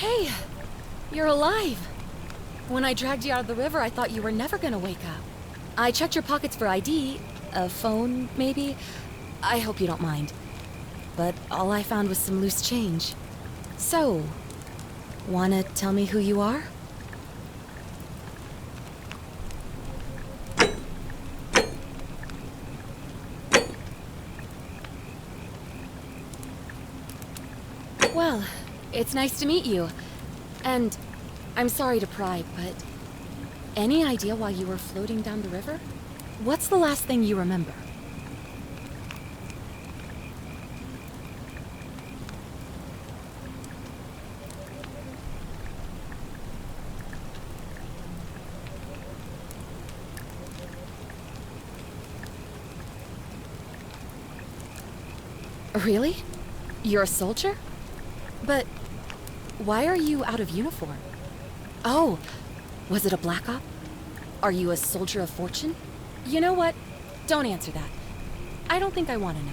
Hey, you're alive. When I dragged you out of the river, I thought you were never gonna wake up. I checked your pockets for ID, a phone, maybe. I hope you don't mind. But all I found was some loose change. So, wanna tell me who you are? Well, it's nice to meet you. And I'm sorry to pry, but any idea why you were floating down the river? What's the last thing you remember? Really? You're a soldier? But why are you out of uniform? Oh, was it a Black Op? Are you a soldier of fortune? You know what? Don't answer that. I don't think I want to know.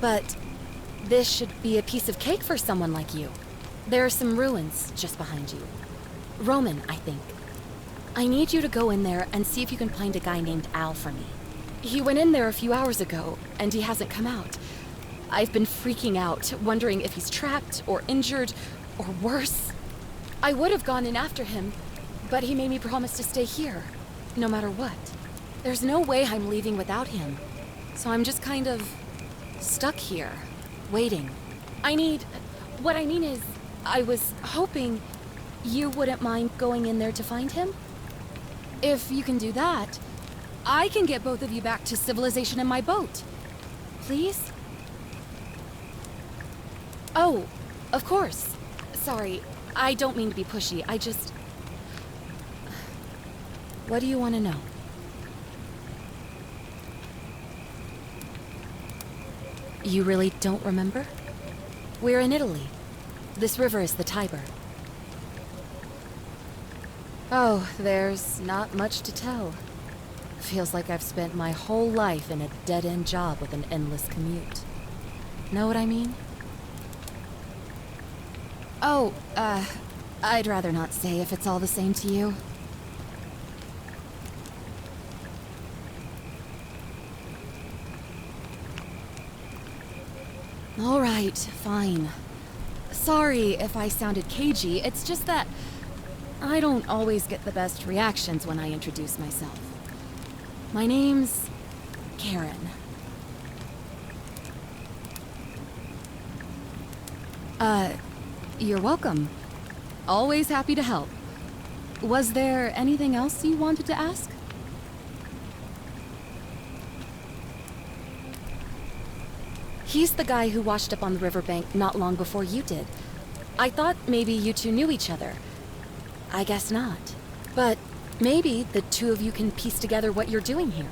But this should be a piece of cake for someone like you. There are some ruins just behind you. Roman, I think. I need you to go in there and see if you can find a guy named Al for me. He went in there a few hours ago, and he hasn't come out. I've been freaking out, wondering if he's trapped or injured or worse. I would have gone in after him, but he made me promise to stay here, no matter what. There's no way I'm leaving without him, so I'm just kind of stuck here, waiting. What I mean is, I was hoping you wouldn't mind going in there to find him. If you can do that, I can get both of you back to civilization in my boat. Please? Oh, of course. Sorry, I don't mean to be pushy. What do you want to know? You really don't remember? We're in Italy. This river is the Tiber. Oh, there's not much to tell. Feels like I've spent my whole life in a dead-end job with an endless commute. Know what I mean? Oh, I'd rather not say if it's all the same to you. All right, fine. Sorry if I sounded cagey, it's just that I don't always get the best reactions when I introduce myself. My name's Karen. You're welcome. Always happy to help. Was there anything else you wanted to ask? He's the guy who washed up on the riverbank not long before you did. I thought maybe you two knew each other. I guess not. But maybe the two of you can piece together what you're doing here.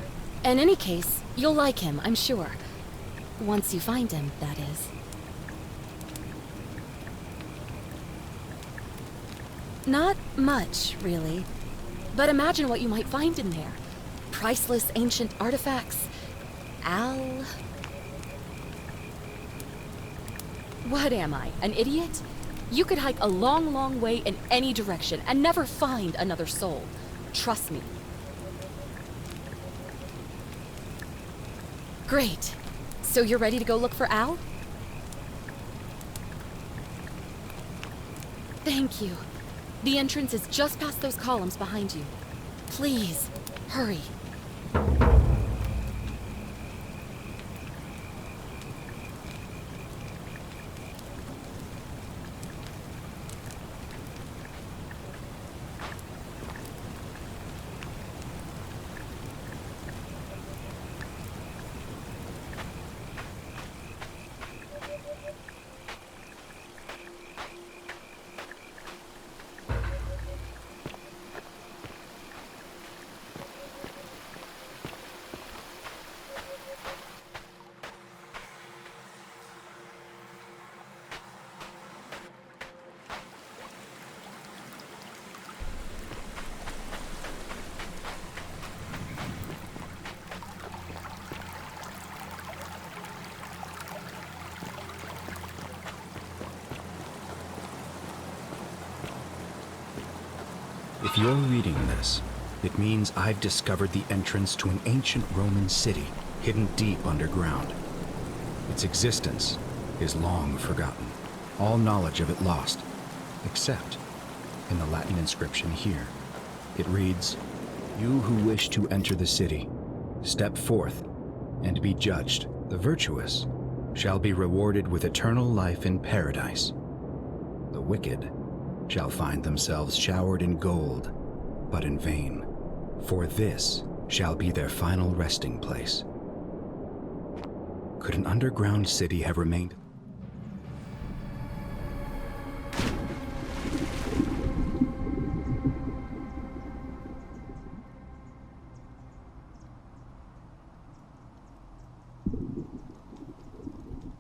In any case, you'll like him, I'm sure. Once you find him, that is. Not much, really. But imagine what you might find in there. Priceless ancient artifacts. Al... What am I, an idiot? You could hike a long, long way in any direction and never find another soul. Trust me. Great. So you're ready to go look for Al? Thank you. The entrance is just past those columns behind you. Please, hurry. If you're reading this, it means I've discovered the entrance to an ancient Roman city hidden deep underground. Its existence is long forgotten, all knowledge of it lost, except in the Latin inscription here. It reads, "You who wish to enter the city, step forth and be judged. The virtuous shall be rewarded with eternal life in paradise. The wicked shall find themselves showered in gold, but in vain, for this shall be their final resting place." Could an underground city have remained?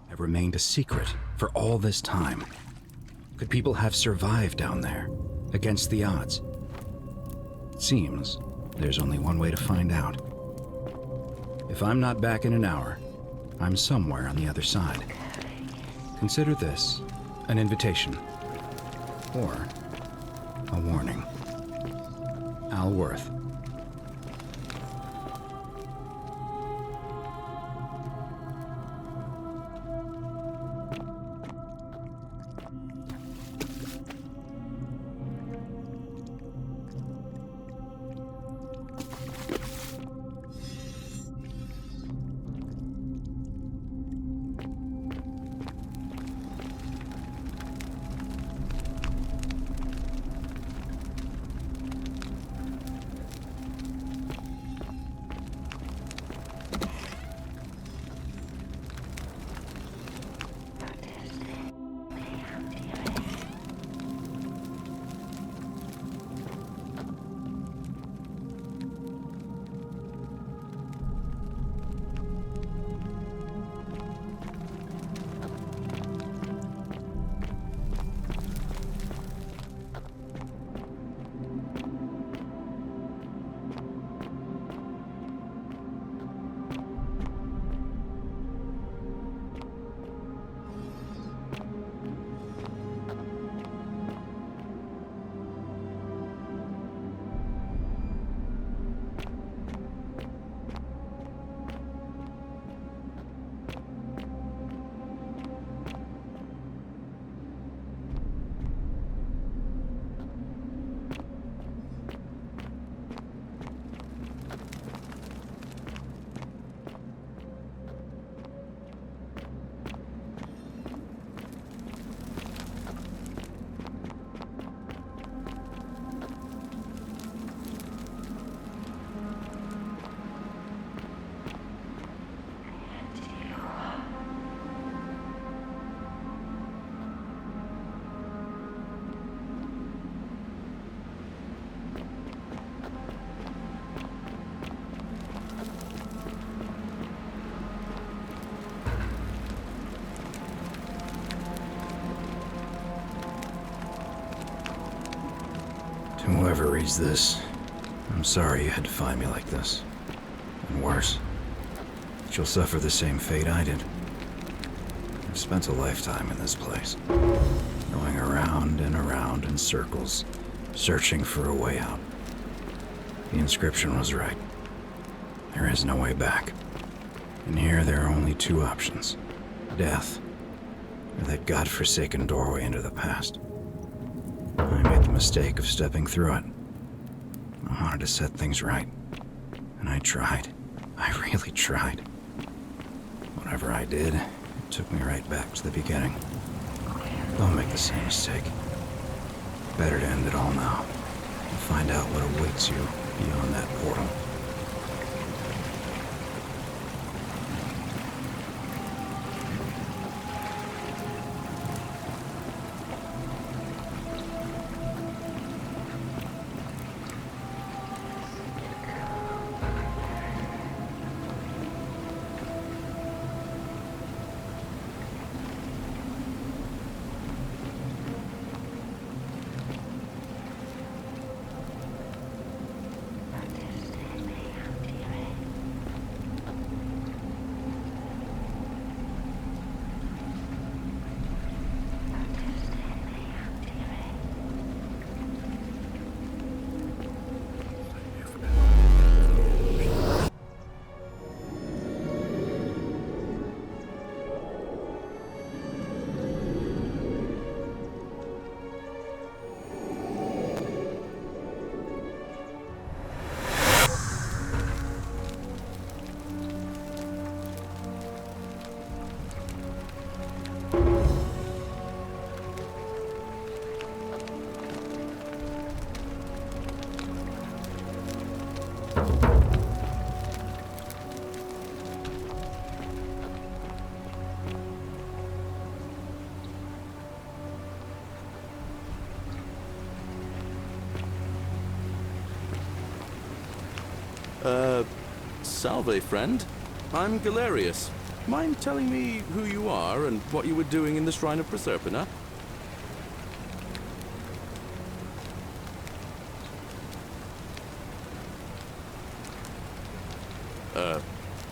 Have remained a secret for all this time? Could people have survived down there, against the odds? It seems there's only one way to find out. If I'm not back in an hour, I'm somewhere on the other side. Consider this an invitation, or a warning. Al Worth. Whoever reads this, I'm sorry you had to find me like this. And worse, that you'll suffer the same fate I did. I've spent a lifetime in this place, going around and around in circles, searching for a way out. The inscription was right. There is no way back. And here there are only two options: death, or that godforsaken doorway into the past. I made the mistake of stepping through it. I wanted to set things right. And I tried. I really tried. Whatever I did, it took me right back to the beginning. Don't make the same mistake. Better to end it all now and find out what awaits you beyond that portal. Salve, friend. I'm Galerius. Mind telling me who you are and what you were doing in the Shrine of Proserpina?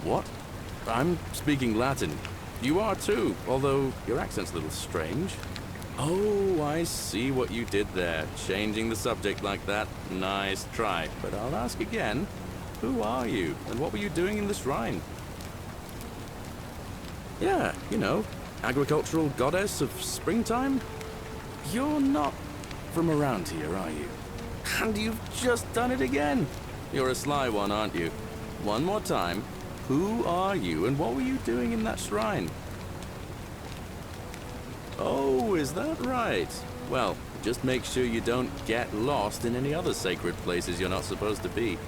What? I'm speaking Latin. You are too, although your accent's a little strange. Oh, I see what you did there. Changing the subject like that. Nice try. But I'll ask again. Who are you, and what were you doing in the shrine? Yeah, you know, agricultural goddess of springtime? You're not from around here, are you? And you've just done it again. You're a sly one, aren't you? One more time. Who are you, and what were you doing in that shrine? Oh, is that right? Well, just make sure you don't get lost in any other sacred places you're not supposed to be.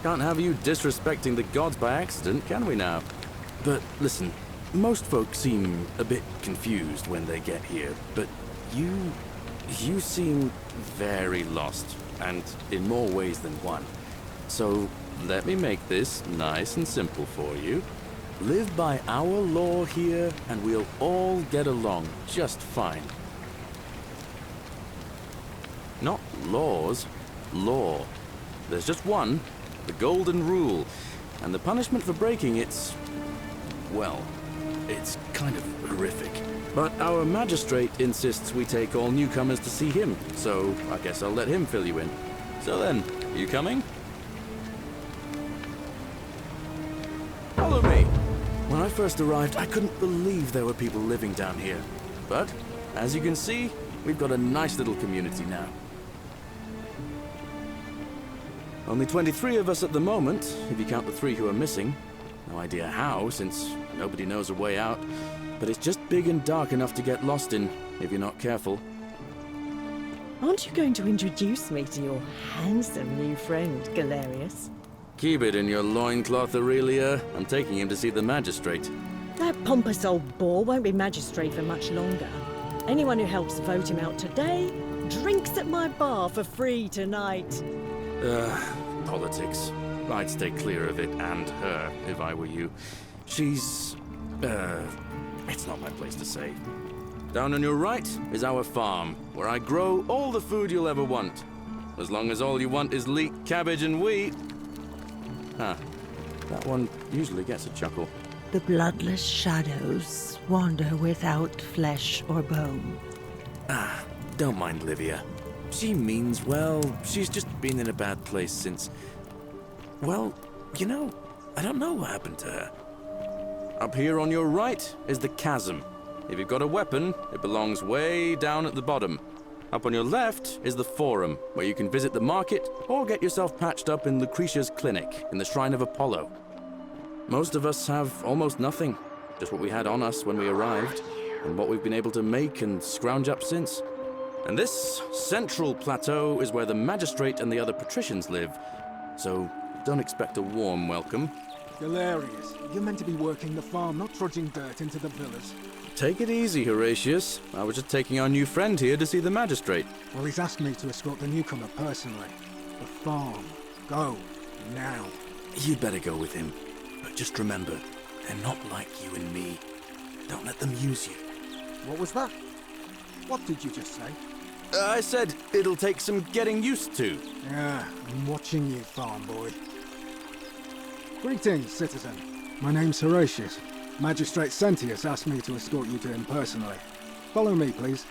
Can't have you disrespecting the gods by accident, can we now? But listen, most folks seem a bit confused when they get here, but you seem very lost, and in more ways than one. So let me make this nice and simple for you. Live by our law here, and we'll all get along just fine. Not laws, law. There's just one, the Golden Rule, and the punishment for breaking it's, well, it's kind of horrific. But our magistrate insists we take all newcomers to see him, so I guess I'll let him fill you in. So then, you coming? Follow me. When I first arrived, I couldn't believe there were people living down here. But, as you can see, we've got a nice little community now. Only 23 of us at the moment, if you count the 3 who are missing. No idea how, since nobody knows a way out. But it's just big and dark enough to get lost in, if you're not careful. Aren't you going to introduce me to your handsome new friend, Galerius? Keep it in your loincloth, Aurelia. I'm taking him to see the magistrate. That pompous old bore won't be magistrate for much longer. Anyone who helps vote him out today drinks at my bar for free tonight. Politics. I'd stay clear of it, and her, if I were you. She's... it's not my place to say. Down on your right is our farm, where I grow all the food you'll ever want. As long as all you want is leek, cabbage, and wheat. Huh. That one usually gets a chuckle. The bloodless shadows wander without flesh or bone. Don't mind Livia. She means well. She's just been in a bad place since... Well, you know, I don't know what happened to her. Up here on your right is the chasm. If you've got a weapon, it belongs way down at the bottom. Up on your left is the forum, where you can visit the market or get yourself patched up in Lucretia's clinic in the Shrine of Apollo. Most of us have almost nothing, just what we had on us when we arrived, and what we've been able to make and scrounge up since. And this central plateau is where the magistrate and the other patricians live, so don't expect a warm welcome. Galerius, you're meant to be working the farm, not trudging dirt into the villas. Take it easy, Horatius. I was just taking our new friend here to see the magistrate. Well, he's asked me to escort the newcomer personally. The farm. Go. Now. You'd better go with him. But just remember, they're not like you and me. Don't let them use you. What was that? What did you just say? I said it'll take some getting used to. Yeah, I'm watching you, farm boy. Greetings, citizen. My name's Horatius. Magistrate Sentius asked me to escort you to him personally. Follow me, please.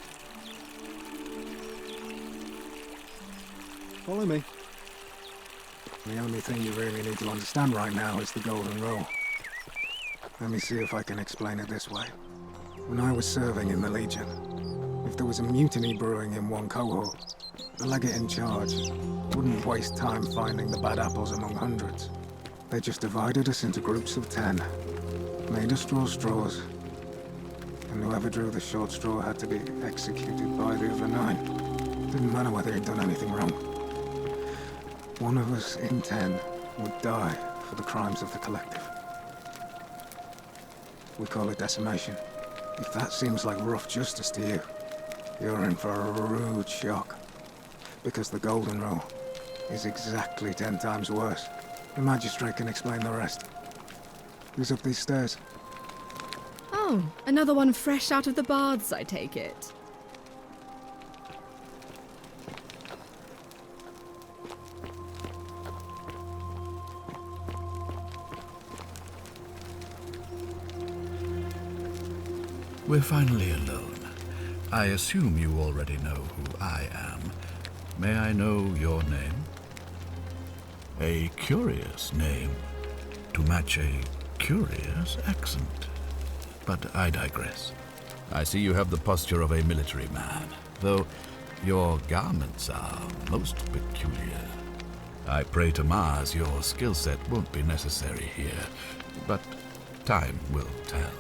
Follow me. The only thing you really need to understand right now is the Golden Rule. Let me see if I can explain it this way. When I was serving in the Legion, if there was a mutiny brewing in one cohort, the legate in charge wouldn't waste time finding the bad apples among hundreds. They just divided us into groups of 10. Made us draw straws, and whoever drew the short straw had to be executed by the other 9. Didn't matter whether he'd done anything wrong. One of us in 10 would die for the crimes of the Collective. We call it decimation. If that seems like rough justice to you, you're in for a rude shock. Because the Golden Rule is exactly 10 times worse. The Magistrate can explain the rest. Who's up these stairs? Oh, another one fresh out of the baths, I take it. We're finally alone. I assume you already know who I am. May I know your name? A curious name to match a curious accent. But I digress. I see you have the posture of a military man, though your garments are most peculiar. I pray to Mars your skill set won't be necessary here, but time will tell.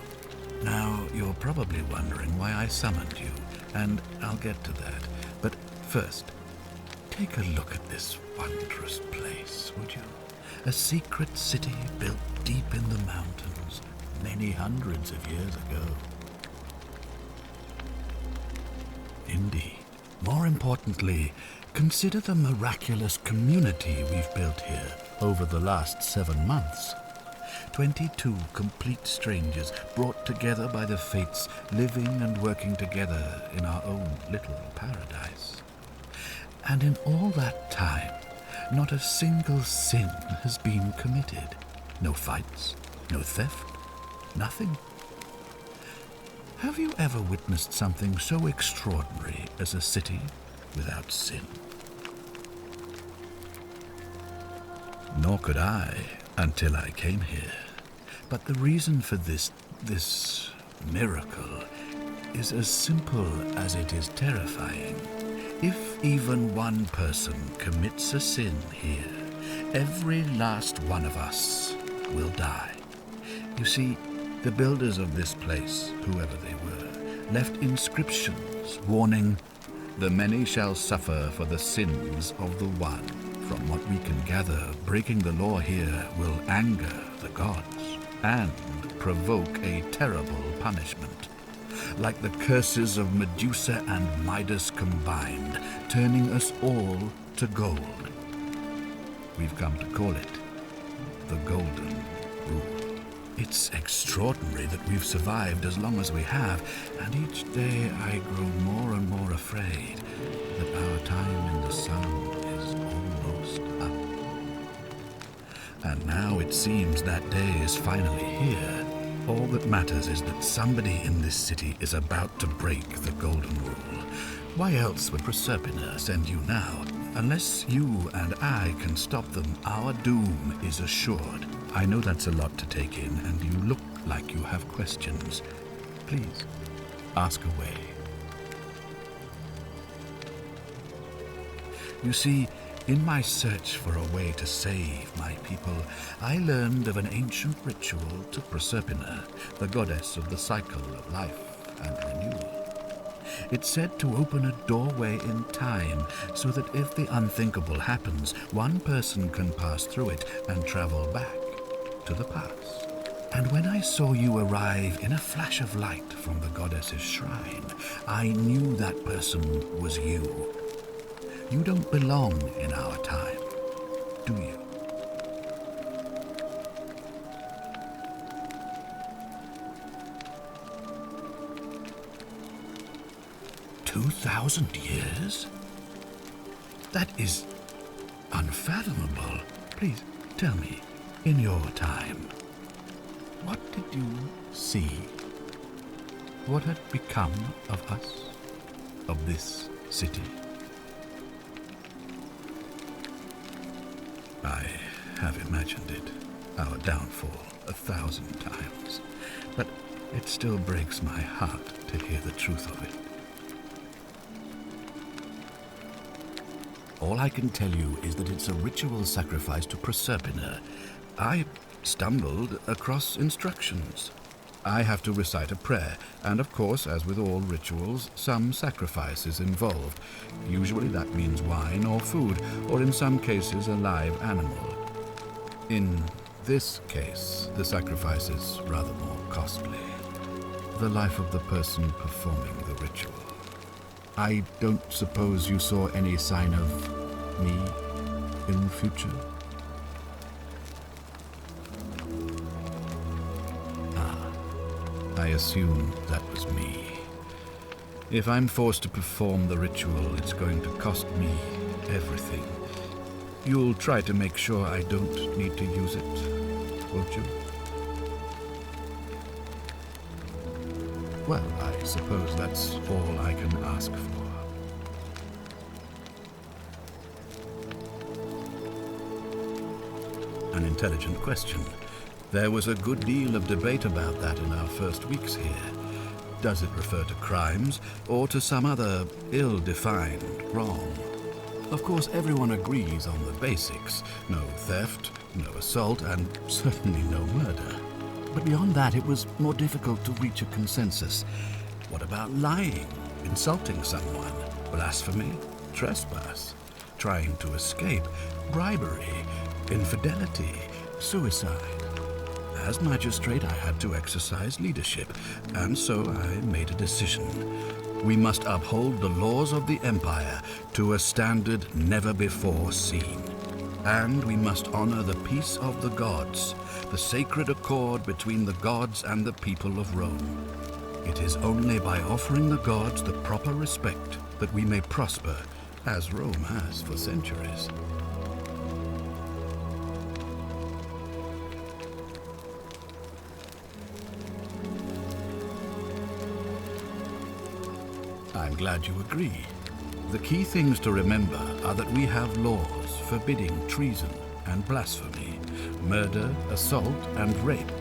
Now, you're probably wondering why I summoned you, and I'll get to that. But first, take a look at this wondrous place, would you? A secret city built deep in the mountains, many hundreds of years ago. Indeed. More importantly, consider the miraculous community we've built here over the last 7 months. 22 complete strangers brought together by the fates, living and working together in our own little paradise. And in all that time, not a single sin has been committed. No fights, no theft, nothing. Have you ever witnessed something so extraordinary as a city without sin? Nor could I until I came here. But the reason for this miracle is as simple as it is terrifying. If even one person commits a sin here, every last one of us will die. You see, the builders of this place, whoever they were, left inscriptions warning, "The many shall suffer for the sins of the one." From what we can gather, breaking the law here will anger the gods and provoke a terrible punishment, like the curses of Medusa and Midas combined, turning us all to gold. We've come to call it the Golden Rule. It's extraordinary that we've survived as long as we have, and each day I grow more and more afraid that our time in the sun is almost up. And now it seems that day is finally here. All that matters is that somebody in this city is about to break the Golden Rule. Why else would Proserpina send you now? Unless you and I can stop them, our doom is assured. I know that's a lot to take in, and you look like you have questions. Please, ask away. You see, in my search for a way to save my people, I learned of an ancient ritual to Proserpina, the goddess of the cycle of life and renewal. It's said to open a doorway in time so that if the unthinkable happens, one person can pass through it and travel back to the past. And when I saw you arrive in a flash of light from the goddess's shrine, I knew that person was you. You don't belong in our time, do you? "2,000 years? That is unfathomable. Please tell me, in your time, what did you see? What had become of us, of this city?" I have imagined it, our downfall, 1,000 times, but it still breaks my heart to hear the truth of it. All I can tell you is that it's a ritual sacrifice to Proserpina. I stumbled across instructions. I have to recite a prayer, and of course, as with all rituals, some sacrifice is involved. Usually that means wine or food, or in some cases a live animal. In this case, the sacrifice is rather more costly. The life of the person performing the ritual. I don't suppose you saw any sign of me in the future? I assume that was me. If I'm forced to perform the ritual, it's going to cost me everything. You'll try to make sure I don't need to use it, won't you? Well, I suppose that's all I can ask for. An intelligent question. There was a good deal of debate about that in our first weeks here. Does it refer to crimes or to some other ill-defined wrong? Of course, everyone agrees on the basics. No theft, no assault, and certainly no murder. But beyond that, it was more difficult to reach a consensus. What about lying, insulting someone, blasphemy, trespass, trying to escape, bribery, infidelity, suicide? As magistrate, I had to exercise leadership, and so I made a decision. We must uphold the laws of the Empire to a standard never before seen. And we must honor the peace of the gods, the sacred accord between the gods and the people of Rome. It is only by offering the gods the proper respect that we may prosper, as Rome has for centuries. I'm glad you agree. The key things to remember are that we have laws forbidding treason and blasphemy, murder, assault, and rape,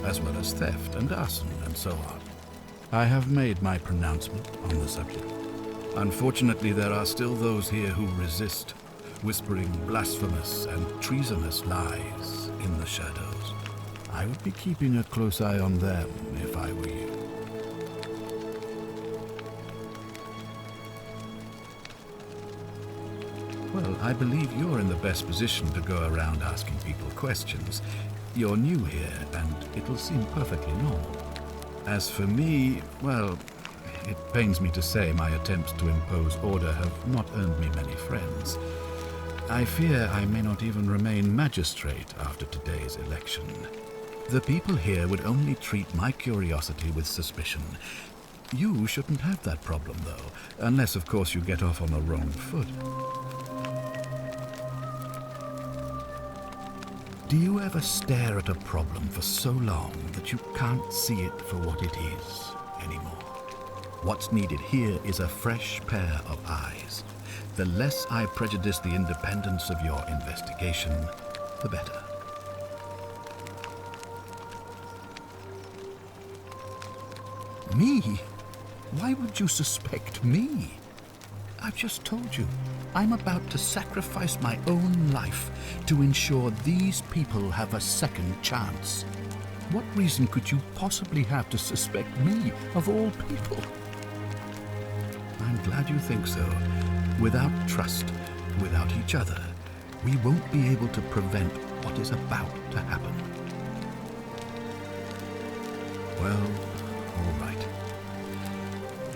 as well as theft and arson and so on. I have made my pronouncement on the subject. Unfortunately, there are still those here who resist, whispering blasphemous and treasonous lies in the shadows. I would be keeping a close eye on them if I were you. Well, I believe you're in the best position to go around asking people questions. You're new here, and it'll seem perfectly normal. As for me, well, it pains me to say my attempts to impose order have not earned me many friends. I fear I may not even remain magistrate after today's election. The people here would only treat my curiosity with suspicion. You shouldn't have that problem, though, unless, of course, you get off on the wrong foot. Do you ever stare at a problem for so long that you can't see it for what it is anymore? What's needed here is a fresh pair of eyes. The less I prejudice the independence of your investigation, the better. Me? Why would you suspect me? I've just told you, I'm about to sacrifice my own life to ensure these people have a second chance. What reason could you possibly have to suspect me, of all people? I'm glad you think so. Without trust, without each other, we won't be able to prevent what is about to happen. Well, all right.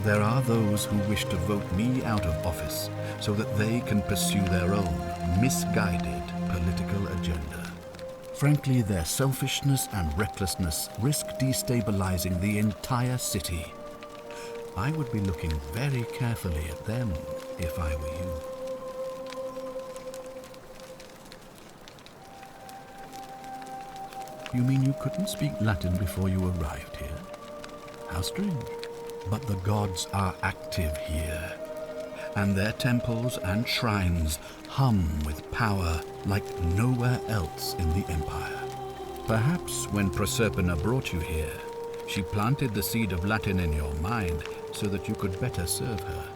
There are those who wish to vote me out of office so that they can pursue their own misguided political agenda. Frankly, their selfishness and recklessness risk destabilizing the entire city. I would be looking very carefully at them if I were you. You mean you couldn't speak Latin before you arrived here? How strange. But the gods are active here, and their temples and shrines hum with power like nowhere else in the Empire. Perhaps when Proserpina brought you here, she planted the seed of Latin in your mind so that you could better serve her.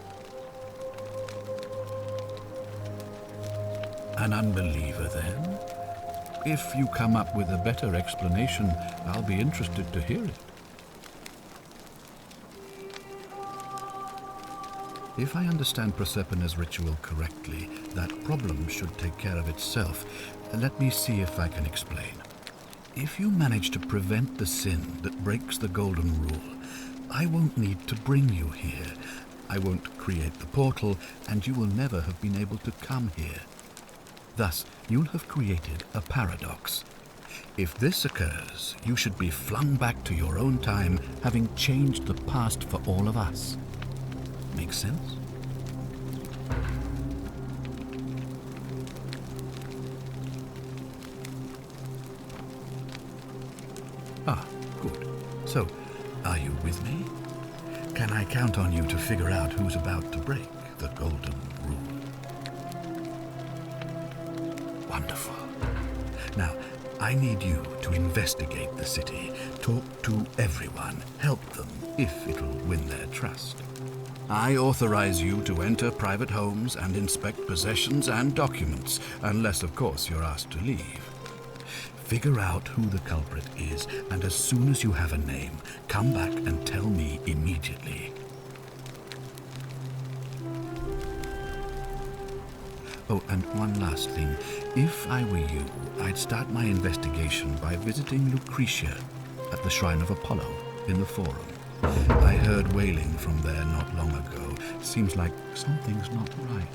An unbeliever, then? If you come up with a better explanation, I'll be interested to hear it. If I understand Prosperna's ritual correctly, that problem should take care of itself. Let me see if I can explain. If you manage to prevent the sin that breaks the Golden Rule, I won't need to bring you here. I won't create the portal, and you will never have been able to come here. Thus, you'll have created a paradox. If this occurs, you should be flung back to your own time, having changed the past for all of us. Make sense? Ah, good. So, are you with me? Can I count on you to figure out who's about to break the Golden Rule? Wonderful. Now, I need you to investigate the city, talk to everyone, help them if it'll win their trust. I authorize you to enter private homes and inspect possessions and documents, unless, of course, you're asked to leave. Figure out who the culprit is, and as soon as you have a name, come back and tell me immediately. Oh, and one last thing. If I were you, I'd start my investigation by visiting Lucretia at the Shrine of Apollo in the Forum. I heard wailing from there not long ago. Seems like something's not right.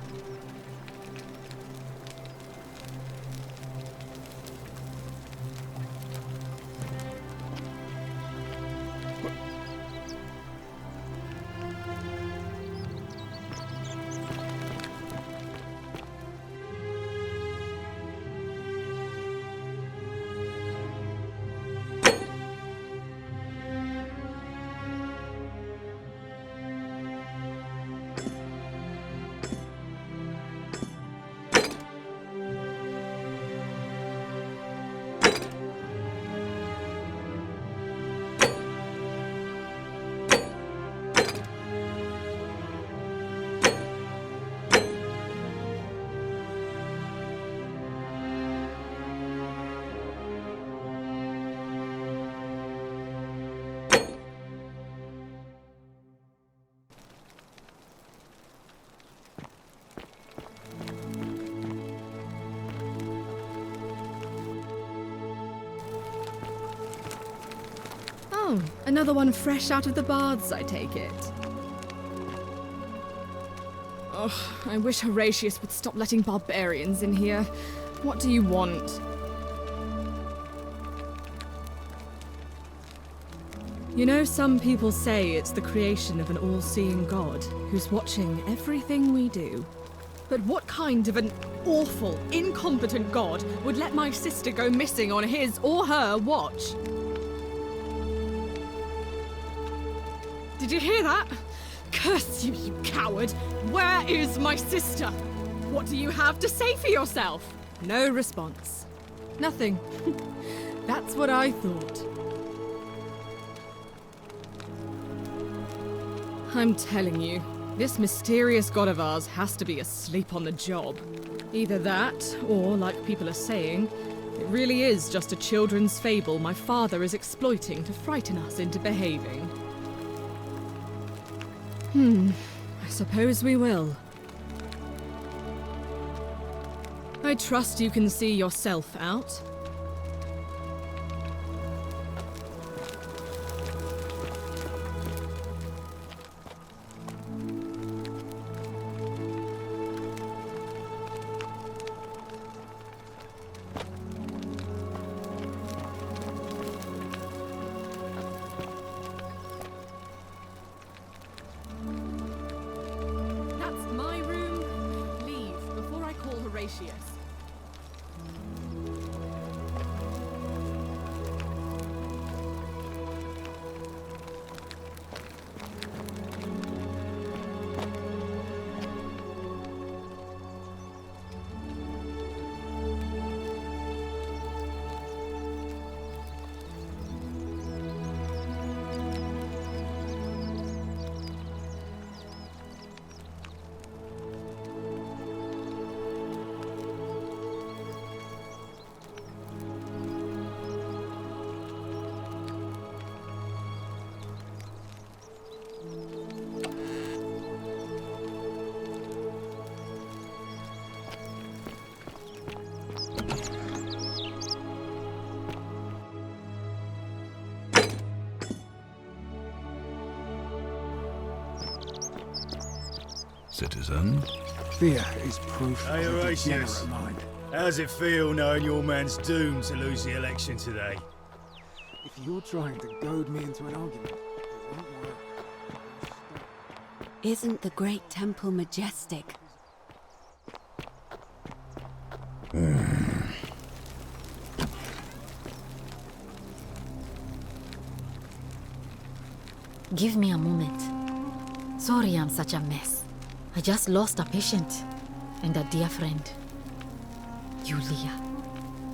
Oh, another one fresh out of the baths, I take it. Ugh, I wish Horatius would stop letting barbarians in here. What do you want? You know, some people say it's the creation of an all-seeing god who's watching everything we do. But what kind of an awful, incompetent god would let my sister go missing on his or her watch? Did you hear that? Curse you, you coward! Where is my sister? What do you have to say for yourself? No response. Nothing. That's what I thought. I'm telling you, this mysterious god of ours has to be asleep on the job. Either that, or, like people are saying, it really is just a children's fable my father is exploiting to frighten us into behaving. I suppose we will. I trust you can see yourself out. Horatius. citizen. Fear is proof Hey, of a Horatius. degenerate mind. How's it feel knowing your man's doomed to lose the election today? If you're trying to goad me into an argument, it won't work. Isn't the Great Temple majestic? Give me a moment. Sorry I'm such a mess. I just lost a patient and a dear friend. Yulia.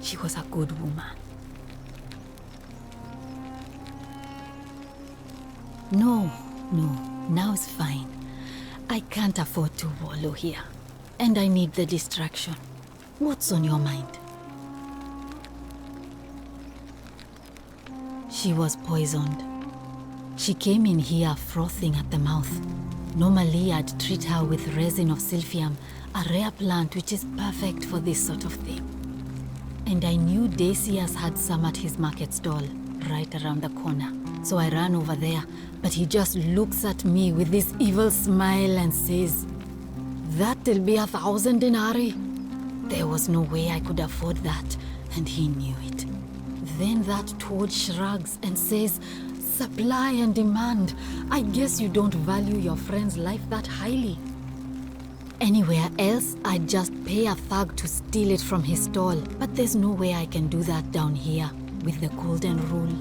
She was a good woman. No, now's fine. I can't afford to wallow here. And I need the distraction. What's on your mind? She was poisoned. She came in here frothing at the mouth. Normally, I'd treat her with resin of silphium, a rare plant which is perfect for this sort of thing. And I knew Decius had some at his market stall, right around the corner. So I ran over there, but he just looks at me with this evil smile and says, "That'll be 1,000 denarii." There was no way I could afford that, and he knew it. Then that toad shrugs and says, "Supply and demand. I guess you don't value your friend's life that highly." Anywhere else, I'd just pay a thug to steal it from his stall. But there's no way I can do that down here with the golden rule.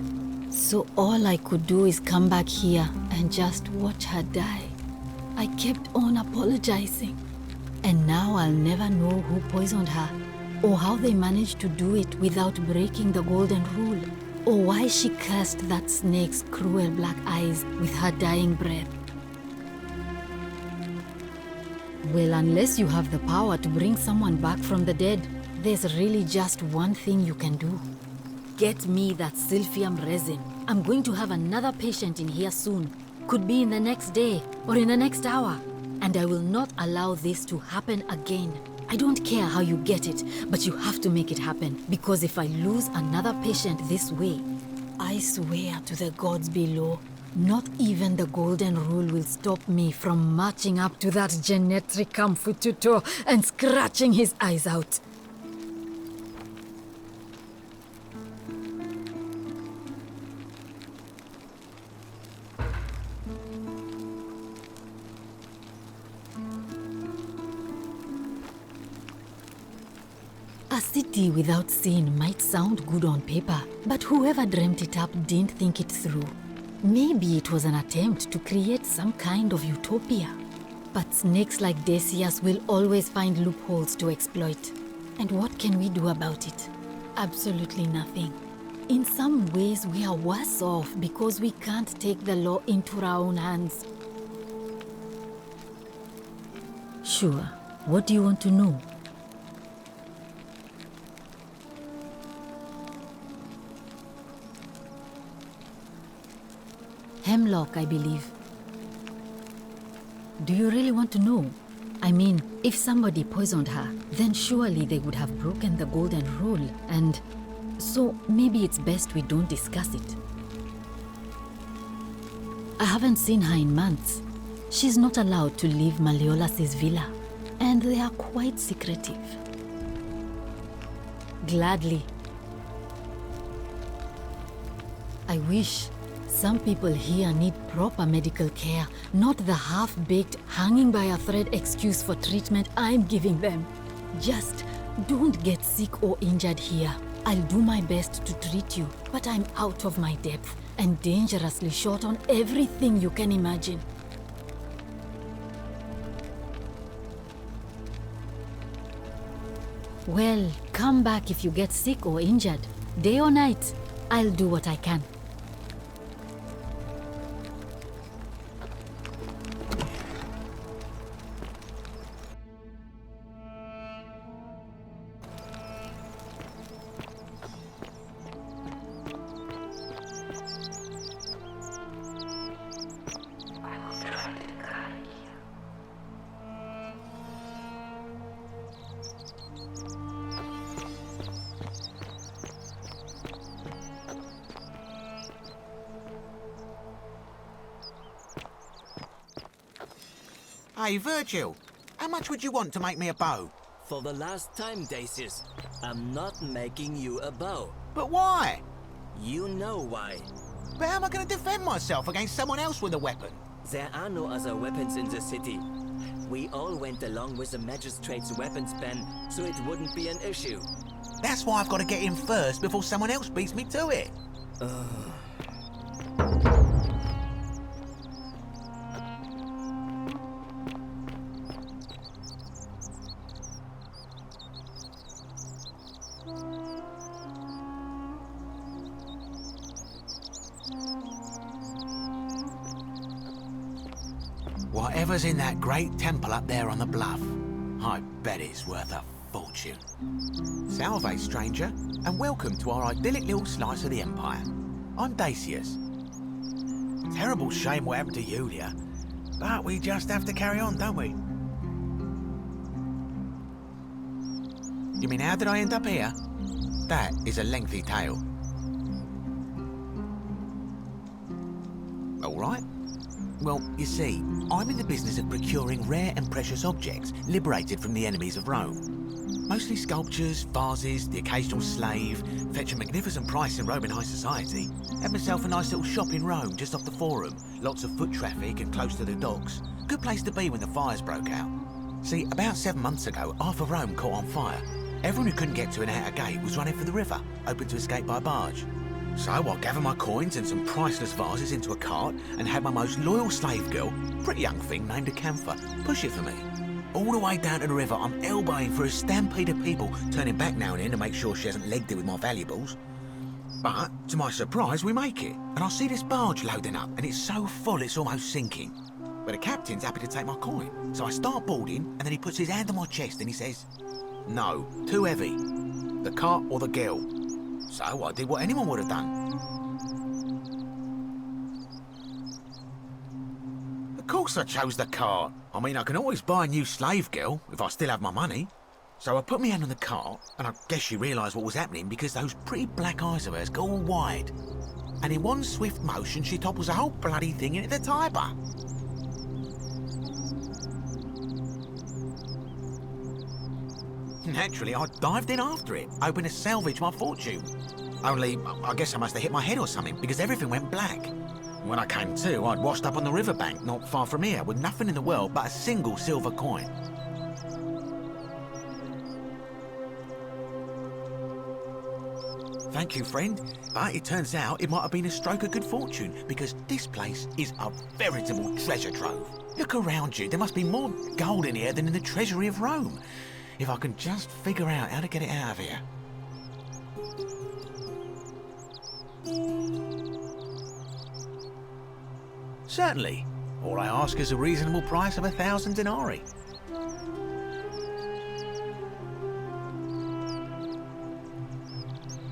So all I could do is come back here and just watch her die. I kept on apologizing. And now I'll never know who poisoned her, or how they managed to do it without breaking the golden rule, or why she cursed that snake's cruel black eyes with her dying breath. Well, unless you have the power to bring someone back from the dead, there's really just one thing you can do. Get me that silphium resin. I'm going to have another patient in here soon. Could be in the next day, or in the next hour. And I will not allow this to happen again. I don't care how you get it, but you have to make it happen. Because if I lose another patient this way, I swear to the gods below, not even the golden rule will stop me from marching up to that Genetricum Fututo and scratching his eyes out. A city without sin might sound good on paper, but whoever dreamt it up didn't think it through. Maybe it was an attempt to create some kind of utopia. But snakes like Decius will always find loopholes to exploit. And what can we do about it? Absolutely nothing. In some ways, we are worse off because we can't take the law into our own hands. Sure. What do you want to know? Hemlock, I believe. Do you really want to know? I mean, if somebody poisoned her, then surely they would have broken the golden rule, and so maybe it's best we don't discuss it. I haven't seen her in months. She's not allowed to leave Malleolus' villa, and they are quite secretive. Gladly. I wish. Some people here need proper medical care, not the half-baked, hanging by a thread excuse for treatment I'm giving them. Just don't get sick or injured here. I'll do my best to treat you, but I'm out of my depth and dangerously short on everything you can imagine. Well, come back if you get sick or injured. Day or night, I'll do what I can. Hey, Virgil, how much would you want to make me a bow? For the last time, Dacius, I'm not making you a bow. But why? You know why. But how am I going to defend myself against someone else with a weapon? There are no other weapons in the city. We all went along with the magistrate's weapons ban, so it wouldn't be an issue. That's why I've got to get in first before someone else beats me to it. Whatever's in that great temple up there on the bluff, I bet it's worth a fortune. Salve, stranger, and welcome to our idyllic little slice of the Empire. I'm Dacius. Terrible shame what happened to Yulia, but we just have to carry on, don't we? You mean, how did I end up here? That is a lengthy tale. All right. Well, you see, I'm in the business of procuring rare and precious objects liberated from the enemies of Rome. Mostly sculptures, vases, the occasional slave, fetch a magnificent price in Roman high society. Had myself a nice little shop in Rome, just off the Forum. Lots of foot traffic and close to the docks. Good place to be when the fires broke out. See, about 7 months ago, half of Rome caught on fire. Everyone who couldn't get to an outer gate was running for the river, open to escape by barge. So I gathered my coins and some priceless vases into a cart and had my most loyal slave girl, pretty young thing named Acantha, push it for me. All the way down to the river, I'm elbowing for a stampede of people, turning back now and then to make sure she hasn't legged it with my valuables. But, to my surprise, we make it, and I see this barge loading up, and it's so full it's almost sinking. But the captain's happy to take my coin, so I start boarding, and then he puts his hand on my chest and he says, "No, too heavy. The cart or the girl." So I did what anyone would have done. Of course I chose the cart. I mean, I can always buy a new slave girl if I still have my money. So I put my hand on the cart, and I guess she realised what was happening because those pretty black eyes of hers go all wide. And in one swift motion, she topples the whole bloody thing into the Tiber. Naturally, I dived in after it, hoping to salvage my fortune. Only, I guess I must have hit my head or something, because everything went black. When I came to, I'd washed up on the riverbank, not far from here, with nothing in the world but a single silver coin. Thank you, friend. But it turns out it might have been a stroke of good fortune, because this place is a veritable treasure trove. Look around you, there must be more gold in here than in the treasury of Rome. If I can just figure out how to get it out of here. Certainly. All I ask is a reasonable price of 1,000 denarii.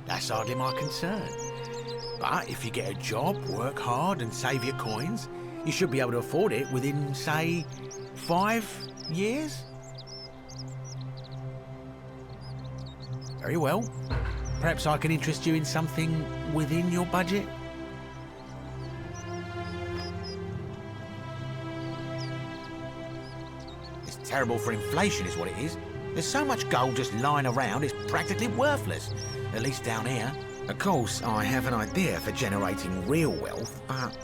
That's hardly my concern. But if you get a job, work hard and save your coins, you should be able to afford it within, say, 5 years? Very well. Perhaps I can interest you in something within your budget? It's terrible for inflation is what it is. There's so much gold just lying around, it's practically worthless. At least down here. Of course, I have an idea for generating real wealth, but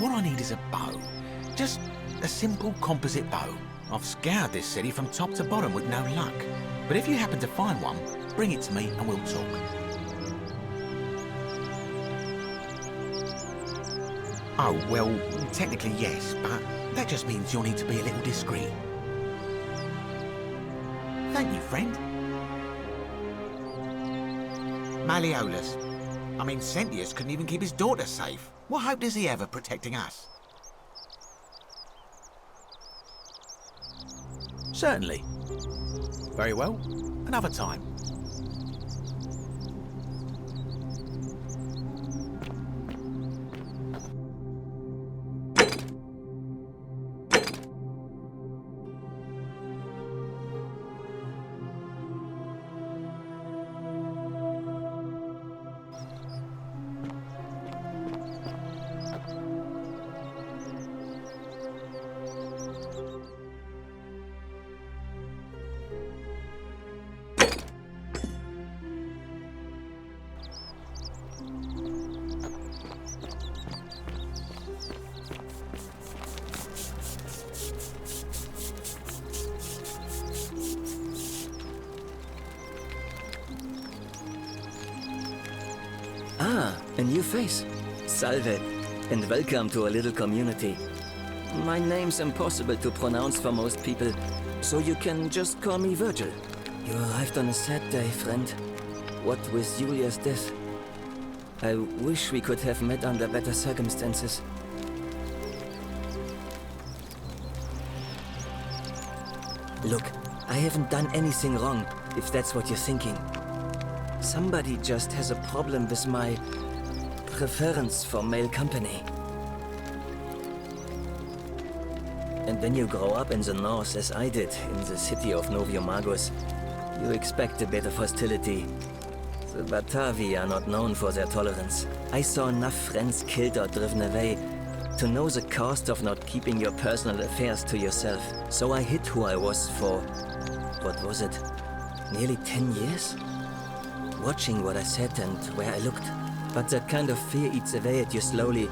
what I need is a bow. Just a simple composite bow. I've scoured this city from top to bottom with no luck. But if you happen to find one, bring it to me and we'll talk. Oh, well, technically yes, but that just means you'll need to be a little discreet. Thank you, friend. Malleolus. I mean, Sentius couldn't even keep his daughter safe. What hope does he have of protecting us? Certainly. Very well. Another time. Ah, a new face. Salve, and welcome to a little community. My name's impossible to pronounce for most people, so you can just call me Virgil. You arrived on a sad day, friend. What with Julia's death? I wish we could have met under better circumstances. Look, I haven't done anything wrong, if that's what you're thinking. Somebody just has a problem with my preference for male company. And when you grow up in the north, as I did, in the city of Noviomagus, you expect a bit of hostility. The Batavi are not known for their tolerance. I saw enough friends killed or driven away to know the cost of not keeping your personal affairs to yourself. So I hid who I was for, what was it, nearly 10 years? Watching what I said and where I looked. But that kind of fear eats away at you slowly,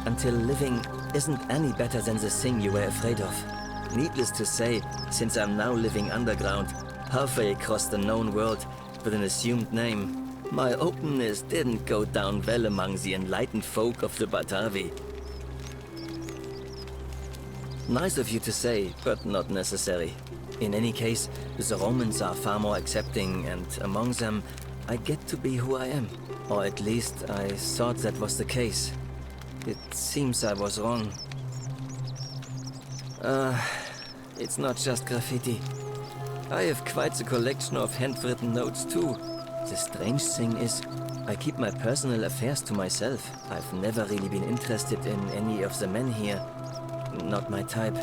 until living isn't any better than the thing you were afraid of. Needless to say, since I'm now living underground, halfway across the known world, with an assumed name, my openness didn't go down well among the enlightened folk of the Batavi. Nice of you to say, but not necessary. In any case, the Romans are far more accepting, and among them, I get to be who I am. Or at least, I thought that was the case. It seems I was wrong. It's not just graffiti. I have quite a collection of handwritten notes too. The strange thing is, I keep my personal affairs to myself. I've never really been interested in any of the men here. Not my type.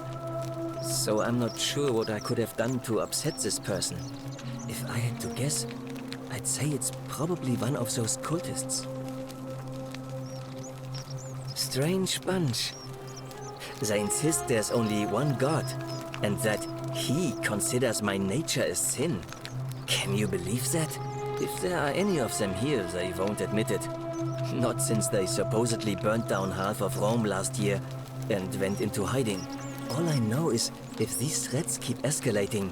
So I'm not sure what I could have done to upset this person. If I had to guess, I'd say it's probably one of those cultists. Strange bunch. They insist there's only one God, and that he considers my nature a sin. Can you believe that? If there are any of them here, they won't admit it. Not since they supposedly burnt down half of Rome last year and went into hiding. All I know is, if these threats keep escalating,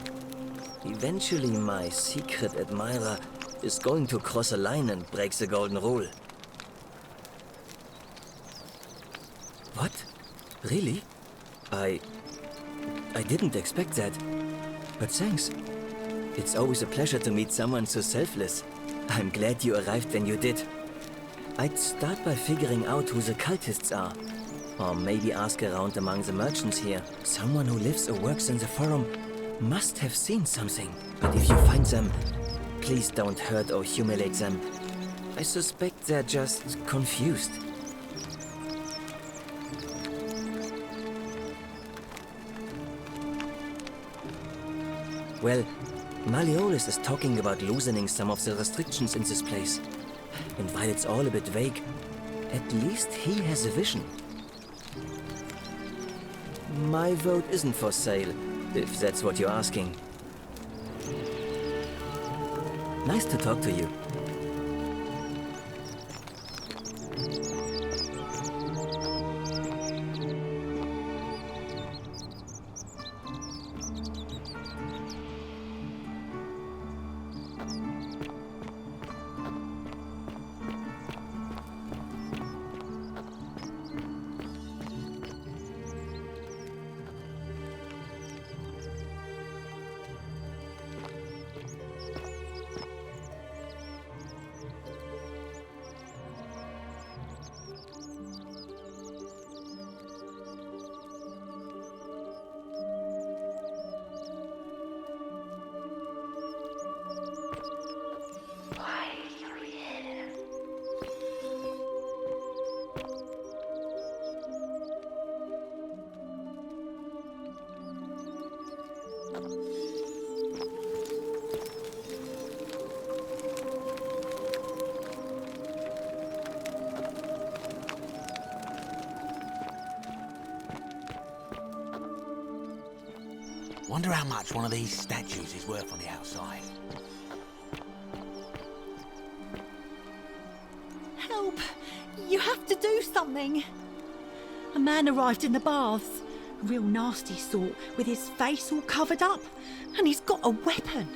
eventually my secret admirer is going to cross a line and break the golden rule. What? Really? I didn't expect that. But thanks. It's always a pleasure to meet someone so selfless. I'm glad you arrived when you did. I'd start by figuring out who the cultists are. Or maybe ask around among the merchants here. Someone who lives or works in the forum must have seen something. But if you find them, please don't hurt or humiliate them. I suspect they're just confused. Well, Malleolus is talking about loosening some of the restrictions in this place. And while it's all a bit vague, at least he has a vision. My vote isn't for sale, if that's what you're asking. Nice to talk to you. Wonder how much one of these statues is worth on the outside. Help! You have to do something! A man arrived in the baths. A real nasty sort, with his face all covered up. And he's got a weapon.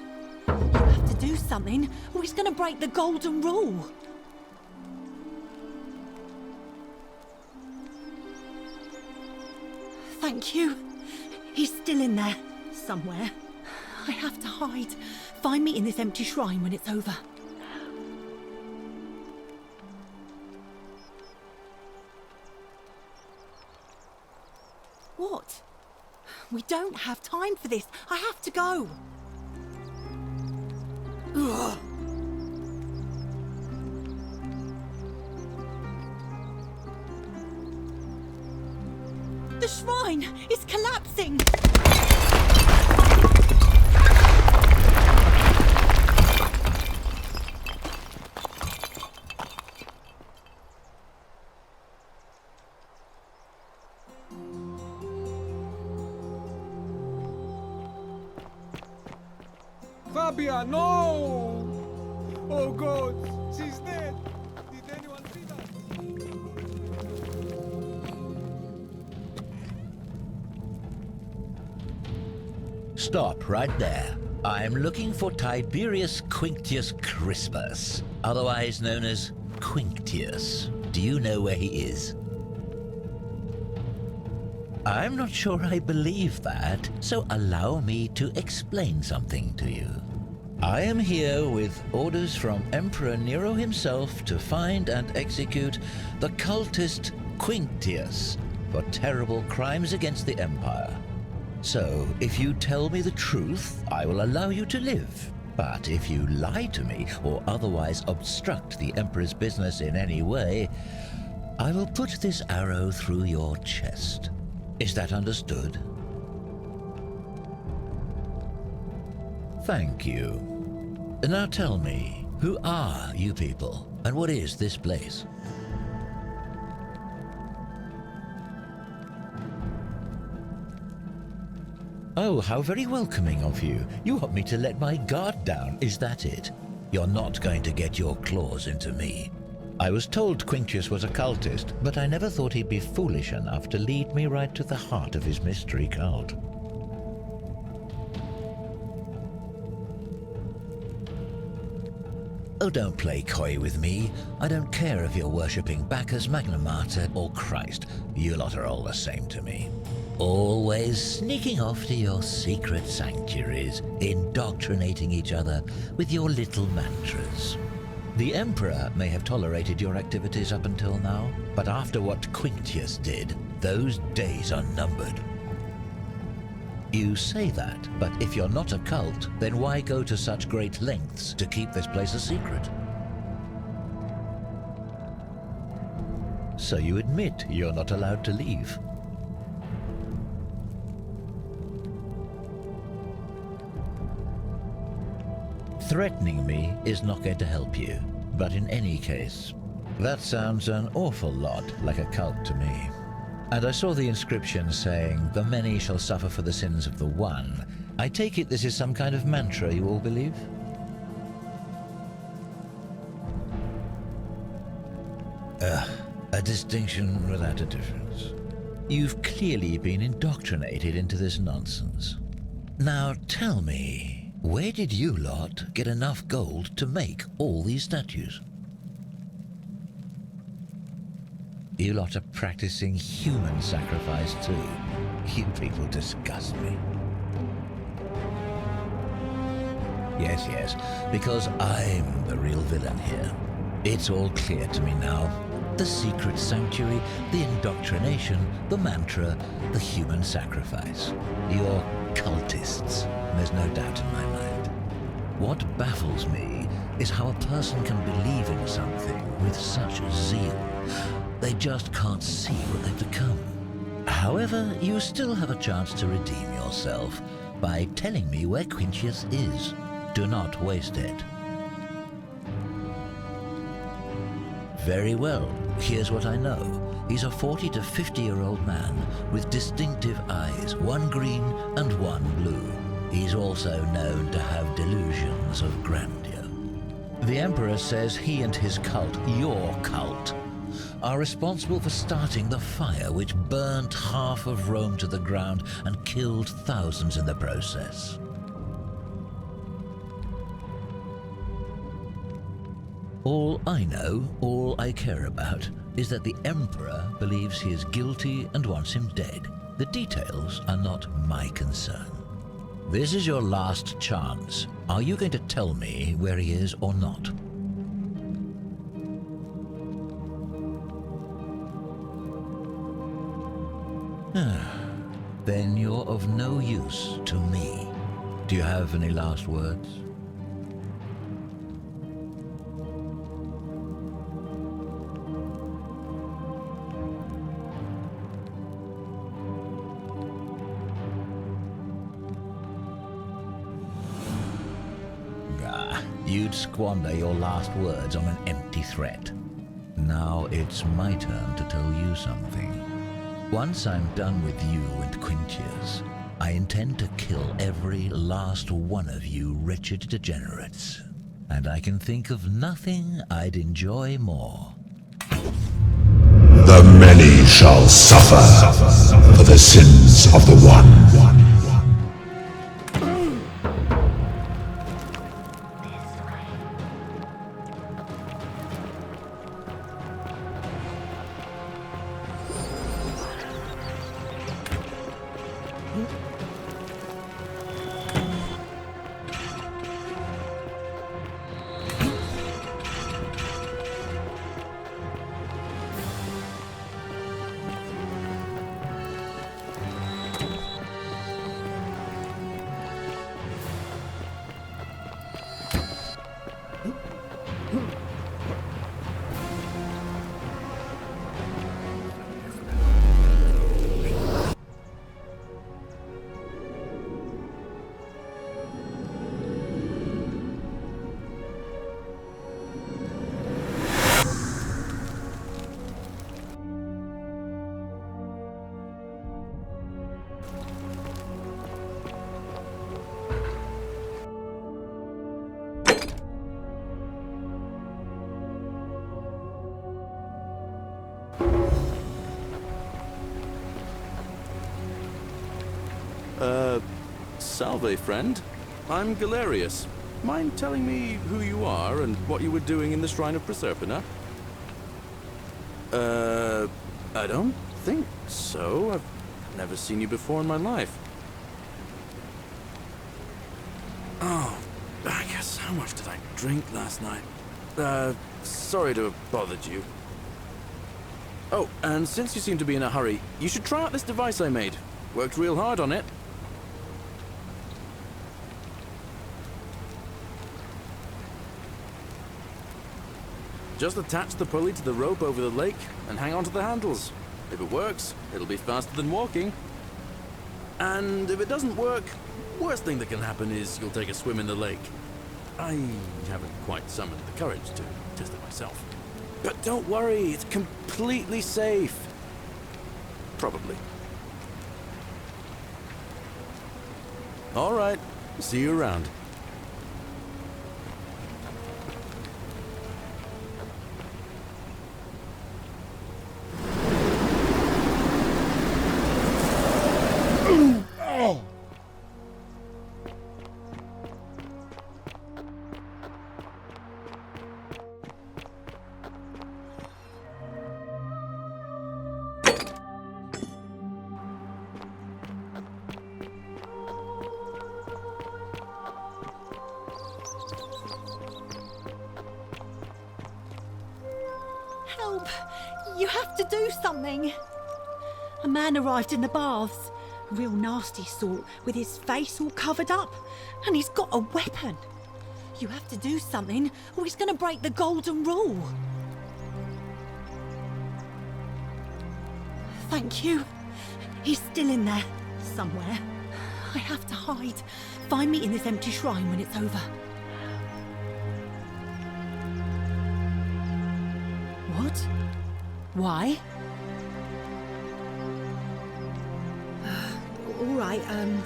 You have to do something, or he's gonna break the golden rule. Thank you. He's still in there, somewhere. I have to hide. Find me in this empty shrine when it's over. What? We don't have time for this. I have to go. Ugh. The shrine is collapsing! Fabia, no! Oh God, she's dead! Did anyone see that? Stop right there. I'm looking for Tiberius Quinctius Crispus, otherwise known as Quinctius. Do you know where he is? I'm not sure I believe that, so allow me to explain something to you. I am here with orders from Emperor Nero himself to find and execute the cultist Quinctius for terrible crimes against the Empire. So, if you tell me the truth, I will allow you to live. But if you lie to me or otherwise obstruct the Emperor's business in any way, I will put this arrow through your chest. Is that understood? Thank you. Now tell me, who are you people, and what is this place? Oh, how very welcoming of you. You want me to let my guard down, is that it? You're not going to get your claws into me. I was told Quinctius was a cultist, but I never thought he'd be foolish enough to lead me right to the heart of his mystery cult. Oh, don't play coy with me. I don't care if you're worshipping Bacchus, Magna Mater, or Christ. You lot are all the same to me. Always sneaking off to your secret sanctuaries, indoctrinating each other with your little mantras. The Emperor may have tolerated your activities up until now, but after what Quinctius did, those days are numbered. You say that, but if you're not a cult, then why go to such great lengths to keep this place a secret? So you admit you're not allowed to leave. Threatening me is not going to help you, but in any case, that sounds an awful lot like a cult to me. And I saw the inscription saying, "The many shall suffer for the sins of the one." I take it this is some kind of mantra you all believe? A distinction without a difference. You've clearly been indoctrinated into this nonsense. Now tell me, where did you lot get enough gold to make all these statues? You lot are practicing human sacrifice too. You people disgust me. Yes, because I'm the real villain here. It's all clear to me now. The secret sanctuary, the indoctrination, the mantra, the human sacrifice. You're cultists, there's no doubt in my mind. What baffles me is how a person can believe in something with such zeal. They just can't see what they've become. However, you still have a chance to redeem yourself by telling me where Quinctius is. Do not waste it. Very well, here's what I know. He's a 40 to 50-year-old man with distinctive eyes, one green and one blue. He's also known to have delusions of grandeur. The Emperor says he and his cult, your cult, are responsible for starting the fire which burnt half of Rome to the ground and killed thousands in the process. All I know, all I care about, is that the Emperor believes he is guilty and wants him dead. The details are not my concern. This is your last chance. Are you going to tell me where he is or not? Then you're of no use to me. Do you have any last words? You'd squander your last words on an empty threat. Now it's my turn to tell you something. Once I'm done with you and Quintius, I intend to kill every last one of you wretched degenerates. And I can think of nothing I'd enjoy more. The many shall suffer for the sins of the one. Salve, friend. I'm Galerius. Mind telling me who you are and what you were doing in the Shrine of Proserpina? I don't think so. I've never seen you before in my life. Oh, I guess how much did I drink last night? Sorry to have bothered you. Oh, and since you seem to be in a hurry, you should try out this device I made. Worked real hard on it. Just attach the pulley to the rope over the lake and hang on to the handles. If it works, it'll be faster than walking. And if it doesn't work, worst thing that can happen is you'll take a swim in the lake. I haven't quite summoned the courage to test it myself. But don't worry, it's completely safe. Probably. All right, see you around. Help! You have to do something! A man arrived in the baths. A real nasty sort, with his face all covered up. And he's got a weapon. You have to do something, or he's gonna break the golden rule. Thank you. He's still in there, somewhere. I have to hide. Find me in this empty shrine when it's over. What? Why? All right,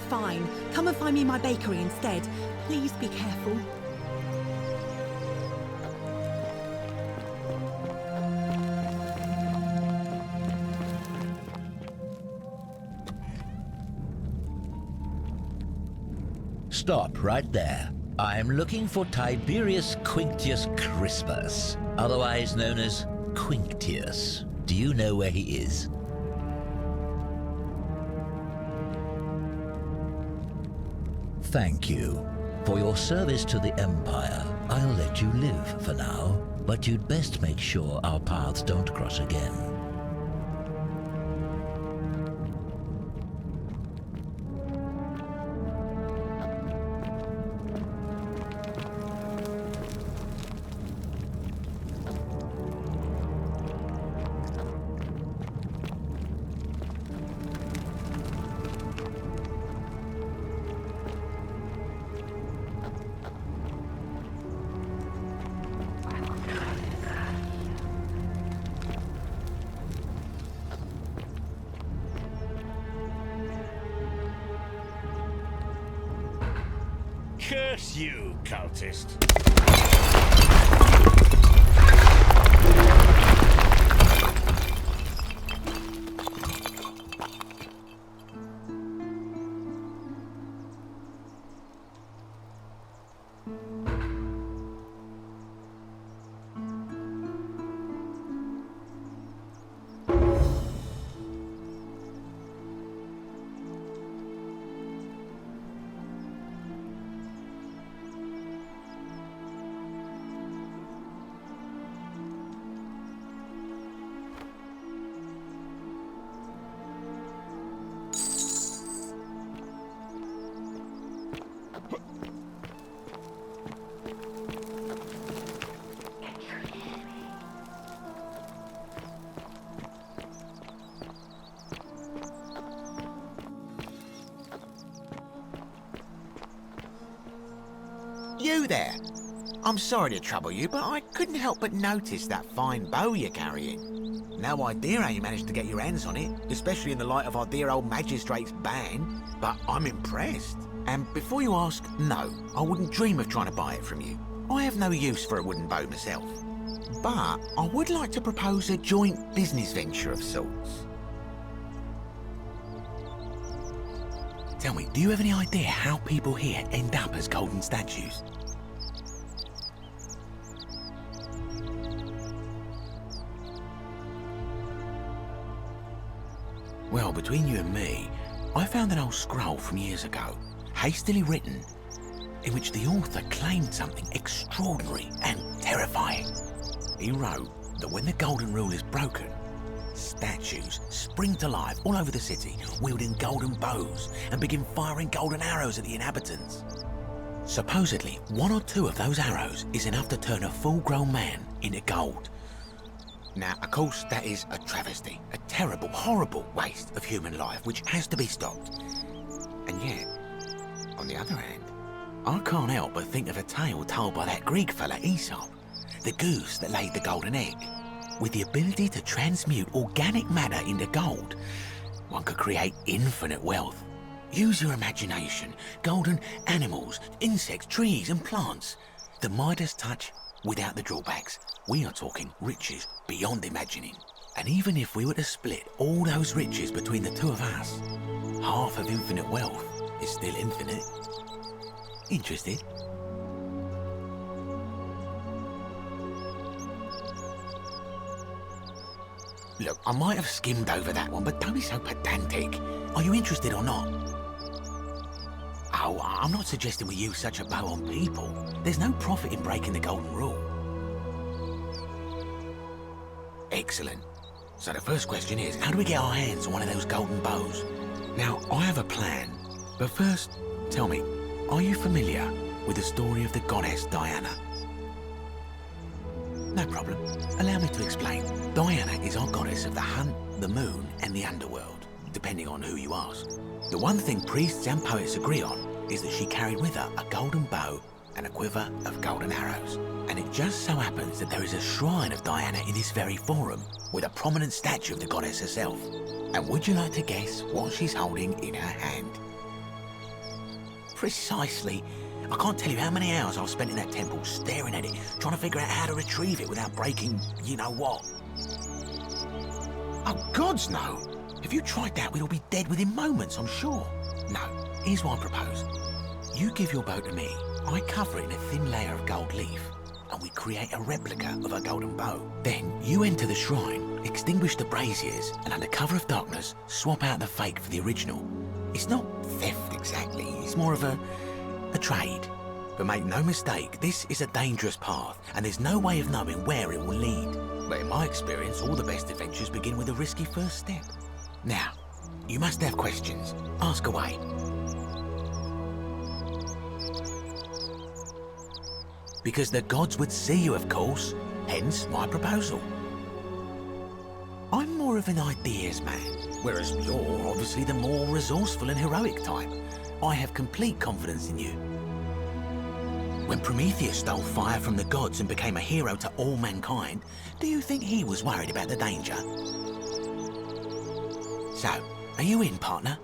fine. Come and find me in my bakery instead. Please be careful. Stop right there. I'm looking for Tiberius Quinctius Crispus, otherwise known as Quinctius. Do you know where he is? Thank you. For your service to the Empire, I'll let you live for now, but you'd best make sure our paths don't cross again. Curse you, cultist. You there! I'm sorry to trouble you, but I couldn't help but notice that fine bow you're carrying. No idea how you managed to get your hands on it, especially in the light of our dear old magistrate's ban, but I'm impressed. And before you ask, no, I wouldn't dream of trying to buy it from you. I have no use for a wooden bow myself. But I would like to propose a joint business venture of sorts. Tell me, do you have any idea how people here end up as golden statues? Well, between you and me, I found an old scroll from years ago, hastily written, in which the author claimed something extraordinary and terrifying. He wrote that when the golden rule is broken, statues spring to life all over the city, wielding golden bows and begin firing golden arrows at the inhabitants. Supposedly, 1 or 2 of those arrows is enough to turn a full-grown man into gold. Now, of course, that is a travesty, a terrible, horrible waste of human life which has to be stopped. And yet, on the other hand, I can't help but think of a tale told by that Greek fella Aesop, the goose that laid the golden egg. With the ability to transmute organic matter into gold, one could create infinite wealth. Use your imagination. Golden animals, insects, trees and plants. The Midas touch without the drawbacks. We are talking riches beyond imagining. And even if we were to split all those riches between the two of us, half of infinite wealth is still infinite. Interested? Look, I might have skimmed over that one, but don't be so pedantic. Are you interested or not? Oh, I'm not suggesting we use such a bow on people. There's no profit in breaking the golden rule. Excellent. So the first question is, how do we get our hands on one of those golden bows? Now, I have a plan. But first, tell me, are you familiar with the story of the goddess Diana? No problem. Allow me to explain. Diana is our goddess of the hunt, the moon, and the underworld, depending on who you ask. The one thing priests and poets agree on is that she carried with her a golden bow and a quiver of golden arrows. And it just so happens that there is a shrine of Diana in this very forum, with a prominent statue of the goddess herself. And would you like to guess what she's holding in her hand? Precisely. I can't tell you how many hours I've spent in that temple staring at it, trying to figure out how to retrieve it without breaking you-know-what. Oh, gods, no! If you tried that, we'd all be dead within moments, I'm sure. No, here's what I propose. You give your bow to me, I cover it in a thin layer of gold leaf, and we create a replica of a golden bow. Then you enter the shrine, extinguish the braziers, and under cover of darkness, swap out the fake for the original. It's not theft exactly, it's more of a the trade. But make no mistake, this is a dangerous path, and there's no way of knowing where it will lead. But in my experience, all the best adventures begin with a risky first step. Now, you must have questions. Ask away. Because the gods would see you, of course. Hence my proposal. I'm more of an ideas man, whereas you're obviously the more resourceful and heroic type. I have complete confidence in you. When Prometheus stole fire from the gods and became a hero to all mankind, do you think he was worried about the danger? So, are you in, partner?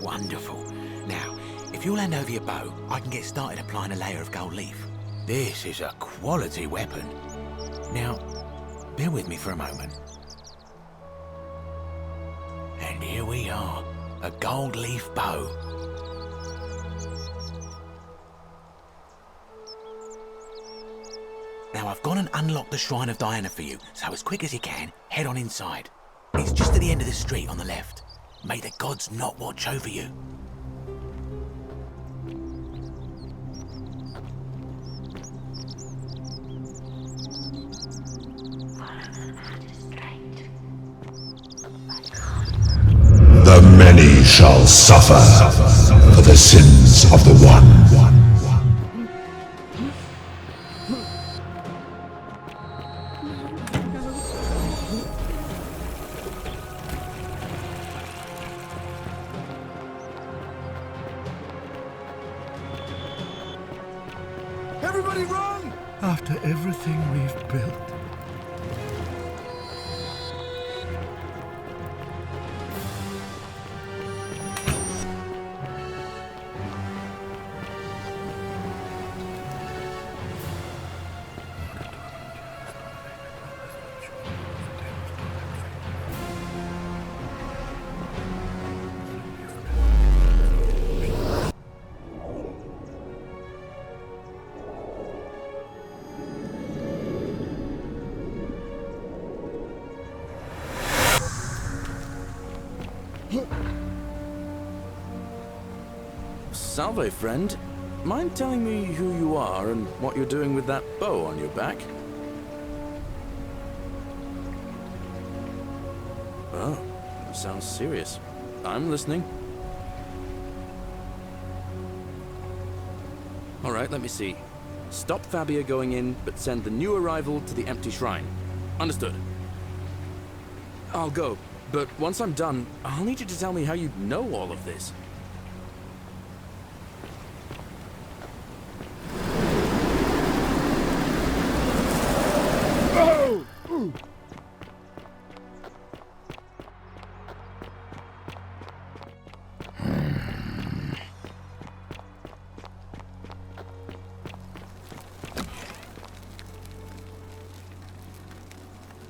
Wonderful. Now, if you'll hand over your bow, I can get started applying a layer of gold leaf. This is a quality weapon. Now, bear with me for a moment. And here we are, a gold leaf bow. Now I've gone and unlocked the Shrine of Diana for you, so as quick as you can, head on inside. It's just at the end of the street on the left. May the gods not watch over you. The many shall suffer for the sins of the one. Everybody run! After everything we've built. Salve, friend. Mind telling me who you are and what you're doing with that bow on your back? Oh, sounds serious. I'm listening. Alright, let me see. Stop Fabia going in, but send the new arrival to the empty shrine. Understood. I'll go, but once I'm done, I'll need you to tell me how you know all of this.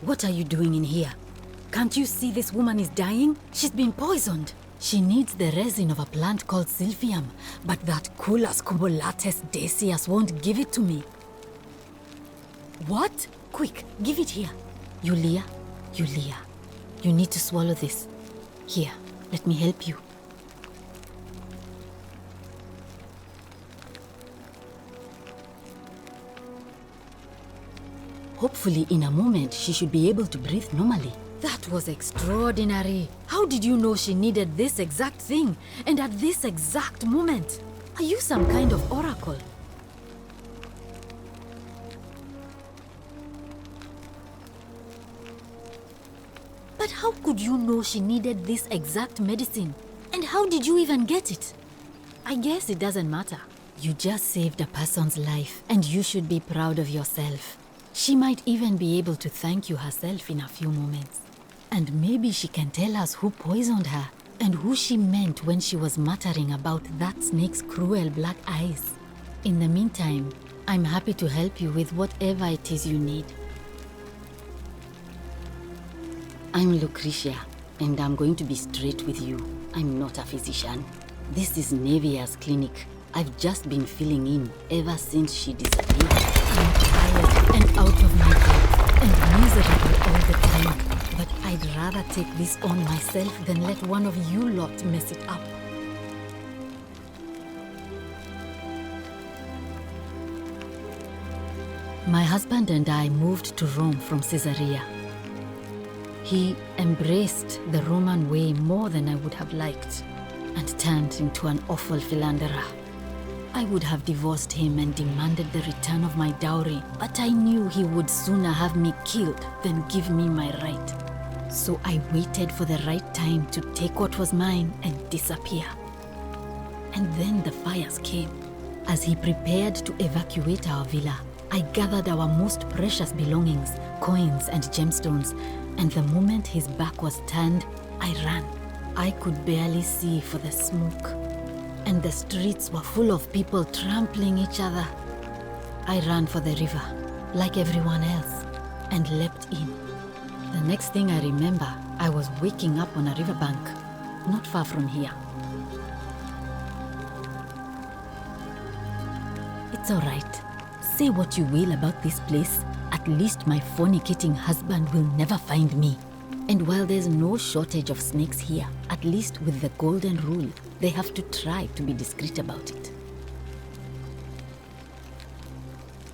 What are you doing in here? Can't you see this woman is dying? She's been poisoned. She needs the resin of a plant called Silphium, but that Culus cubulatus decius won't give it to me. What? Quick, give it here. Yulia, you need to swallow this. Here, let me help you. Hopefully, in a moment, she should be able to breathe normally. That was extraordinary. How did you know she needed this exact thing, and at this exact moment? Are you some kind of oracle? But how could you know she needed this exact medicine? And how did you even get it? I guess it doesn't matter. You just saved a person's life, and you should be proud of yourself. She might even be able to thank you herself in a few moments. And maybe she can tell us who poisoned her and who she meant when she was muttering about that snake's cruel black eyes. In the meantime, I'm happy to help you with whatever it is you need. I'm Lucretia, and I'm going to be straight with you. I'm not a physician. This is Nevia's clinic. I've just been filling in ever since she disappeared. I'm tired and out of my depth and miserable all the time. But I'd rather take this on myself than let one of you lot mess it up. My husband and I moved to Rome from Caesarea. He embraced the Roman way more than I would have liked and turned into an awful philanderer. I would have divorced him and demanded the return of my dowry, but I knew he would sooner have me killed than give me my right. So I waited for the right time to take what was mine and disappear. And then the fires came. As he prepared to evacuate our villa, I gathered our most precious belongings, coins and gemstones, and the moment his back was turned, I ran. I could barely see for the smoke, and the streets were full of people trampling each other. I ran for the river, like everyone else, and leapt in. The next thing I remember, I was waking up on a riverbank, not far from here. It's all right. Say what you will about this place, at least my fornicating husband will never find me. And while there's no shortage of snakes here, at least with the golden rule, they have to try to be discreet about it.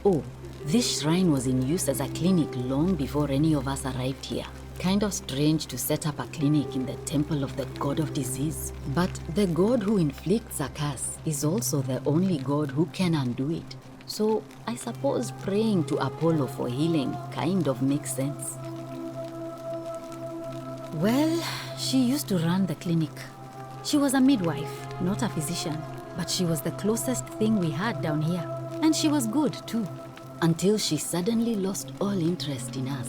Oh, this shrine was in use as a clinic long before any of us arrived here. Kind of strange to set up a clinic in the temple of the god of disease. But the god who inflicts a curse is also the only god who can undo it. So I suppose praying to Apollo for healing kind of makes sense. Well, she used to run the clinic. She was a midwife, not a physician, but she was the closest thing we had down here. And she was good too, until she suddenly lost all interest in us.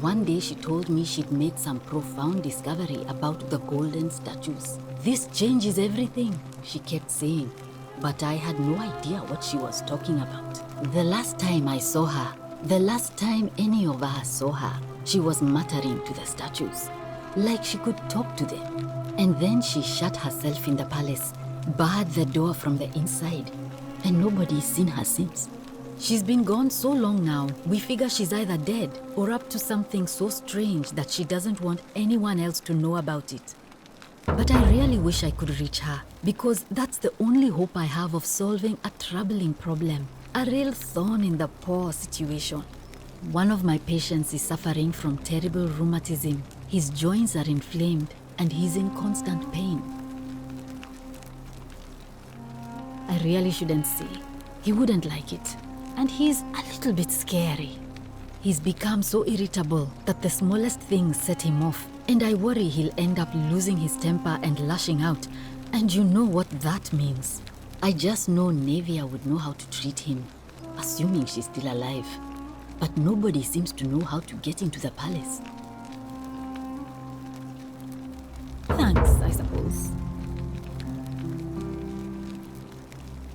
One day she told me she'd made some profound discovery about the golden statues. This changes everything, she kept saying. But I had no idea what she was talking about. The last time I saw her, the last time any of us saw her, she was muttering to the statues, like she could talk to them. And then she shut herself in the palace, barred the door from the inside, and nobody's seen her since. She's been gone so long now, we figure she's either dead or up to something so strange that she doesn't want anyone else to know about it. But I really wish I could reach her, because that's the only hope I have of solving a troubling problem, a real thorn in the paw situation. One of my patients is suffering from terrible rheumatism. His joints are inflamed and he's in constant pain. I really shouldn't say. He wouldn't like it. And he's a little bit scary. He's become so irritable that the smallest things set him off. And I worry he'll end up losing his temper and lashing out. And you know what that means. I just know Nevia would know how to treat him, assuming she's still alive. But nobody seems to know how to get into the palace. Thanks, I suppose.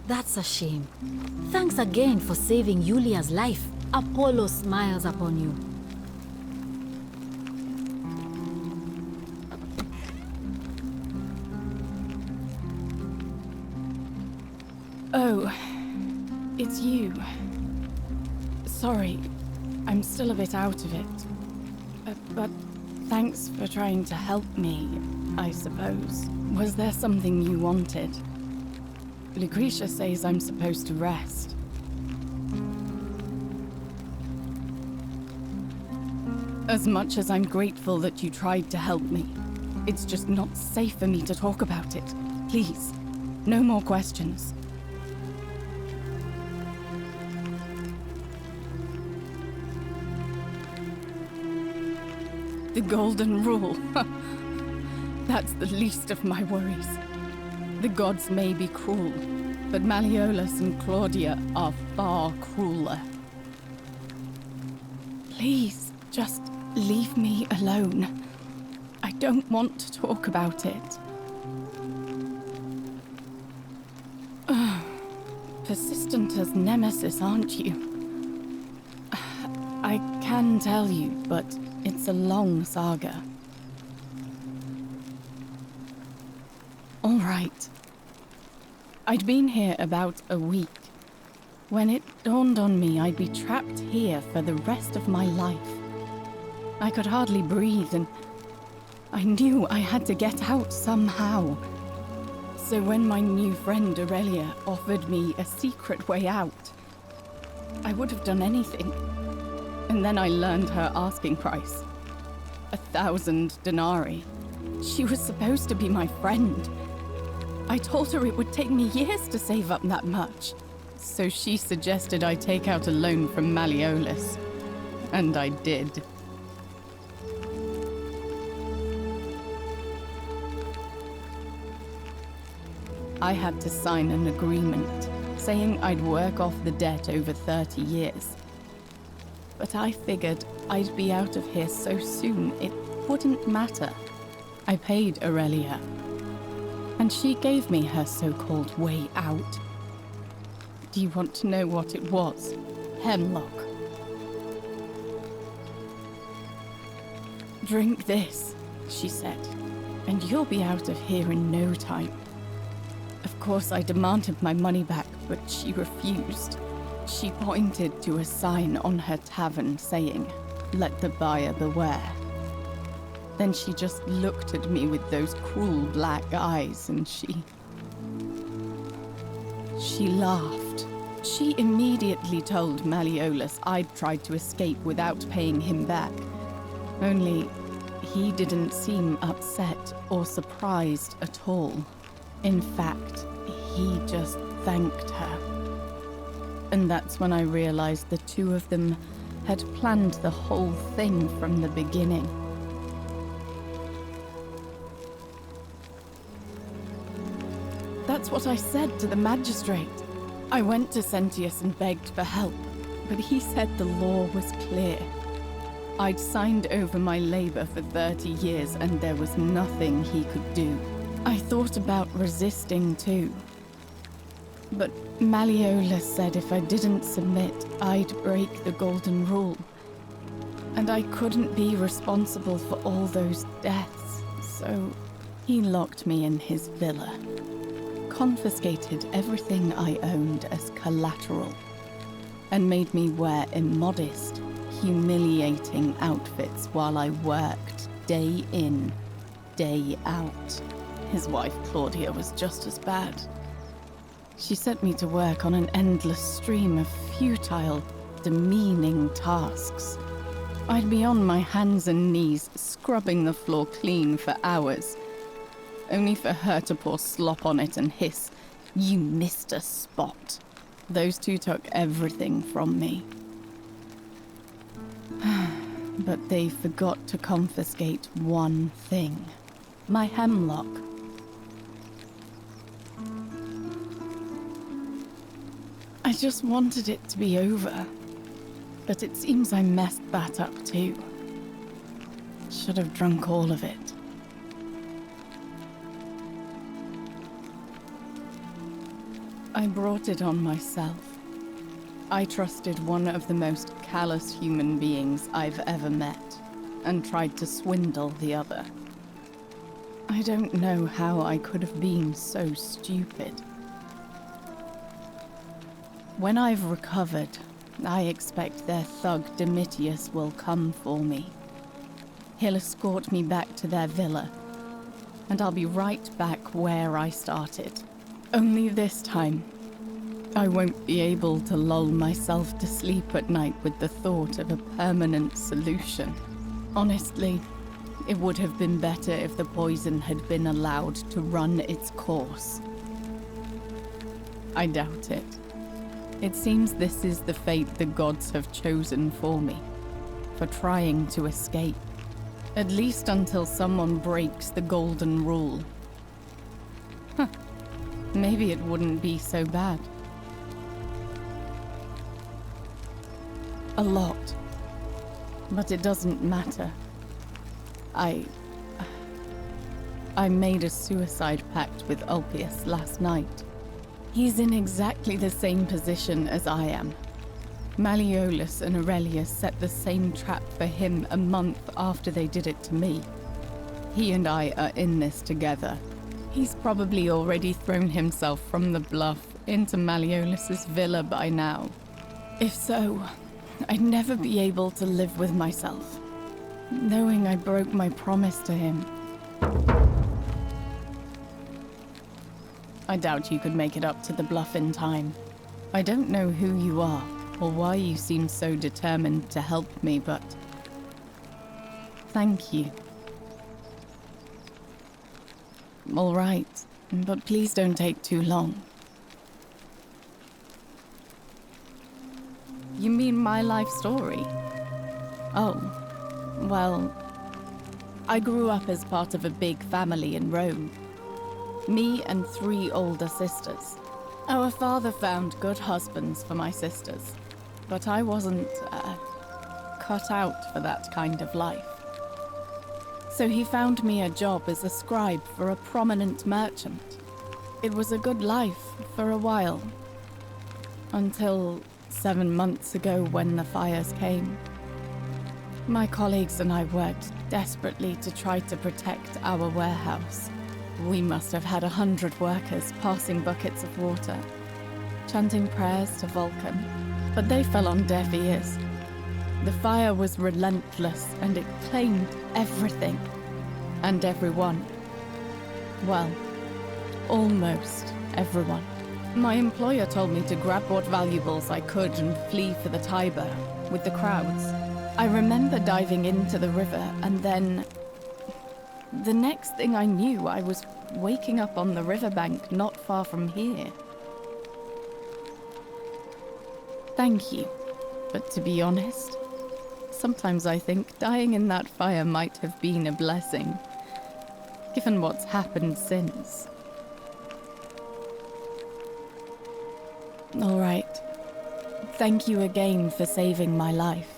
That's a shame. Thanks again for saving Yulia's life. Apollo smiles upon you. Oh, it's you. Sorry, I'm still a bit out of it. But thanks for trying to help me, I suppose. Was there something you wanted? Lucretia says I'm supposed to rest. As much as I'm grateful that you tried to help me, it's just not safe for me to talk about it. Please, no more questions. The Golden Rule. That's the least of my worries. The gods may be cruel, but Malleolus and Claudia are far crueler. Please, just leave me alone. I don't want to talk about it. Persistent as Nemesis, aren't you? I can tell you, but it's a long saga. All right. I'd been here about a week when it dawned on me I'd be trapped here for the rest of my life. I could hardly breathe, and I knew I had to get out somehow. So when my new friend Aurelia offered me a secret way out, I would have done anything. And then I learned her asking price. 1,000 denarii. She was supposed to be my friend. I told her it would take me years to save up that much. So she suggested I take out a loan from Malleolus. And I did. I had to sign an agreement saying I'd work off the debt over 30 years. But I figured I'd be out of here so soon it wouldn't matter. I paid Aurelia, and she gave me her so-called way out. Do you want to know what it was? Hemlock. Drink this, she said, and you'll be out of here in no time. Of course, I demanded my money back, but she refused. She pointed to a sign on her tavern saying, "Let the buyer beware." Then she just looked at me with those cruel black eyes, and she laughed. She immediately told Malleolus I'd tried to escape without paying him back. Only, he didn't seem upset or surprised at all. In fact, he just thanked her. And that's when I realized the two of them had planned the whole thing from the beginning. That's what I said to the magistrate. I went to Sentius and begged for help, but he said the law was clear. I'd signed over my labor for 30 years and there was nothing he could do. I thought about resisting too. But Malleolus said if I didn't submit, I'd break the Golden Rule. And I couldn't be responsible for all those deaths, so he locked me in his villa. Confiscated everything I owned as collateral, and made me wear immodest, humiliating outfits while I worked day in, day out. His wife Claudia was just as bad. She sent me to work on an endless stream of futile, demeaning tasks. I'd be on my hands and knees, scrubbing the floor clean for hours, only for her to pour slop on it and hiss, "You missed a spot." Those two took everything from me. But they forgot to confiscate one thing. My hemlock. I just wanted it to be over. But it seems I messed that up too. Should have drunk all of it. I brought it on myself. I trusted one of the most callous human beings I've ever met, and tried to swindle the other. I don't know how I could have been so stupid. When I've recovered, I expect their thug Domitius will come for me. He'll escort me back to their villa, and I'll be right back where I started. Only this time, I won't be able to lull myself to sleep at night with the thought of a permanent solution. Honestly, it would have been better if the poison had been allowed to run its course. I doubt it. It seems this is the fate the gods have chosen for me, for trying to escape. At least until someone breaks the Golden Rule. Maybe it wouldn't be so bad. A lot. But it doesn't matter. I made a suicide pact with Ulpius last night. He's in exactly the same position as I am. Malleolus and Aurelius set the same trap for him a month after they did it to me. He and I are in this together. He's probably already thrown himself from the bluff into Malleolus's villa by now. If so, I'd never be able to live with myself, knowing I broke my promise to him. I doubt you could make it up to the bluff in time. I don't know who you are, or why you seem so determined to help me, but thank you. All right, but please don't take too long. You mean my life story? Oh, well, I grew up as part of a big family in Rome. Me and 3 older sisters. Our father found good husbands for my sisters, but I wasn't cut out for that kind of life. So he found me a job as a scribe for a prominent merchant. It was a good life for a while, until 7 months ago when the fires came. My colleagues and I worked desperately to try to protect our warehouse. We must have had 100 workers passing buckets of water, chanting prayers to Vulcan, but they fell on deaf ears. The fire was relentless and it claimed everything and everyone. Well, almost everyone. My employer told me to grab what valuables I could and flee for the Tiber with the crowds. I remember diving into the river and then the next thing I knew, I was waking up on the riverbank not far from here. Thank you, but to be honest, sometimes I think dying in that fire might have been a blessing, given what's happened since. All right. Thank you again for saving my life.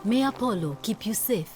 May Apollo keep you safe.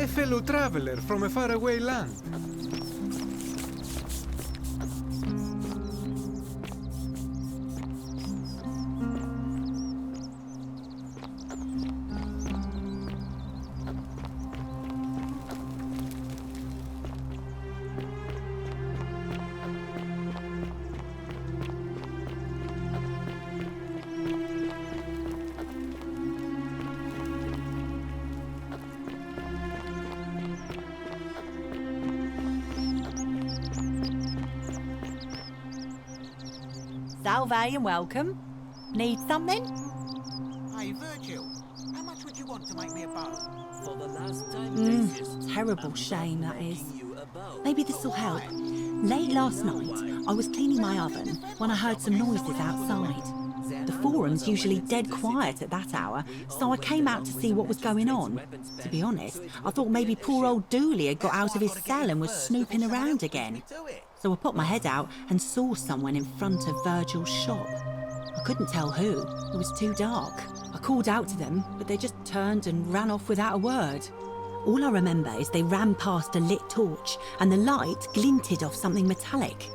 A fellow traveler from a faraway land. Salve and welcome. Need something? Hey, Virgil, how much would you want to make me a bow? For the last time, Terrible shame, that is. Maybe this'll help. Late last night, I was cleaning my oven when I heard some noises outside. The forum's usually dead quiet at that hour, so I came out to see what was going on. To be honest, I thought maybe poor old Dooley had got out of his cell and was snooping around again. So I put my head out and saw someone in front of Virgil's shop. I couldn't tell who, it was too dark. I called out to them, but they just turned and ran off without a word. All I remember is they ran past a lit torch and the light glinted off something metallic.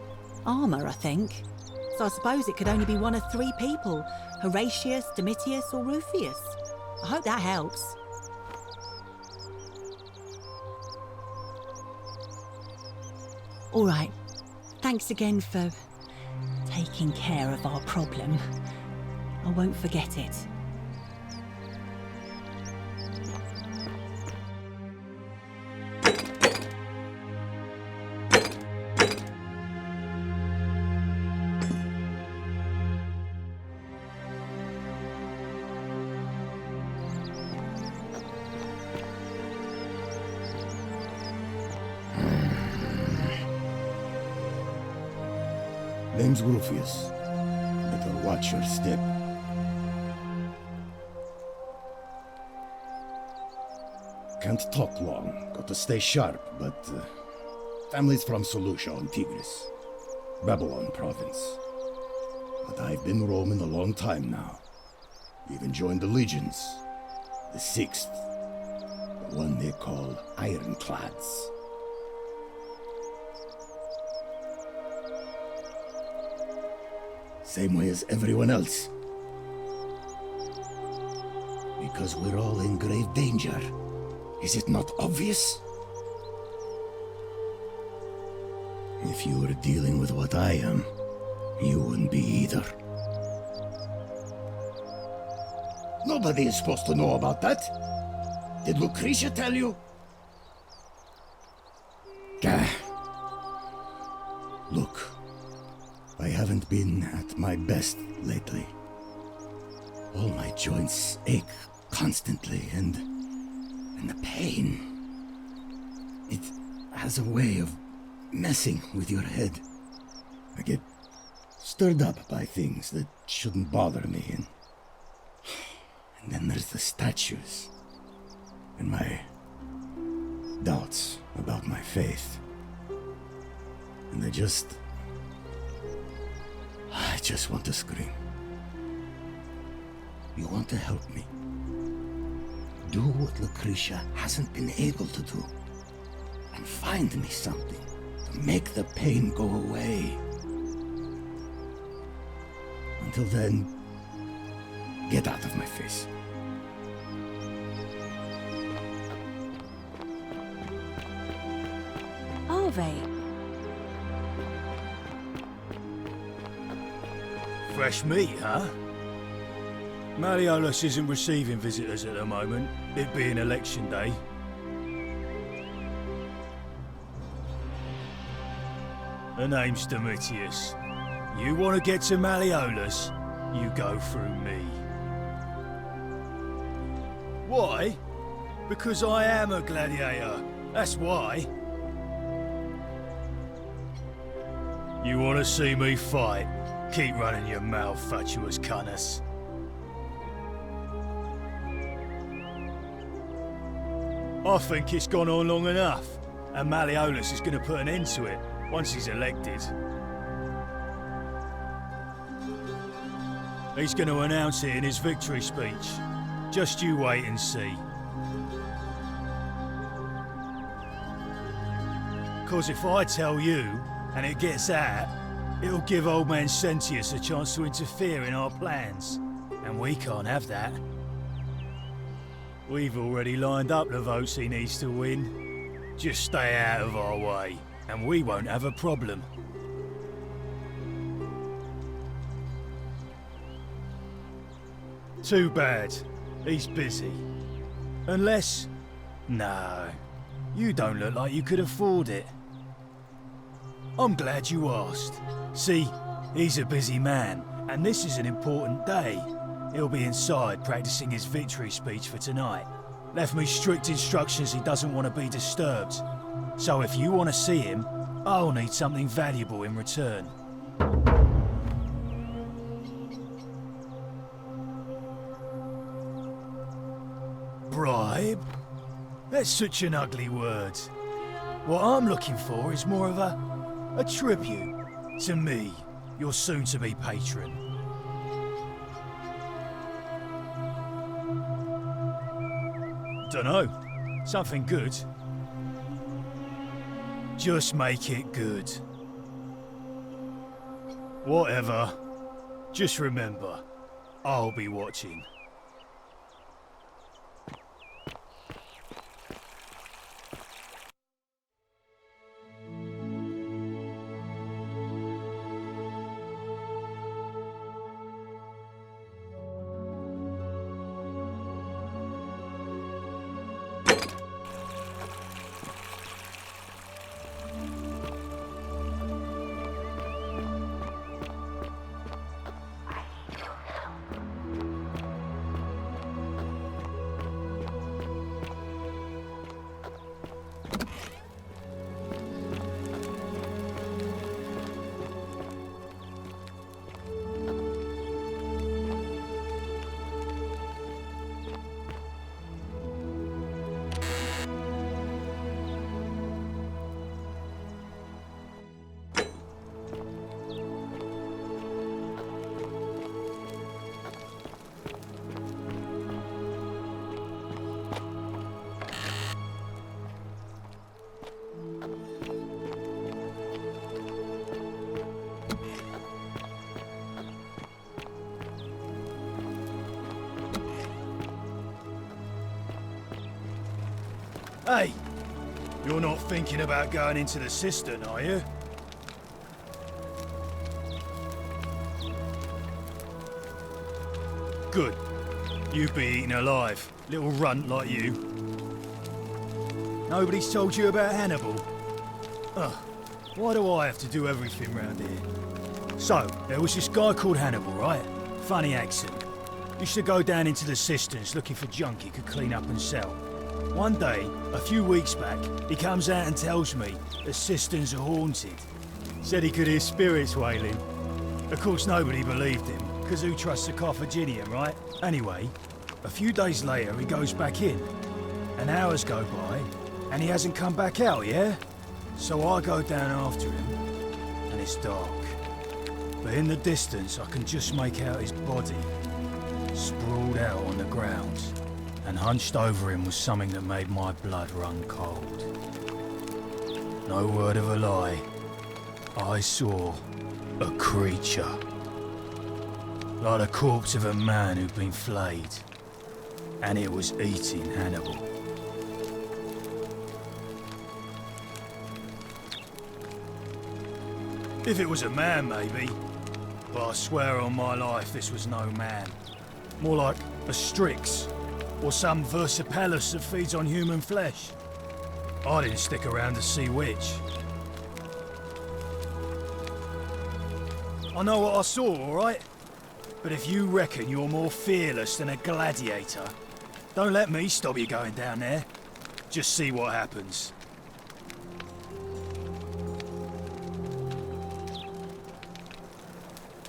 Armour, I think. So I suppose it could only be one of three people, Horatius, Domitius or Rufius. I hope that helps. All right, thanks again for taking care of our problem. I won't forget it. Name's Rufius. Better watch your step. Can't talk long. Got to stay sharp, but family's from Seleucia on Tigris, Babylon province. But I've been roaming a long time now. Even joined the legions. The 6th. The one they call Ironclads. Same way as everyone else. Because we're all in grave danger. Is it not obvious? If you were dealing with what I am, you wouldn't be either. Nobody is supposed to know about that. Did Lucretia tell you? Gah. Look. I haven't been at my best lately. All my joints ache constantly, and the pain. It has a way of messing with your head. I get stirred up by things that shouldn't bother me, and then there's the statues, and my doubts about my faith. And I just want to scream. You want to help me? Do what Lucretia hasn't been able to do. And find me something to make the pain go away. Until then, get out of my face. Arve. Fresh meat, huh? Malleolus isn't receiving visitors at the moment, it being election day. The name's Domitius. You want to get to Malleolus, you go through me. Why? Because I am a gladiator, that's why. You want to see me fight? Keep running your mouth, fatuous cunners. I think it's gone on long enough, and Malleolus is going to put an end to it once he's elected. He's going to announce it in his victory speech. Just you wait and see. 'Cause if I tell you, and it gets out, it'll give old man Sentius a chance to interfere in our plans, and we can't have that. We've already lined up the votes he needs to win. Just stay out of our way, and we won't have a problem. Too bad. He's busy. Unless... No. You don't look like you could afford it. I'm glad you asked. See, he's a busy man, and this is an important day. He'll be inside practicing his victory speech for tonight. Left me strict instructions he doesn't want to be disturbed. So if you want to see him, I'll need something valuable in return. Bribe? That's such an ugly word. What I'm looking for is more of a tribute to me, your soon-to-be patron. Dunno. Something good. Just make it good. Whatever. Just remember, I'll be watching. Hey, you're not thinking about going into the cistern, are you? Good. You'd be eaten alive, little runt like you. Nobody's told you about Hannibal? Ugh, why do I have to do everything round here? So, there was this guy called Hannibal, right? Funny accent. Used to go down into the cisterns looking for junk he could clean up and sell. One day, a few weeks back, he comes out and tells me the cisterns are haunted. Said he could hear spirits wailing. Of course, nobody believed him, because who trusts a Carthaginian, right? Anyway, a few days later, he goes back in. And hours go by, and he hasn't come back out, yeah? So I go down after him, and it's dark. But in the distance, I can just make out his body, sprawled out on the ground. And hunched over him was something that made my blood run cold. No word of a lie. I saw a creature. Like the corpse of a man who'd been flayed. And it was eating Hannibal. If it was a man, maybe. But I swear on my life this was no man. More like a Strix. Or some Versipelus that feeds on human flesh. I didn't stick around to see which. I know what I saw, alright? But if you reckon you're more fearless than a gladiator, don't let me stop you going down there. Just see what happens.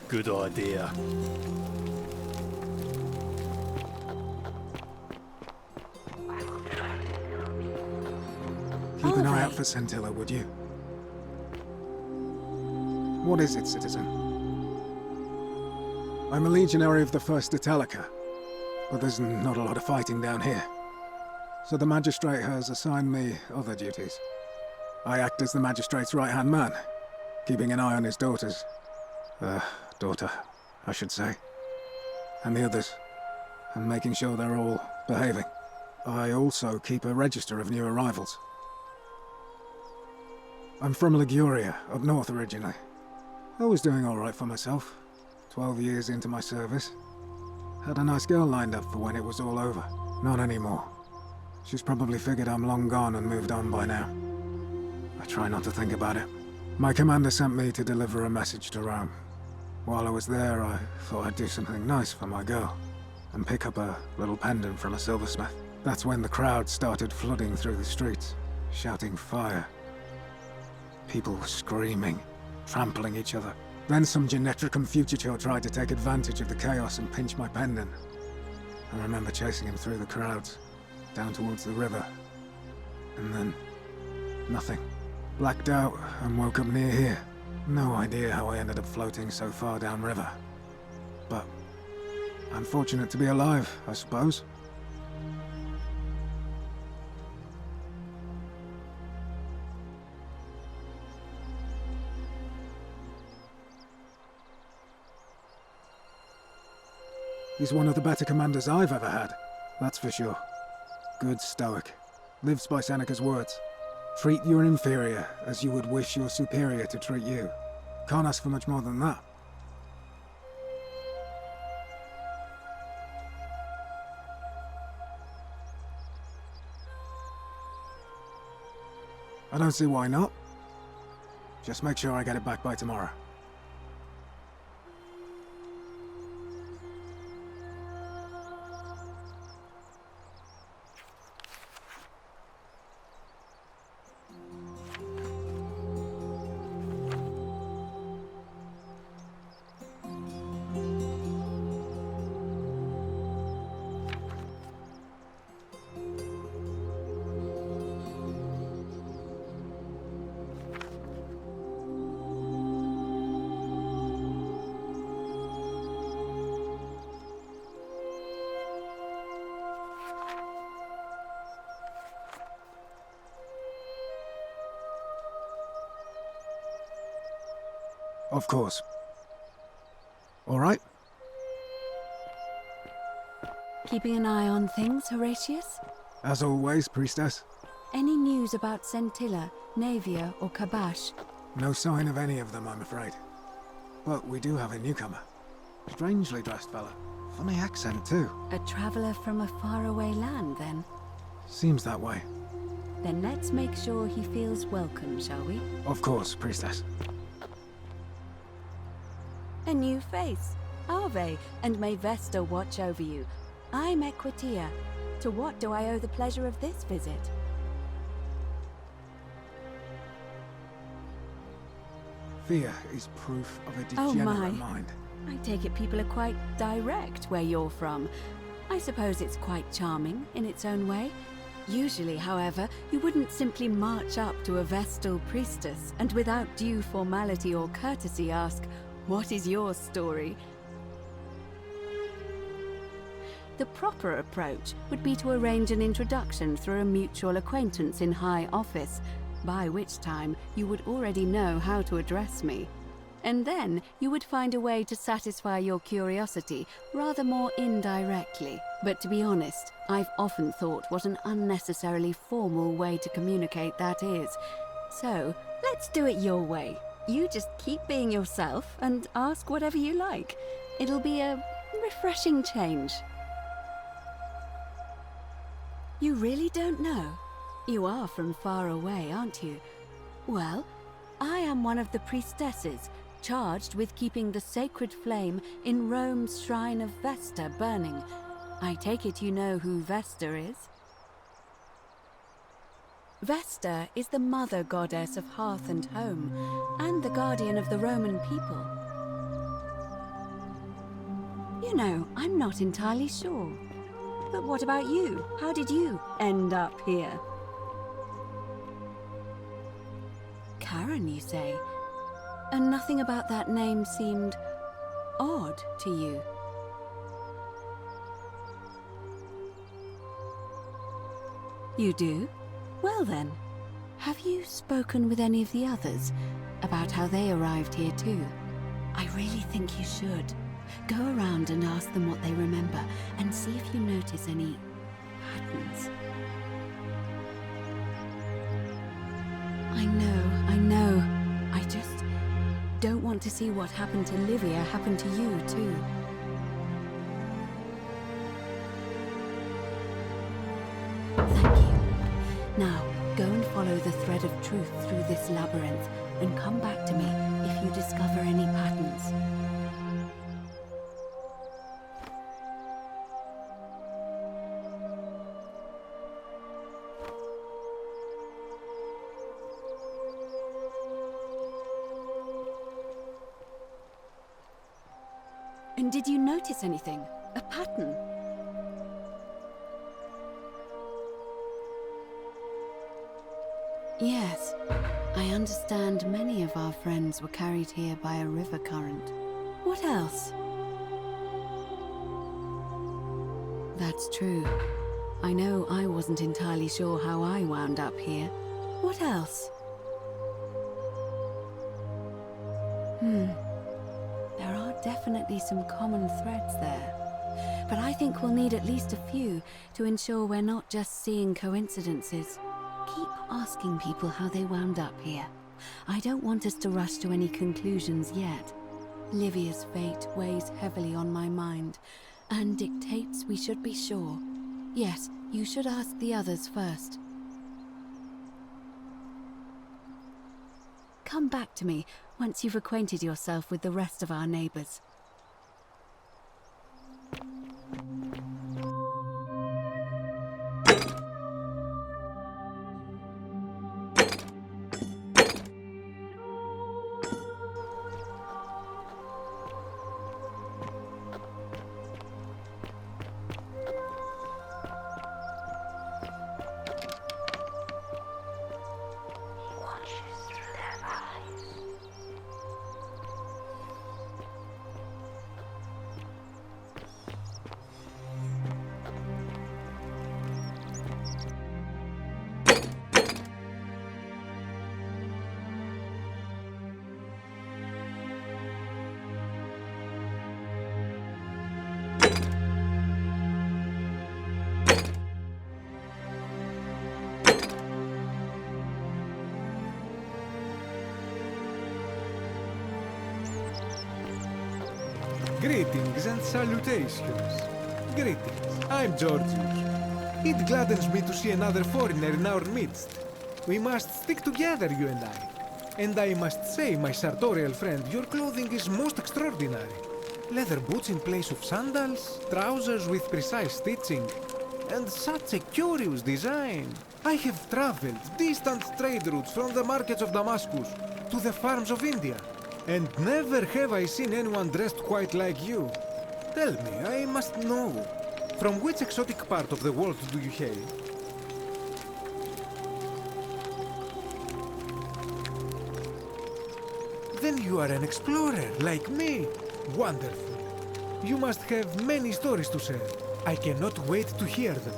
Good idea. Keep an eye out for Scintilla, would you? What is it, citizen? I'm a legionary of the 1st Italica, but there's not a lot of fighting down here. So the magistrate has assigned me other duties. I act as the magistrate's right-hand man, keeping an eye on his daughter, I should say, and the others, and making sure they're all behaving. I also keep a register of new arrivals. I'm from Liguria, up north originally. I was doing alright for myself, 12 years into my service. Had a nice girl lined up for when it was all over. Not anymore. She's probably figured I'm long gone and moved on by now. I try not to think about it. My commander sent me to deliver a message to Rome. While I was there, I thought I'd do something nice for my girl, and pick up a little pendant from a silversmith. That's when the crowd started flooding through the streets, shouting fire. People screaming, trampling each other. Then some Genetricum Fugitor tried to take advantage of the chaos and pinch my pendant. I remember chasing him through the crowds, down towards the river. And then... nothing. Blacked out and woke up near here. No idea how I ended up floating so far downriver. But I'm fortunate to be alive, I suppose. He's one of the better commanders I've ever had, that's for sure. Good stoic. Lives by Seneca's words. Treat your inferior as you would wish your superior to treat you. Can't ask for much more than that. I don't see why not. Just make sure I get it back by tomorrow. Of course. All right? Keeping an eye on things, Horatius? As always, priestess. Any news about Scintilla, Navia, or Kabash? No sign of any of them, I'm afraid. But we do have a newcomer. Strangely dressed fella. Funny accent, too. A traveler from a faraway land, then? Seems that way. Then let's make sure he feels welcome, shall we? Of course, priestess. A new face. Ave, and may Vesta watch over you. I'm Equitia. To what do I owe the pleasure of this visit? Fear is proof of a Oh degenerate my. mind. I take it people are quite direct where you're from. I suppose it's quite charming in its own way. Usually, however, you wouldn't simply march up to a Vestal priestess and without due formality or courtesy ask, "What is your story?" The proper approach would be to arrange an introduction through a mutual acquaintance in high office, by which time you would already know how to address me. And then you would find a way to satisfy your curiosity rather more indirectly. But to be honest, I've often thought what an unnecessarily formal way to communicate that is. So, let's do it your way. You just keep being yourself and ask whatever you like. It'll be a refreshing change. You really don't know? You are from far away, aren't you? Well, I am one of the priestesses charged with keeping the sacred flame in Rome's shrine of Vesta burning. I take it you know who Vesta is? Vesta is the mother goddess of hearth and home, and the guardian of the Roman people. You know, I'm not entirely sure. But what about you? How did you end up here? Karen, you say? And nothing about that name seemed odd to you? You do? Well then, have you spoken with any of the others about how they arrived here too? I really think you should. Go around and ask them what they remember and see if you notice any patterns. I know. I just don't want to see what happened to Livia happen to you too. Thank you. Now, go and follow the thread of truth through this labyrinth and come back to me if you discover any patterns. Did you notice anything? A pattern? Yes. I understand many of our friends were carried here by a river current. What else? That's true. I know I wasn't entirely sure how I wound up here. What else? There are definitely some common threads there. But I think we'll need at least a few to ensure we're not just seeing coincidences. Keep asking people how they wound up here. I don't want us to rush to any conclusions yet. Livia's fate weighs heavily on my mind, and dictates we should be sure. Yes, you should ask the others first. Come back to me once you've acquainted yourself with the rest of our neighbors. Greetings and salutations. Greetings. I'm Georgius. It gladdens me to see another foreigner in our midst. We must stick together, you and I. And I must say, my sartorial friend, your clothing is most extraordinary. Leather boots in place of sandals, trousers with precise stitching, and such a curious design. I have traveled distant trade routes from the markets of Damascus to the farms of India. And never have I seen anyone dressed quite like you. Tell me, I must know. From which exotic part of the world do you hail? Then you are an explorer, like me. Wonderful. You must have many stories to share. I cannot wait to hear them.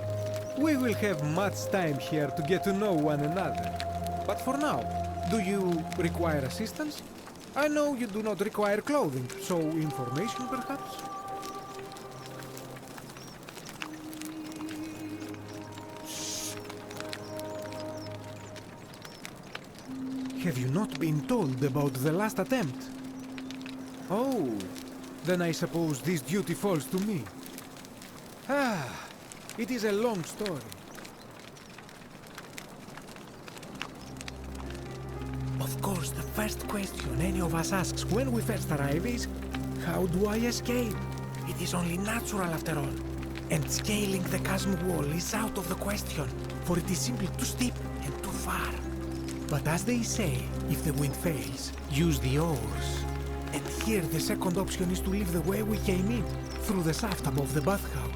We will have much time here to get to know one another. But for now, do you require assistance? I know you do not require clothing, so information perhaps? Shh. Have you not been told about the last attempt? Oh, then I suppose this duty falls to me. It is a long story. Of course, the first question any of us asks when we first arrive is, how do I escape? It is only natural after all. And scaling the chasm wall is out of the question, for it is simply too steep and too far. But as they say, if the wind fails, use the oars. And here the second option is to leave the way we came in, through the shaft above the bathhouse.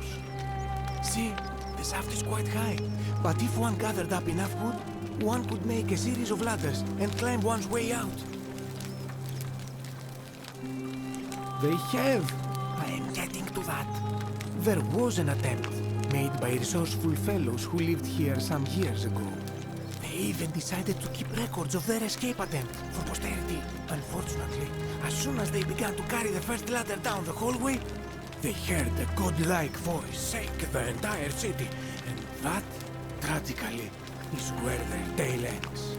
See, the shaft is quite high, but if one gathered up enough wood, one could make a series of ladders and climb one's way out. They have. I am getting to that. There was an attempt made by resourceful fellows who lived here some years ago. They even decided to keep records of their escape attempt for posterity. Unfortunately, as soon as they began to carry the first ladder down the hallway, they heard a godlike voice shake the entire city, and that, tragically, is where their tale ends.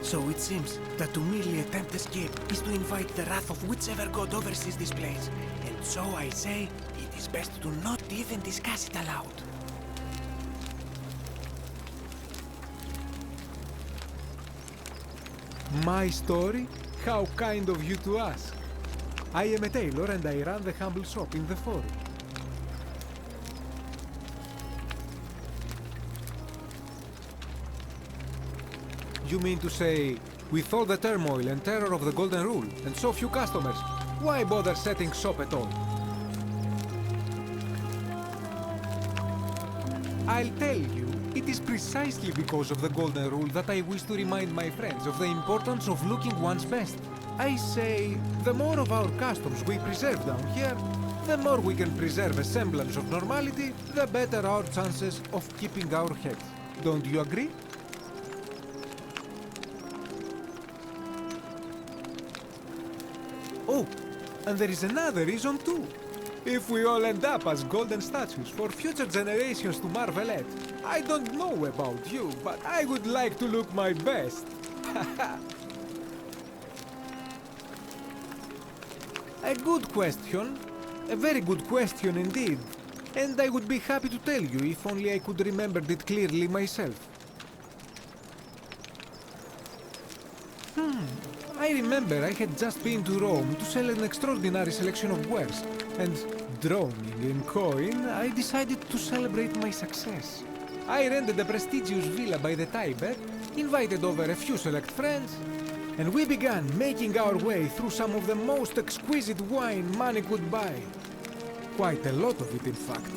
So it seems that to merely attempt escape is to invite the wrath of whichever god oversees this place. And so I say, it is best to not even discuss it aloud. My story? How kind of you to ask. I am a tailor and I run the humble shop in the forum. You mean to say, with all the turmoil and terror of the Golden Rule, and so few customers, why bother setting shop at all? I'll tell you, it is precisely because of the golden rule that I wish to remind my friends of the importance of looking one's best. I say, the more of our customs we preserve down here, the more we can preserve a semblance of normality, the better our chances of keeping our heads. Don't you agree? Oh, and there is another reason too. If we all end up as golden statues for future generations to marvel at, I don't know about you, but I would like to look my best. A good question. A very good question indeed. And I would be happy to tell you if only I could remember it clearly myself. I remember I had just been to Rome to sell an extraordinary selection of wares, and droning in coin, I decided to celebrate my success. I rented a prestigious villa by the Tiber, invited over a few select friends, and we began making our way through some of the most exquisite wine money could buy. Quite a lot of it, in fact.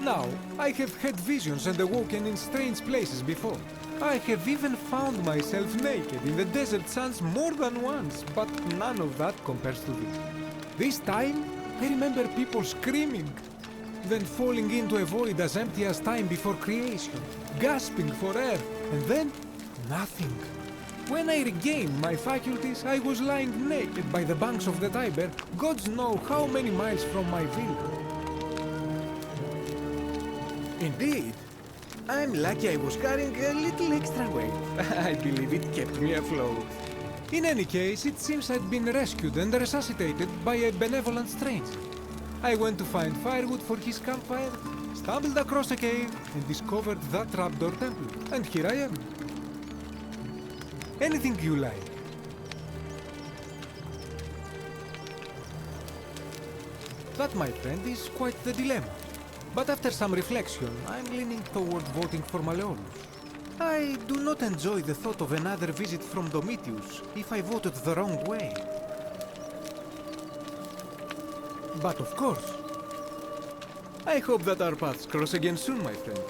Now, I have had visions and awoken in strange places before. I have even found myself naked in the desert sands more than once, but none of that compares to this. This time, I remember people screaming, then falling into a void as empty as time before creation, gasping for air, and then nothing. When I regained my faculties, I was lying naked by the banks of the Tiber, gods know how many miles from my villa. Indeed. I'm lucky I was carrying a little extra weight. I believe it kept me afloat. In any case, it seems I'd been rescued and resuscitated by a benevolent stranger. I went to find firewood for his campfire, stumbled across a cave, and discovered that trapdoor temple. And here I am. Anything you like. That, my friend, is quite the dilemma. But after some reflection, I'm leaning toward voting for Malleolus. I do not enjoy the thought of another visit from Domitius if I voted the wrong way. But of course, I hope that our paths cross again soon, my friend.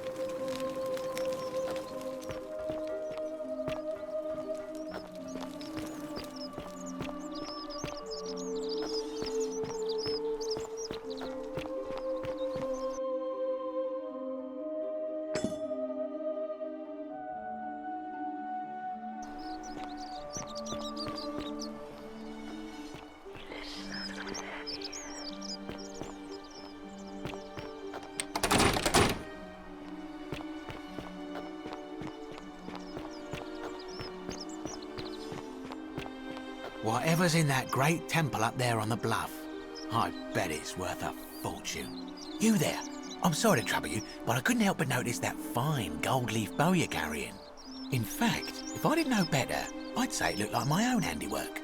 Whatever's in that great temple up there on the bluff, I bet it's worth a fortune. You there, I'm sorry to trouble you, but I couldn't help but notice that fine gold leaf bow you're carrying. In fact, if I didn't know better, I'd say it looked like my own handiwork.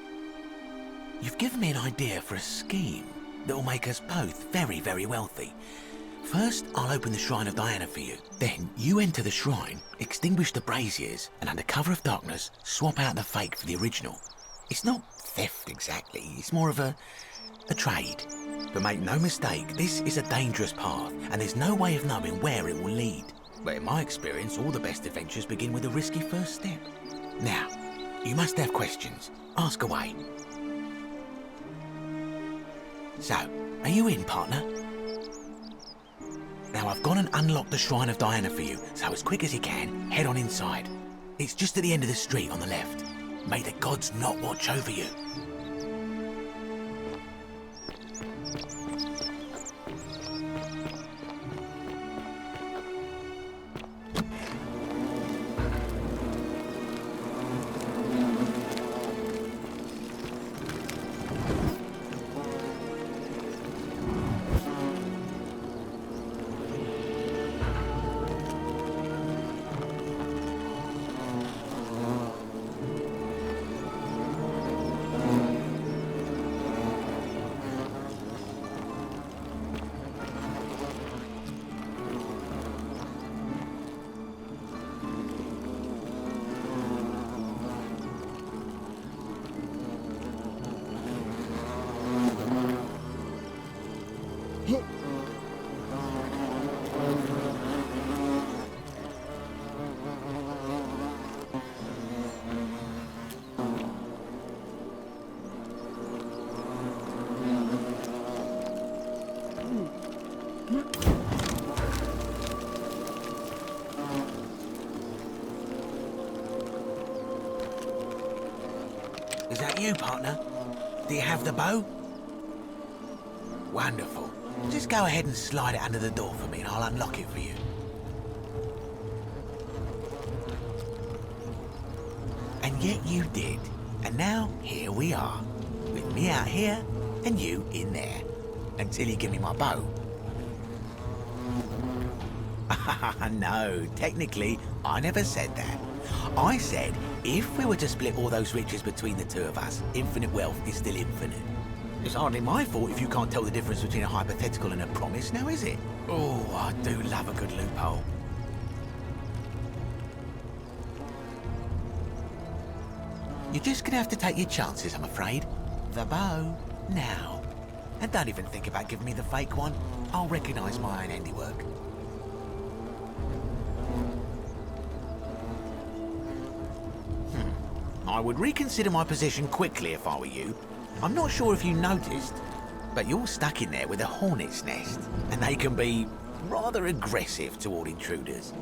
You've given me an idea for a scheme that will make us both very, very wealthy. First, I'll open the Shrine of Diana for you. Then, you enter the shrine, extinguish the braziers, and under cover of darkness, swap out the fake for the original. It's not theft exactly, it's more of a trade. But make no mistake, this is a dangerous path, and there's no way of knowing where it will lead. But in my experience, all the best adventures begin with a risky first step. Now, you must have questions. Ask away. So, are you in, partner? Now, I've gone and unlocked the Shrine of Diana for you, so as quick as you can, head on inside. It's just at the end of the street on the left. May the gods not watch over you. Is that you, partner? Do you have the bow? Wonderful. Just go ahead and slide it under the door for me and I'll unlock it for you. And yet you did. And now, here we are. With me out here and you in there. Until you give me my bow. No, technically, I never said that. I said, if we were to split all those riches between the two of us, infinite wealth is still infinite. It's hardly my fault if you can't tell the difference between a hypothetical and a promise, now is it? Oh, I do love a good loophole. You're just gonna have to take your chances, I'm afraid. The bow, now. And don't even think about giving me the fake one. I'll recognise my own handiwork. I would reconsider my position quickly if I were you. I'm not sure if you noticed, but you're stuck in there with a hornet's nest, and they can be rather aggressive toward intruders.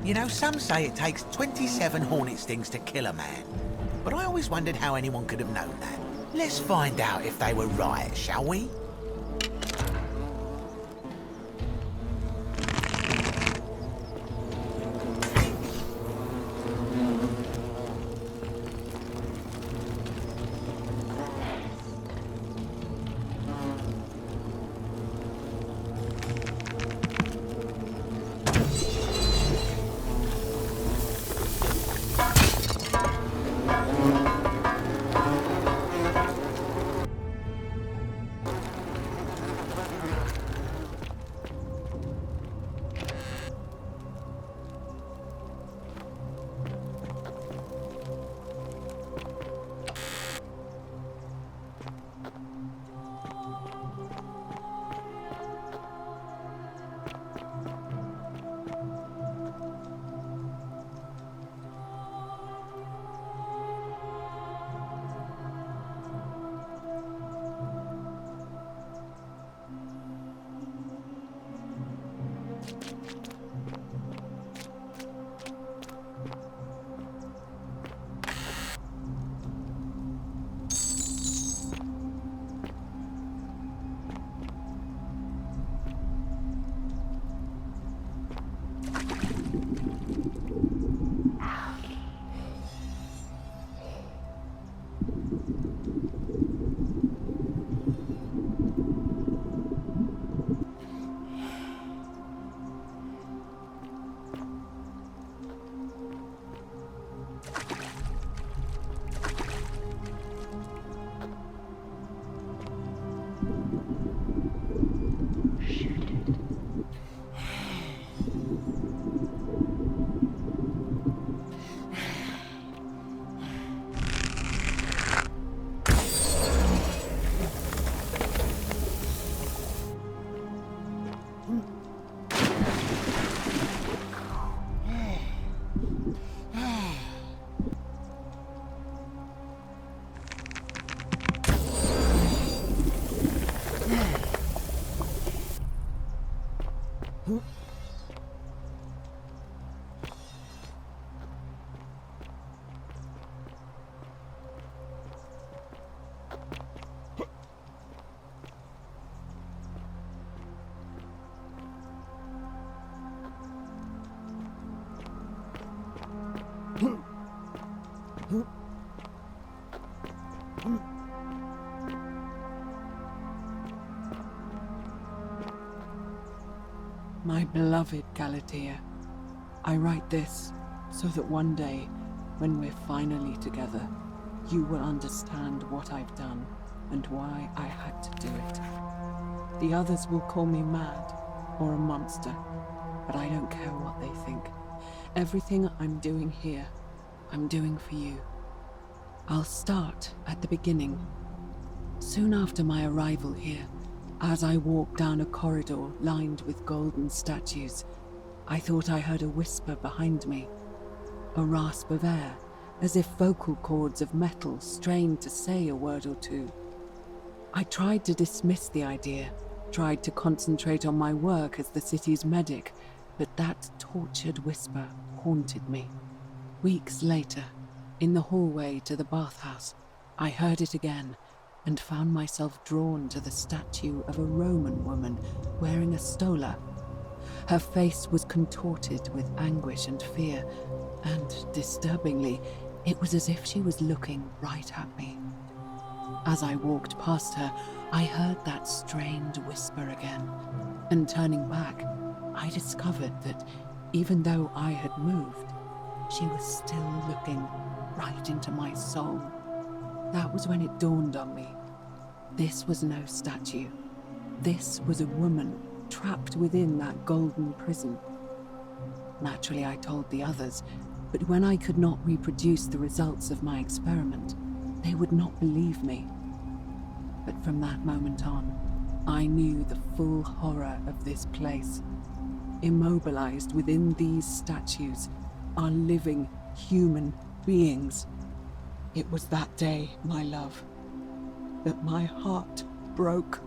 You know, some say it takes 27 hornet stings to kill a man, but I always wondered how anyone could have known that. Let's find out if they were right, shall we? My beloved Galatea, I write this so that one day, when we're finally together, you will understand what I've done and why I had to do it. The others will call me mad or a monster, but I don't care what they think. Everything I'm doing here, I'm doing for you. I'll start at the beginning. Soon after my arrival here, as I walked down a corridor lined with golden statues, I thought I heard a whisper behind me. A rasp of air, as if vocal cords of metal strained to say a word or two. I tried to dismiss the idea, tried to concentrate on my work as the city's medic, but that tortured whisper haunted me. Weeks later, in the hallway to the bathhouse, I heard it again and found myself drawn to the statue of a Roman woman wearing a stola. Her face was contorted with anguish and fear, and disturbingly, it was as if she was looking right at me. As I walked past her, I heard that strained whisper again, and turning back, I discovered that even though I had moved, she was still looking right into my soul. That was when it dawned on me. This was no statue. This was a woman trapped within that golden prison. Naturally, I told the others, but when I could not reproduce the results of my experiment, they would not believe me. But from that moment on, I knew the full horror of this place. Immobilized within these statues are living human beings. It was that day, my love, that my heart broke.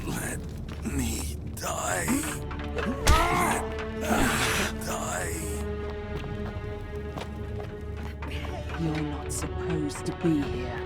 Let me die. supposed to be here.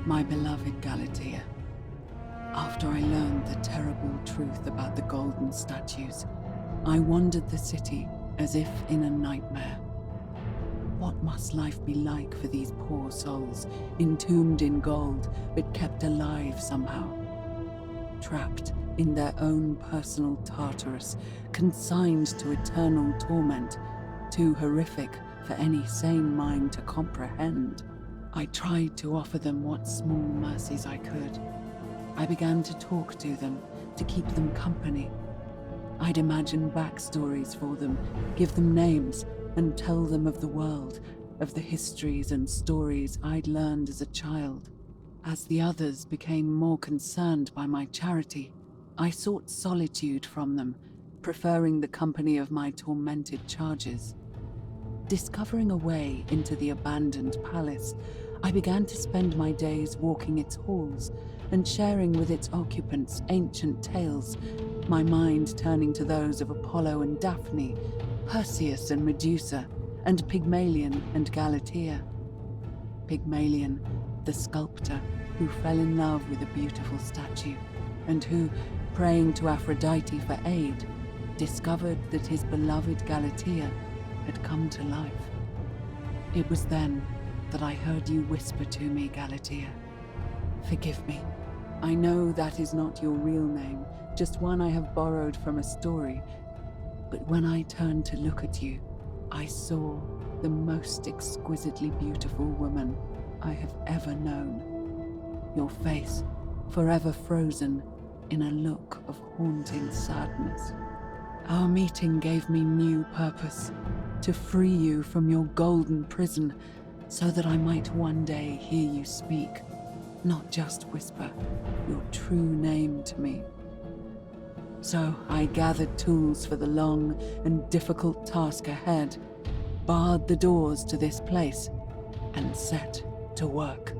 My beloved Galatea, after I learned the terrible truth about the golden statues, I wandered the city as if in a nightmare. What must life be like for these poor souls, entombed in gold, but kept alive somehow? Trapped in their own personal Tartarus, consigned to eternal torment, too horrific for any sane mind to comprehend. I tried to offer them what small mercies I could. I began to talk to them, to keep them company. I'd imagine backstories for them, give them names, and tell them of the world, of the histories and stories I'd learned as a child. As the others became more concerned by my charity, I sought solitude from them, preferring the company of my tormented charges. Discovering a way into the abandoned palace, I began to spend my days walking its halls and sharing with its occupants ancient tales, my mind turning to those of Apollo and Daphne, Perseus and Medusa, and Pygmalion and Galatea. Pygmalion, the sculptor who fell in love with a beautiful statue, and who, praying to Aphrodite for aid, discovered that his beloved Galatea had come to life. It was then that I heard you whisper to me, Galatea. Forgive me. I know that is not your real name, just one I have borrowed from a story. But when I turned to look at you, I saw the most exquisitely beautiful woman I have ever known. Your face, forever frozen in a look of haunting sadness. Our meeting gave me new purpose, to free you from your golden prison, so that I might one day hear you speak, not just whisper, your true name to me. So I gathered tools for the long and difficult task ahead, barred the doors to this place, and set to work.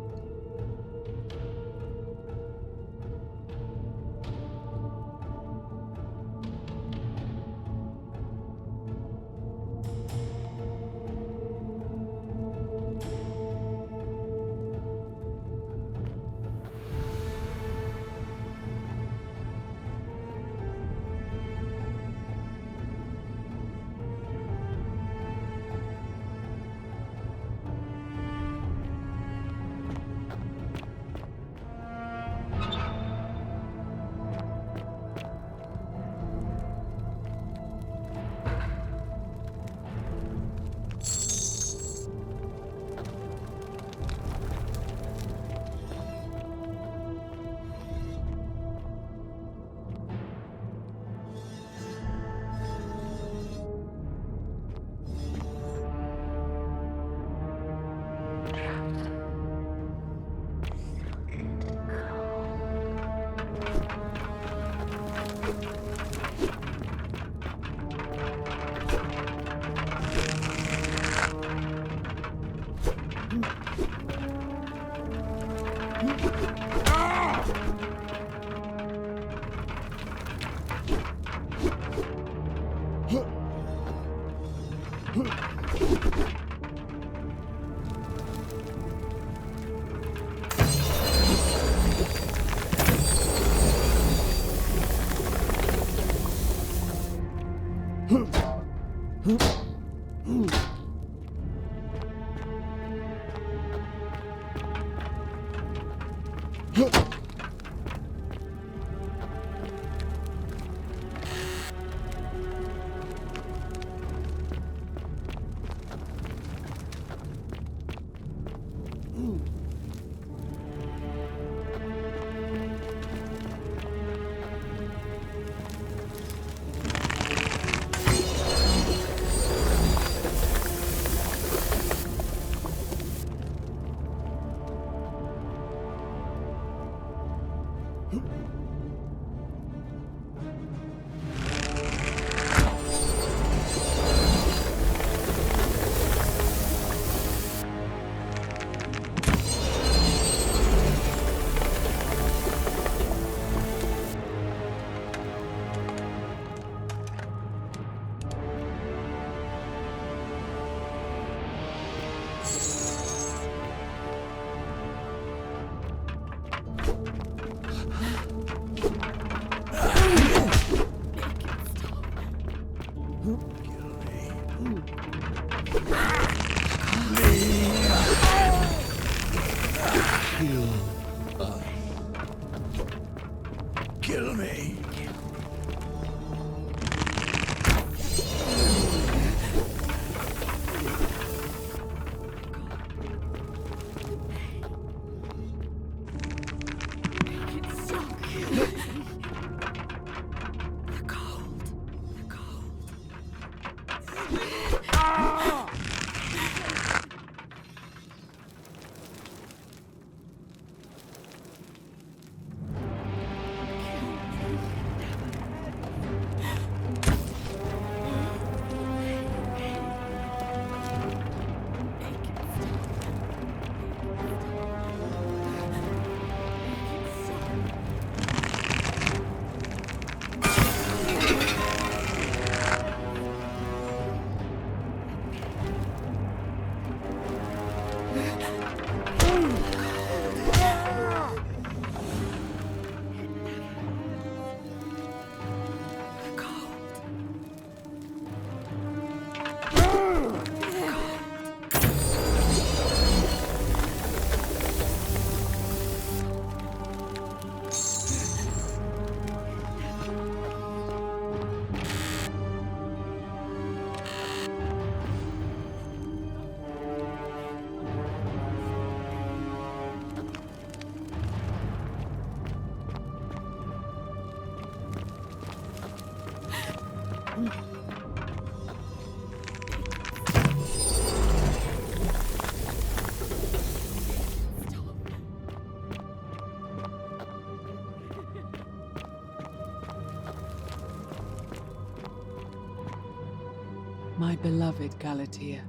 beloved Galatea,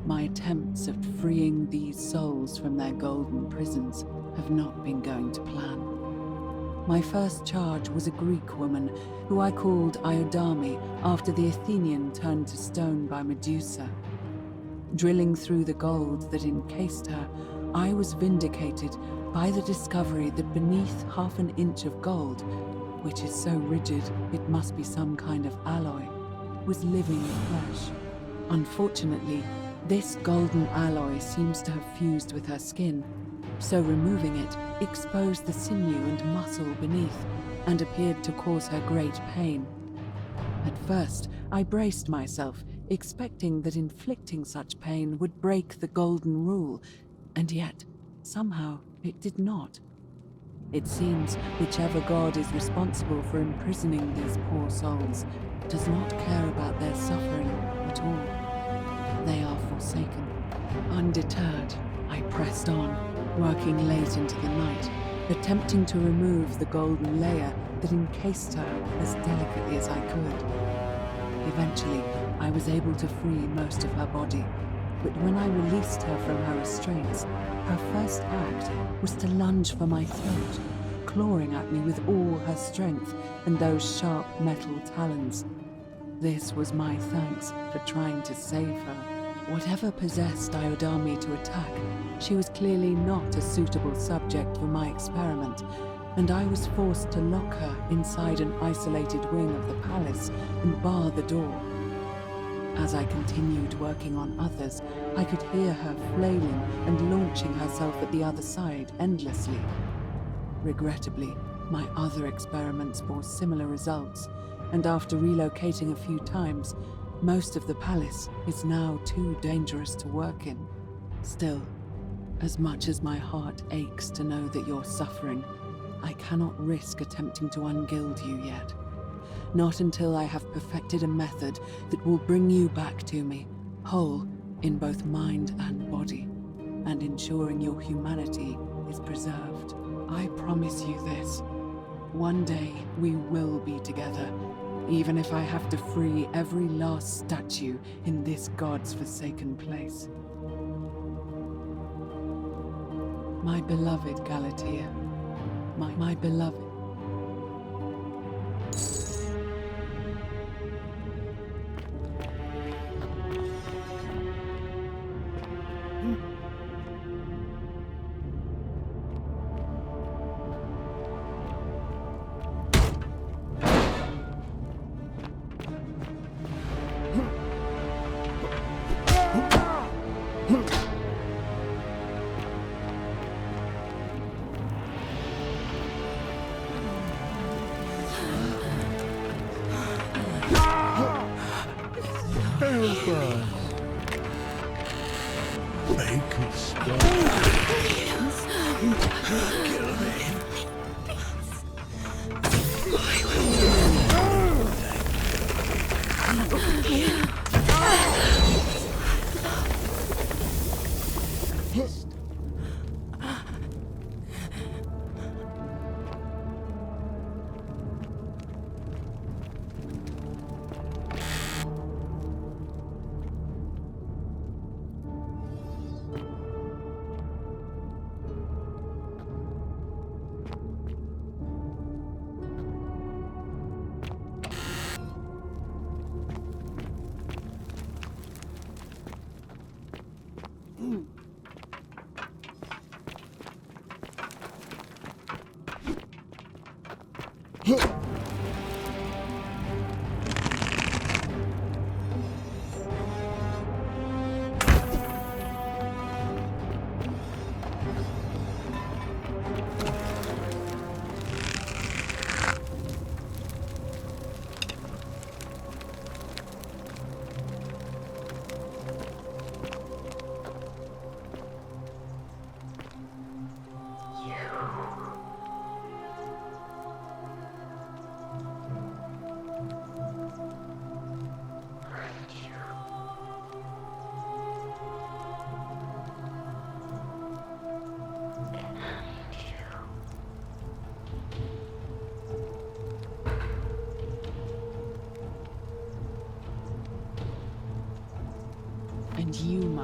my attempts at freeing these souls from their golden prisons have not been going to plan. My first charge was a Greek woman who I called Iodame after the Athenian turned to stone by Medusa. Drilling through the gold that encased her, I was vindicated by the discovery that beneath half an inch of gold, which is so rigid it must be some kind of alloy, was living flesh. Unfortunately, this golden alloy seems to have fused with her skin, so removing it exposed the sinew and muscle beneath and appeared to cause her great pain. At first, I braced myself, expecting that inflicting such pain would break the golden rule, and yet, somehow, it did not. It seems whichever god is responsible for imprisoning these poor souls does not care about their suffering at all. They are forsaken. Undeterred, I pressed on, working late into the night, attempting to remove the golden layer that encased her as delicately as I could. Eventually, I was able to free most of her body, but when I released her from her restraints, her first act was to lunge for my throat, clawing at me with all her strength and those sharp metal talons. This was my thanks for trying to save her. Whatever possessed Iodame to attack, she was clearly not a suitable subject for my experiment, and I was forced to lock her inside an isolated wing of the palace and bar the door. As I continued working on others, I could hear her flailing and launching herself at the other side endlessly. Regrettably, my other experiments bore similar results, and after relocating a few times, most of the palace is now too dangerous to work in. Still, as much as my heart aches to know that you're suffering, I cannot risk attempting to ungild you yet. Not until I have perfected a method that will bring you back to me, whole in both mind and body, and ensuring your humanity is preserved. I promise you this. One day we will be together, even if I have to free every last statue in this god's forsaken place. My beloved Galatea, my beloved.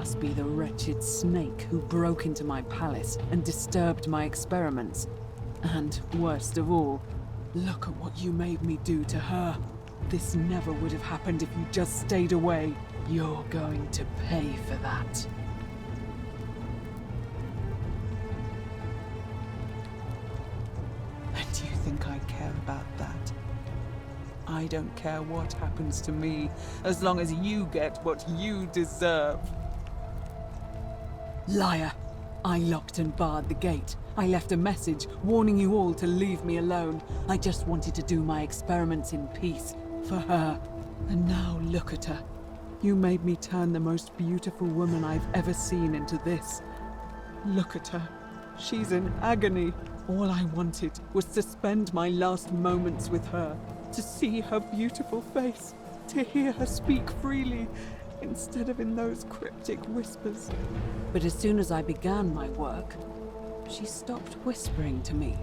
must be the wretched snake who broke into my palace and disturbed my experiments. And worst of all, look at what you made me do to her. This never would have happened if you just stayed away. You're going to pay for that. And do you think I care about that? I don't care what happens to me, as long as you get what you deserve. Liar! I locked and barred the gate. I left a message warning you all to leave me alone. I just wanted to do my experiments in peace, for her. And now look at her. You made me turn the most beautiful woman I've ever seen into this. Look at her. She's in agony. All I wanted was to spend my last moments with her, to see her beautiful face, to hear her speak freely, instead of in those cryptic whispers. But as soon as I began my work, she stopped whispering to me.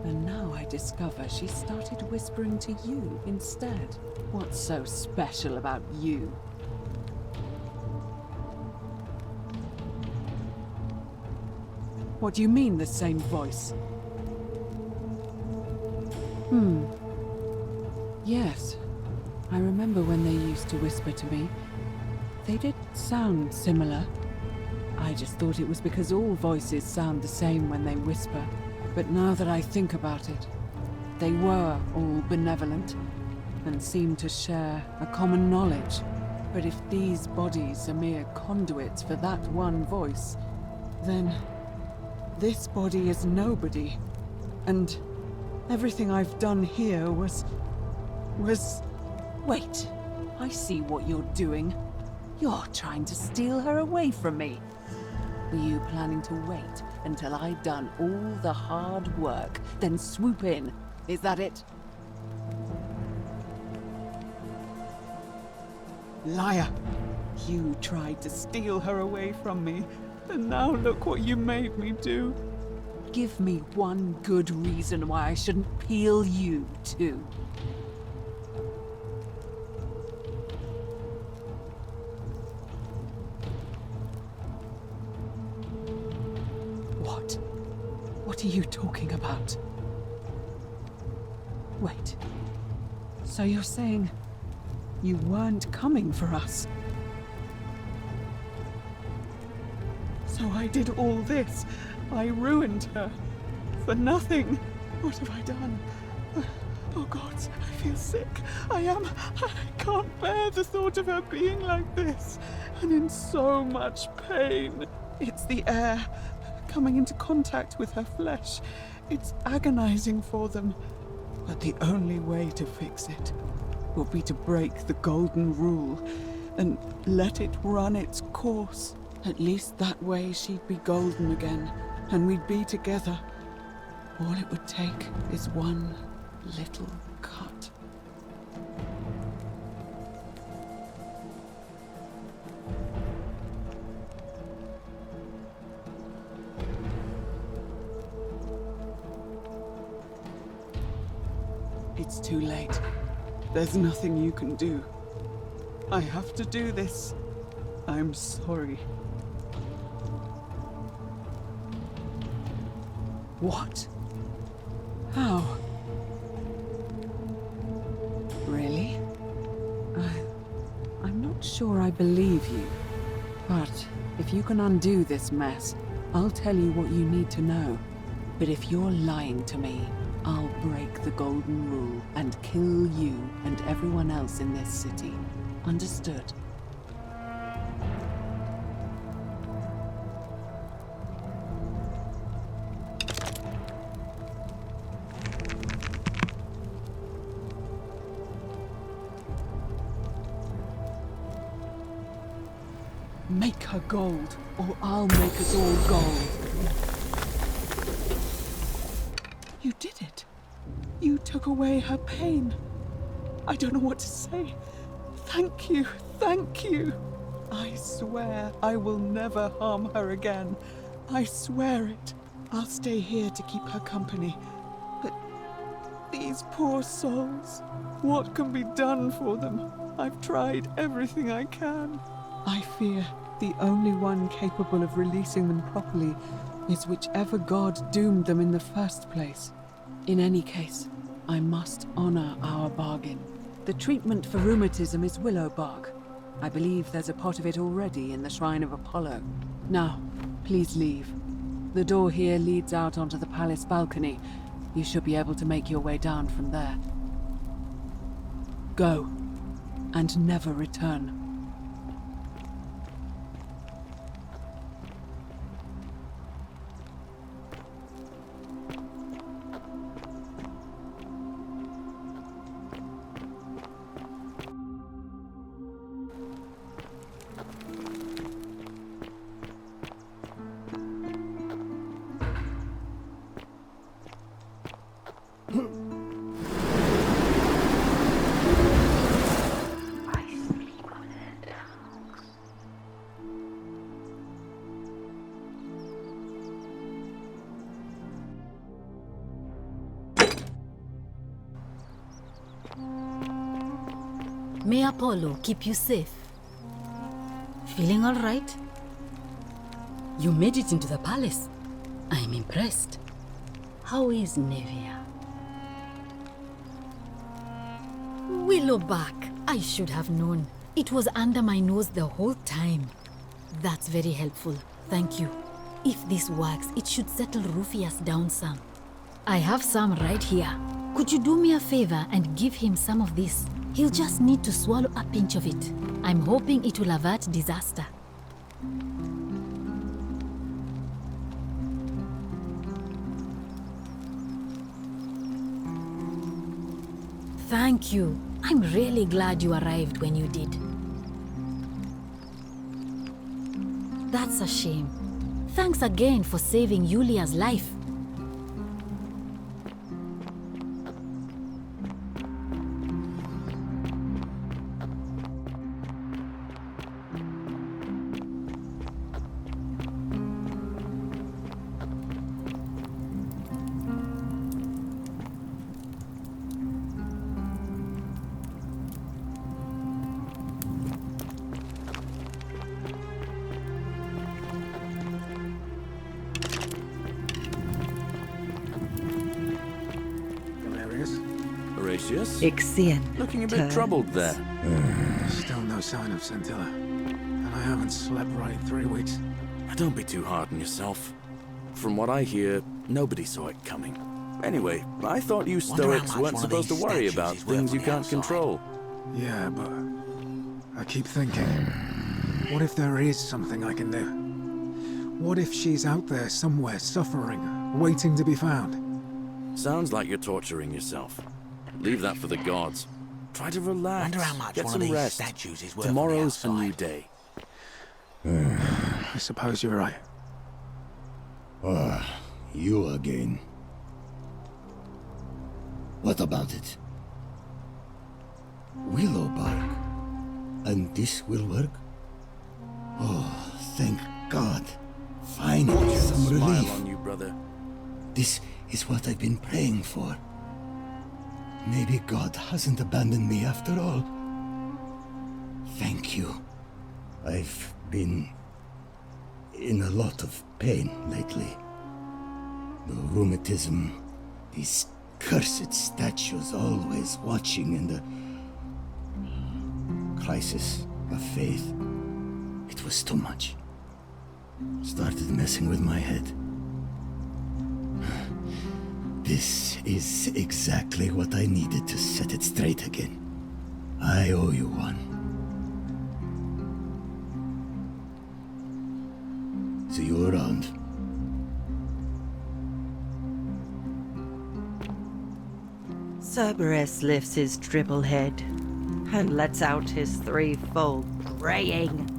And now I discover she started whispering to you instead. What's so special about you? What do you mean, the same voice? Yes. I remember when they used to whisper to me. They did sound similar. I just thought it was because all voices sound the same when they whisper. But now that I think about it, they were all benevolent and seemed to share a common knowledge. But if these bodies are mere conduits for that one voice, then this body is nobody. And everything I've done here was... Wait, I see what you're doing. You're trying to steal her away from me. Were you planning to wait until I'd done all the hard work, then swoop in? Is that it? Liar! You tried to steal her away from me, and now look what you made me do. Give me one good reason why I shouldn't peel you too. What are you talking about? Wait. So you're saying you weren't coming for us? So I did all this. I ruined her. For nothing. What have I done? Oh God, I feel sick. I can't bear the thought of her being like this. And in so much pain. It's the air. Coming into contact with her flesh. It's agonizing for them. But the only way to fix it will be to break the golden rule and let it run its course. At least that way she'd be golden again, and we'd be together. All it would take is one little cut. It's too late. There's nothing you can do. I have to do this. I'm sorry. What? How? Really? I'm not sure I believe you. But if you can undo this mess, I'll tell you what you need to know. But if you're lying to me, I'll break the golden rule and kill you and everyone else in this city. Understood? Make her gold, or I'll make us all gold. You did it. You took away her pain. I don't know what to say. Thank you, thank you. I swear I will never harm her again. I swear it. I'll stay here to keep her company. But these poor souls, what can be done for them? I've tried everything I can. I fear The only one capable of releasing them properly is whichever god doomed them in the first place. In any case, I must honor our bargain. The treatment for rheumatism is willow bark. I believe there's a pot of it already in the Shrine of Apollo. Now, please leave. The door here leads out onto the palace balcony. You should be able to make your way down from there. Go, and never return. May Apollo keep you safe. Feeling all right? You made it into the palace. I'm impressed. How is Nevia? Willowbark. I should have known. It was under my nose the whole time. That's very helpful. Thank you. If this works, it should settle Rufius down some. I have some right here. Could you do me a favor and give him some of this? He'll just need to swallow a pinch of it. I'm hoping it will avert disaster. Thank you. I'm really glad you arrived when you did. That's a shame. Thanks again for saving Yulia's life. Horatius? Ixion. Looking a bit troubled there. Still no sign of Scintilla. And I haven't slept right in 3 weeks. Don't be too hard on yourself. From what I hear, nobody saw it coming. Anyway, I thought you Stoics weren't supposed to worry about things you can't control. Yeah, but I keep thinking, what if there is something I can do? What if she's out there somewhere suffering, waiting to be found? Sounds like you're torturing yourself. Leave that for the gods. Try to relax. Wonder how much Get one some of these rest. statues is worth. Tomorrow's a new day. I suppose you're right. You again. What about it? Willowbark. And this will work? Oh, thank God. Finally, some Smile relief. on you, brother. This is what I've been praying for. Maybe God hasn't abandoned me after all. Thank you. I've been in a lot of pain lately. The rheumatism, these cursed statues always watching, and the crisis of faith. It was too much. Started messing with my head. This is exactly what I needed to set it straight again. I owe you one. See you around. Cerberus lifts his triple head and lets out his threefold braying.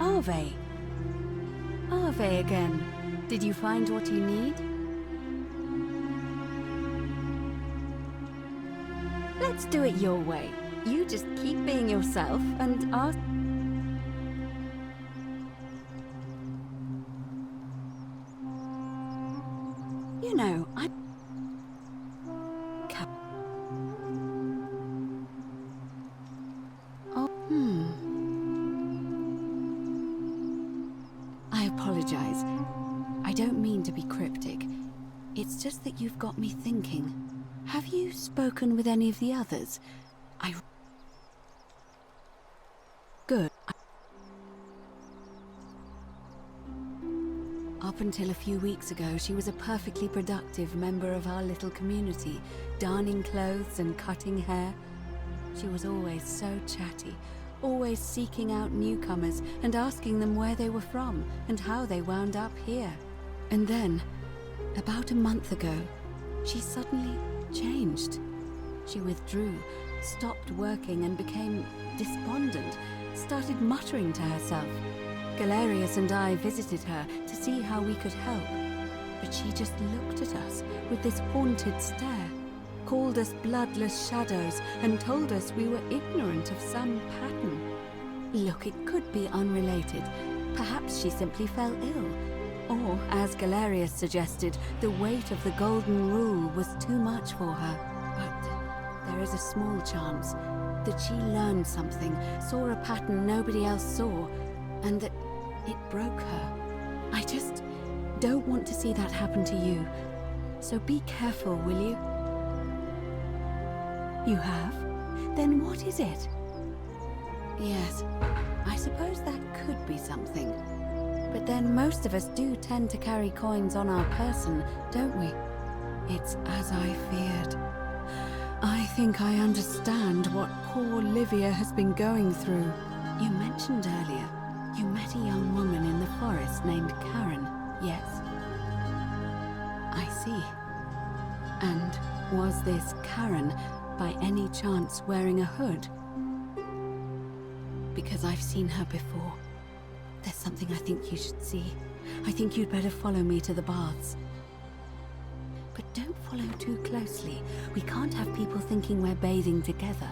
Arve. Arve again. Did you find what you need? Let's do it your way. You just keep being yourself and ask. You know, I apologize. I don't mean to be cryptic. It's just that you've got me thinking. Have you spoken with any of the others? Good. Up until a few weeks ago, she was a perfectly productive member of our little community, darning clothes and cutting hair. She was always so chatty, always seeking out newcomers and asking them where they were from and how they wound up here. And then, about a month ago, she suddenly changed. She withdrew, stopped working and became despondent, started muttering to herself. Galerius and I visited her to see how we could help, but she just looked at us with this haunted stare, called us bloodless shadows, and told us we were ignorant of some pattern. Look, it could be unrelated. Perhaps she simply fell ill. Or, as Galerius suggested, the weight of the Golden Rule was too much for her. But there is a small chance that she learned something, saw a pattern nobody else saw, and that it broke her. I just don't want to see that happen to you. So be careful, will you? You have? Then what is it? Yes, I suppose that could be something. But then most of us do tend to carry coins on our person, don't we? It's as I feared. I think I understand what poor Livia has been going through. You mentioned earlier you met a young woman in the forest named Karen, yes? I see. And was this Karen by any chance wearing a hood? Because I've seen her before. There's something I think you should see. I think you'd better follow me to the baths. But don't follow too closely. We can't have people thinking we're bathing together.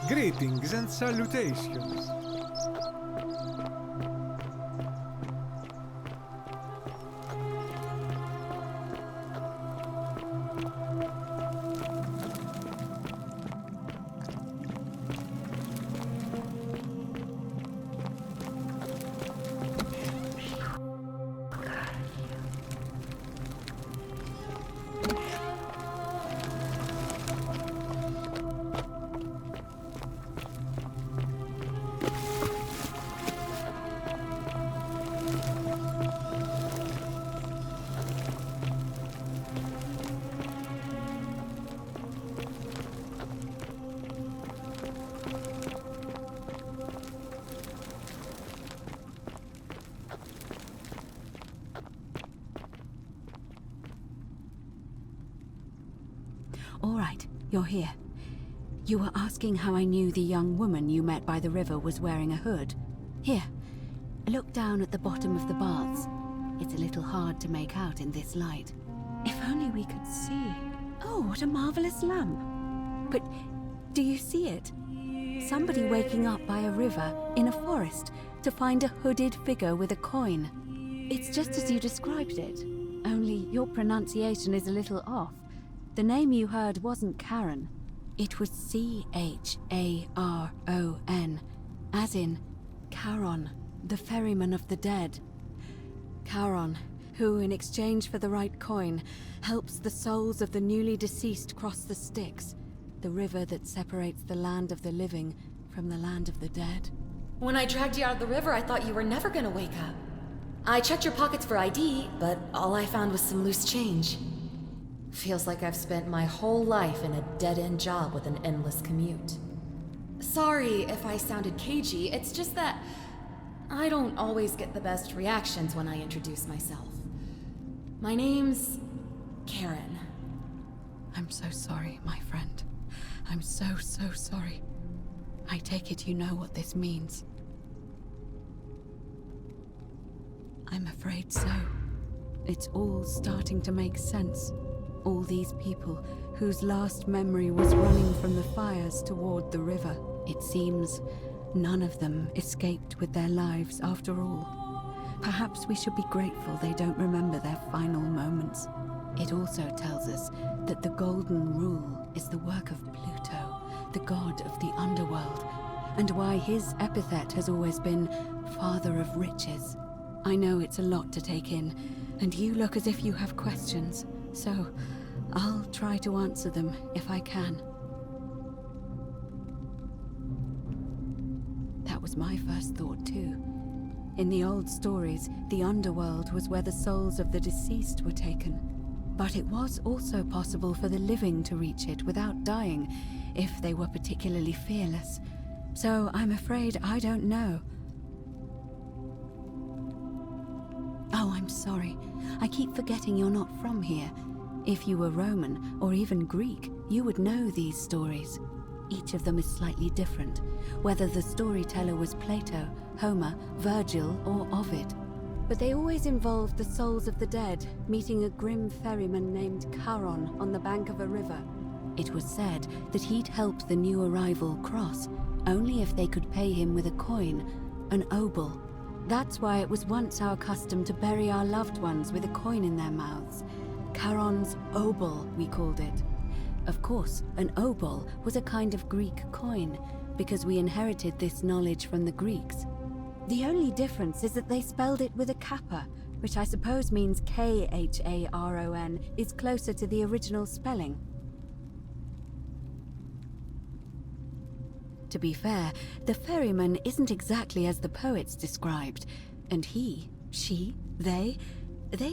Greetings and salutations. All right, you're here. You were asking how I knew the young woman you met by the river was wearing a hood. Here, look down at the bottom of the baths. It's a little hard to make out in this light. If only we could see. Oh, what a marvelous lamp. But do you see it? Somebody waking up by a river in a forest to find a hooded figure with a coin. It's just as you described it, only your pronunciation is a little off. The name you heard wasn't Karen. It was C-H-A-R-O-N, as in Charon, the ferryman of the dead. Charon, who, in exchange for the right coin, helps the souls of the newly deceased cross the Styx, the river that separates the land of the living from the land of the dead. When I dragged you out of the river, I thought you were never gonna wake up. I checked your pockets for ID, but all I found was some loose change. Feels like I've spent my whole life in a dead-end job with an endless commute. Sorry if I sounded cagey, it's just that I don't always get the best reactions when I introduce myself. My name's Karen. I'm so sorry, my friend. I'm so sorry. I take it you know what this means. I'm afraid so. It's all starting to make sense. All these people whose last memory was running from the fires toward the river. It seems none of them escaped with their lives after all. Perhaps we should be grateful they don't remember their final moments. It also tells us that the Golden Rule is the work of Pluto, the god of the underworld, and why his epithet has always been Father of Riches. I know it's a lot to take in, and you look as if you have questions, so I'll try to answer them if I can. That was my first thought too. In the old stories, the underworld was where the souls of the deceased were taken. But it was also possible for the living to reach it without dying, if they were particularly fearless. So I'm afraid I don't know. Oh, I'm sorry. I keep forgetting you're not from here. If you were Roman, or even Greek, you would know these stories. Each of them is slightly different, whether the storyteller was Plato, Homer, Virgil, or Ovid. But they always involved the souls of the dead meeting a grim ferryman named Charon on the bank of a river. It was said that he'd help the new arrival cross, only if they could pay him with a coin, an obol. That's why it was once our custom to bury our loved ones with a coin in their mouths. Charon's obol, we called it. Of course, an obol was a kind of Greek coin, because we inherited this knowledge from the Greeks. The only difference is that they spelled it with a kappa, which I suppose means Kharon is closer to the original spelling. To be fair, the ferryman isn't exactly as the poets described, and he, she, they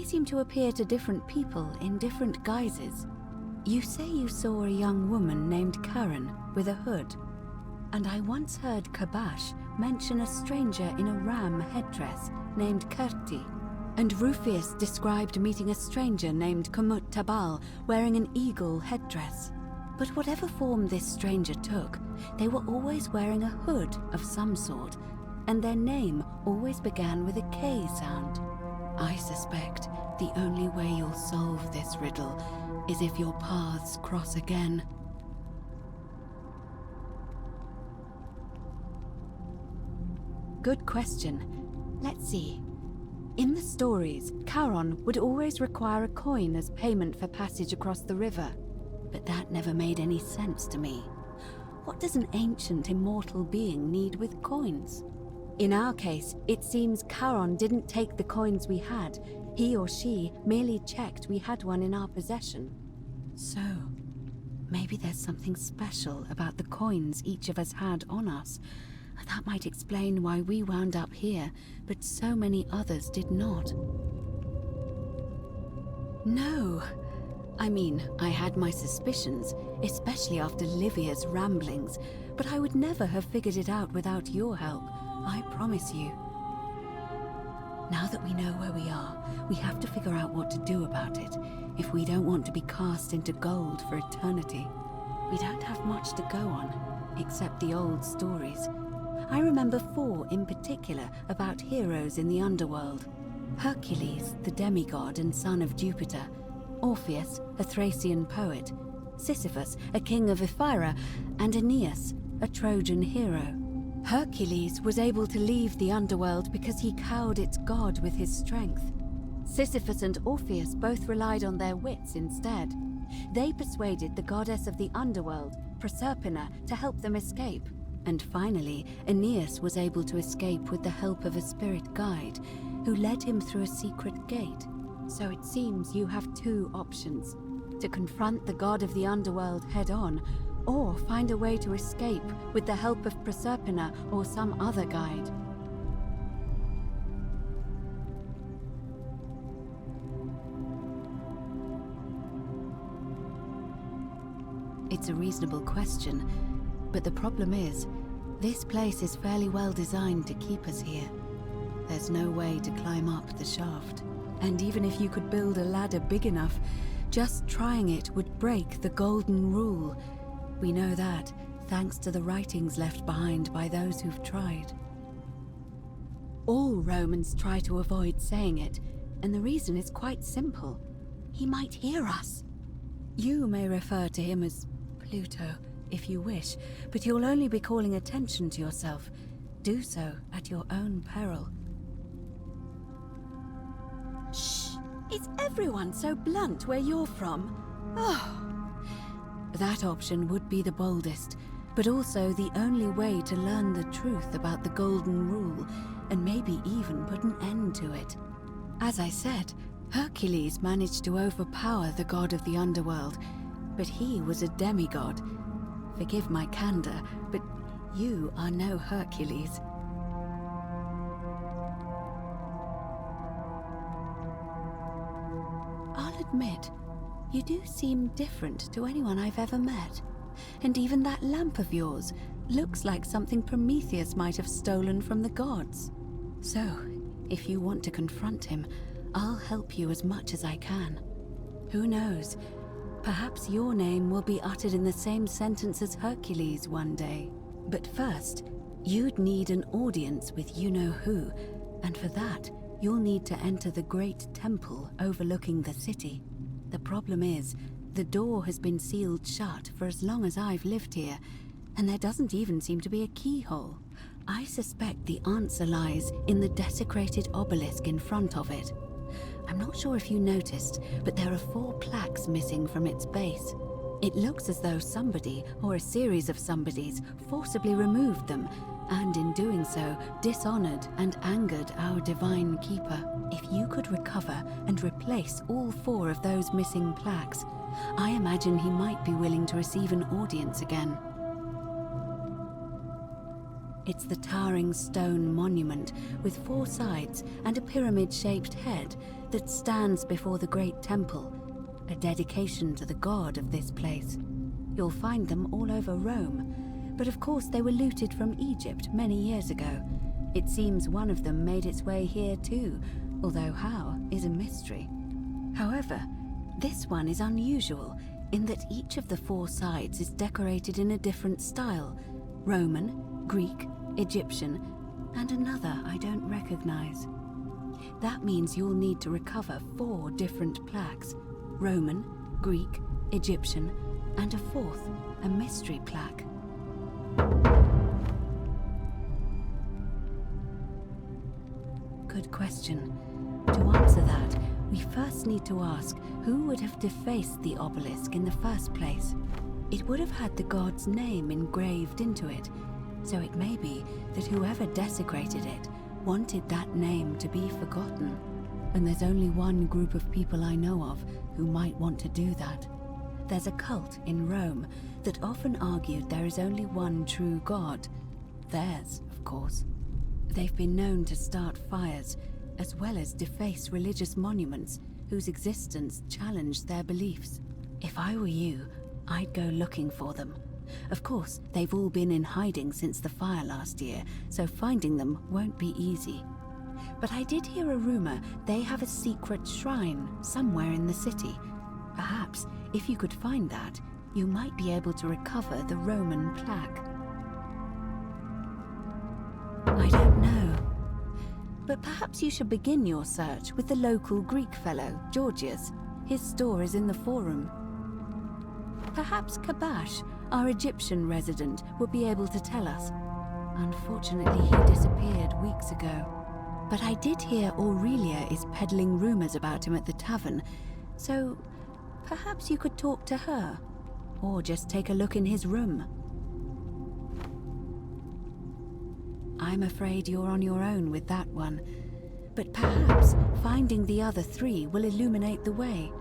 seem to appear to different people in different guises. You say you saw a young woman named Karen with a hood, and I once heard Kabash mention a stranger in a ram headdress named Kerti, and Rufius described meeting a stranger named Kamut Tabal wearing an eagle headdress. But whatever form this stranger took, they were always wearing a hood of some sort, and their name always began with a K sound. I suspect the only way you'll solve this riddle is if your paths cross again. Good question. Let's see. In the stories, Charon would always require a coin as payment for passage across the river. But that never made any sense to me. What does an ancient immortal being need with coins? In our case, it seems Charon didn't take the coins we had. He or she merely checked we had one in our possession. So, maybe there's something special about the coins each of us had on us. That might explain why we wound up here, but so many others did not. No. I mean, I had my suspicions, especially after Livia's ramblings, but I would never have figured it out without your help, I promise you. Now that we know where we are, we have to figure out what to do about it, if we don't want to be cast into gold for eternity. We don't have much to go on, except the old stories. I remember 4 in particular about heroes in the underworld. Hercules, the demigod and son of Jupiter. Orpheus, a Thracian poet. Sisyphus, a king of Ephyra. And Aeneas, a Trojan hero. Hercules was able to leave the underworld because he cowed its god with his strength. Sisyphus and Orpheus both relied on their wits instead. They persuaded the goddess of the underworld, Proserpina, to help them escape. And finally, Aeneas was able to escape with the help of a spirit guide, who led him through a secret gate. So it seems you have 2 options: to confront the god of the underworld head-on, or find a way to escape with the help of Proserpina or some other guide. It's a reasonable question. But the problem is, this place is fairly well designed to keep us here. There's no way to climb up the shaft. And even if you could build a ladder big enough, just trying it would break the Golden Rule. We know that, thanks to the writings left behind by those who've tried. All Romans try to avoid saying it, and the reason is quite simple. He might hear us. You may refer to him as Pluto, if you wish, but you'll only be calling attention to yourself. Do so at your own peril. Shh! Is everyone so blunt where you're from? Oh. That option would be the boldest, but also the only way to learn the truth about the Golden Rule, and maybe even put an end to it. As I said, Hercules managed to overpower the god of the underworld, but he was a demigod. Forgive my candor, but you are no Hercules. I'll admit, you do seem different to anyone I've ever met. And even that lamp of yours looks like something Prometheus might have stolen from the gods. So, if you want to confront him, I'll help you as much as I can. Who knows? Perhaps your name will be uttered in the same sentence as Hercules one day. But first, you'd need an audience with you-know-who, and for that, you'll need to enter the great temple overlooking the city. The problem is, the door has been sealed shut for as long as I've lived here, and there doesn't even seem to be a keyhole. I suspect the answer lies in the desecrated obelisk in front of it. I'm not sure if you noticed, but there are 4 plaques missing from its base. It looks as though somebody, or a series of somebodies, forcibly removed them, and in doing so, dishonored and angered our divine keeper. If you could recover and replace all 4 of those missing plaques, I imagine he might be willing to receive an audience again. It's the towering stone monument with 4 sides and a pyramid-shaped head that stands before the great temple, a dedication to the god of this place. You'll find them all over Rome, but of course they were looted from Egypt many years ago. It seems one of them made its way here too, although how is a mystery. However, this one is unusual in that each of the 4 sides is decorated in a different style: Roman, Greek, Egyptian, and another I don't recognize. That means you'll need to recover 4 different plaques: Roman, Greek, Egyptian, and a 4th, a mystery plaque. Good question. To answer that, we first need to ask who would have defaced the obelisk in the first place. It would have had the god's name engraved into it, so it may be that whoever desecrated it wanted that name to be forgotten. And there's only one group of people I know of who might want to do that. There's a cult in Rome that often argued there is only one true god. Theirs, of course. They've been known to start fires, as well as deface religious monuments whose existence challenged their beliefs. If I were you, I'd go looking for them. Of course, they've all been in hiding since the fire last year, so finding them won't be easy. But I did hear a rumor they have a secret shrine somewhere in the city. Perhaps, if you could find that, you might be able to recover the Roman plaque. I don't know. But perhaps you should begin your search with the local Greek fellow, Georgius. His store is in the Forum. Perhaps Kabash, our Egyptian resident, would be able to tell us. Unfortunately, he disappeared weeks ago. But I did hear Aurelia is peddling rumors about him at the tavern, so perhaps you could talk to her, or just take a look in his room. I'm afraid you're on your own with that one, but perhaps finding the other 3 will illuminate the way.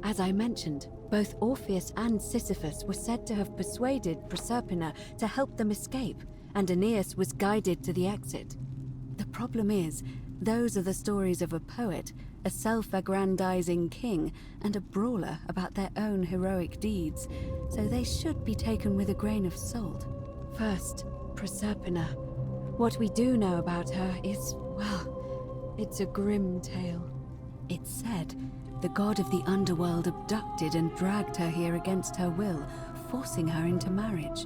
As I mentioned, both Orpheus and Sisyphus were said to have persuaded Proserpina to help them escape, and Aeneas was guided to the exit. The problem is, those are the stories of a poet, a self-aggrandizing king, and a brawler about their own heroic deeds, so they should be taken with a grain of salt. First, Proserpina. What we do know about her is, well, it's a grim tale. It's said the god of the underworld abducted and dragged her here against her will, forcing her into marriage.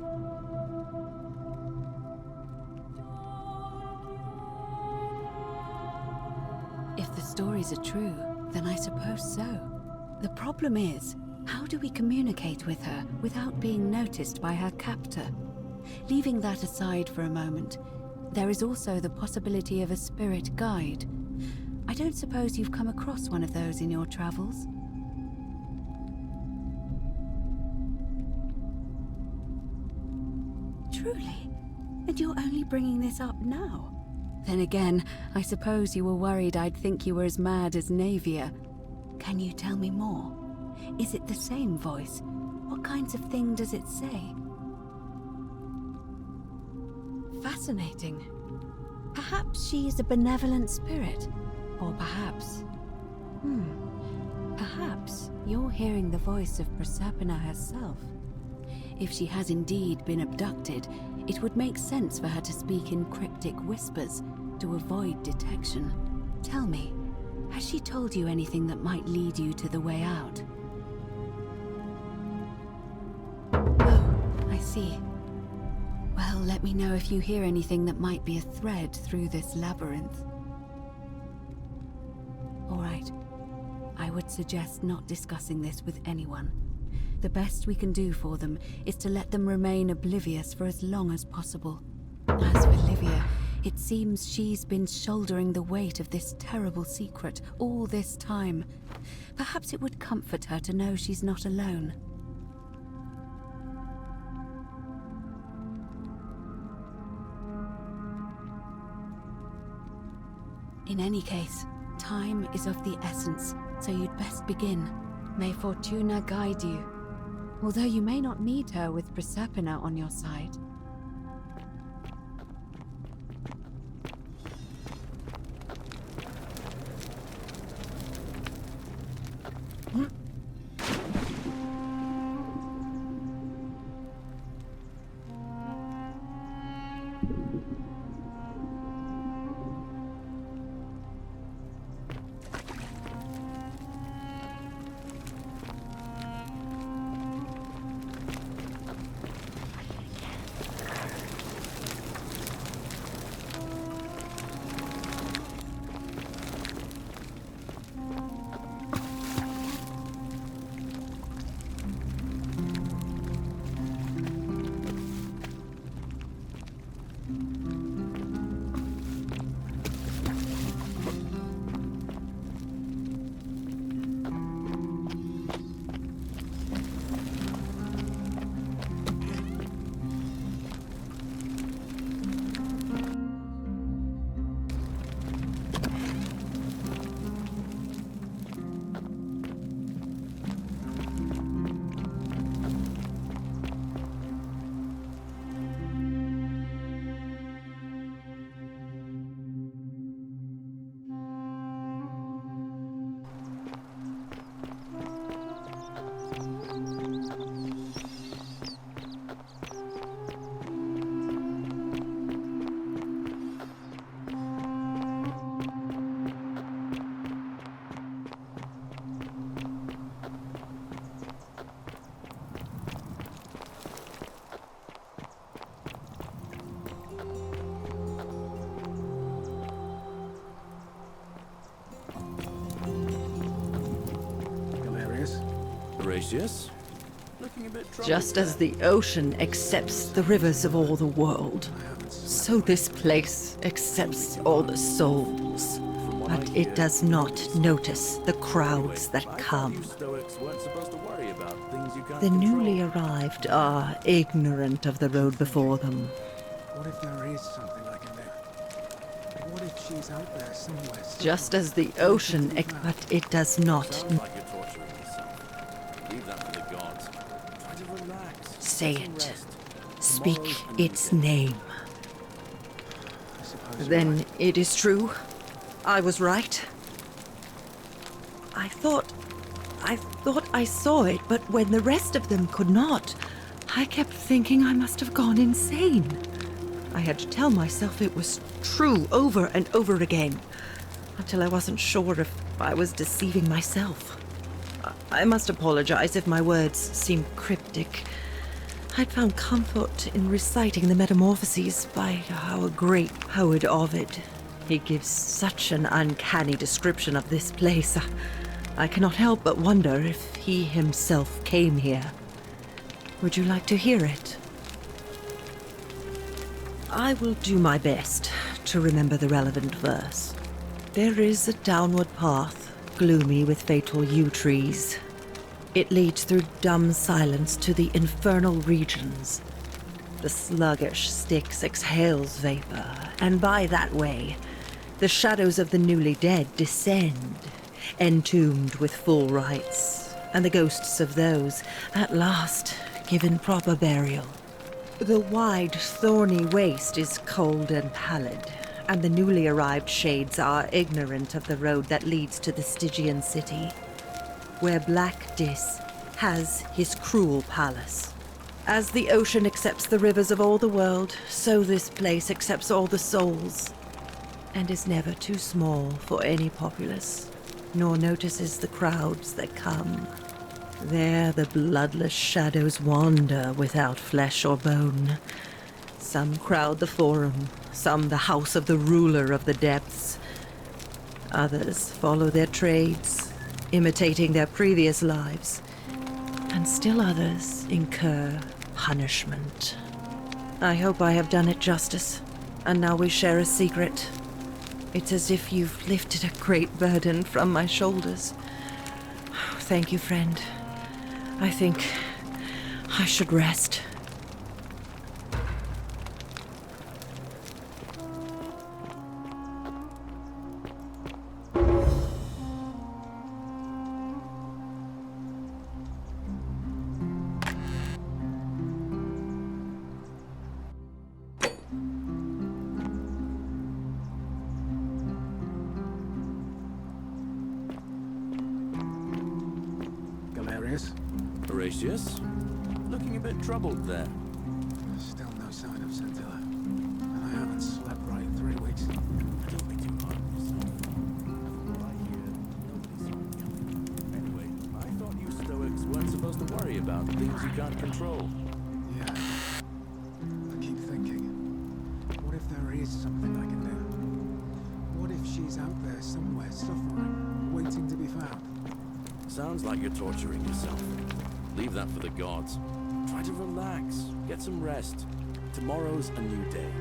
the stories are true, then I suppose so. The problem is, how do we communicate with her without being noticed by her captor? Leaving that aside for a moment, there is also the possibility of a spirit guide. I don't suppose you've come across one of those in your travels? Truly? And you're only bringing this up now? Then again, I suppose you were worried I'd think you were as mad as Navia. Can you tell me more? Is it the same voice? What kinds of thing does it say? Fascinating. Perhaps she is a benevolent spirit. Or perhaps... Perhaps you're hearing the voice of Proserpina herself. If she has indeed been abducted, it would make sense for her to speak in cryptic whispers to avoid detection. Tell me, has she told you anything that might lead you to the way out? Oh, I see. Well, let me know if you hear anything that might be a thread through this labyrinth. All right. I would suggest not discussing this with anyone. The best we can do for them is to let them remain oblivious for as long as possible. As for Livia, it seems she's been shouldering the weight of this terrible secret all this time. Perhaps it would comfort her to know she's not alone. In any case, time is of the essence, so you'd best begin. May Fortuna guide you. Although you may not need her with Proserpina on your side. Gracious. Looking a bit troubled. Just as the ocean accepts the rivers of all the world, so this place accepts all the souls. But it does not notice the crowds that come. The newly arrived are ignorant of the road before them. What if there is something I can do? What if she's out there somewhere? Just as the ocean, but it does not. Say it. Speak its name. Then it is true. I was right. I thought I saw it, but when the rest of them could not, I kept thinking I must have gone insane. I had to tell myself it was true over and over again, until I wasn't sure if I was deceiving myself. I must apologize if my words seem cryptic. I'd found comfort in reciting the Metamorphoses by our great poet Ovid. He gives such an uncanny description of this place. I cannot help but wonder if he himself came here. Would you like to hear it? I will do my best to remember the relevant verse. There is a downward path, gloomy with fatal yew trees. It leads through dumb silence to the infernal regions. The sluggish Styx exhales vapor, and by that way, the shadows of the newly dead descend, entombed with full rites, and the ghosts of those, at last, given proper burial. The wide, thorny waste is cold and pallid, and the newly arrived shades are ignorant of the road that leads to the Stygian city, where Black Dis has his cruel palace. As the ocean accepts the rivers of all the world, so this place accepts all the souls, and is never too small for any populace, nor notices the crowds that come. There the bloodless shadows wander without flesh or bone. Some crowd the forum, some the house of the ruler of the depths. Others follow their trades, imitating their previous lives. And still others incur punishment. I hope I have done it justice, and now we share a secret. It's as if you've lifted a great burden from my shoulders. Thank you, friend. I think I should rest. Galerius? Horatius? Looking a bit troubled there. Still no sign of Scintilla. And I haven't slept right in 3 weeks. Don't be too hard on yourself. From what I hear, nobody saw it coming. Anyway, I thought you Stoics weren't supposed to worry about things you can't control. Yeah. I keep thinking, what if there is something I can do? What if she's out there somewhere suffering, waiting to be found? Sounds like you're torturing yourself. Leave that for the gods. Try to relax, get some rest. Tomorrow's a new day.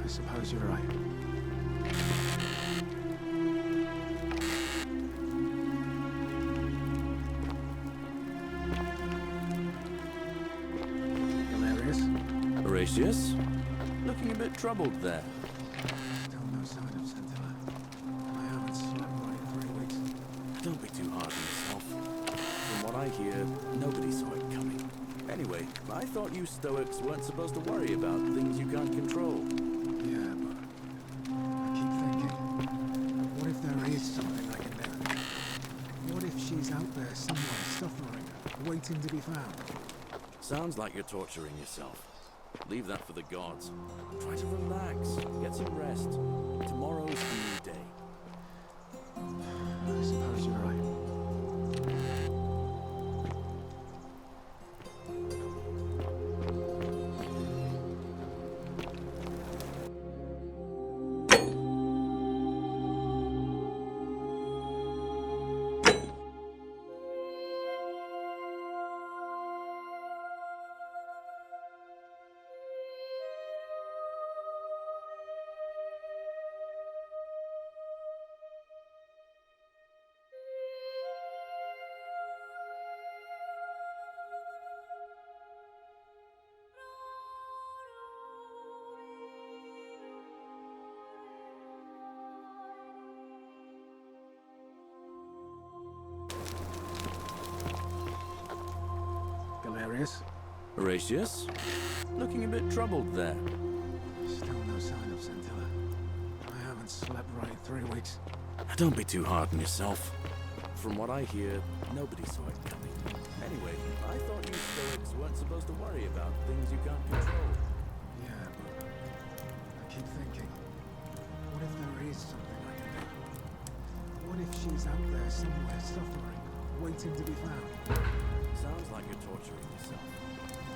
I suppose you're right. Galerius? Horatius? Looking a bit troubled there. Still no sign of Scintilla. And I haven't slept right in 3 weeks. Don't be too hard on yourself. From what I hear, nobody saw it coming. Anyway, I thought you Stoics weren't supposed to worry about things you can't control. Yeah, but I keep thinking, what if there is something I can do? What if she's out there somewhere suffering, waiting to be found? Sounds like you're torturing yourself. Leave that for the gods. Try to relax, get some rest. Tomorrow's a new day. I suppose you're right. Galerius? Horatius? Looking a bit troubled there. Still no sign of Scintilla. I haven't slept right in 3 weeks. Don't be too hard on yourself. From what I hear, nobody saw it coming. Anyway, I thought you Stoics weren't supposed to worry about things you can't control. Yeah, but I keep thinking, what if there is something I can do? What if she's out there somewhere suffering, waiting to be found? Sounds like you're torturing yourself.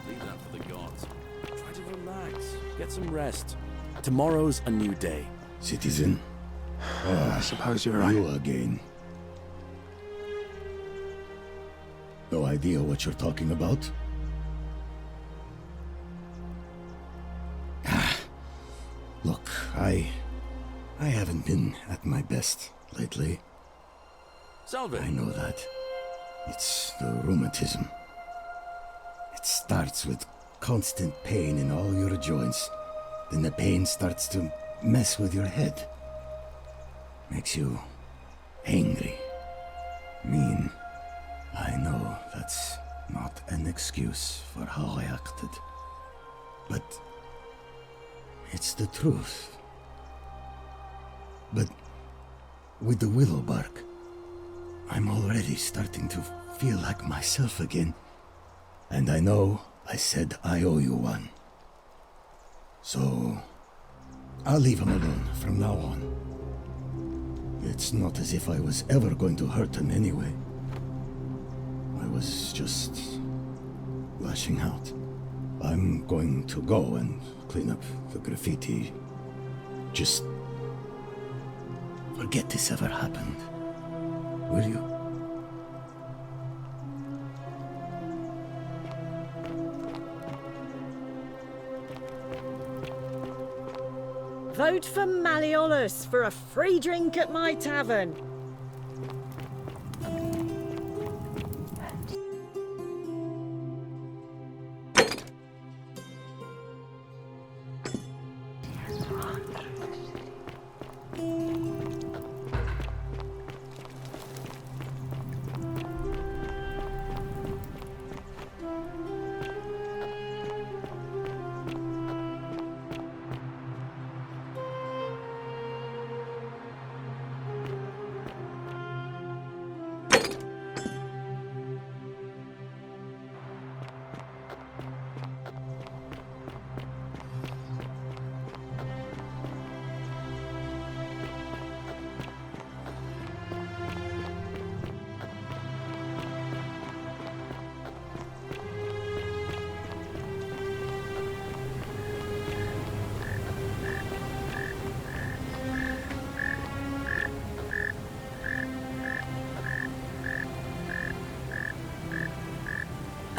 Leave that for the gods. Try to relax, get some rest. Tomorrow's a new day. Citizen. I suppose you're right. You again. No idea what you're talking about? Look, I haven't been at my best lately. Salve. I know that. It's the rheumatism. It starts with constant pain in all your joints. Then the pain starts to mess with your head. Makes you angry, mean. I know that's not an excuse for how I acted. But it's the truth. But with the willow bark, I'm already starting to feel like myself again. And I know I said I owe you one. So I'll leave him alone from now on. It's not as if I was ever going to hurt him anyway. I was just lashing out. I'm going to go and clean up the graffiti. Just forget this ever happened. Will you? Vote for Malleolus for a free drink at my tavern.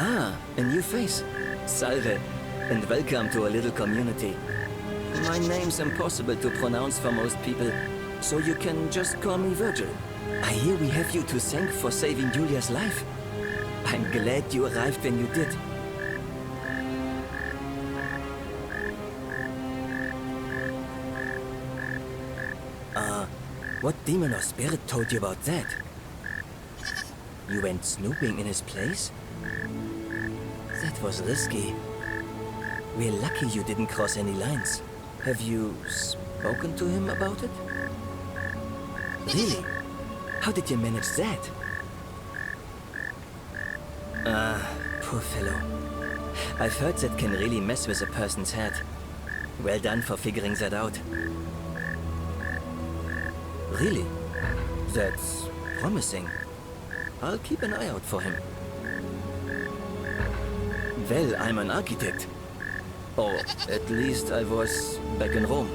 Ah, a new face. Salve, and welcome to a little community. My name's impossible to pronounce for most people, so you can just call me Virgil. I hear we have you to thank for saving Julia's life. I'm glad you arrived when you did. What demon or spirit told you about that? You went snooping in his place? That was risky. We're lucky you didn't cross any lines. Have you spoken to him about it? Really? How did you manage that? Poor fellow. I've heard that can really mess with a person's head. Well done for figuring that out. Really? That's promising. I'll keep an eye out for him. Well, I'm an architect. Or at least I was back in Rome.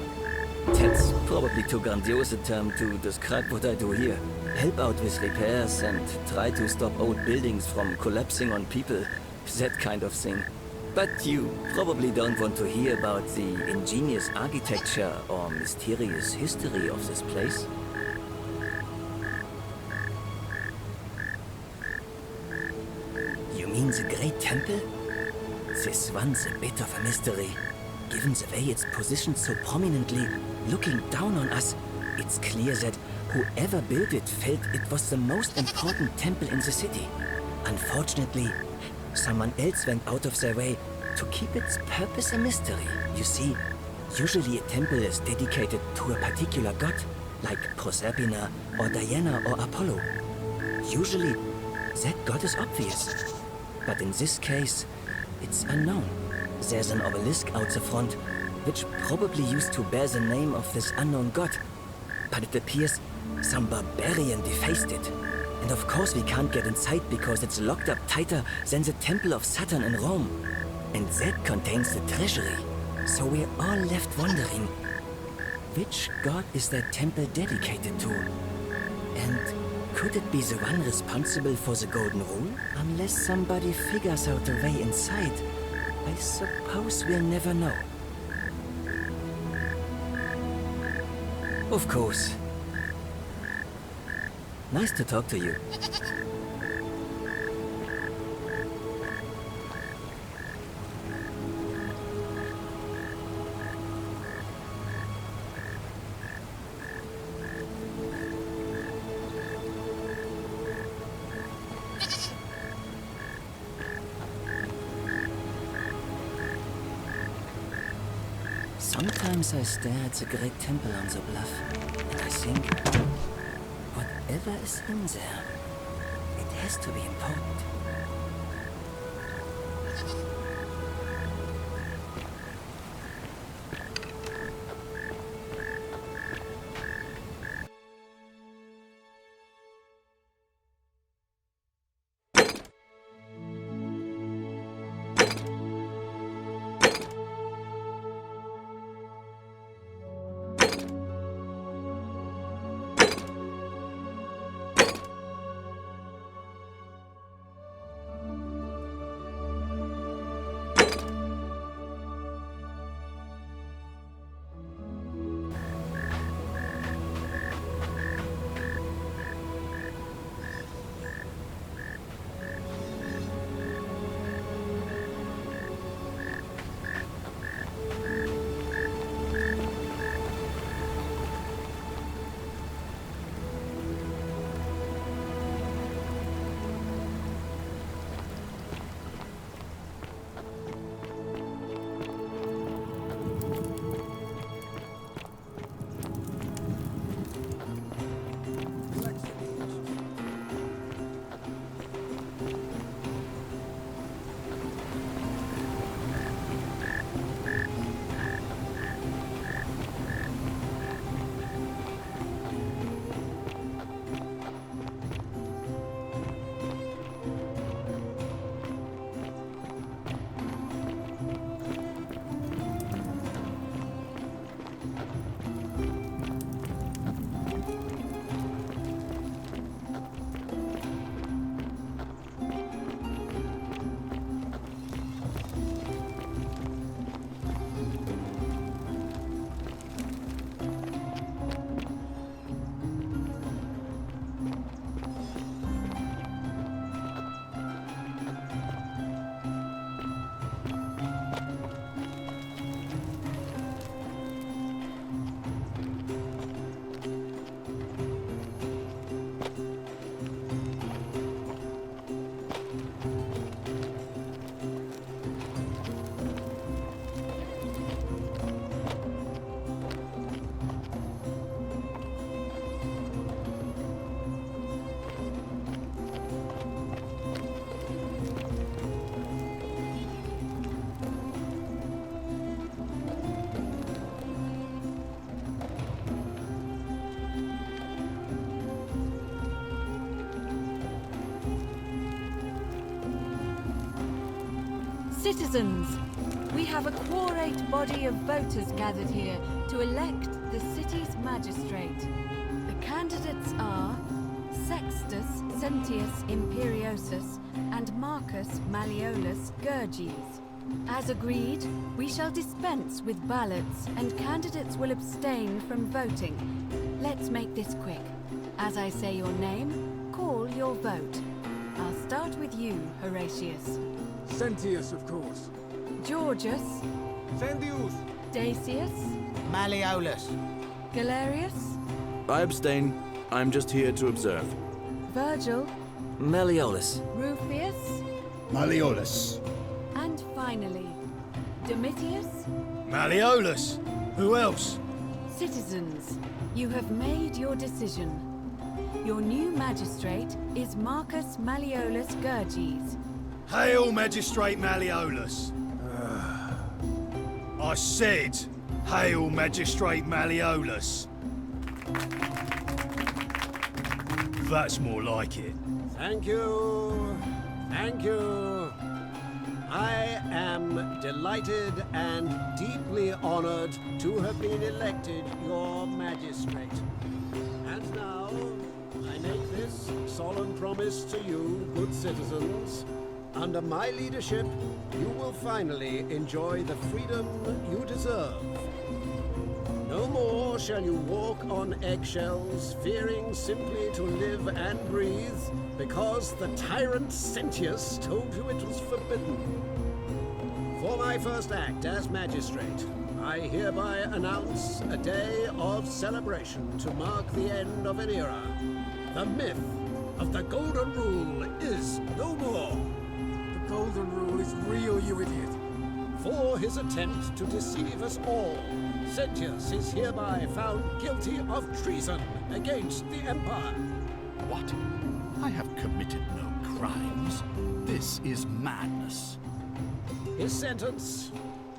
That's probably too grandiose a term to describe what I do here. Help out with repairs and try to stop old buildings from collapsing on people. That kind of thing. But you probably don't want to hear about the ingenious architecture or mysterious history of this place. You mean the Great Temple? This one's a bit of a mystery. Given the way it's positioned so prominently, looking down on us, it's clear that whoever built it felt it was the most important temple in the city. Unfortunately, someone else went out of their way to keep its purpose a mystery. You see, usually a temple is dedicated to a particular god, like Proserpina or Diana or Apollo. Usually, that god is obvious. But in this case, it's unknown. There's an obelisk out the front, which probably used to bear the name of this unknown god. But it appears some barbarian defaced it. And of course we can't get inside because it's locked up tighter than the Temple of Saturn in Rome. And that contains the treasury. So we're all left wondering, which god is that temple dedicated to? And could it be the one responsible for the Golden Rule? Unless somebody figures out a way inside, I suppose we'll never know. Of course. Nice to talk to you. Sometimes I stare at the great temple on the bluff, and I think, whatever is in there, it has to be important. Citizens, we have a quorate body of voters gathered here to elect the city's magistrate. The candidates are Sextus Sentius Imperiosus and Marcus Malleolus Gurges. As agreed, we shall dispense with ballots and candidates will abstain from voting. Let's make this quick. As I say your name, call your vote. I'll start with you, Horatius. Sentius, of course. Georgius. Sentius. Dacius. Malleolus. Galerius. I abstain. I'm just here to observe. Virgil. Malleolus. Rufius. Malleolus. And finally, Domitius. Malleolus. Who else? Citizens, you have made your decision. Your new magistrate is Marcus Malleolus Gurges. Hail, Magistrate Malleolus. I said, hail, Magistrate Malleolus. That's more like it. Thank you. Thank you. I am delighted and deeply honored to have been elected your magistrate. And now, I make this solemn promise to you, good citizens. Under my leadership, you will finally enjoy the freedom you deserve. No more shall you walk on eggshells, fearing simply to live and breathe, because the tyrant Sentius told you it was forbidden. For my first act as magistrate, I hereby announce a day of celebration to mark the end of an era. The myth of the Golden Rule is no more. The Golden Rule is real, you idiot. For his attempt to deceive us all, Sentius is hereby found guilty of treason against the Empire. What? I have committed no crimes. This is madness. His sentence: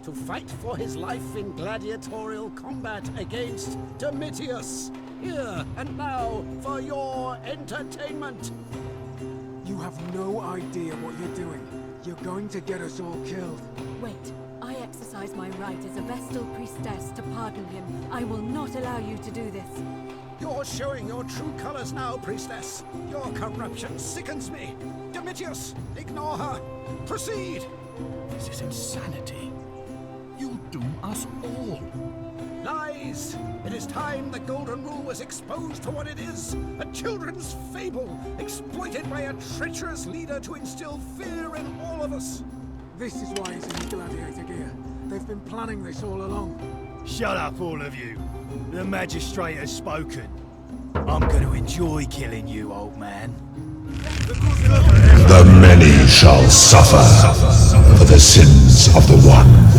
to fight for his life in gladiatorial combat against Domitius. Here and now for your entertainment. You have no idea what you're doing. You're going to get us all killed. Wait. I exercise my right as a Vestal priestess to pardon him. I will not allow you to do this. You're showing your true colors now, priestess. Your corruption sickens me. Domitius, ignore her. Proceed. This is insanity. You'll doom us all. Lies! It is time the Golden Rule was exposed for what it is. A children's fable, exploited by a treacherous leader to instill fear in all of us. This is why he's in gladiator gear. They've been planning this all along. Shut up, all of you. The magistrate has spoken. I'm going to enjoy killing you, old man. The many shall suffer for the sins of the one.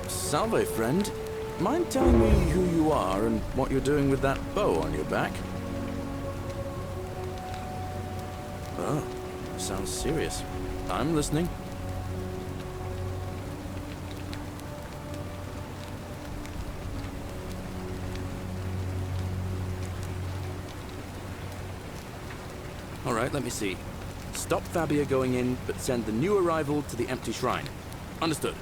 Salve, friend. Mind telling me who you are and what you're doing with that bow on your back? Oh, sounds serious. I'm listening. All right, let me see. Stop Fabia going in, but send the new arrival to the empty shrine. Understood.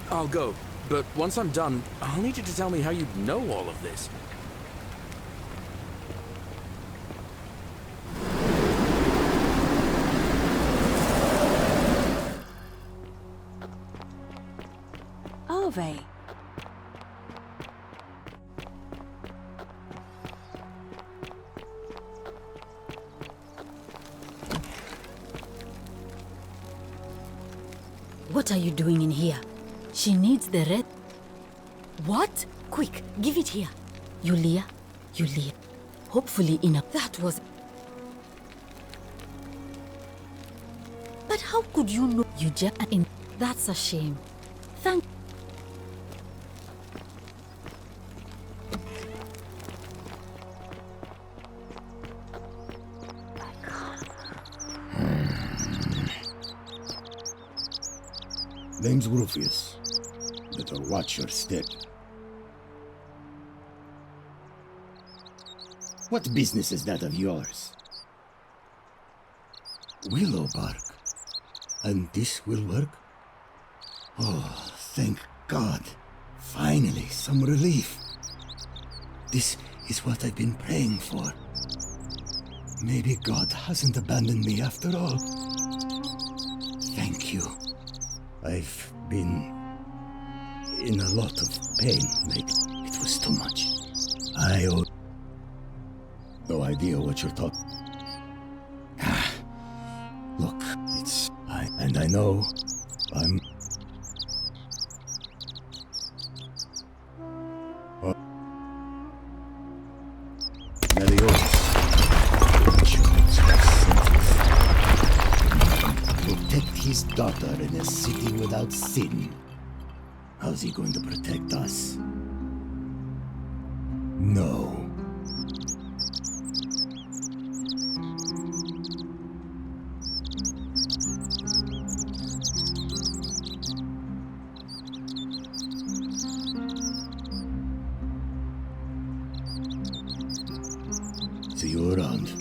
I'll go, but once I'm done, I'll need you to tell me how you know all of this. Arve. What are you doing in here? She needs the red. What? Quick, give it here. Yulia. Hopefully enough. That was... But how could you know? You just... That's a shame. Thank... Name's Rufius. Better watch your step. What business is that of yours? Willow bark. And this will work? Oh, thank God. Finally, some relief. This is what I've been praying for. Maybe God hasn't abandoned me after all. Thank you. I've been in a lot of pain lately. It was too much. no idea what you're talking. Look, and I know I'm. Meliodas. Protect his daughter in a city without sin. How's he going to protect us? No. See you around.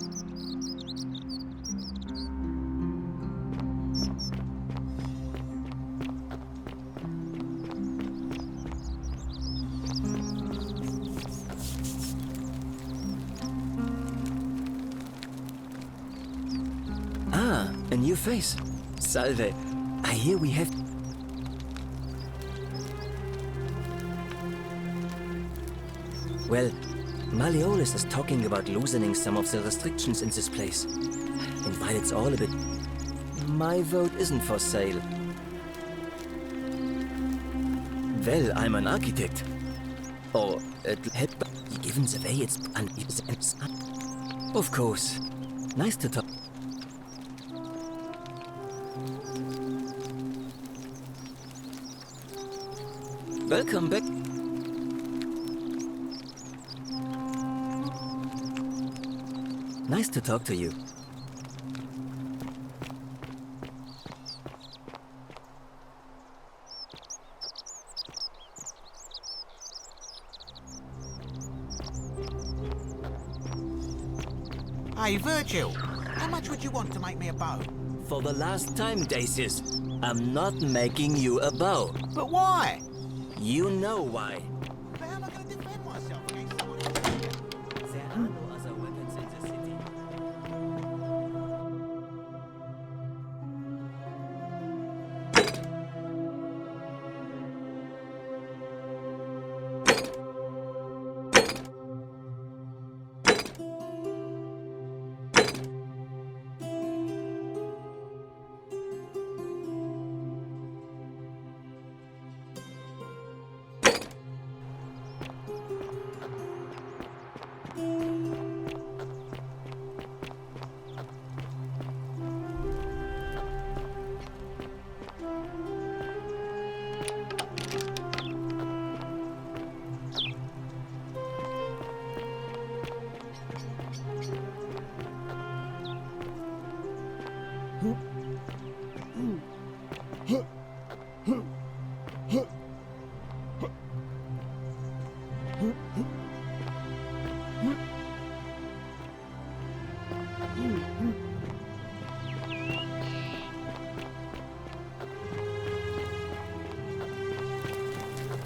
Ah, a new face. Salve. I hear we have... Well, Malleolus is talking about loosening some of the restrictions in this place. And while it's all a bit... My vote isn't for sale. Well, I'm an architect. Or, given the way it's... Of course. Nice to talk. Welcome back. Nice to talk to you. Hey, Virgil, how much would you want to make me a bow? For the last time, Dacius, I'm not making you a bow. But why? You know why. But how am I going to defend myself against someone else? There are no other weapons in the city.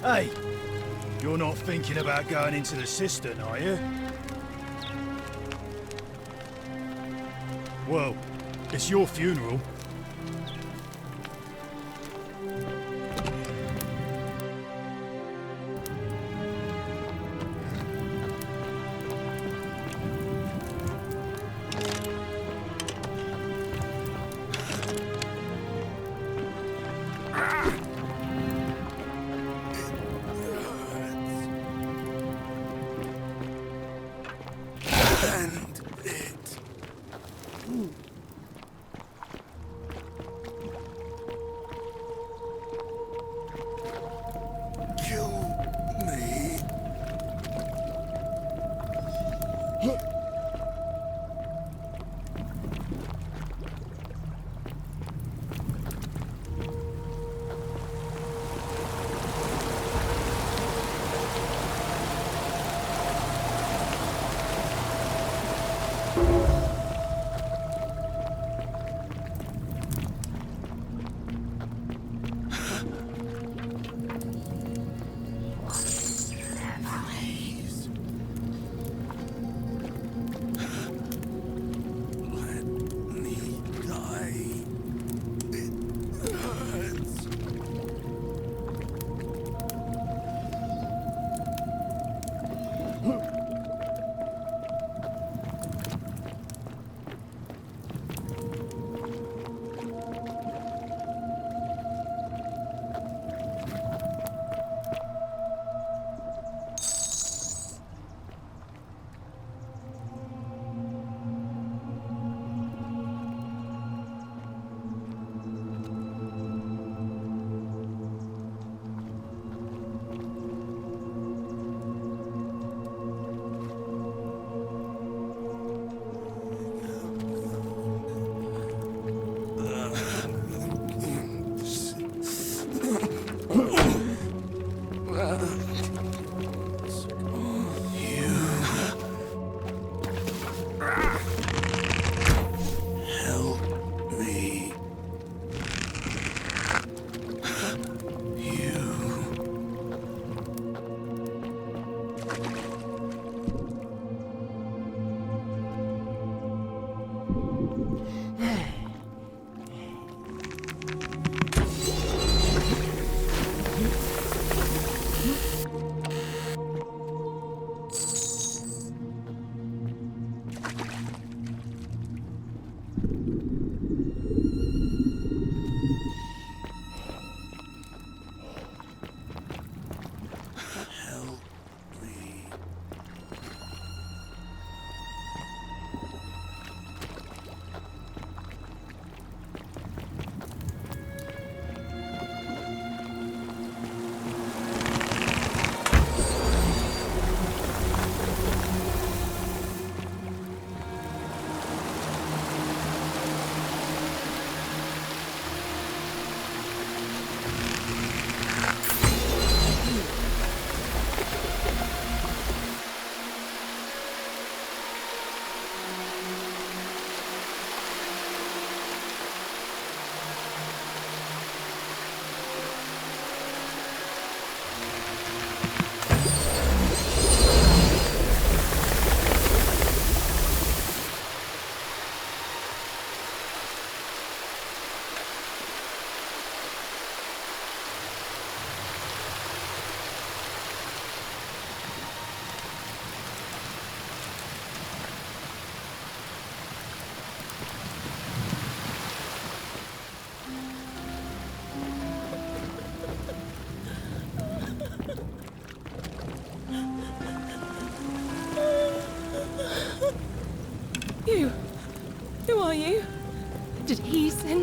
Hey, you're not thinking about going into the cistern, are you? Well, it's your funeral.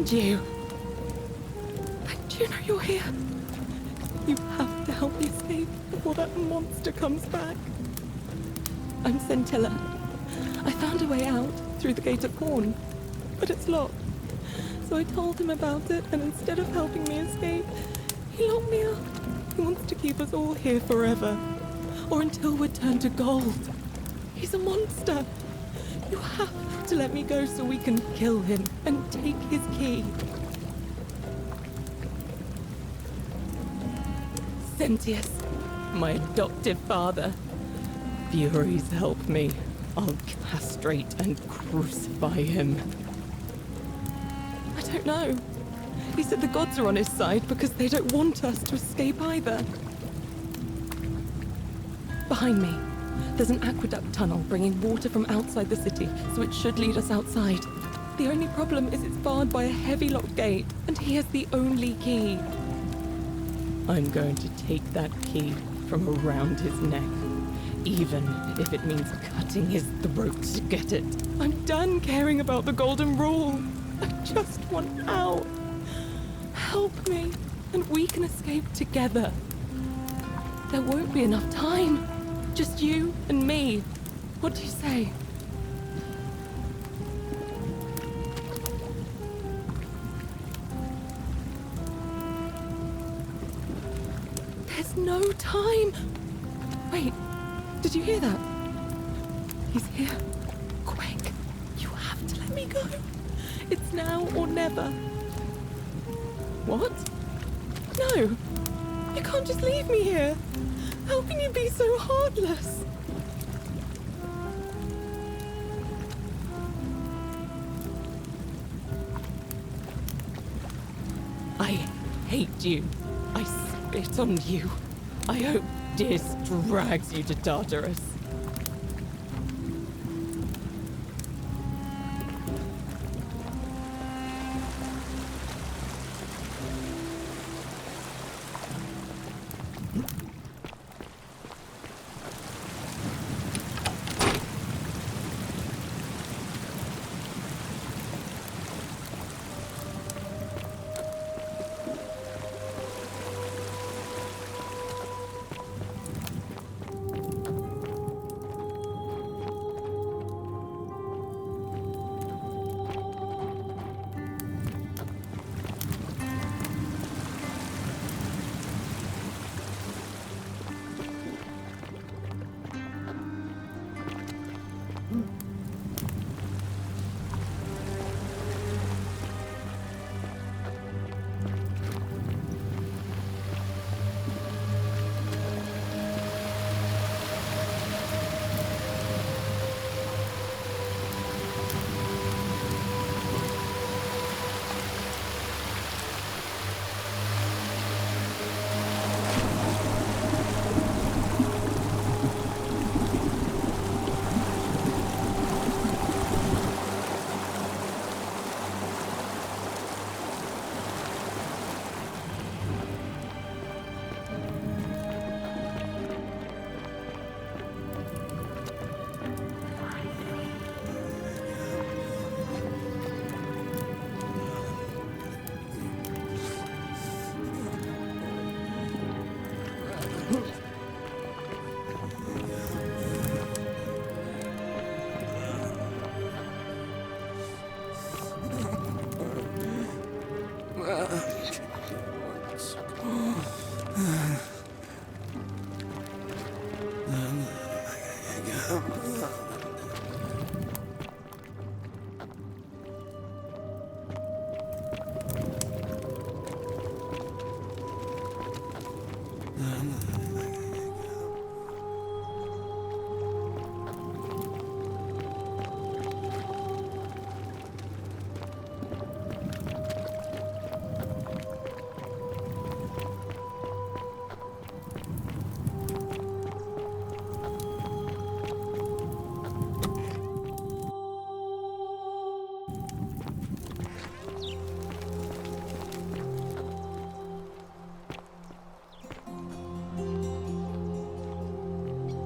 find you. Do you know you're here? You have to help me escape before that monster comes back. I'm Scintilla. I found a way out through the Gate of Horn, but it's locked. So I told him about it, and instead of helping me escape, he locked me up. He wants to keep us all here forever, or until we're turned to gold. He's a monster. You have to let me go so we can kill him and take his key. Sentius, my adoptive father. Furies help me. I'll castrate and crucify him. I don't know. He said the gods are on his side because they don't want us to escape either. Behind me, there's an aqueduct tunnel bringing water from outside the city, so it should lead us outside. The only problem is it's barred by a heavy locked gate, and he has the only key. I'm going to take that key from around his neck, even if it means cutting his throat to get it. I'm done caring about the golden rule. I just want out. Help me, and we can escape together. There won't be enough time. Just you and me. What do you say? There's no time. Wait, did you hear that? He's here. Quick, you have to let me go. It's now or never. What? No, you can't just leave me here. How can you be so heartless? I hate you. I spit on you. I hope Dis drags you to Tartarus.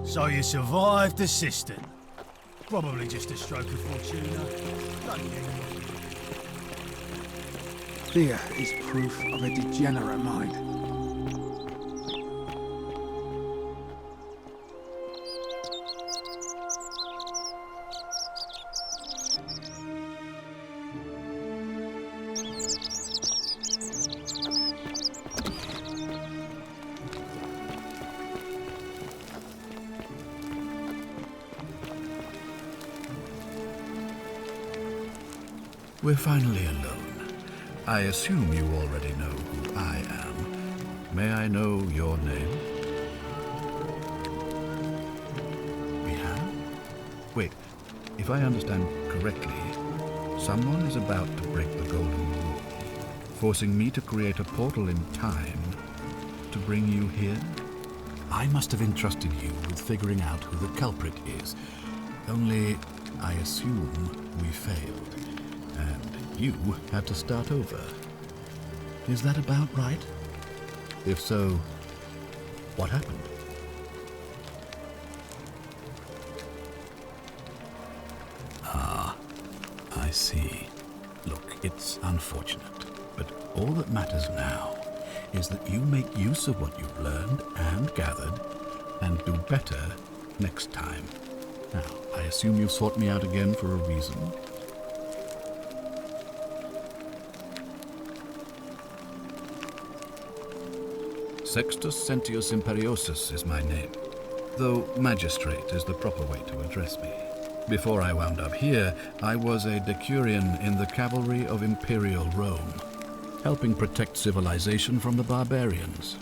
So you survived the cistern. Probably just a stroke of fortuna. Don't you? Fear is proof of a degenerate mind. We're finally alone. I assume you already know who I am. May I know your name? We have? Wait, if I understand correctly, someone is about to break the Golden Rule, forcing me to create a portal in time to bring you here? I must have entrusted you with figuring out who the culprit is. Only, I assume we failed. And you had to start over. Is that about right? If so, what happened? Ah, I see. Look, it's unfortunate, but all that matters now is that you make use of what you've learned and gathered and do better next time. Now, I assume you've sought me out again for a reason. Sextus Sentius Imperiosus is my name, though Magistrate is the proper way to address me. Before I wound up here, I was a decurion in the cavalry of Imperial Rome, helping protect civilization from the barbarians.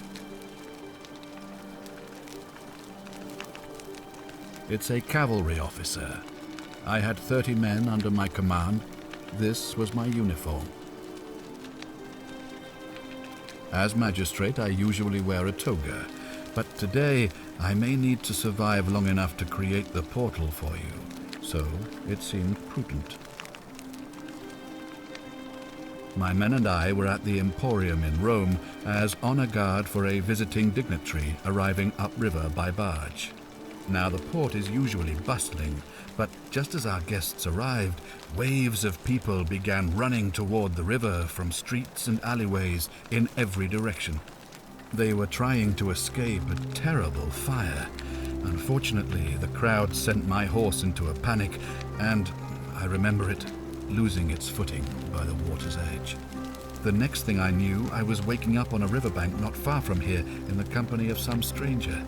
It's a cavalry officer. I had 30 men under my command. This was my uniform. As magistrate, I usually wear a toga, but today I may need to survive long enough to create the portal for you, so it seemed prudent. My men and I were at the Emporium in Rome as honor guard for a visiting dignitary arriving upriver by barge. Now the port is usually bustling, but just as our guests arrived, waves of people began running toward the river from streets and alleyways in every direction. They were trying to escape a terrible fire. Unfortunately, the crowd sent my horse into a panic, and, I remember it, losing its footing by the water's edge. The next thing I knew, I was waking up on a riverbank not far from here in the company of some stranger.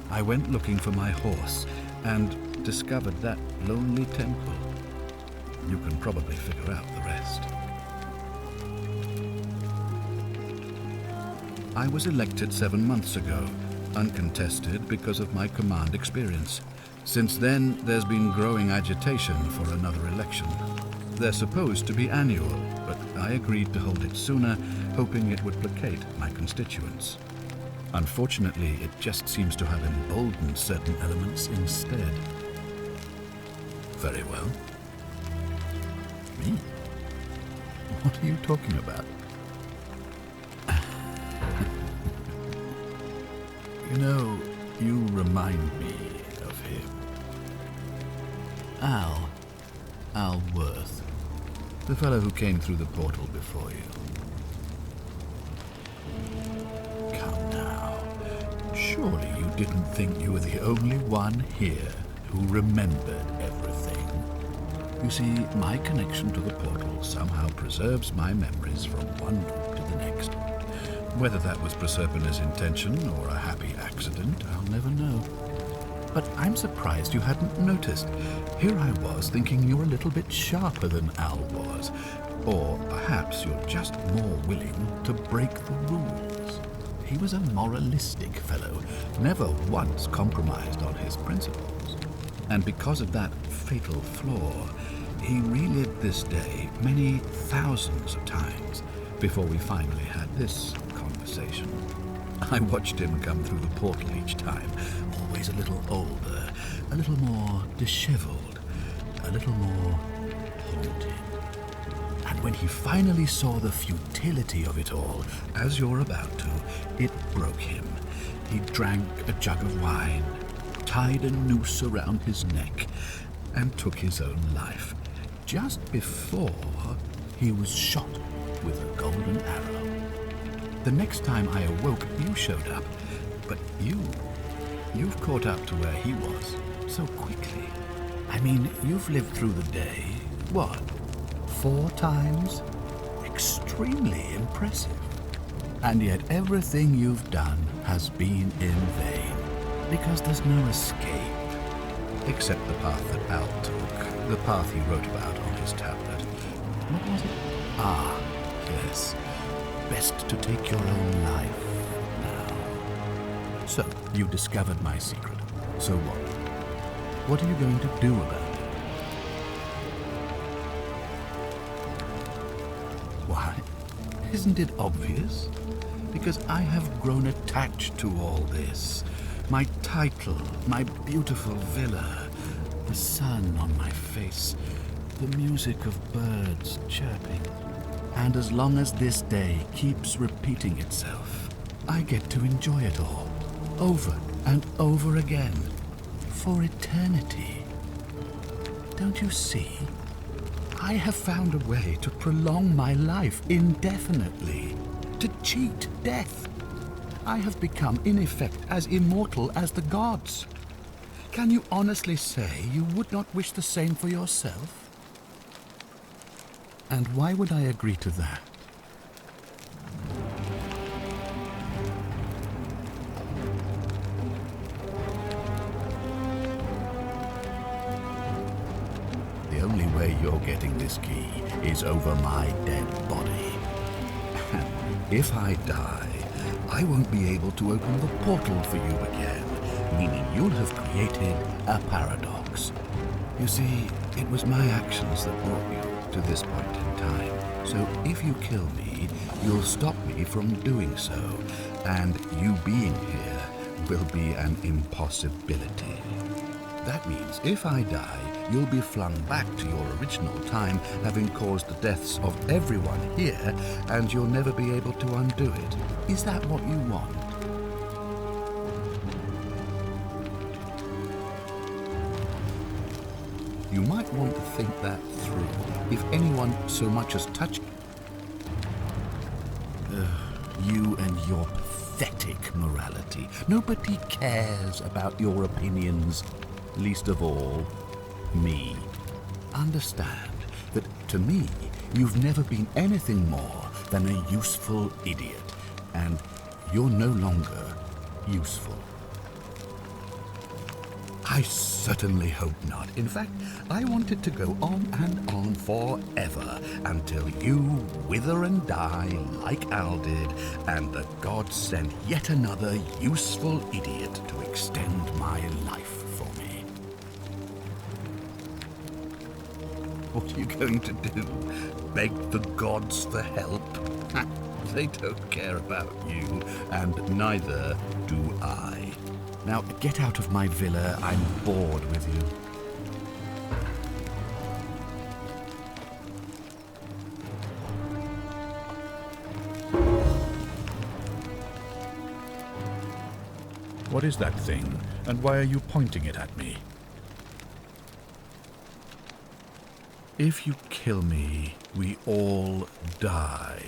I went looking for my horse and discovered that lonely temple. You can probably figure out the rest. I was elected 7 months ago, uncontested because of my command experience. Since then, there's been growing agitation for another election. They're supposed to be annual, but I agreed to hold it sooner, hoping it would placate my constituents. Unfortunately, it just seems to have emboldened certain elements instead. Very well. Me? What are you talking about? You know, you remind me of him. Al Worth. The fellow who came through the portal before you. Come now. Surely you didn't think you were the only one here who remembered everything. You see, my connection to the portal somehow preserves my memories from one group to the next. Whether that was Proserpina's intention or a happy accident, I'll never know. But I'm surprised you hadn't noticed. Here I was thinking you're a little bit sharper than Al was. Or perhaps you're just more willing to break the rules. He was a moralistic fellow, never once compromised on his principles. And because of that fatal flaw, he relived this day many thousands of times before we finally had this conversation. I watched him come through the portal each time, always a little older, a little more disheveled, a little more haunted. And when he finally saw the futility of it all, as you're about to, it broke him. He drank a jug of wine, tied a noose around his neck, and took his own life, just before he was shot with a golden arrow. The next time I awoke, you showed up, but you've caught up to where he was so quickly. I mean, you've lived through the day, what, 4 times? Extremely impressive. And yet everything you've done has been in vain, because there's no escape, except the path that Al took, the path he wrote about on his tablet. What was it? Ah, yes. Best to take your own life now. So, you discovered my secret. So what? What are you going to do about it? Why? Isn't it obvious? Because I have grown attached to all this. My title, my beautiful villa, the sun on my face, the music of birds chirping. And as long as this day keeps repeating itself, I get to enjoy it all, over and over again, for eternity. Don't you see? I have found a way to prolong my life indefinitely, to cheat death. I have become, in effect, as immortal as the gods. Can you honestly say you would not wish the same for yourself? And why would I agree to that? The only way you're getting this key is over my dead body. And if I die, I won't be able to open the portal for you again, meaning you'll have created a paradox. You see, it was my actions that brought you to this point in time. So if you kill me, you'll stop me from doing so, and you being here will be an impossibility. That means if I die, you'll be flung back to your original time, having caused the deaths of everyone here, and you'll never be able to undo it. Is that what you want? You might want to think that through. If anyone so much as touched you and your pathetic morality. Nobody cares about your opinions, least of all me. Understand that to me, you've never been anything more than a useful idiot, and you're no longer useful. I certainly hope not. In fact, I want it to go on and on forever until you wither and die like Al did, and the gods send yet another useful idiot to extend my life for me. What are you going to do? Beg the gods for help? They don't care about you, and neither do I. Now, get out of my villa. I'm bored with you. What is that thing, and why are you pointing it at me? If you kill me, we all die.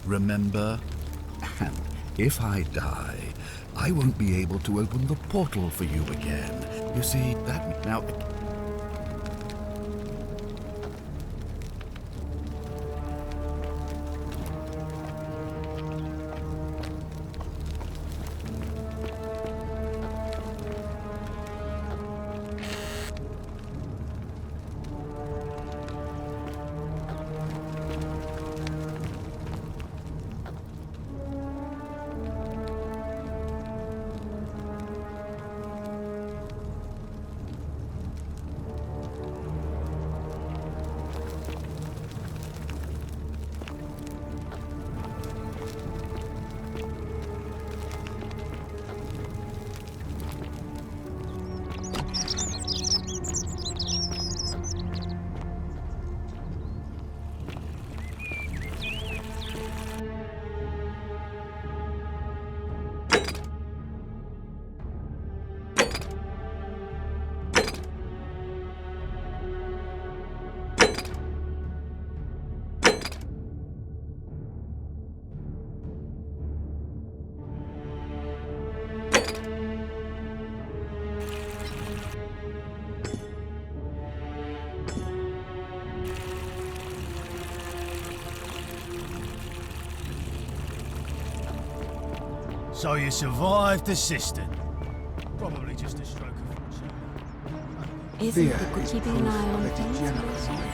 Remember? And if I die, I won't be able to open the portal for you again. You see, that... Now... So you survived the cistern. Probably just a stroke of fortune. Isn't Fear the is keeping an proof eye of on a things? degenerate mind.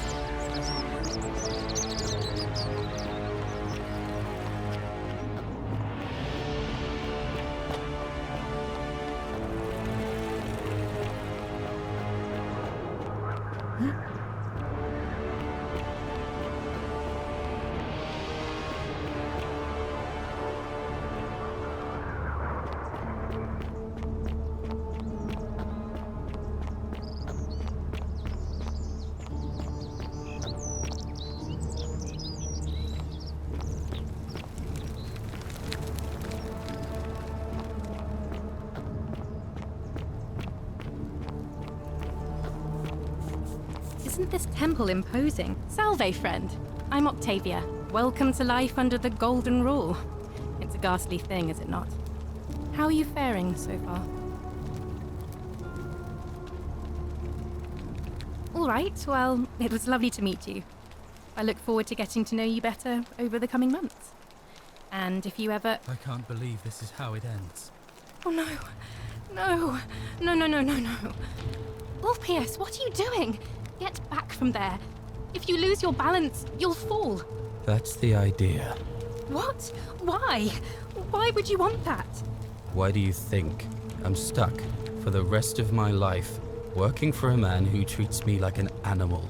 Isn't this temple imposing? Salve, friend. I'm Octavia. Welcome to life under the Golden Rule. It's a ghastly thing, is it not? How are you faring so far? All right, well, it was lovely to meet you. I look forward to getting to know you better over the coming months. And if you ever... I can't believe this is how it ends. Oh no. No. No, no, no, no, no. Ulpius, what are you doing? Get back from there. If you lose your balance, you'll fall. That's the idea. What? Why? Why would you want that? Why do you think I'm stuck for the rest of my life working for a man who treats me like an animal?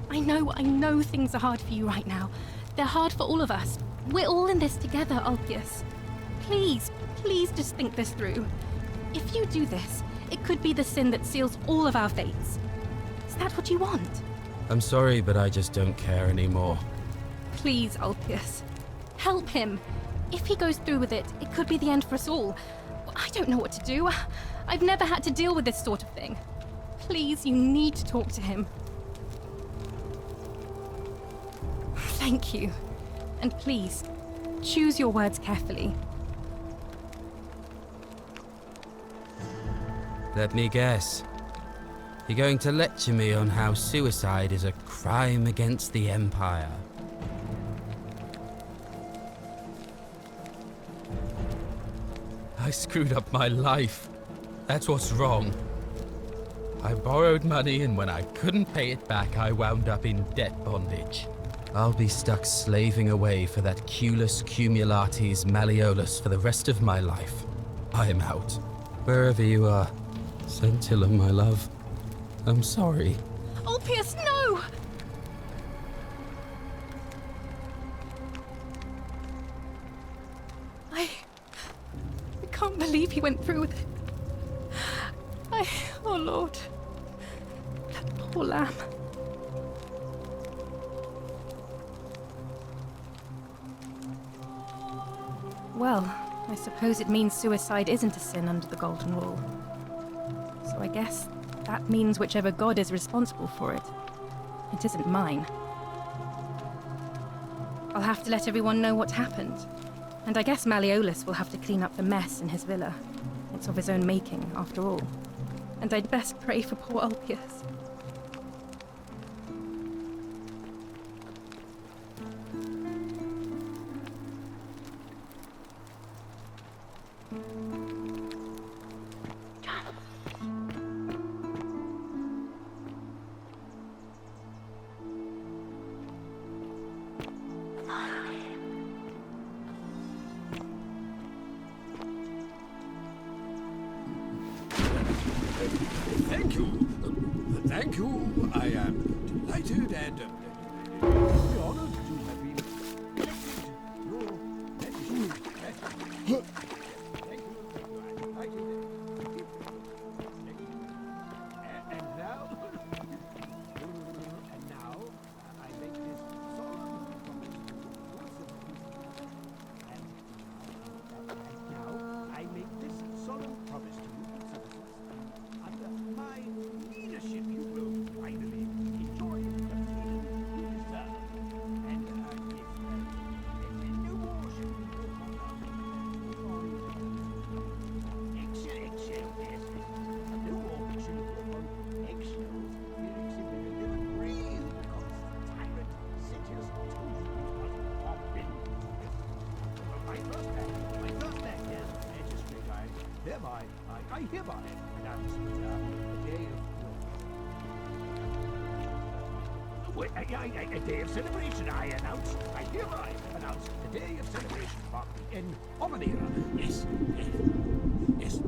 I know things are hard for you right now. They're hard for all of us. We're all in this together, Ulpius. Please, please just think this through. If you do this, it could be the sin that seals all of our fates. Is that what you want? I'm sorry, but I just don't care anymore. Please, Ulpius. Help him. If he goes through with it, it could be the end for us all. I don't know what to do. I've never had to deal with this sort of thing. Please, you need to talk to him. Thank you. And please, choose your words carefully. Let me guess. You're going to lecture me on how suicide is a crime against the Empire. I screwed up my life. That's what's wrong. I borrowed money, and when I couldn't pay it back, I wound up in debt bondage. I'll be stuck slaving away for that Culus Cumulatis Malleolus for the rest of my life. I am out. Wherever you are, Scintilla, my love, I'm sorry. Ulpius, no! I can't believe he went through with it. Oh Lord. That poor lamb. Well, I suppose it means suicide isn't a sin under the Golden Rule. So I guess that means whichever god is responsible for it. It isn't mine. I'll have to let everyone know what happened. And I guess Malleolus will have to clean up the mess in his villa. It's of his own making, after all. And I'd best pray for poor Ulpius. Thank you. Thank you. I am delighted and very honored to have been elected your magistrate. Thank you. And now, I make this solemn promise to you. And now, I make this solemn promise to you. Under my leadership, you will finally enjoy the freedom you deserve. And if no more should be brought on thereby I hereby announce a day of a day of celebration. I hereby announce a day of celebration marking the end of an era. Yes, yes, yes.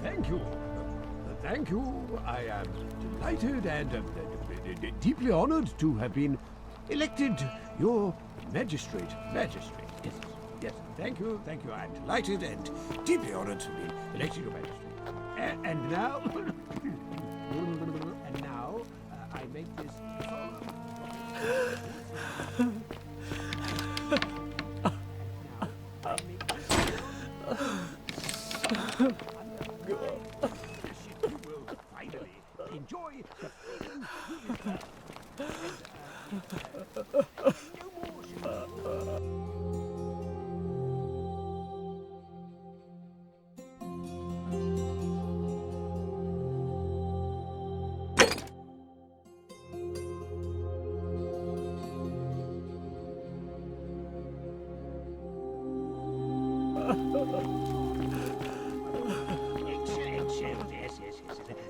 Thank you. Thank you. I am delighted and deeply honored to have been elected your magistrate. Magistrate, yes. Yes, thank you. I'm delighted and deeply honored to be elected your magistrate. And now... and now, I make this enjoy the freedom you Eggshells, yes.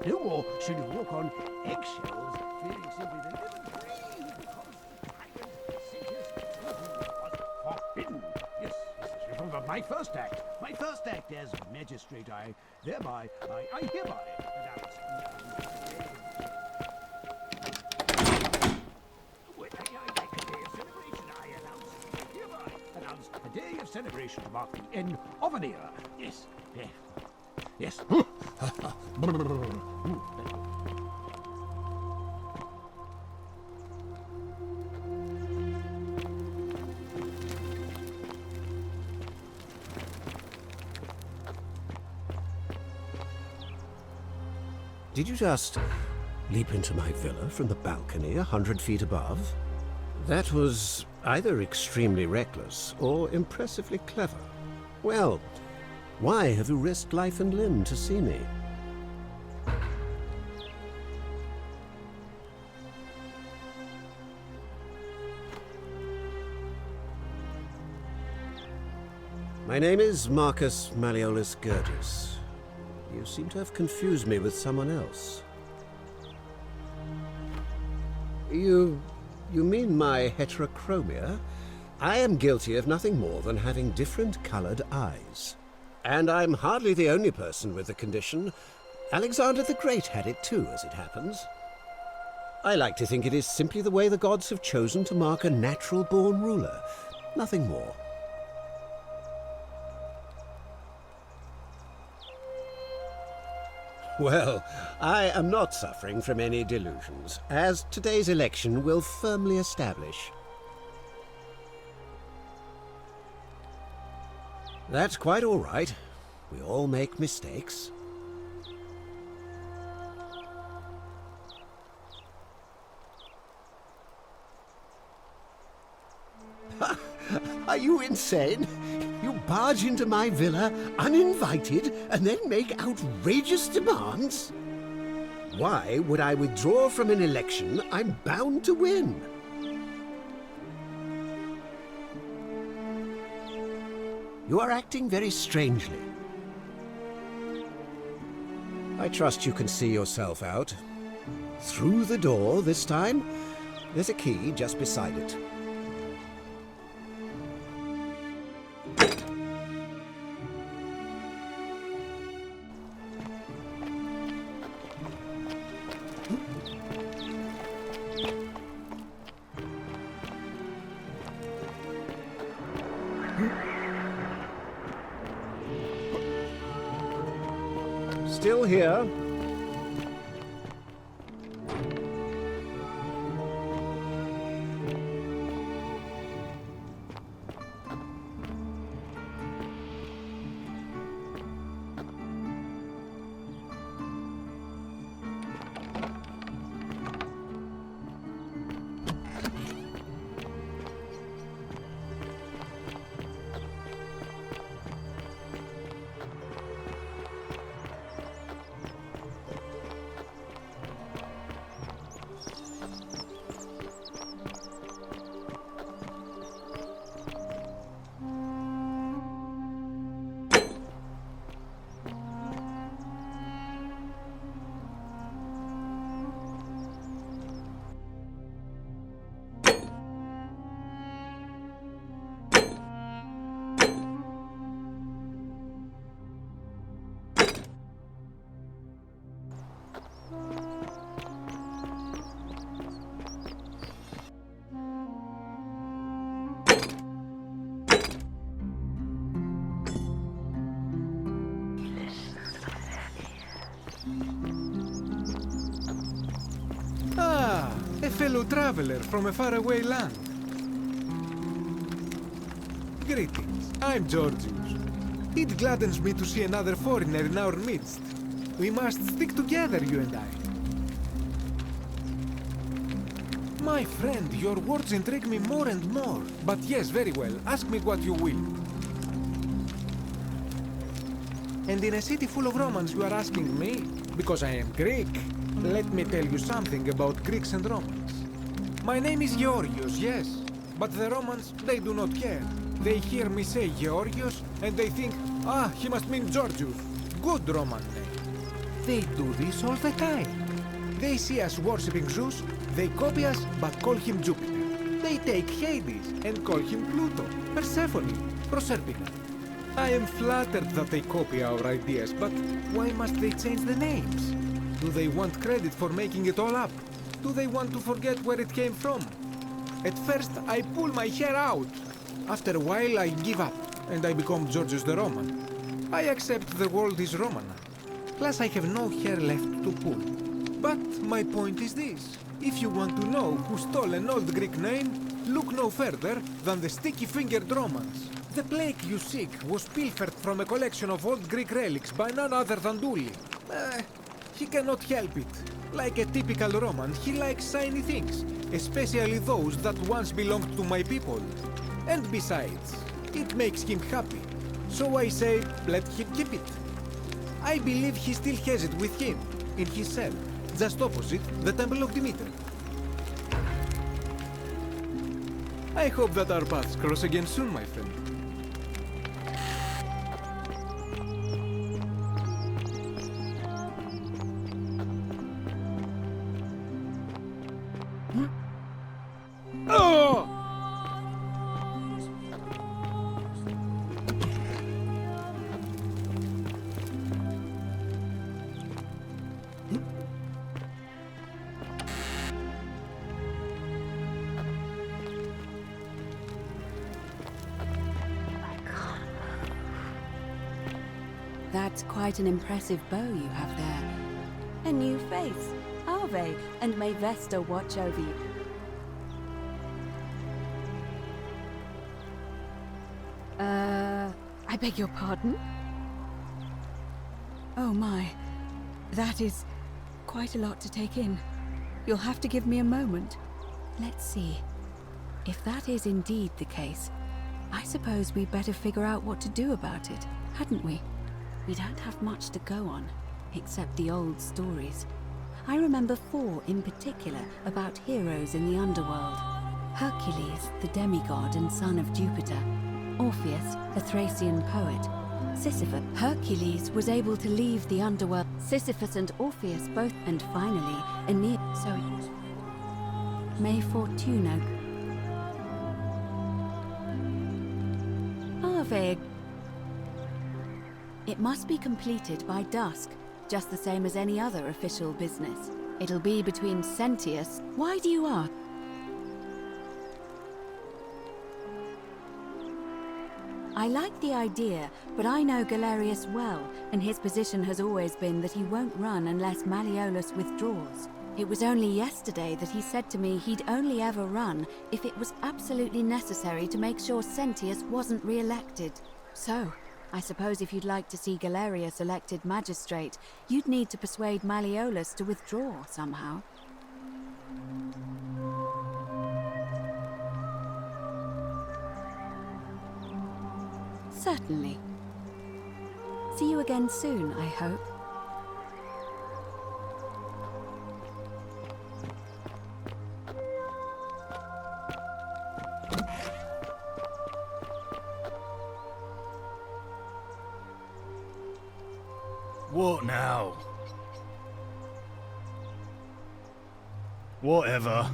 No more should you walk on eggshells, feeling simply the living breathe because tyrant Sentius was forbidden. Yes. Remember my first act as magistrate. I hereby announce. A day of celebration to mark the end of an era. Yes. Yes. Did you just leap into my villa from the balcony 100 feet above? That was either extremely reckless or impressively clever. Well, why have you risked life and limb to see me? My name is Marcus Malleolus Gurgis. You seem to have confused me with someone else. You mean my heterochromia? I am guilty of nothing more than having different colored eyes. And I'm hardly the only person with the condition. Alexander the Great had it too, as it happens. I like to think it is simply the way the gods have chosen to mark a natural-born ruler. Nothing more. Well, I am not suffering from any delusions, as today's election will firmly establish. That's quite all right. We all make mistakes. Are you insane? You barge into my villa uninvited and then make outrageous demands? Why would I withdraw from an election I'm bound to win? You are acting very strangely. I trust you can see yourself out. Through the door this time. There's a key just beside it. Still here. fellow traveler from a faraway land. Greetings, I'm Georgius. It gladdens me to see another foreigner in our midst. We must stick together, you and I. My friend, your words intrigue me more and more. But yes, very well, ask me what you will. And in a city full of Romans, you are asking me? Because I am Greek. Let me tell you something about Greeks and Romans. My name is Georgios, yes. But the Romans, they do not care. They hear me say Georgios, and they think, ah, he must mean Georgius. Good Roman name. They do this all the time. They see us worshipping Zeus, they copy us, but call him Jupiter. They take Hades and call him Pluto, Persephone, Proserpina. I am flattered that they copy our ideas, but why must they change the names? Do they want credit for making it all up? Do they want to forget where it came from? At first, I pull my hair out. After a while, I give up, and I become Georgius the Roman. I accept the world is Roman. Plus, I have no hair left to pull. But my point is this. If you want to know who stole an old Greek name, look no further than the sticky-fingered Romans. The plague you seek was pilfered from a collection of old Greek relics by none other than Duli. He cannot help it. Like a typical Roman, he likes shiny things, especially those that once belonged to my people. And besides, it makes him happy. So I say, let him keep it. I believe he still has it with him, in his cell, just opposite the Temple of Demeter. I hope that our paths cross again soon, my friend. Oh! That's quite an impressive bow you have there. A new face. Ave, and may Vesta watch over you. I beg your pardon? Oh my. That is quite a lot to take in. You'll have to give me a moment. Let's see. If that is indeed the case, I suppose we'd better figure out what to do about it, hadn't we? We don't have much to go on, except the old stories. I remember 4 in particular about heroes in the underworld. Hercules, the demigod and son of Jupiter. Orpheus, a Thracian poet. Sisyphus. Hercules was able to leave the underworld. Sisyphus and Orpheus both. And finally, Aeneas. So it was. May Fortuna. Ave. It must be completed by dusk, just the same as any other official business. It'll be between Sentius. Why do you ask? I like the idea, but I know Galerius well, and his position has always been that he won't run unless Malleolus withdraws. It was only yesterday that he said to me he'd only ever run if it was absolutely necessary to make sure Sentius wasn't re-elected. So, I suppose if you'd like to see Galerius elected magistrate, you'd need to persuade Malleolus to withdraw somehow. Certainly. See you again soon, I hope. What now? Whatever.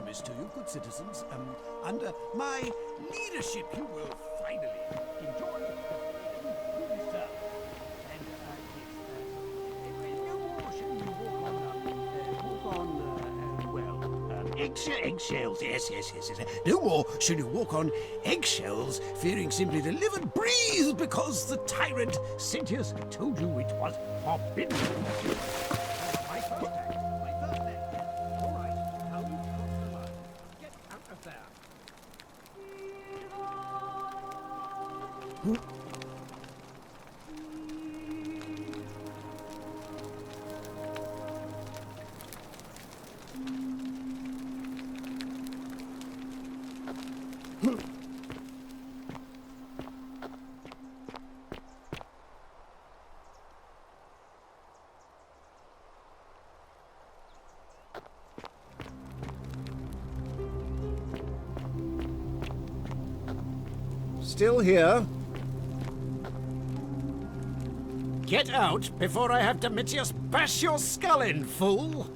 promise to you, good citizens. Under my leadership, you will finally enjoy sir. And no more shall you walk on eggshells. Yes. No more shall you walk on eggshells, fearing simply to live and breathe because the tyrant Sentius told you it was forbidden. My first act. All right, now you cross the line. Get out of there. Still here? Get out before I have Domitius bash your skull in, fool!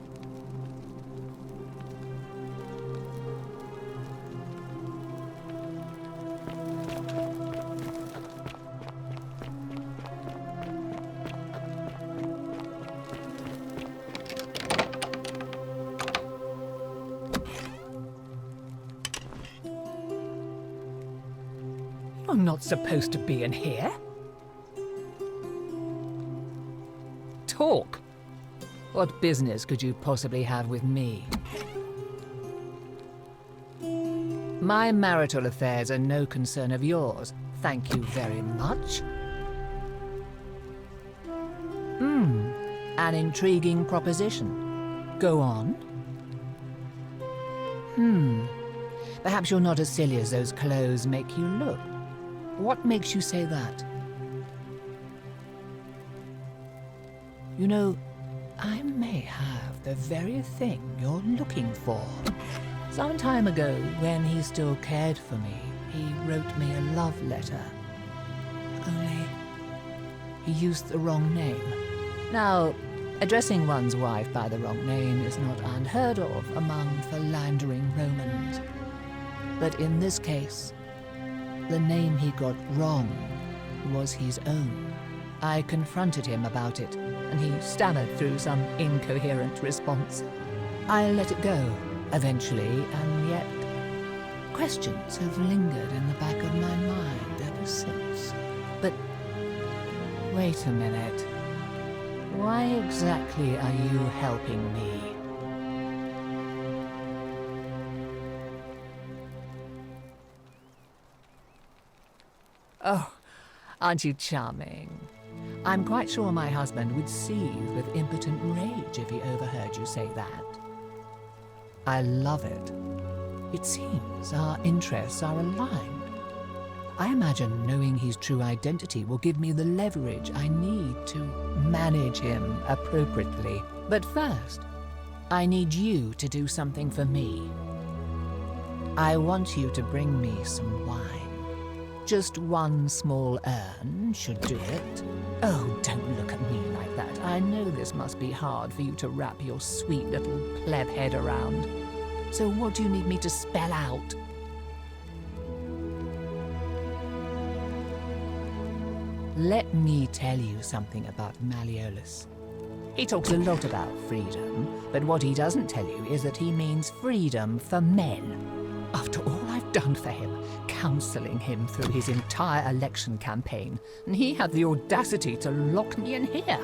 I'm not supposed to be in here. Talk. What business could you possibly have with me? My marital affairs are no concern of yours. Thank you very much. An intriguing proposition. Go on. Perhaps you're not as silly as those clothes make you look. What makes you say that? You know, I may have the very thing you're looking for. Some time ago, when he still cared for me, he wrote me a love letter. Only, he used the wrong name. Now, addressing one's wife by the wrong name is not unheard of among philandering Romans. But in this case, the name he got wrong was his own. I confronted him about it, and he stammered through some incoherent response. I let it go, eventually, and yet questions have lingered in the back of my mind ever since. But wait a minute. Why exactly are you helping me? Oh, aren't you charming? I'm quite sure my husband would seethe with impotent rage if he overheard you say that. I love it. It seems our interests are aligned. I imagine knowing his true identity will give me the leverage I need to manage him appropriately. But first, I need you to do something for me. I want you to bring me some wine. Just one small urn should do it. Oh, don't look at me like that. I know this must be hard for you to wrap your sweet little pleb head around. So what do you need me to spell out? Let me tell you something about Malleolus. He talks a lot about freedom, but what he doesn't tell you is that he means freedom for men. After all I've done for him, counseling him through his entire election campaign, and he had the audacity to lock me in here.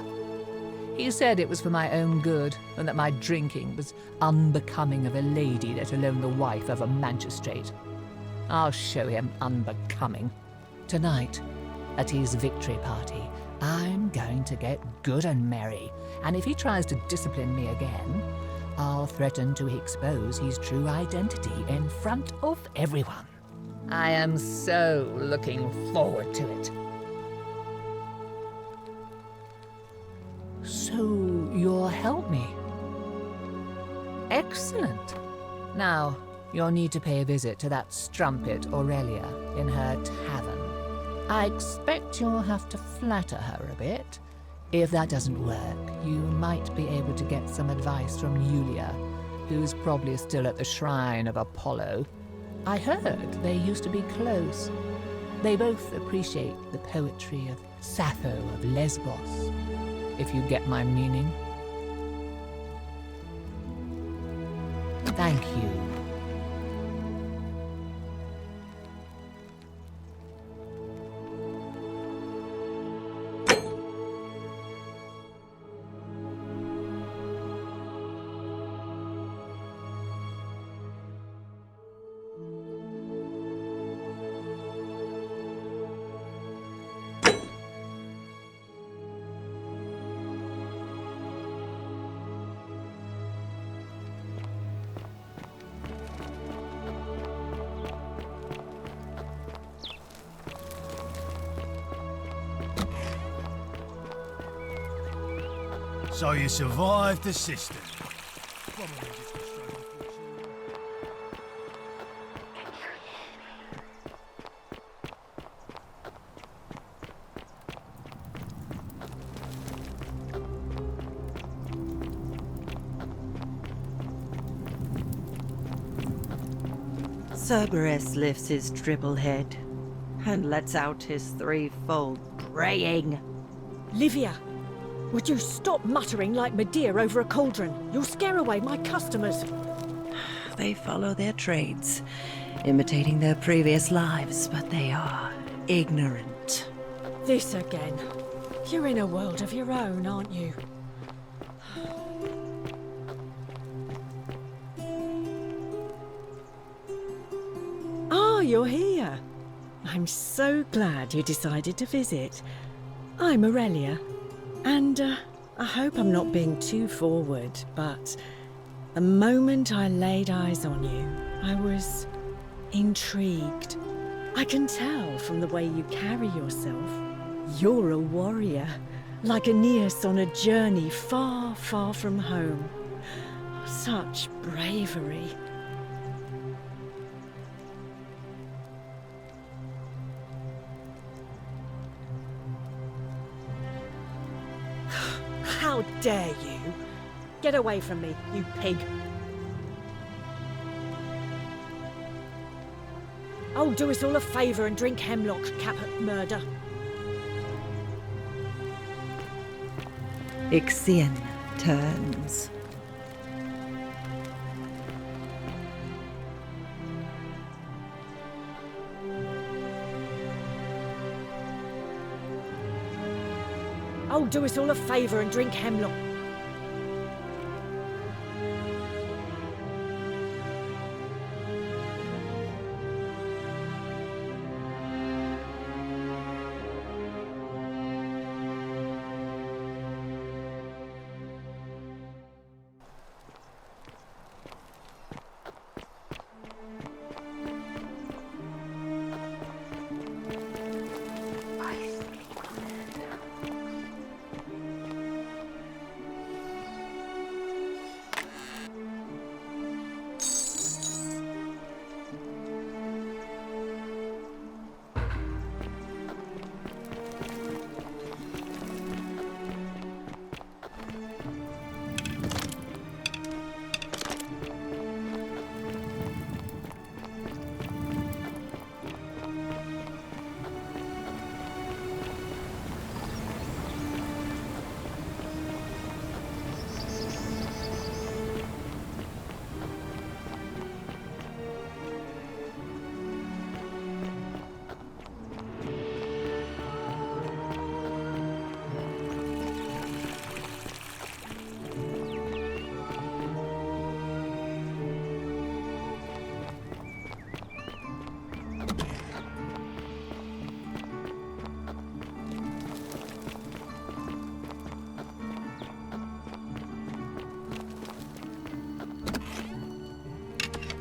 He said it was for my own good, and that my drinking was unbecoming of a lady, let alone the wife of a magistrate. I'll show him unbecoming. Tonight, at his victory party, I'm going to get good and merry, and if he tries to discipline me again, I'll threaten to expose his true identity in front of everyone. I am so looking forward to it. So you'll help me? Excellent. Now, you'll need to pay a visit to that strumpet Aurelia in her tavern. I expect you'll have to flatter her a bit. If that doesn't work, you might be able to get some advice from Yulia, who's probably still at the shrine of Apollo. I heard they used to be close. They both appreciate the poetry of Sappho of Lesbos, if you get my meaning. Thank you. So you survived the system. Cerberus lifts his triple head and lets out his threefold braying. Livia, would you stop muttering like Medea over a cauldron? You'll scare away my customers. They follow their trades, imitating their previous lives, but they are ignorant. This again. You're in a world of your own, aren't you? Ah, you're here. I'm so glad you decided to visit. I'm Aurelia, and I hope I'm not being too forward, but the moment I laid eyes on you, I was intrigued. I can tell from the way you carry yourself. You're a warrior, like Aeneas on a journey far, far from home. Such bravery. How dare you! Get away from me, you pig! Oh, do us all a favour and drink hemlock, Caput Murder. Ixion turns. Oh, do us all a favour and drink hemlock.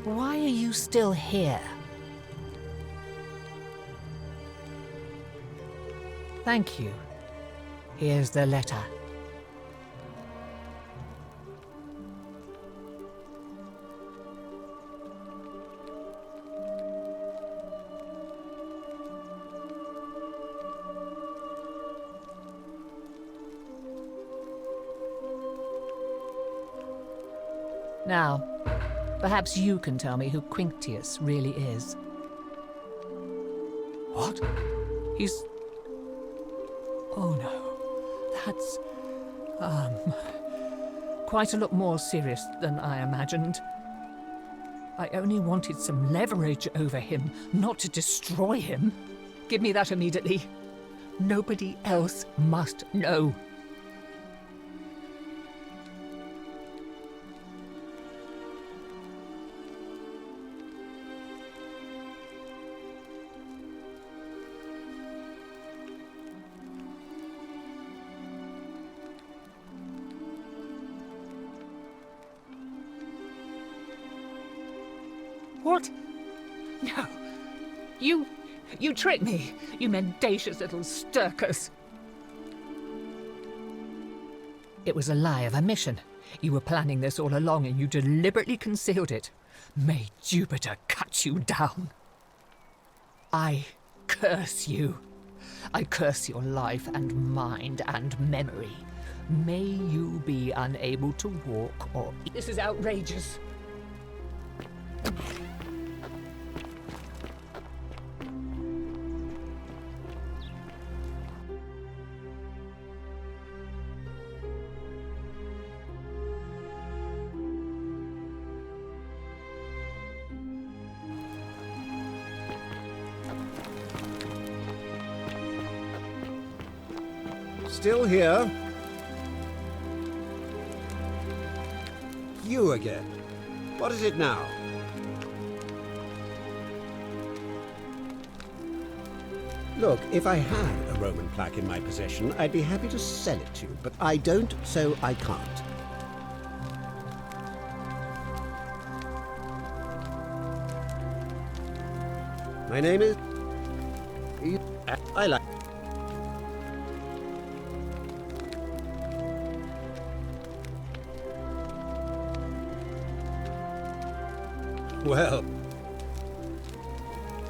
Why are you still here? Thank you. Here's the letter. Now, perhaps you can tell me who Quinctius really is. What? He's... Oh no, that's... quite a lot more serious than I imagined. I only wanted some leverage over him, not to destroy him. Give me that immediately. Nobody else must know. What? No. You tricked me, you mendacious little stirkers. It was a lie of a mission. You were planning this all along and you deliberately concealed it. May Jupiter cut you down. I curse you. I curse your life and mind and memory. May you be unable to walk or eat. This is outrageous. Still here? You again. What is it now? Look, if I had a Roman plaque in my possession, I'd be happy to sell it to you, but I don't, so I can't. My name is... I like... Well,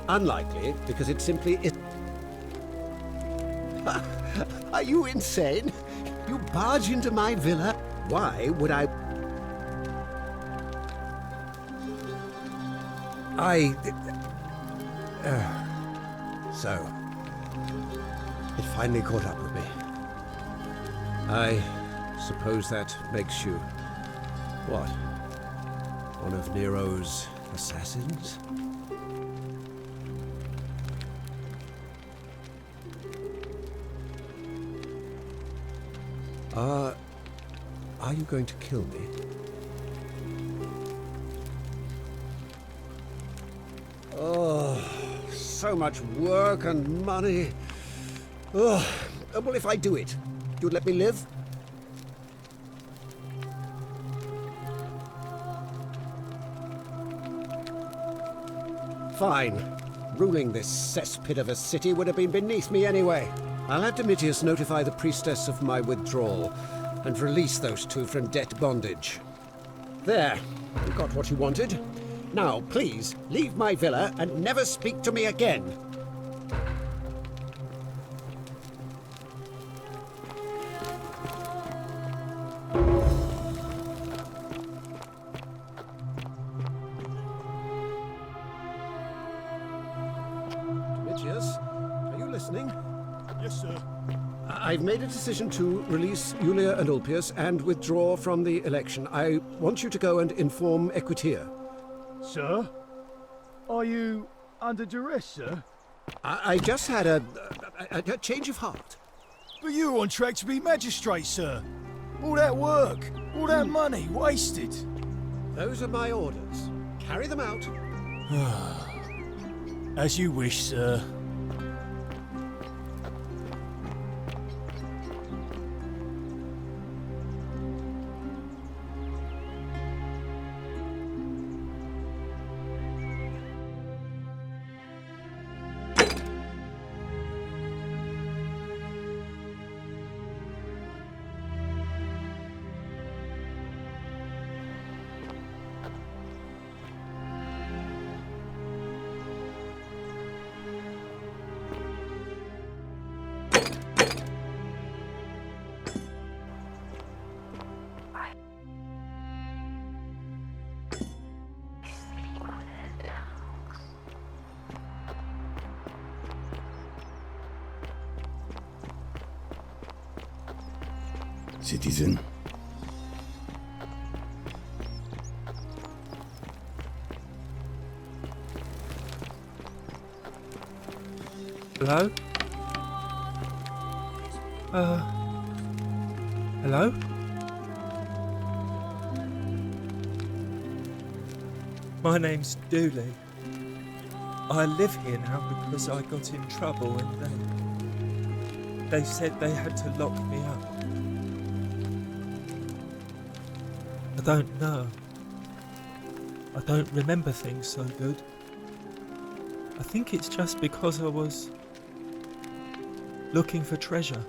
unlikely, because it simply is... Are you insane? You barge into my villa? Why would I... So, it finally caught up with me. I suppose that makes you... what? One of Nero's assassins? Are you going to kill me? Oh, so much work and money. Oh, well, if I do it, you'd let me live? Fine. Ruling this cesspit of a city would have been beneath me anyway. I'll have Domitius notify the priestess of my withdrawal and release those two from debt bondage. There. You got what you wanted. Now, please, leave my villa and never speak to me again. Domitius, are you listening? Yes, sir. I've made a decision to release Julia and Ulpius and withdraw from the election. I want you to go and inform Equitia. Sir? Are you under duress, sir? I just had a change of heart. But you were on track to be magistrate, sir. All that work, all that money, wasted. Those are my orders. Carry them out. As you wish, sir. citizen. Hello? Hello? My name's Dooley. I live here now because I got in trouble and they said they had to lock me up. I don't know. I don't remember things so good. I think it's just because I was looking for treasure.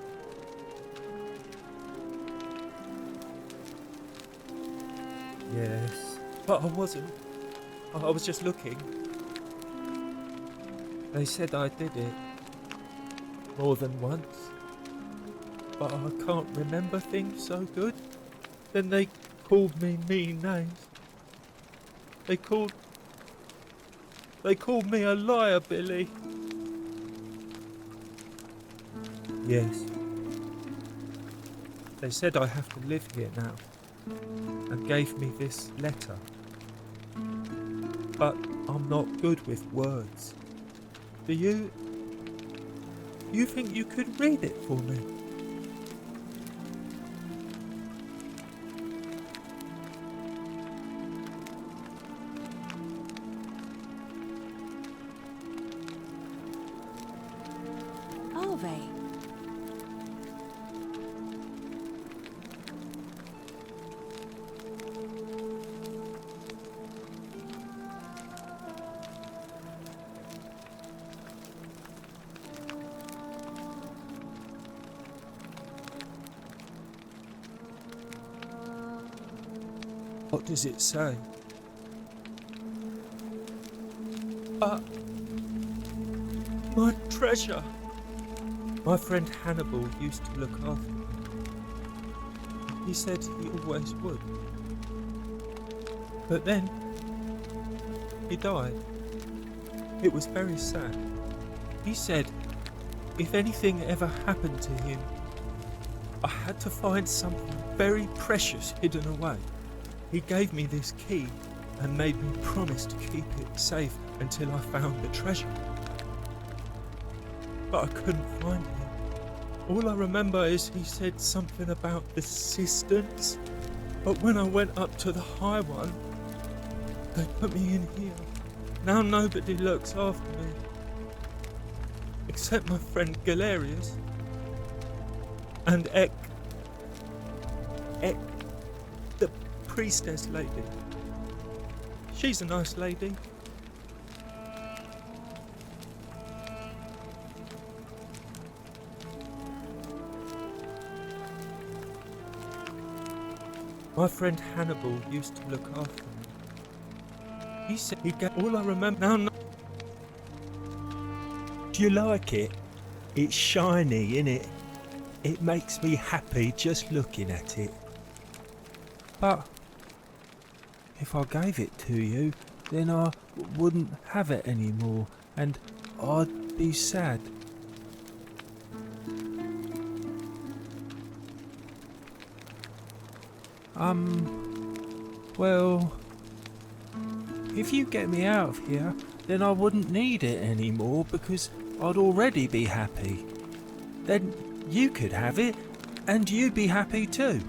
Yes, but I wasn't. I was just looking. They said I did it more than once, but I can't remember things so good. Then they called me mean names. They called me a liar, Billy. Yes. They said I have to live here now, and gave me this letter. But I'm not good with words. Do you think you could read it for me? Are they? What does it say? My treasure! My friend Hannibal used to look after me. He said he always would. But then, he died. It was very sad. He said if anything ever happened to him, I had to find something very precious hidden away. He gave me this key and made me promise to keep it safe until I found the treasure. But I couldn't find him. All I remember is he said something about the cisterns, but when I went up to the high one, they put me in here. Now nobody looks after me, except my friend Galerius and Ek, the priestess lady. She's a nice lady. My friend Hannibal used to look after me. He said he'd get all I remember now. No. Do you like it? It's shiny, innit? It makes me happy just looking at it. But if I gave it to you, then I wouldn't have it anymore, and I'd be sad. Well, if you get me out of here, then I wouldn't need it anymore because I'd already be happy. Then you could have it, and you'd be happy too.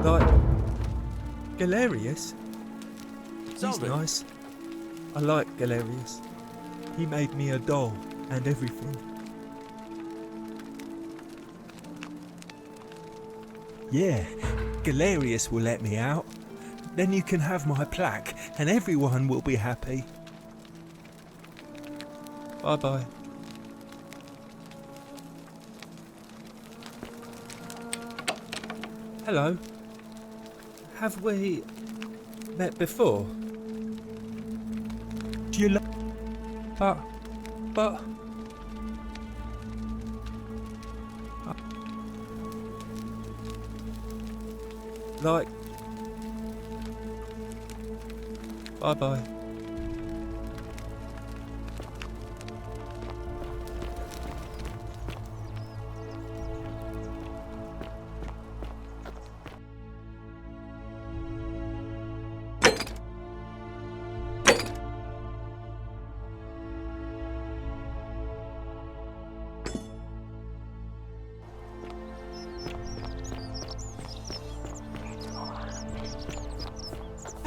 Like Galerius? He's Solomon. nice. I like Galerius. He made me a doll and everything. Yeah, Galerius will let me out. Then you can have my plaque, and everyone will be happy. Bye-bye. Hello. Have we met before? Do you like... But... Like... Bye-bye.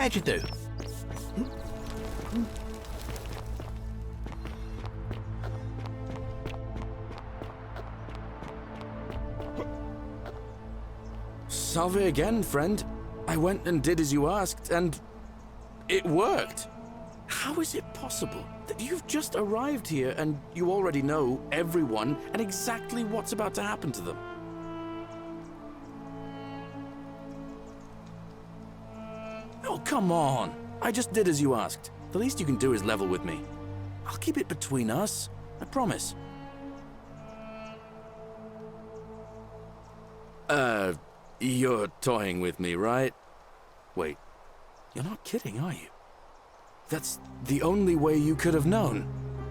How'd you do? Salve again, friend. I went and did as you asked, and it worked. How is it possible that you've just arrived here and you already know everyone and exactly what's about to happen to them? Oh, come on. I just did as you asked. The least you can do is level with me. I'll keep it between us. I promise. You're toying with me, right? Wait, you're not kidding, are you? That's the only way you could have known.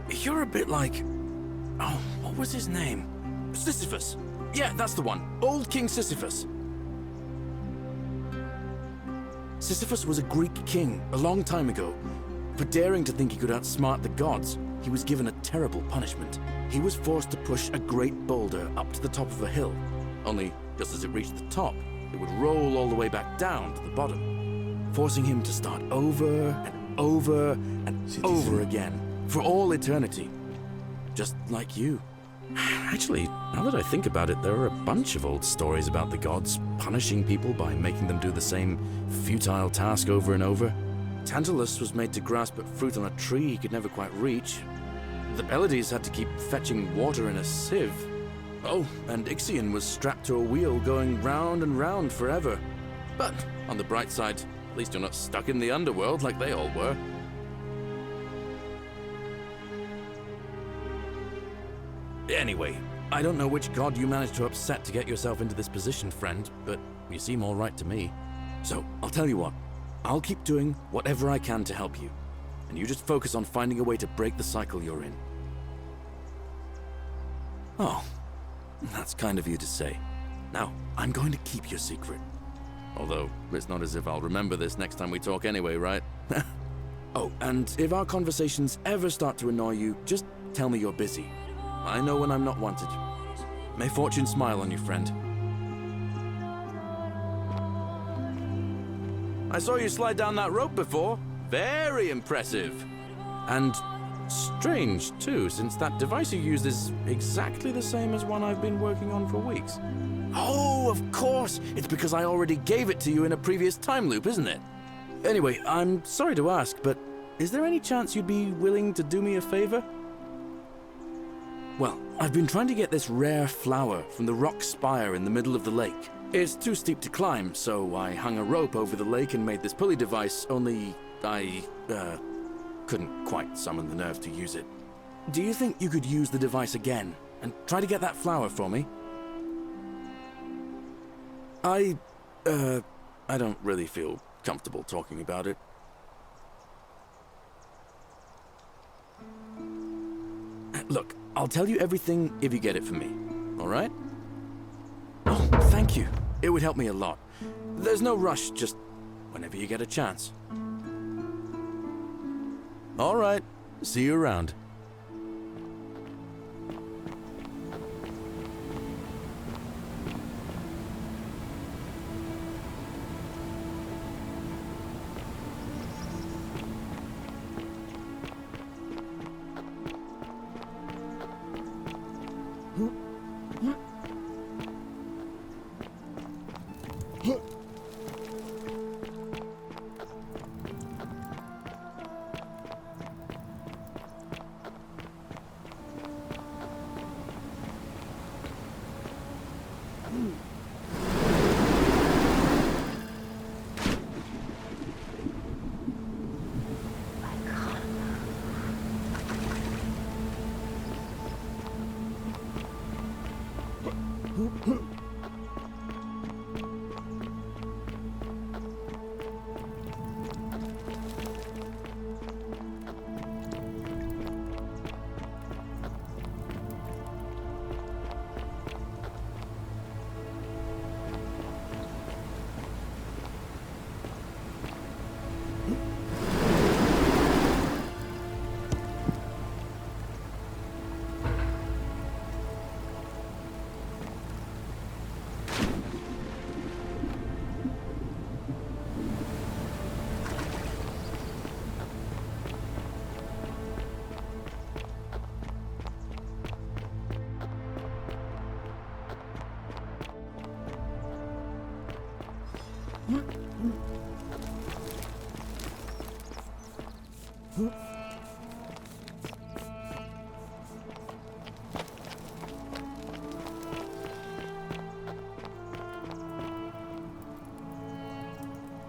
You're a bit like... Oh, what was his name? Sisyphus. Yeah, that's the one. Old King Sisyphus. Sisyphus was a Greek king a long time ago. For daring to think he could outsmart the gods, he was given a terrible punishment. He was forced to push a great boulder up to the top of a hill. Only, just as it reached the top, it would roll all the way back down to the bottom, forcing him to start over and over and over again, for all eternity. Just like you. Actually, now that I think about it, there are a bunch of old stories about the gods punishing people by making them do the same futile task over and over. Tantalus was made to grasp at fruit on a tree he could never quite reach. The Pleiades had to keep fetching water in a sieve. Oh, and Ixion was strapped to a wheel going round and round forever. But, on the bright side, at least you're not stuck in the underworld like they all were. Anyway, I don't know which god you managed to upset to get yourself into this position, friend, but you seem all right to me. So, I'll tell you what. I'll keep doing whatever I can to help you. And you just focus on finding a way to break the cycle you're in. Oh, that's kind of you to say. Now, I'm going to keep your secret. Although, it's not as if I'll remember this next time we talk anyway, right? Oh, and if our conversations ever start to annoy you, just tell me you're busy. I know when I'm not wanted. May fortune smile on you, friend. I saw you slide down that rope before. Very impressive. And strange, too, since that device you used is exactly the same as one I've been working on for weeks. Oh, of course! It's because I already gave it to you in a previous time loop, isn't it? Anyway, I'm sorry to ask, but is there any chance you'd be willing to do me a favor? Well, I've been trying to get this rare flower from the rock spire in the middle of the lake. It's too steep to climb, so I hung a rope over the lake and made this pulley device, only I couldn't quite summon the nerve to use it. Do you think you could use the device again and try to get that flower for me? I don't really feel comfortable talking about it. Look, I'll tell you everything if you get it for me, all right? Oh, thank you. It would help me a lot. There's no rush, just whenever you get a chance. All right. See you around.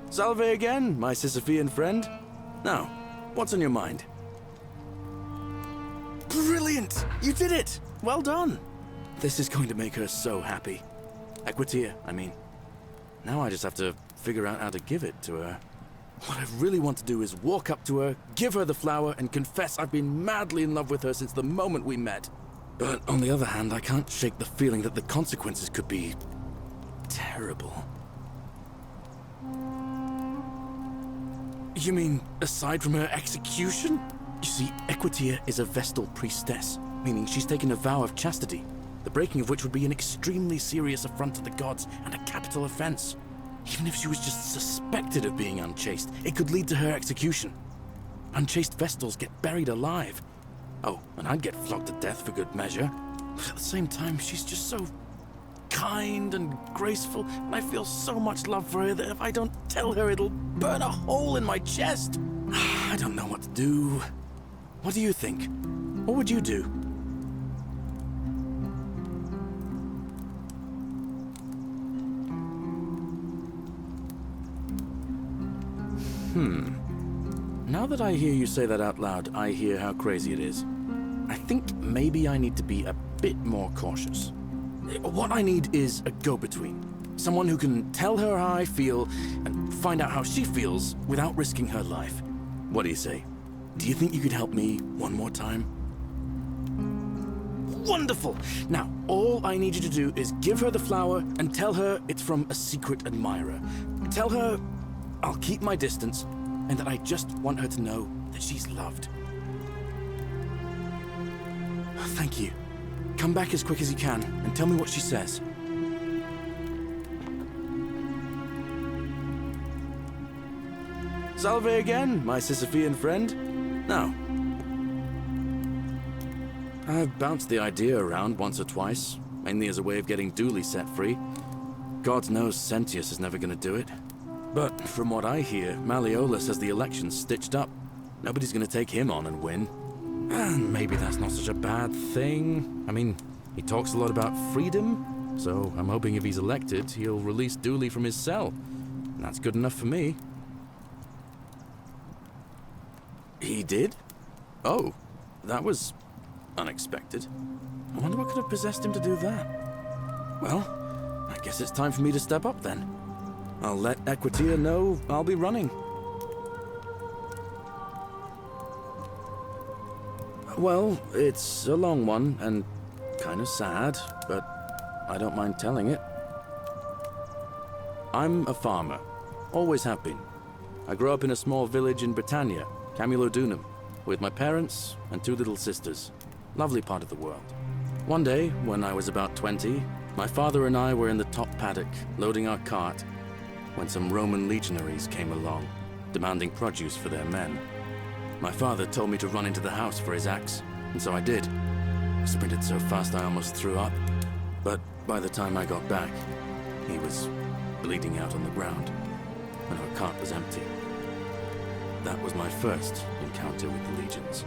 Salve again, my Sisyphean friend. Now, what's on your mind? Brilliant! You did it! Well done! This is going to make her so happy. Equitia, I mean. Now I just have to figure out how to give it to her. What I really want to do is walk up to her, give her the flower, and confess I've been madly in love with her since the moment we met. But on the other hand, I can't shake the feeling that the consequences could be terrible. You mean, aside from her execution? You see, Equitia is a Vestal priestess, meaning she's taken a vow of chastity, the breaking of which would be an extremely serious affront to the gods and a capital offense. Even if she was just suspected of being unchaste, it could lead to her execution. Unchaste Vestals get buried alive. Oh, and I'd get flogged to death for good measure. But at the same time, she's just so kind and graceful, and I feel so much love for her that if I don't tell her, it'll burn a hole in my chest. I don't know what to do. What do you think? What would you do? Now that I hear you say that out loud, I hear how crazy it is. I think maybe I need to be a bit more cautious. What I need is a go-between. Someone who can tell her how I feel and find out how she feels without risking her life. What do you say? Do you think you could help me one more time? Wonderful! Now, all I need you to do is give her the flower and tell her it's from a secret admirer. Tell her I'll keep my distance and that I just want her to know that she's loved. Thank you. Come back as quick as you can and tell me what she says. Salve again, my Sisyphean friend. Now, I've bounced the idea around once or twice, mainly as a way of getting Dooley set free. God knows Sentius is never going to do it. But from what I hear, Malleolus has the election stitched up. Nobody's going to take him on and win. And maybe that's not such a bad thing. I mean, he talks a lot about freedom, so I'm hoping if he's elected, he'll release Dooley from his cell. And that's good enough for me. He did? Oh, that was unexpected. I wonder what could have possessed him to do that. Well, I guess it's time for me to step up then. I'll let Equitia know I'll be running. Well, it's a long one and kind of sad, but I don't mind telling it. I'm a farmer. Always have been. I grew up in a small village in Britannia, Camulodunum, with my parents and 2 little sisters. Lovely part of the world. One day, when I was about 20, my father and I were in the top paddock, loading our cart, when some Roman legionaries came along, demanding produce for their men. My father told me to run into the house for his axe, and so I did. I sprinted so fast I almost threw up, but by the time I got back, he was bleeding out on the ground, and our cart was empty. That was my first encounter with the legions.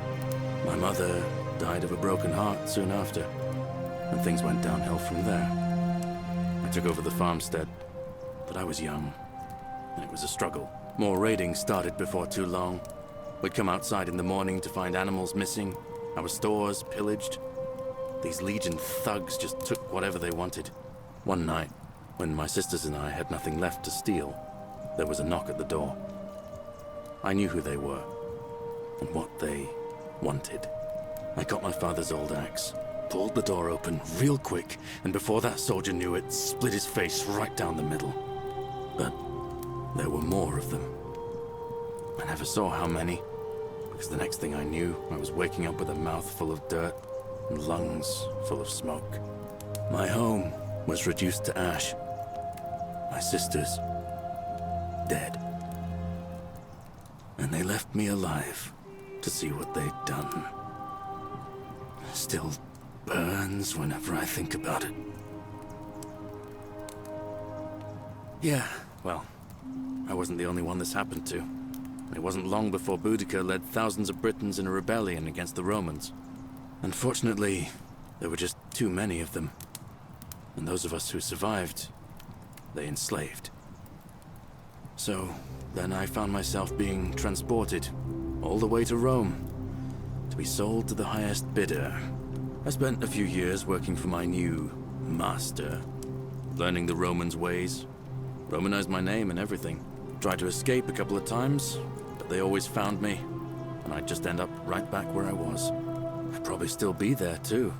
My mother died of a broken heart soon after, and things went downhill from there. I took over the farmstead, but I was young, and it was a struggle. More raiding started before too long. We'd come outside in the morning to find animals missing, our stores pillaged. These Legion thugs just took whatever they wanted. One night, when my sisters and I had nothing left to steal, there was a knock at the door. I knew who they were, and what they wanted. I got my father's old axe, pulled the door open real quick, and before that soldier knew it, split his face right down the middle. But there were more of them. I never saw how many, because the next thing I knew, I was waking up with a mouth full of dirt and lungs full of smoke. My home was reduced to ash. My sisters, dead. And they left me alive to see what they'd done. Still burns whenever I think about it. Yeah, well, I wasn't the only one this happened to. It wasn't long before Boudica led thousands of Britons in a rebellion against the Romans. Unfortunately, there were just too many of them. And those of us who survived, they enslaved. So, then I found myself being transported all the way to Rome to be sold to the highest bidder. I spent a few years working for my new master, learning the Romans' ways, Romanized my name and everything. Tried to escape a couple of times, but they always found me, and I'd just end up right back where I was. I'd probably still be there too,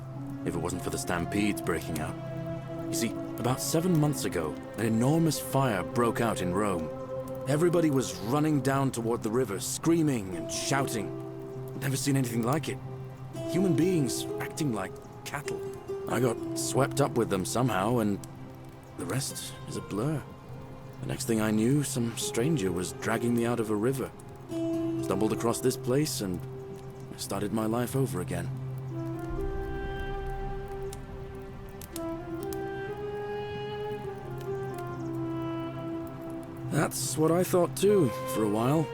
if it wasn't for the stampedes breaking out. You see, about 7 months ago, an enormous fire broke out in Rome. Everybody was running down toward the river, screaming and shouting. Never seen anything like it. Human beings acting like cattle. I got swept up with them somehow, and the rest is a blur. The next thing I knew, some stranger was dragging me out of a river. Stumbled across this place, and I started my life over again. That's what I thought too, for a while.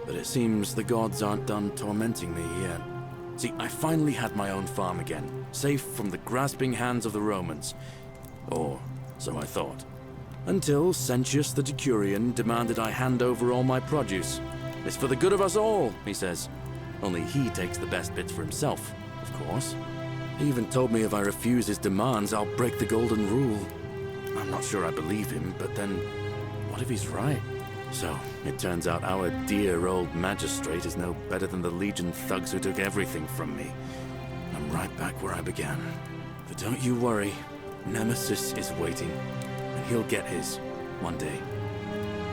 But it seems the gods aren't done tormenting me yet. See, I finally had my own farm again, safe from the grasping hands of the Romans. Or so I thought. Until Sentius the Decurion demanded I hand over all my produce. It's for the good of us all, he says. Only he takes the best bits for himself, of course. He even told me if I refuse his demands, I'll break the golden rule. I'm not sure I believe him, but then, what if he's right? So, it turns out our dear old magistrate is no better than the Legion thugs who took everything from me. I'm right back where I began. But don't you worry, Nemesis is waiting. And he'll get his, one day.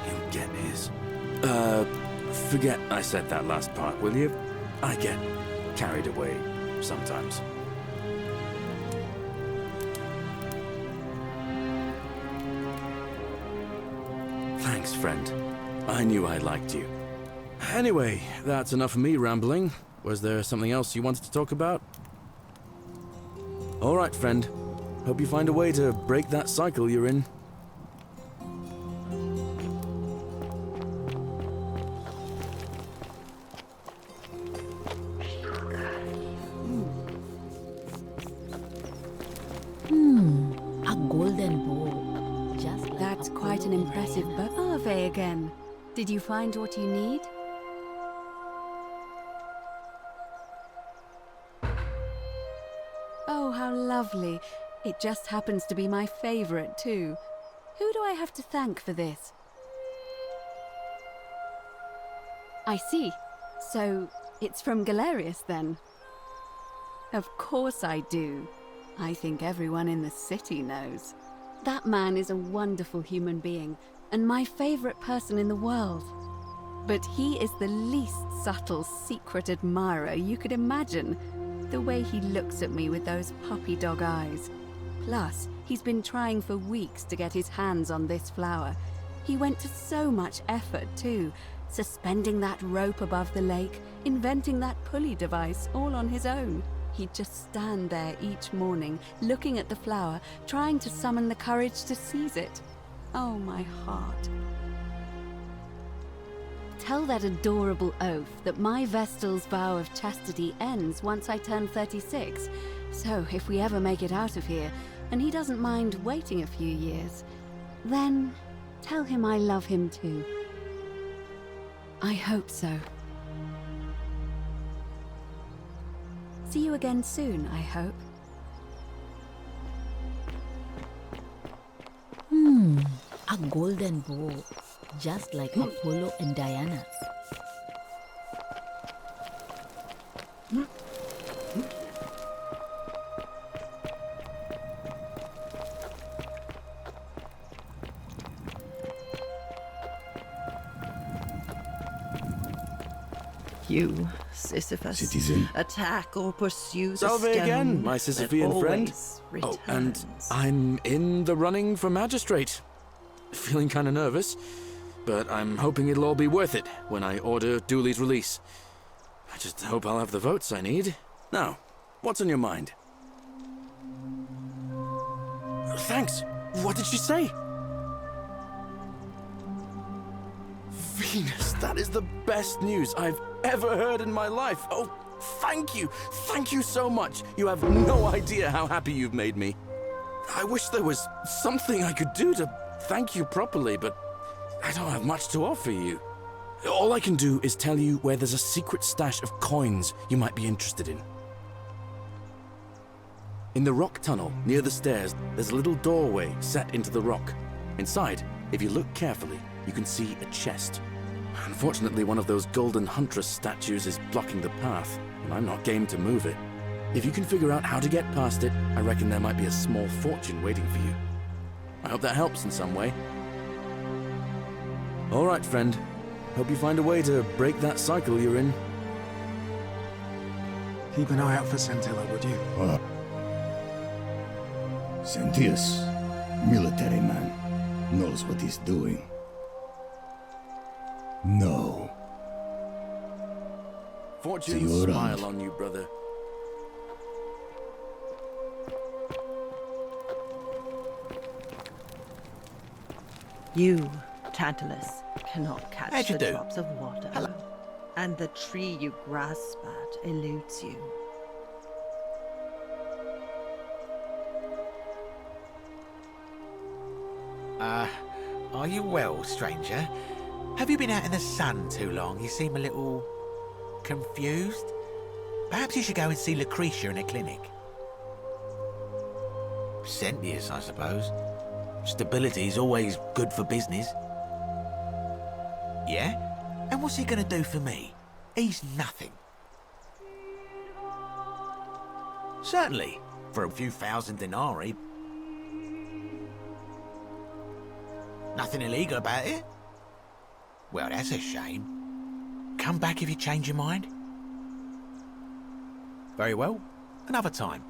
He'll get his. Forget I said that last part, will you? I get carried away sometimes. Thanks, friend. I knew I liked you. Anyway, that's enough of me rambling. Was there something else you wanted to talk about? All right, friend. Hope you find a way to break that cycle you're in. A golden bow. Just like That's quite an impressive bow. Ave again. Did you find what you need? Oh, how lovely. It just happens to be my favorite, too. Who do I have to thank for this? I see. So, it's from Galerius, then? Of course I do. I think everyone in the city knows. That man is a wonderful human being, and my favorite person in the world. But he is the least subtle secret admirer you could imagine. The way he looks at me with those puppy dog eyes. Plus, he's been trying for weeks to get his hands on this flower. He went to so much effort, too. Suspending that rope above the lake, inventing that pulley device all on his own. He'd just stand there each morning, looking at the flower, trying to summon the courage to seize it. Oh, my heart. Tell that adorable oaf that my Vestal's vow of chastity ends once I turn 36. So if we ever make it out of here, and he doesn't mind waiting a few years, then tell him I love him too. I hope so. See you again soon, I hope. a golden bow. Just like Apollo and Diana. You, Sisyphus, Citizen. attack or pursue the Salve stone again, my that Sisyphean friend. always Oh, and returns. I'm in the running for magistrate. Feeling kind of nervous, but I'm hoping it'll all be worth it when I order Dooley's release. I just hope I'll have the votes I need. Now, what's on your mind? Thanks. What did she say? Venus, that is the best news I've ever heard in my life. Oh, thank you. Thank you so much. You have no idea how happy you've made me. I wish there was something I could do to thank you properly, but I don't have much to offer you. All I can do is tell you where there's a secret stash of coins you might be interested in. In the rock tunnel near the stairs, there's a little doorway set into the rock. Inside, if you look carefully, you can see a chest. Unfortunately, one of those golden huntress statues is blocking the path, and I'm not game to move it. If you can figure out how to get past it, I reckon there might be a small fortune waiting for you. I hope that helps in some way. All right, friend. Hope you find a way to break that cycle you're in. Keep an eye out for Scintilla, would you? Sentius, military man, knows what he's doing. No. Fortune See you smile around. on you, brother. You, Tantalus, cannot catch How'd you the do? drops of water. Hello. And the tree you grasp at eludes you. Are you well, stranger? Have you been out in the sun too long? You seem a little confused. Perhaps you should go and see Lucretia in a clinic. Sentius, I suppose. Stability is always good for business. Yeah? And what's he gonna do for me? He's nothing. Certainly, for a few thousand denarii. Nothing illegal about it? Well, that's a shame. Come back if you change your mind. Very well, another time.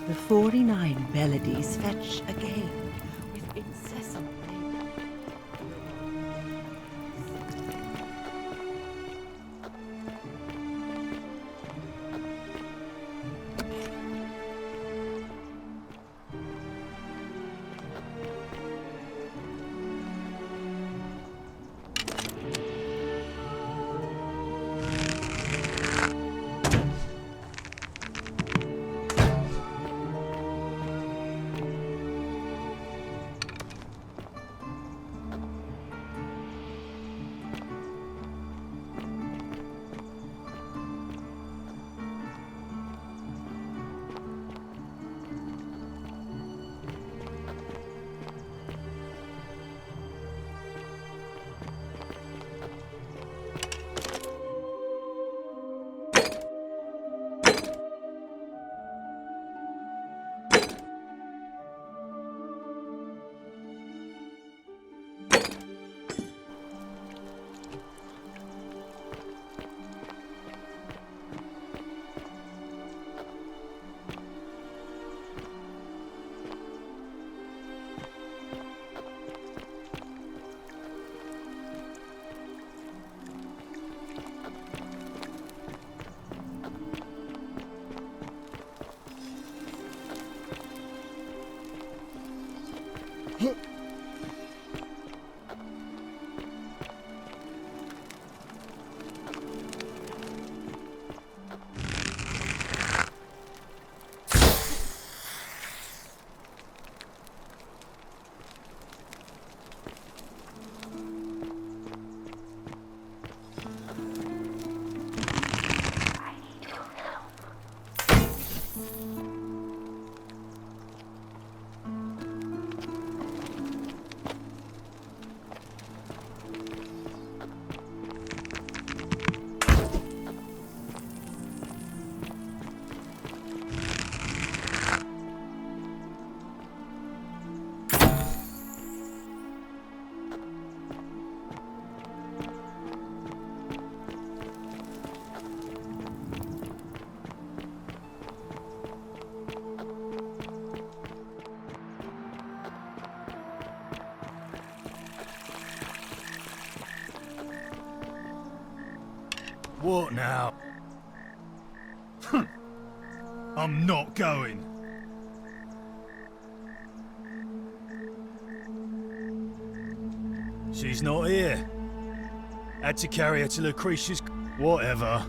The 49 melodies fetch again with incessant labor. What now? I'm not going. She's not here. Had to carry her to Lucretia's... Whatever.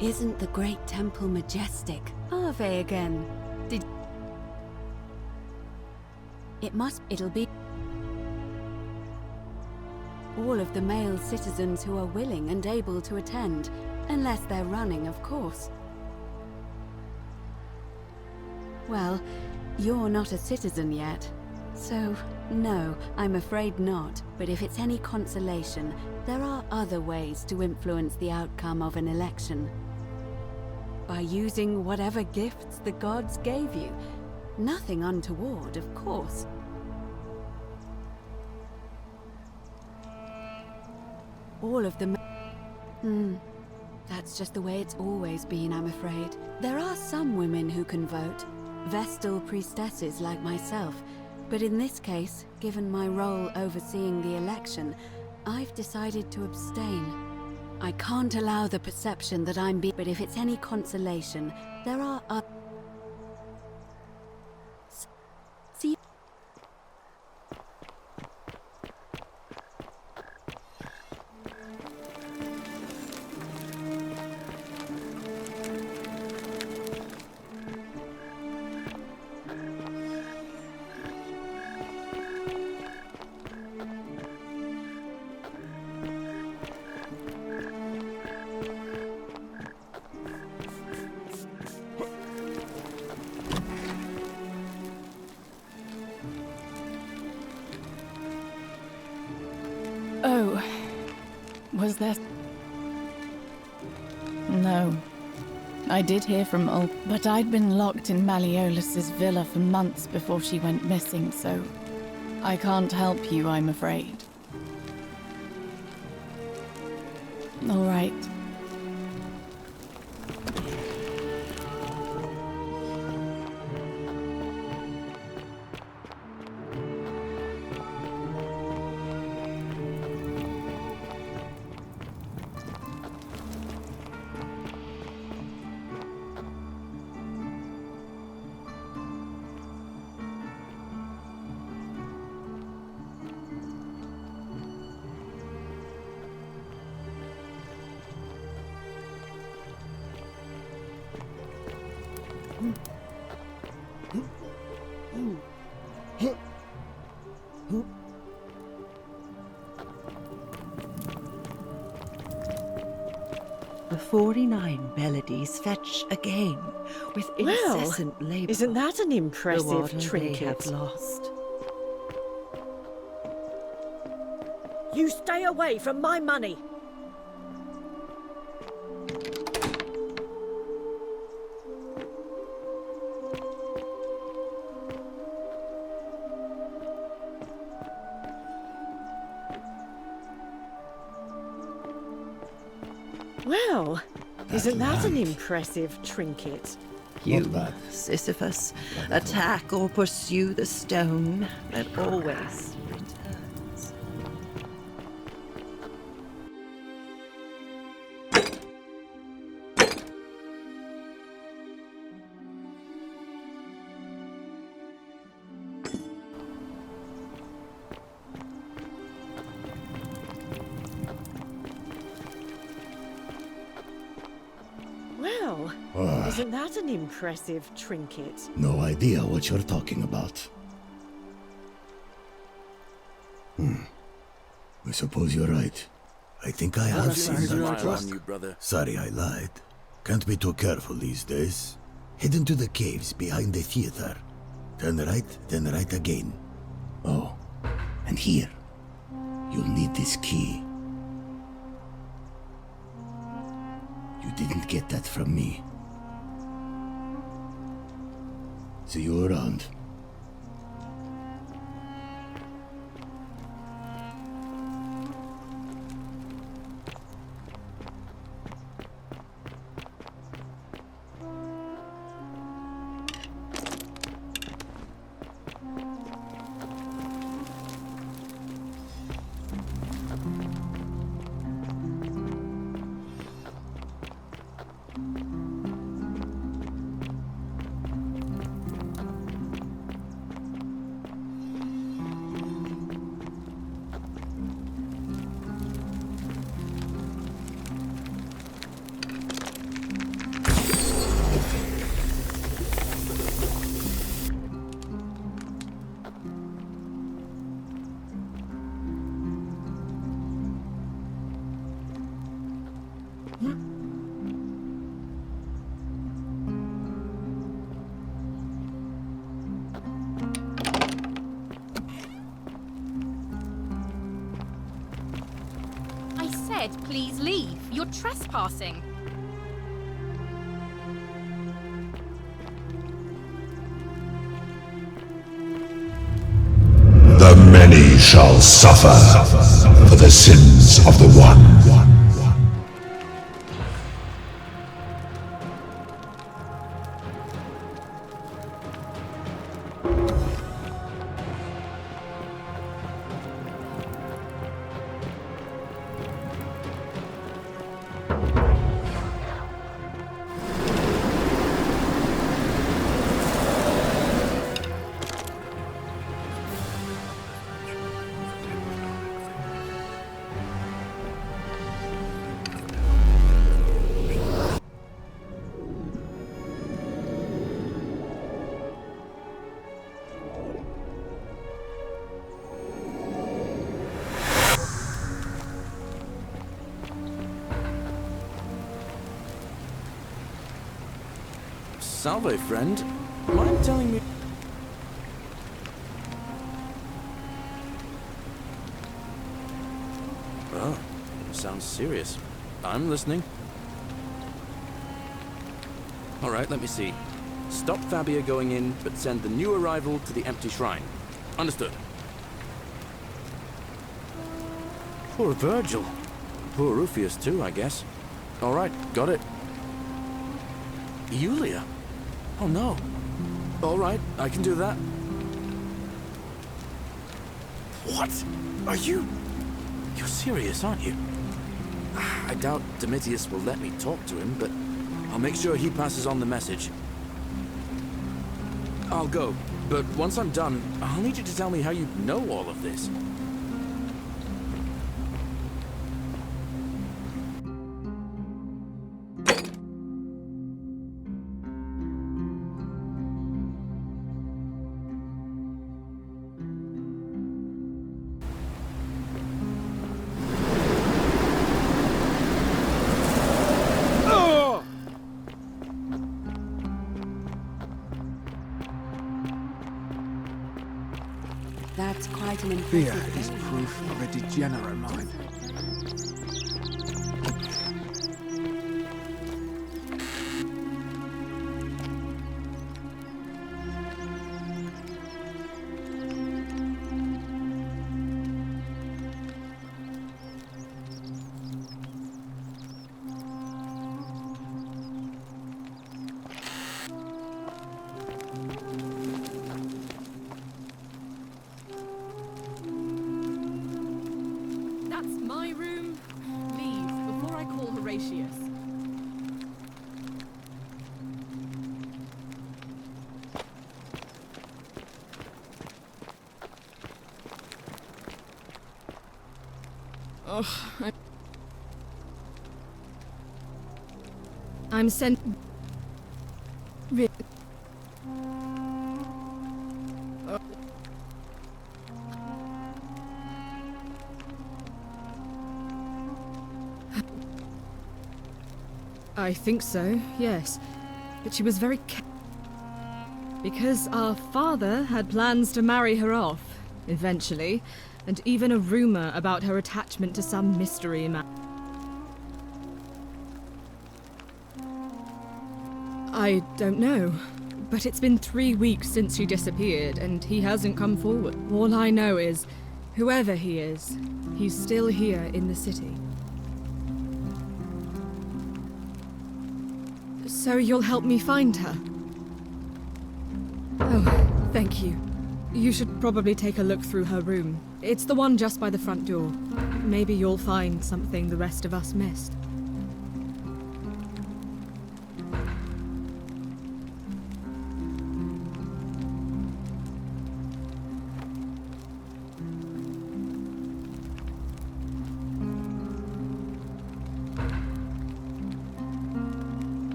Isn't the great temple majestic? Ave again. It'll be all of the male citizens who are willing and able to attend, unless they're running, of course. Well, you're not a citizen yet, so no, I'm afraid not. But if it's any consolation, there are other ways to influence the outcome of an election. By using whatever gifts the gods gave you. Nothing untoward, of course. All of them... That's just the way it's always been, I'm afraid. There are some women who can vote. Vestal priestesses like myself. But in this case, given my role overseeing the election, I've decided to abstain. I can't allow the perception that I'm being... But if it's any consolation, there are other... See... Oh, was there... No. I did hear from Ulf, but I'd been locked in Malleolus's villa for months before she went missing, so I can't help you, I'm afraid. All right. The 49 melodies fetch again with incessant labor. Isn't that an The impressive water they trinket? have lost. You stay away from my money! Well, isn't that an impressive trinket? You, Sisyphus, attack or pursue the stone that always returns. Well, isn't that an impressive trinket? No idea what you're talking about. I suppose you're right. I think I have seen that clock. Sorry I lied. Can't be too careful these days. Head into the caves behind the theater. Turn right again. Oh, and here. You'll need this key. You didn't get that from me. See you around. Please leave. You're trespassing. The many shall suffer for the sins of the one. Salve, friend. Mind telling me... Oh, sounds serious. I'm listening. Alright, let me see. Stop Fabia going in, but send the new arrival to the empty shrine. Understood. Poor Virgil. Poor Rufius too, I guess. Alright, got it. Yulia? Oh no. Alright, I can do that. What? Are you... You're serious, aren't you? I doubt Domitius will let me talk to him, but I'll make sure he passes on the message. I'll go, but once I'm done, I'll need you to tell me how you know all of this. That's quite an Fear impressive is thing. proof of a degenerate mind. That's my room. Leave before I call Horatius. Ugh, I'm sent. I think so, yes. But she was very because our father had plans to marry her off, eventually, and even a rumor about her attachment to some mystery man. I don't know, but it's been 3 weeks since she disappeared, and he hasn't come forward. All I know is, whoever he is, he's still here in the city. So you'll help me find her? Oh, thank you. You should probably take a look through her room. It's the one just by the front door. Maybe you'll find something the rest of us missed.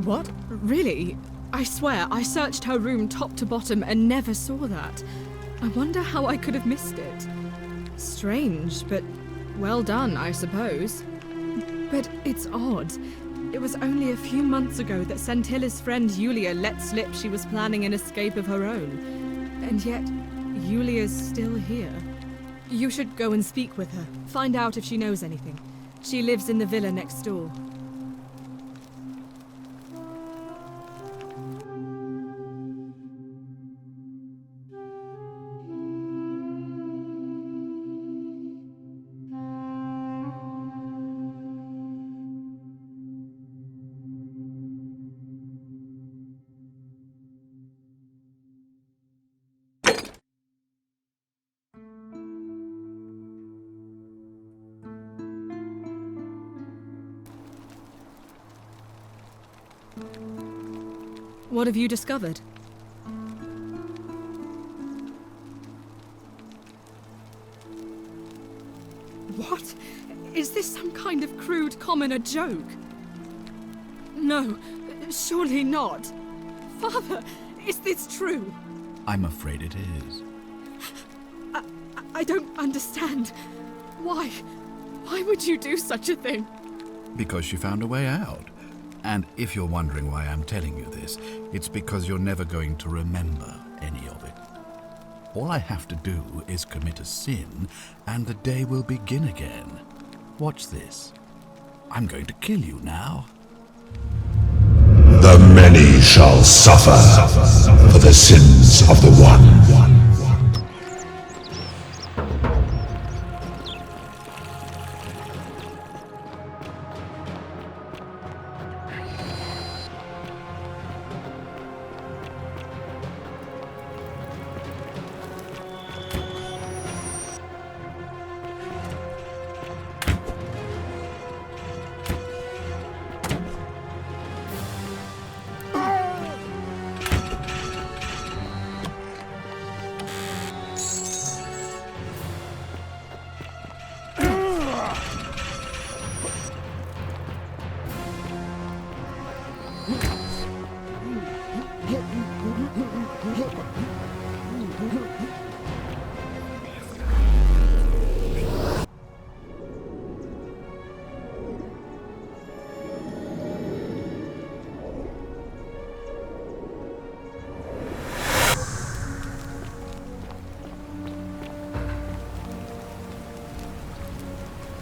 What? Really? I swear, I searched her room top to bottom and never saw that. I wonder how I could have missed it. Strange, but well done, I suppose. But it's odd. It was only a few months ago that Sentilla's friend Yulia let slip she was planning an escape of her own. And yet, Yulia's still here. You should go and speak with her. Find out if she knows anything. She lives in the villa next door. What have you discovered? What? Is this some kind of crude commoner joke? No, surely not. Father, is this true? I'm afraid it is. I don't understand. Why? Why would you do such a thing? Because she found a way out. And if you're wondering why I'm telling you this, it's because you're never going to remember any of it. All I have to do is commit a sin, and the day will begin again. Watch this. I'm going to kill you now. The many shall suffer for the sins of the one.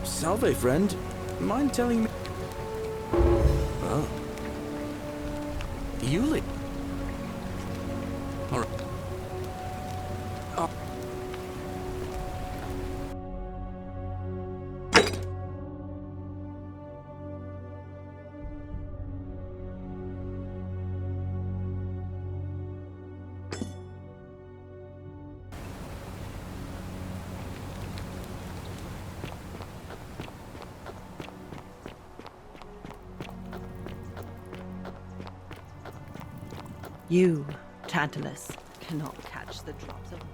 Salve, friend. Mind telling me... Oh. Yuli. All right. Oh. You, Tantalus, cannot catch the drops of water.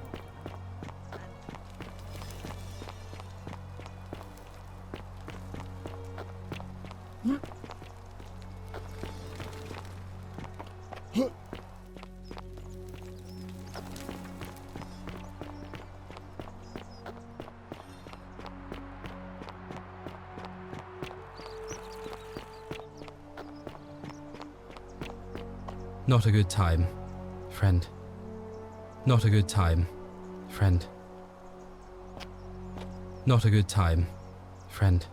Not a good time, friend. Not a good time, friend. Not a good time, friend.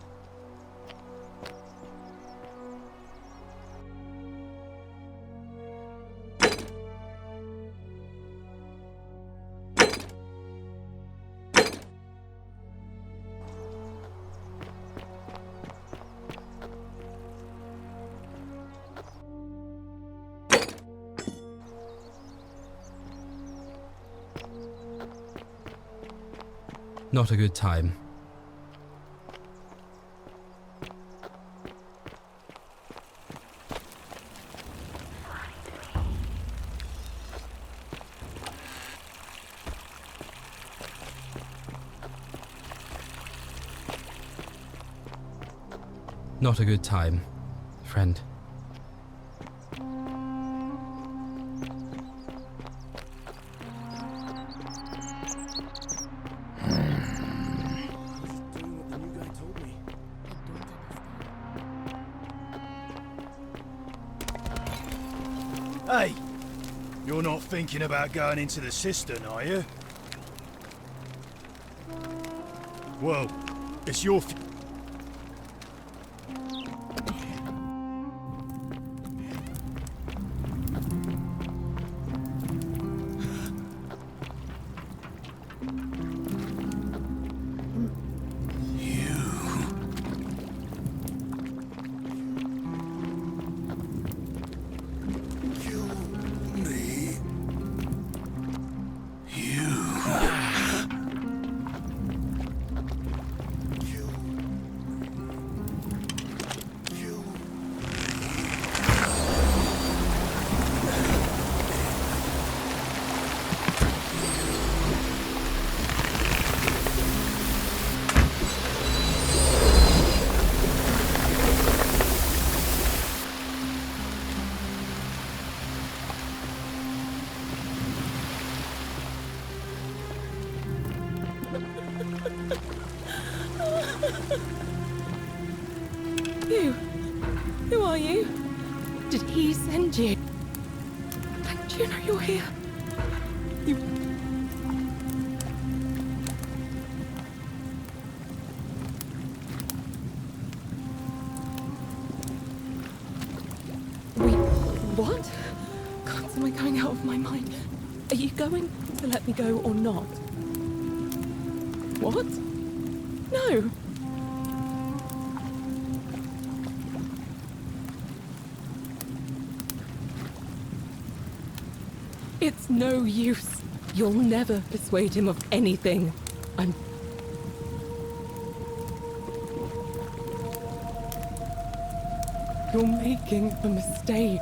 Not a good time. Not a good time, friend. Hey! You're not thinking about going into the cistern, are you? Well, it's your You? Who are you? Did he send you? And do you know you're here? You... Wait, what? God, am I going out of my mind? Are you going to let me go or not? What? No! It's no use. You'll never persuade him of anything. You're making a mistake.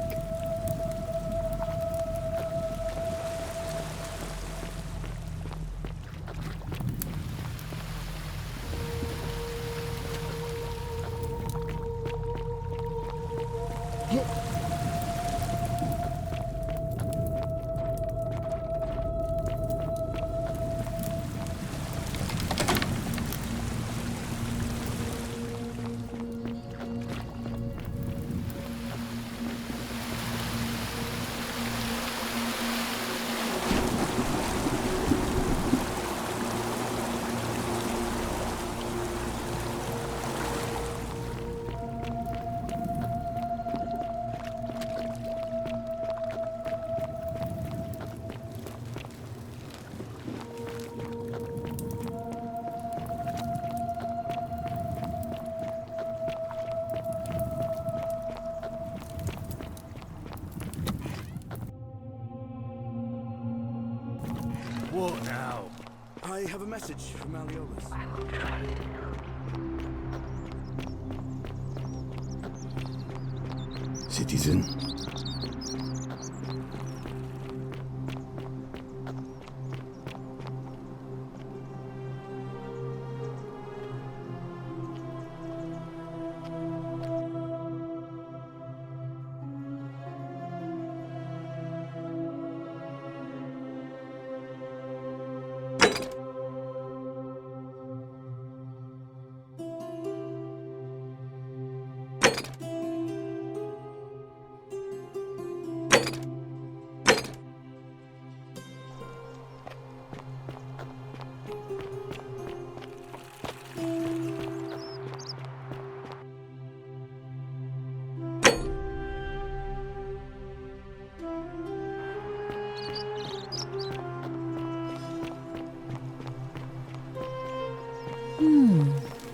What now? I have a message from Malleolus. Citizen.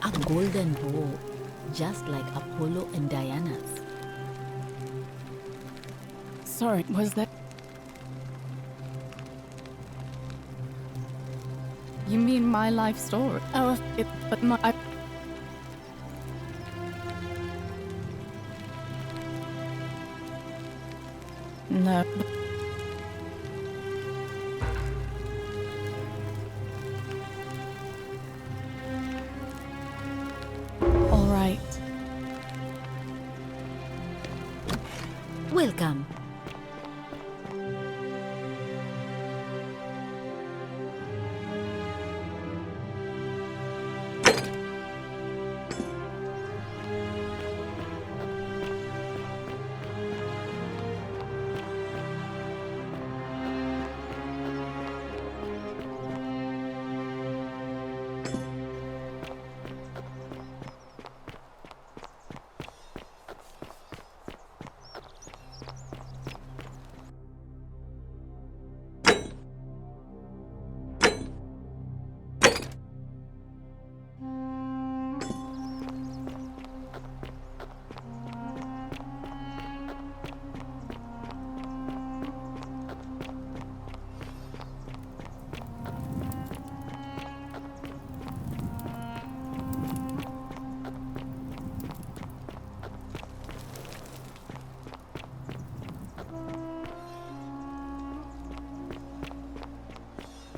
A golden bow, just like Apollo and Diana's. Sorry, was that... You mean my life story? Oh, but my... No. All right. Welcome.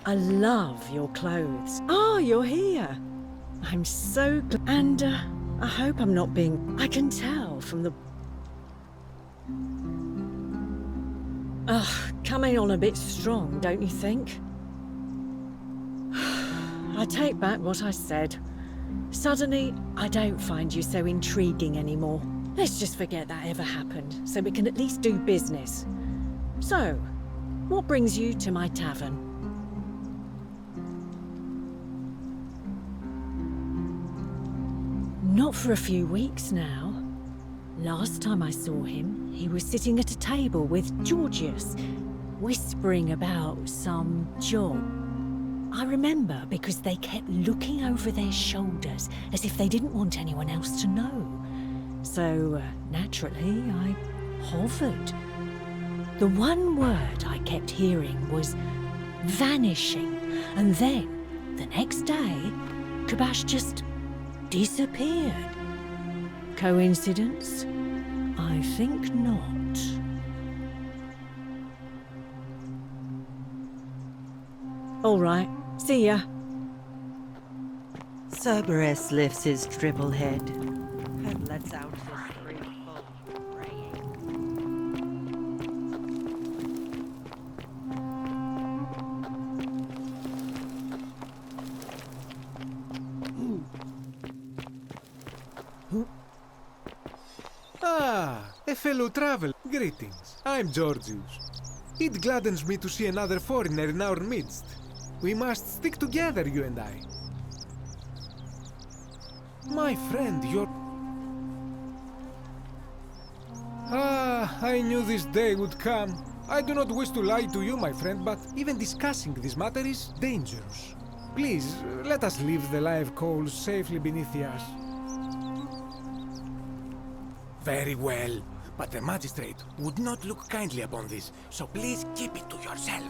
I love your clothes. Oh, you're here. I'm so glad. And I hope I'm not being... I can tell from the... Ugh, coming on a bit strong, don't you think? I take back what I said. Suddenly, I don't find you so intriguing anymore. Let's just forget that ever happened, so we can at least do business. So, what brings you to my tavern? Not for a few weeks now. Last time I saw him, he was sitting at a table with Georgius, whispering about some job. I remember because they kept looking over their shoulders as if they didn't want anyone else to know. So, naturally, I hovered. The one word I kept hearing was vanishing, and then, the next day, Kabash just disappeared. Coincidence? I think not. All right, see ya. Cerberus lifts his triple head and lets out his three full praying. Ah, a fellow traveler. Greetings. I'm Georgius. It gladdens me to see another foreigner in our midst. We must stick together, you and I. My friend, you're... Ah, I knew this day would come. I do not wish to lie to you, my friend, but even discussing this matter is dangerous. Please, let us leave the live coals safely beneath the ash. Very well, but the magistrate would not look kindly upon this, so please keep it to yourself.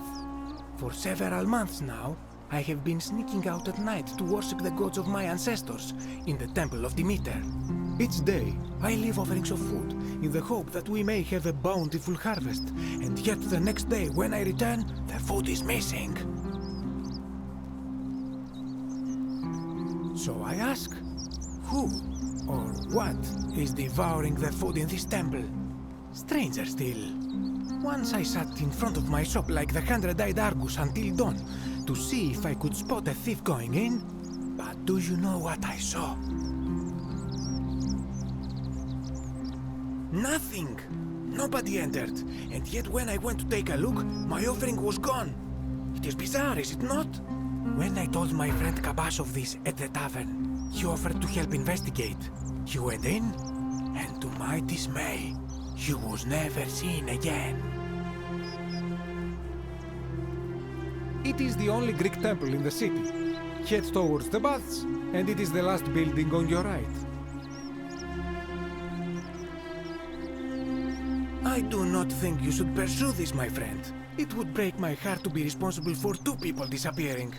For several months now, I have been sneaking out at night to worship the gods of my ancestors in the Temple of Demeter. Each day, I leave offerings of food in the hope that we may have a bountiful harvest, and yet the next day when I return, the food is missing. So I ask, who or what is devouring the food in this temple? Stranger still. Once I sat in front of my shop like the 100-eyed Argus until dawn to see if I could spot a thief going in. But do you know what I saw? Nothing! Nobody entered, and yet when I went to take a look, my offering was gone. It is bizarre, is it not? When I told my friend Kabash of this at the tavern, he offered to help investigate. He went in, and to my dismay, he was never seen again. It is the only Greek temple in the city. Head towards the baths, and it is the last building on your right. I do not think you should pursue this, my friend. It would break my heart to be responsible for 2 people disappearing.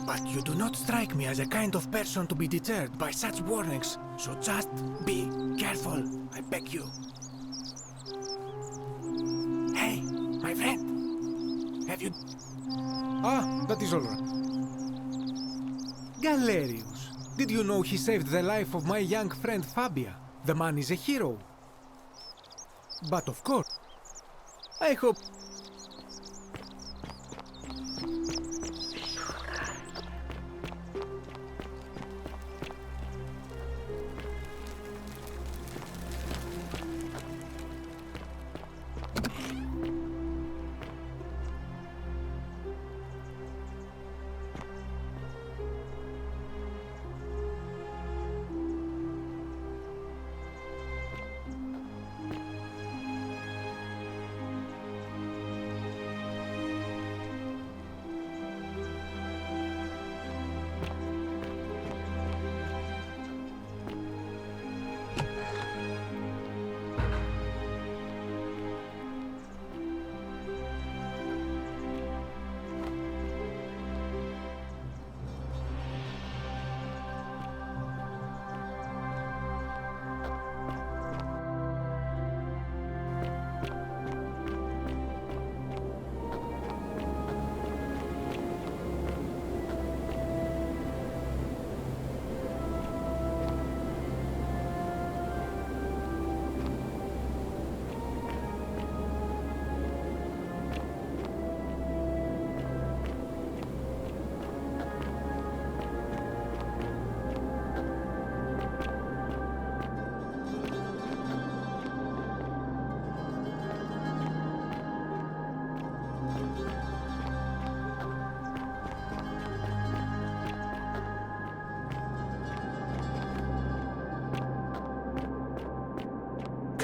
But you do not strike me as a kind of person to be deterred by such warnings, so just be careful, I beg you. Hey, my friend, have you... Ah, that is all right. Galerius, did you know he saved the life of my young friend Fabia? The man is a hero. But of course, I hope...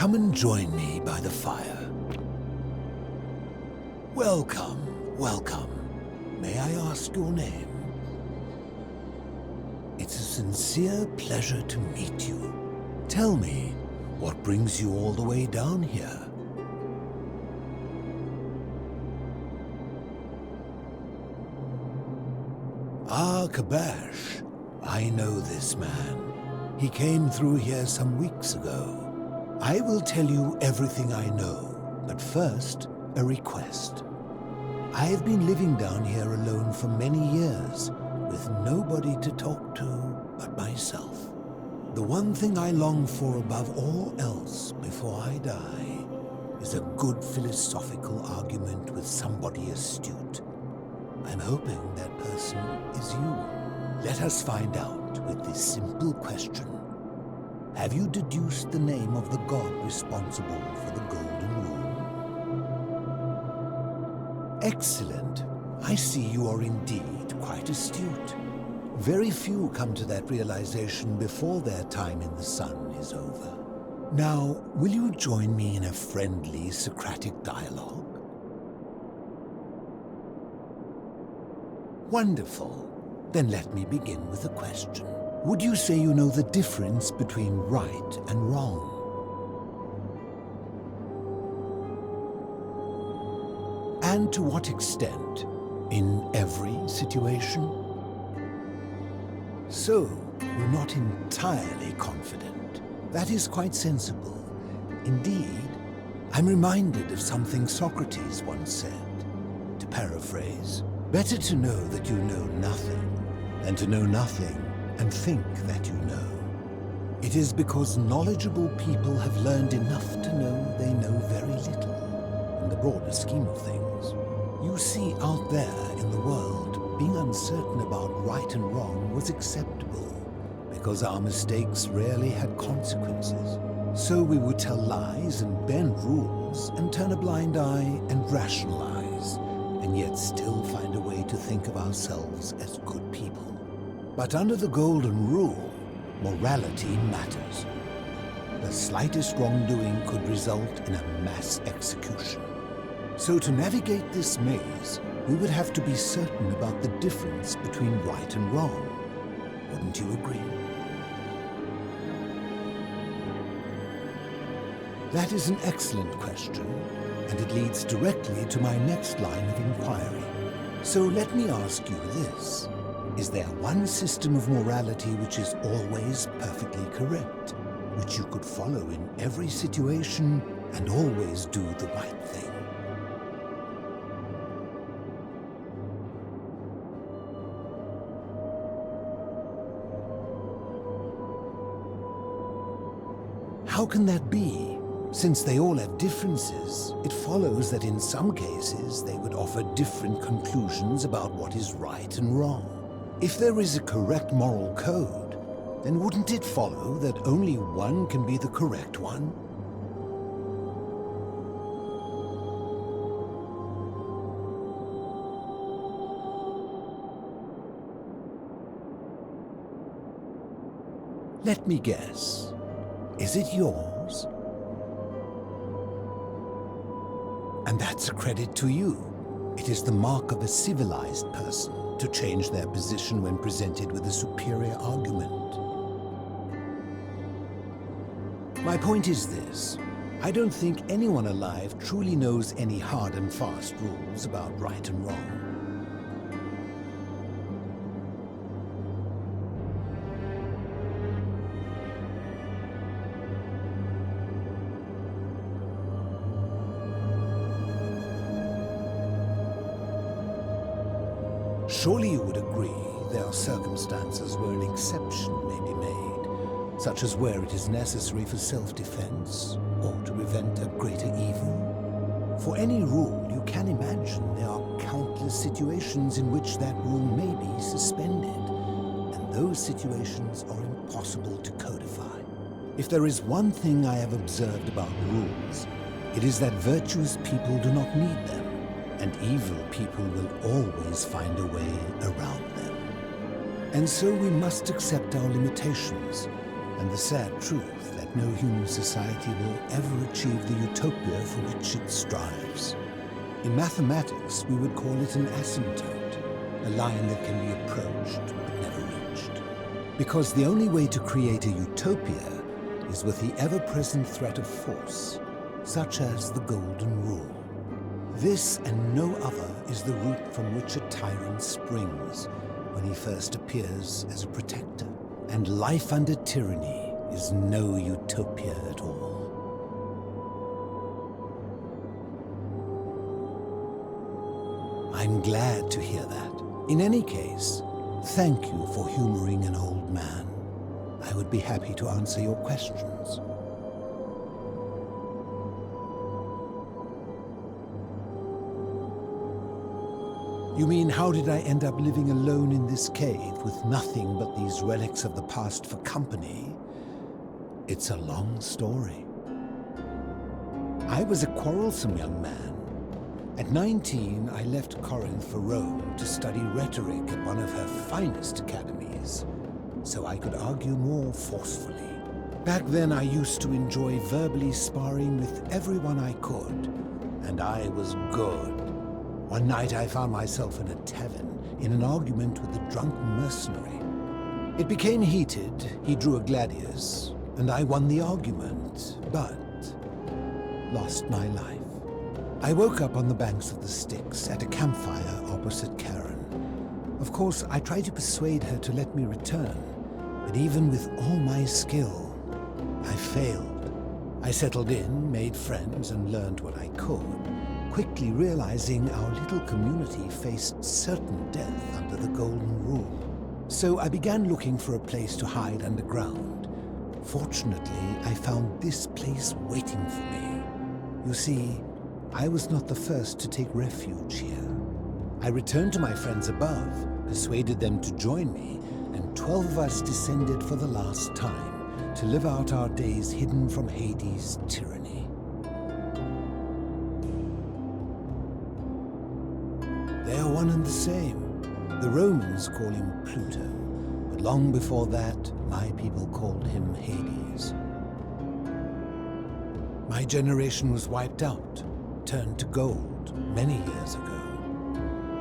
come and join me by the fire. Welcome, welcome. May I ask your name? It's a sincere pleasure to meet you. Tell me, what brings you all the way down here? Ah, Kabash. I know this man. He came through here some weeks ago. I will tell you everything I know, but first, a request. I have been living down here alone for many years, with nobody to talk to but myself. The one thing I long for above all else before I die is a good philosophical argument with somebody astute. I'm hoping that person is you. Let us find out with this simple question. Have you deduced the name of the god responsible for the Golden Rule? Excellent. I see you are indeed quite astute. Very few come to that realization before their time in the sun is over. Now, will you join me in a friendly Socratic dialogue? Wonderful. Then let me begin with a question. Would you say you know the difference between right and wrong? And to what extent? In every situation? So, you're not entirely confident. That is quite sensible. Indeed, I'm reminded of something Socrates once said. To paraphrase, better to know that you know nothing than to know nothing and think that you know. It is because knowledgeable people have learned enough to know they know very little in the broader scheme of things. You see, out there in the world, being uncertain about right and wrong was acceptable because our mistakes rarely had consequences. So we would tell lies and bend rules and turn a blind eye and rationalize, and yet still find a way to think of ourselves as good people. But under the Golden Rule, morality matters. The slightest wrongdoing could result in a mass execution. So to navigate this maze, we would have to be certain about the difference between right and wrong. Wouldn't you agree? That is an excellent question, and it leads directly to my next line of inquiry. So let me ask you this. Is there one system of morality which is always perfectly correct, which you could follow in every situation and always do the right thing? How can that be? Since they all have differences, it follows that in some cases they would offer different conclusions about what is right and wrong. If there is a correct moral code, then wouldn't it follow that only one can be the correct one? Let me guess. Is it yours? And that's a credit to you. It is the mark of a civilized person to change their position when presented with a superior argument. My point is this. I don't think anyone alive truly knows any hard and fast rules about right and wrong. Surely you would agree there are circumstances where an exception may be made, such as where it is necessary for self-defense or to prevent a greater evil. For any rule, you can imagine there are countless situations in which that rule may be suspended, and those situations are impossible to codify. If there is one thing I have observed about rules, it is that virtuous people do not need them, and evil people will always find a way around them. And so we must accept our limitations, and the sad truth that that no human society will ever achieve the utopia for which it strives. In mathematics, we would call it an asymptote, a line that can be approached but never reached. Because the only way to create a utopia is with the ever-present threat of force, such as the Golden Rule. This and no other is the root from which a tyrant springs when he first appears as a protector. And life under tyranny is no utopia at all. I'm glad to hear that. In any case, thank you for humoring an old man. I would be happy to answer your questions. You mean, how did I end up living alone in this cave with nothing but these relics of the past for company? It's a long story. I was a quarrelsome young man. At 19, I left Corinth for Rome to study rhetoric at one of her finest academies, so I could argue more forcefully. Back then, I used to enjoy verbally sparring with everyone I could, and I was good. One night I found myself in a tavern, in an argument with a drunk mercenary. It became heated, he drew a gladius, and I won the argument, but lost my life. I woke up on the banks of the Styx at a campfire opposite Karen. Of course, I tried to persuade her to let me return, but even with all my skill, I failed. I settled in, made friends, and learned what I could, quickly realizing our little community faced certain death under the Golden Rule. So I began looking for a place to hide underground. Fortunately, I found this place waiting for me. You see, I was not the first to take refuge here. I returned to my friends above, persuaded them to join me, and 12 of us descended for the last time to live out our days hidden from Hades' tyranny. They are one and the same. The Romans call him Pluto, but long before that, my people called him Hades. My generation was wiped out, turned to gold, many years ago.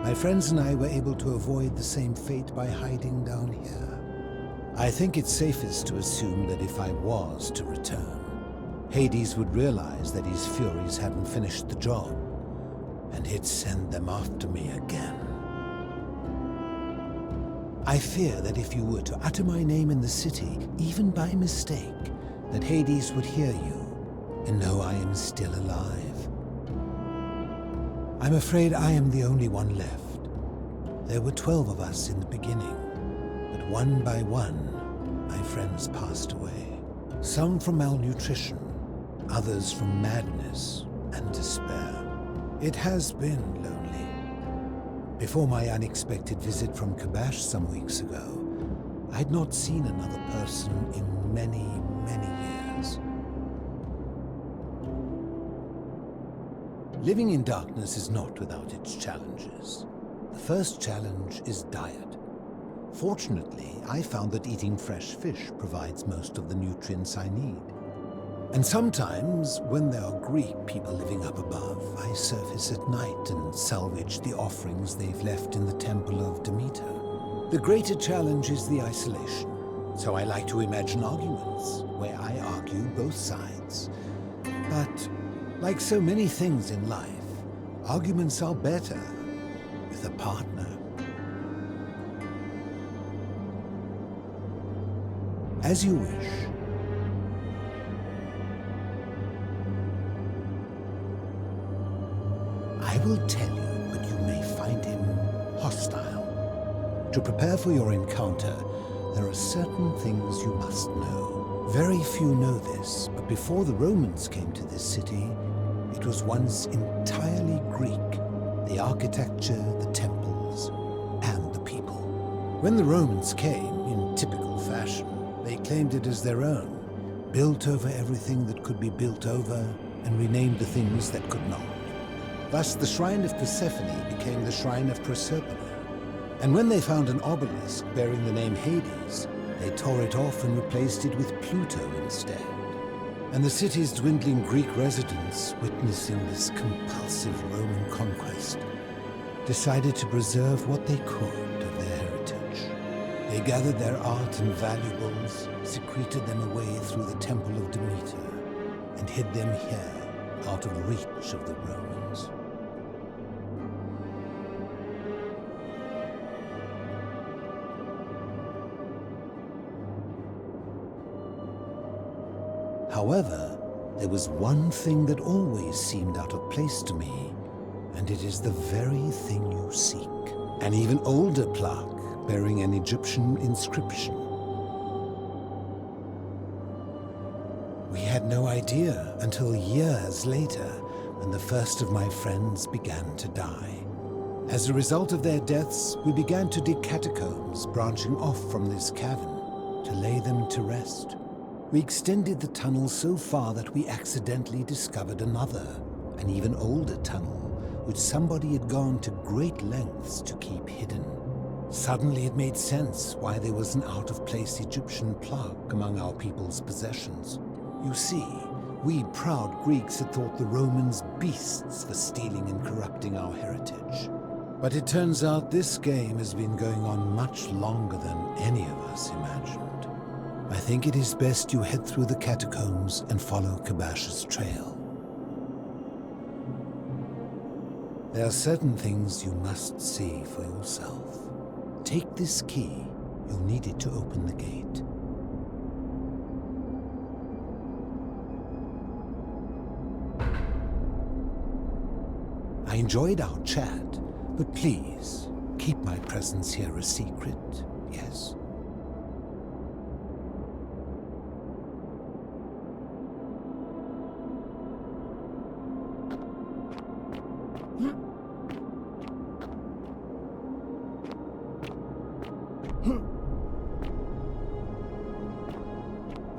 My friends and I were able to avoid the same fate by hiding down here. I think it's safest to assume that if I was to return, Hades would realize that his furies hadn't finished the job, and he'd send them after me again. I fear that if you were to utter my name in the city, even by mistake, that Hades would hear you and know I am still alive. I'm afraid I am the only one left. There were 12 of us in the beginning, but one by one, my friends passed away. Some from malnutrition, others from madness and despair. It has been lonely. Before my unexpected visit from Kabash some weeks ago, I'd not seen another person in many, many years. Living in darkness is not without its challenges. The first challenge is diet. Fortunately, I found that eating fresh fish provides most of the nutrients I need. And sometimes, when there are Greek people living up above, I surface at night and salvage the offerings they've left in the temple of Demeter. The greater challenge is the isolation. So I like to imagine arguments, where I argue both sides. But, like so many things in life, arguments are better with a partner. As you wish. I will tell you, but you may find him hostile. To prepare for your encounter, there are certain things you must know. Very few know this, but before the Romans came to this city, it was once entirely Greek. The architecture, the temples, and the people. When the Romans came, in typical fashion, they claimed it as their own, built over everything that could be built over, and renamed the things that could not. Thus, the shrine of Persephone became the shrine of Proserpine. And when they found an obelisk bearing the name Hades, they tore it off and replaced it with Pluto instead. and the city's dwindling Greek residents, witnessing this compulsive Roman conquest, decided to preserve what they could of their heritage. They gathered their art and valuables, secreted them away through the Temple of Demeter, and hid them here, out of reach of the Romans. However, there was one thing that always seemed out of place to me, and it is the very thing you seek. An even older plaque bearing an Egyptian inscription. We had no idea until years later, when the first of my friends began to die. As a result of their deaths, we began to dig catacombs branching off from this cavern to lay them to rest. We extended the tunnel so far that we accidentally discovered another, an even older tunnel, which somebody had gone to great lengths to keep hidden. Suddenly it made sense why there was an out-of-place Egyptian plaque among our people's possessions. You see, we proud Greeks had thought the Romans beasts for stealing and corrupting our heritage. But it turns out this game has been going on much longer than any of us imagined. I think it is best you head through the catacombs and follow Kabash's trail. There are certain things you must see for yourself. Take this key. You'll need it to open the gate. I enjoyed our chat, but please, keep my presence here a secret, yes?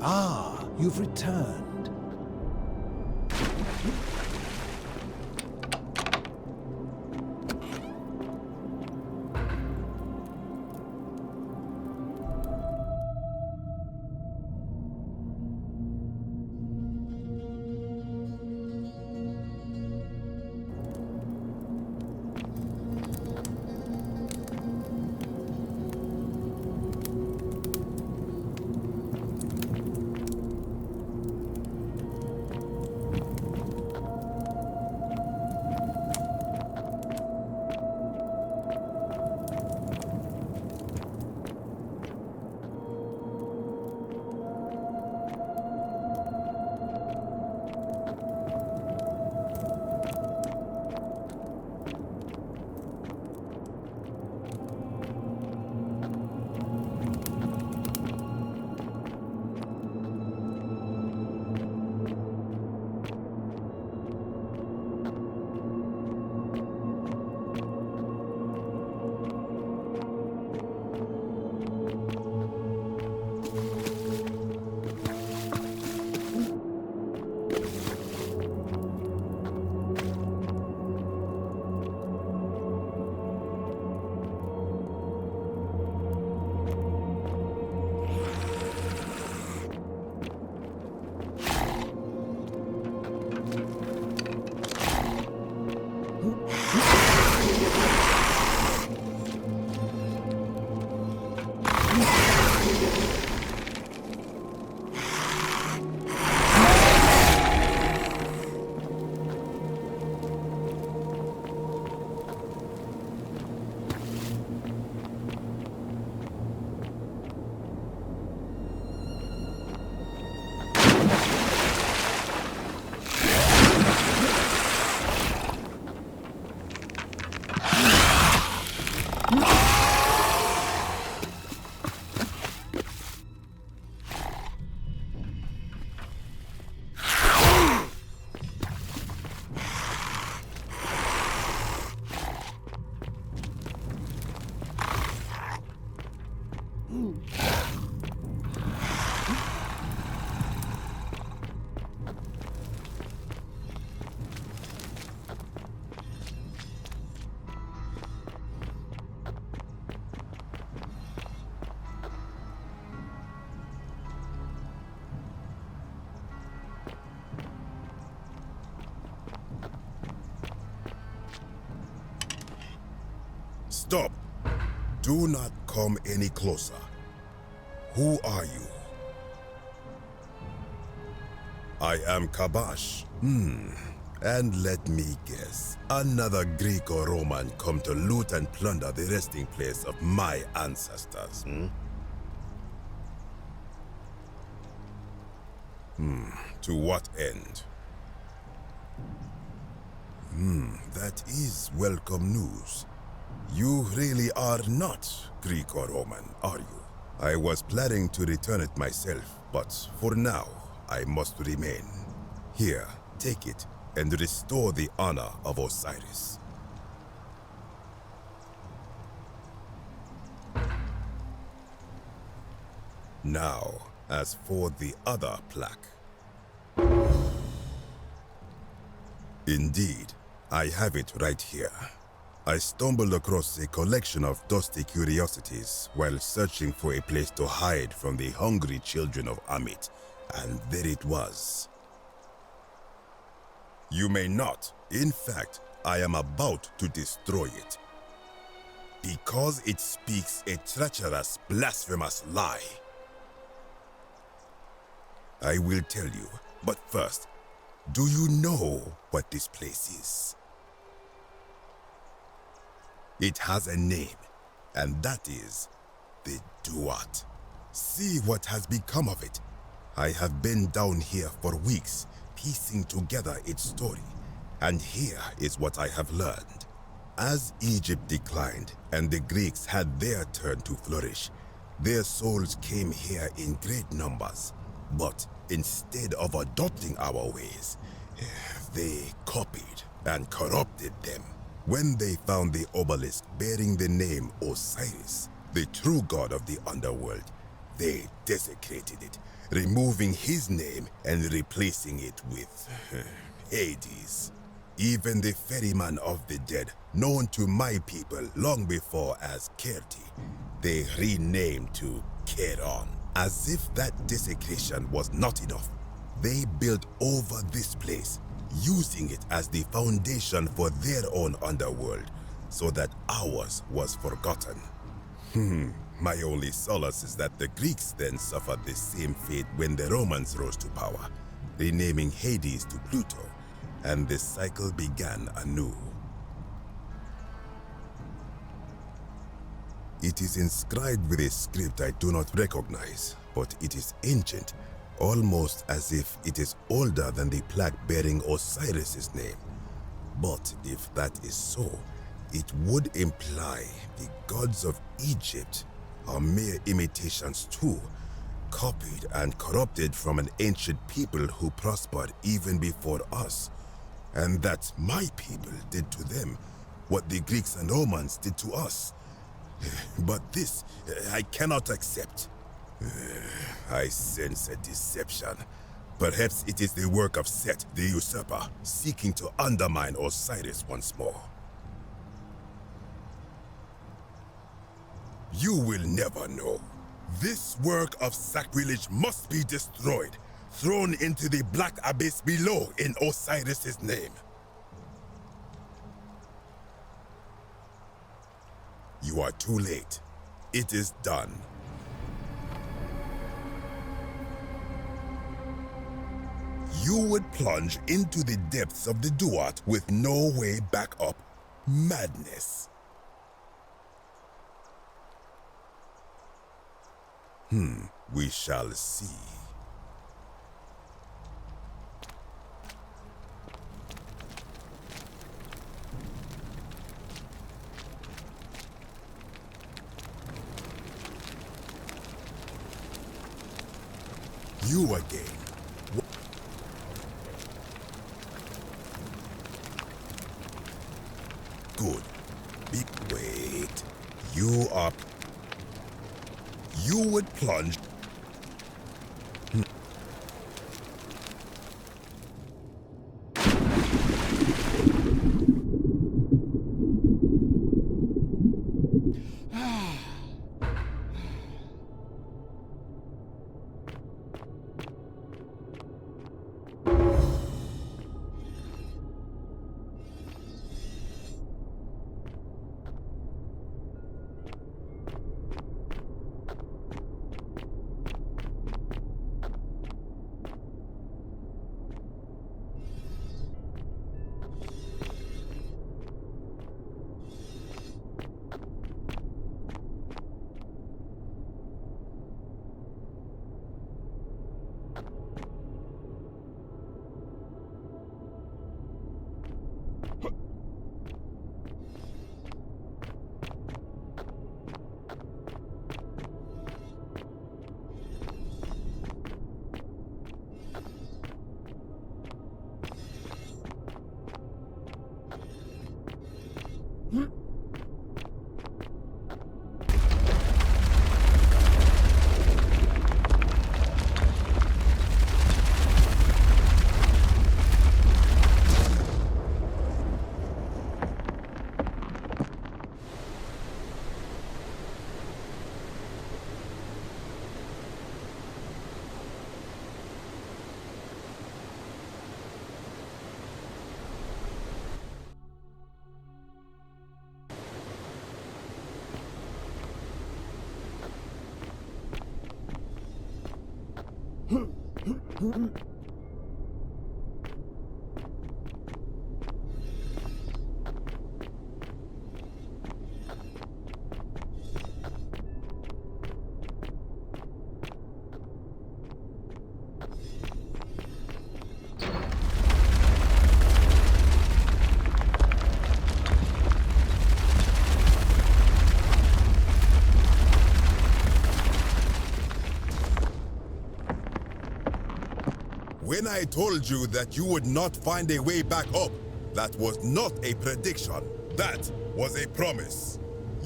Ah, you've returned. Do not come any closer. Who are you? I am Kabash. And let me guess, another Greek or Roman come to loot and plunder the resting place of my ancestors, To what end? That is welcome news. You really are not Greek or Roman, are you? I was planning to return it myself, but for now, I must remain. Here, take it, and restore the honor of Osiris. Now, as for the other plaque. Indeed, I have it right here. I stumbled across a collection of dusty curiosities while searching for a place to hide from the hungry children of Amit, and there it was. You may not. In fact, I am about to destroy it. Because it speaks a treacherous, blasphemous lie. I will tell you, but first, do you know what this place is? It has a name, and that is the Duat. See what has become of it. I have been down here for weeks, piecing together its story, and here is what I have learned. As Egypt declined and the Greeks had their turn to flourish, their souls came here in great numbers, but instead of adopting our ways, they copied and corrupted them. When they found the obelisk bearing the name Osiris, the true god of the underworld, they desecrated it, removing his name and replacing it with Hades. Even the ferryman of the dead, known to my people long before as Kerti, they renamed to Keron. As if that desecration was not enough, they built over this place, using it as the foundation for their own underworld, so that ours was forgotten. My only solace is that the Greeks then suffered the same fate when the Romans rose to power, renaming Hades to Pluto, and the cycle began anew. It is inscribed with a script I do not recognize, but it is ancient, almost as if it is older than the plaque bearing Osiris's name. But if that is so, it would imply the gods of Egypt are mere imitations too, copied and corrupted from an ancient people who prospered even before us, and that my people did to them what the Greeks and Romans did to us. But this, I cannot accept. I sense a deception. Perhaps it is the work of Set, the usurper, seeking to undermine Osiris once more. You will never know. This work of sacrilege must be destroyed, thrown into the black abyss below in Osiris's name. You are too late. It is done. You would plunge into the depths of the Duat with no way back up. Madness. We shall see. You again. Good. Wait. You are... You would plunge... When I told you that you would not find a way back up, that was not a prediction. That was a promise.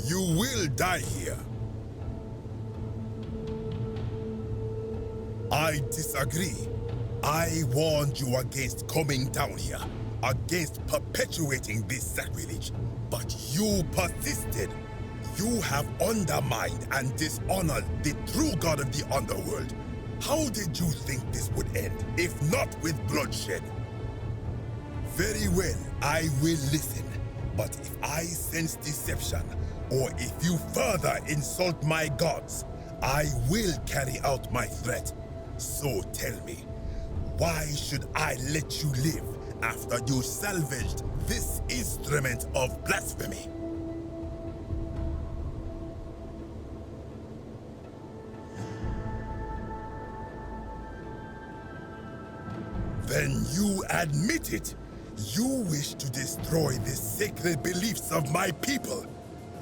You will die here. I disagree. I warned you against coming down here, against perpetuating this sacrilege, but you persisted. You have undermined and dishonored the true god of the underworld. How did you think this would end, if not with bloodshed? Very well, I will listen. But if I sense deception, or if you further insult my gods, I will carry out my threat. So tell me, why should I let you live after you salvaged this instrument of blasphemy? Then you admit it. You wish to destroy the sacred beliefs of my people.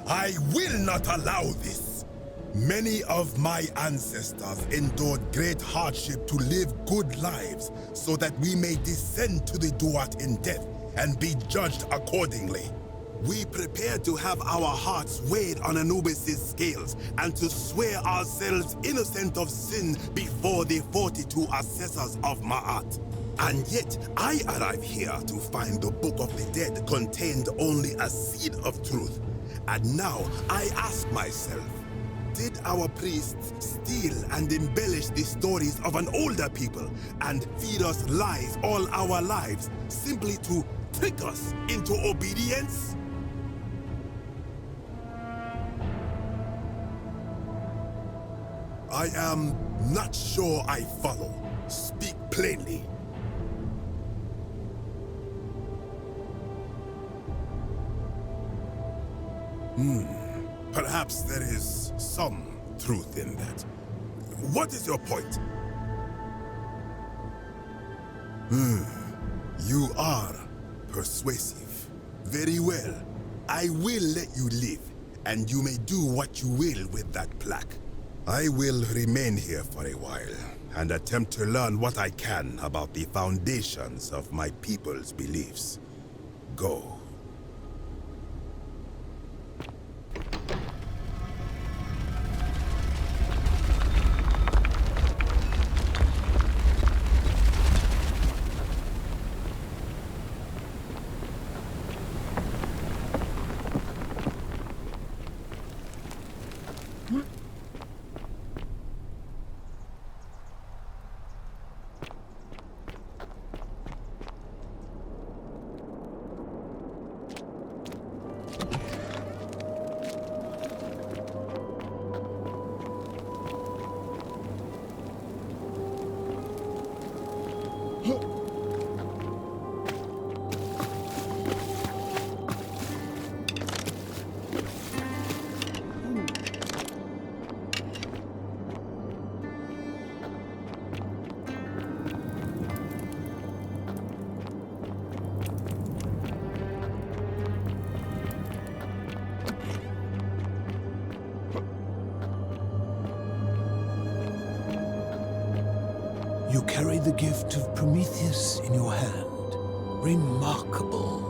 I will not allow this. Many of my ancestors endured great hardship to live good lives so that we may descend to the Duat in death and be judged accordingly. We prepare to have our hearts weighed on Anubis' scales and to swear ourselves innocent of sin before the 42 assessors of Ma'at. And yet, I arrive here to find the Book of the Dead contained only a seed of truth. And now, I ask myself, did our priests steal and embellish the stories of an older people and feed us lies all our lives simply to trick us into obedience? I am not sure I follow. Speak plainly. Perhaps there is some truth in that. What is your point? You are persuasive. Very well. I will let you live, and you may do what you will with that plaque. I will remain here for a while, and attempt to learn what I can about the foundations of my people's beliefs. Go. You carry the gift of Prometheus in your hand. Remarkable.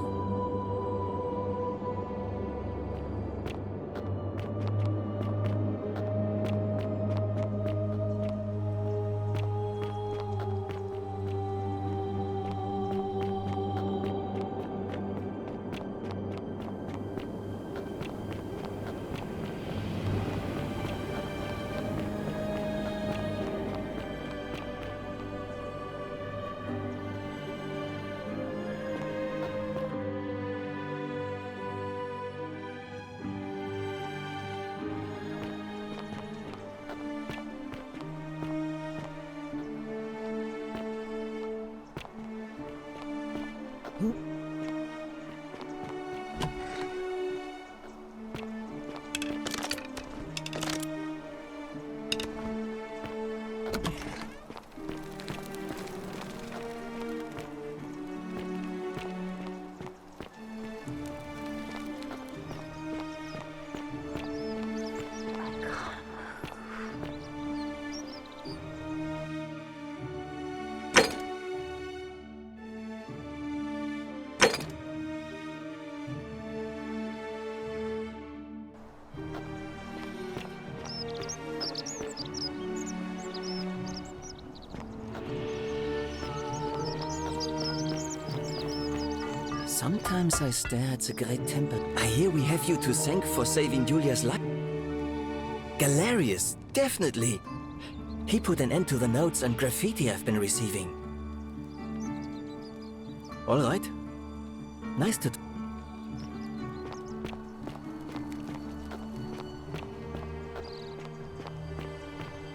Sometimes I stare at the Great Temple. I hear we have you to thank for saving Julia's life. Galerius, definitely. He put an end to the notes and graffiti I've been receiving. All right. Nice to...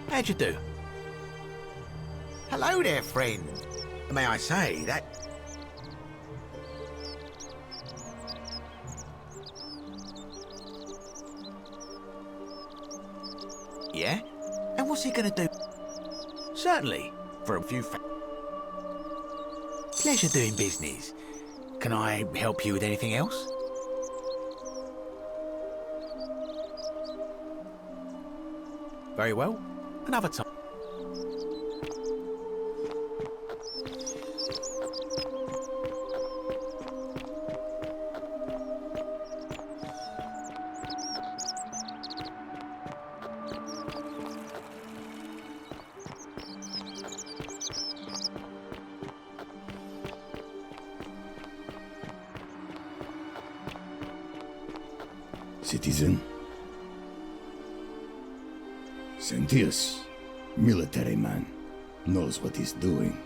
How'd you do? Hello there, friend. May I say that... Yeah? And what's he gonna do? Certainly, for a few pleasure doing business. Can I help you with anything else? Very well. Another time. Citizen. Sentius, military man, knows what he's doing.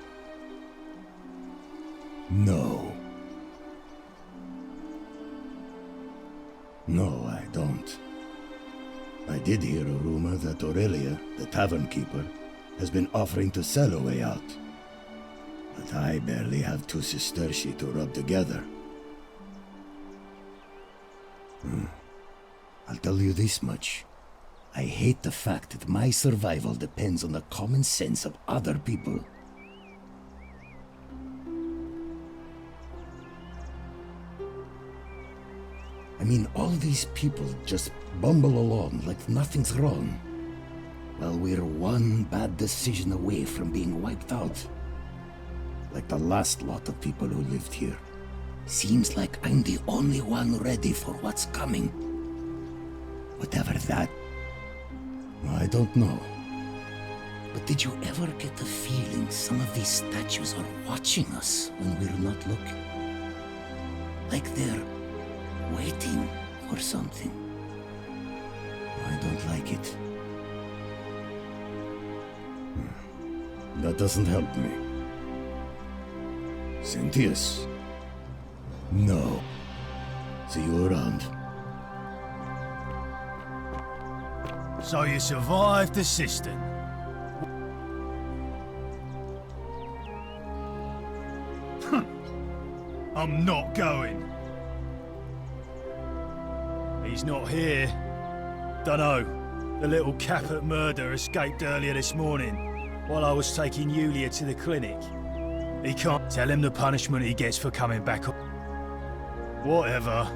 No. No, I don't. I did hear a rumor that Aurelia, the tavern keeper, has been offering to sell a way out. But I barely have two sesterci to rub together. I'll tell you this much. I hate the fact that my survival depends on the common sense of other people. I mean, all these people just bumble along like nothing's wrong, while we're one bad decision away from being wiped out. Like the last lot of people who lived here. Seems like I'm the only one ready for what's coming. Whatever that... I don't know. But did you ever get the feeling some of these statues are watching us when we're not looking? Like they're waiting for something. I don't like it. That doesn't help me. Sentius. No. See you around. So you survived the cistern. I'm not going. He's not here. Dunno. The little Caput murder escaped earlier this morning, while I was taking Yulia to the clinic. He can't tell him the punishment he gets for coming back. Whatever.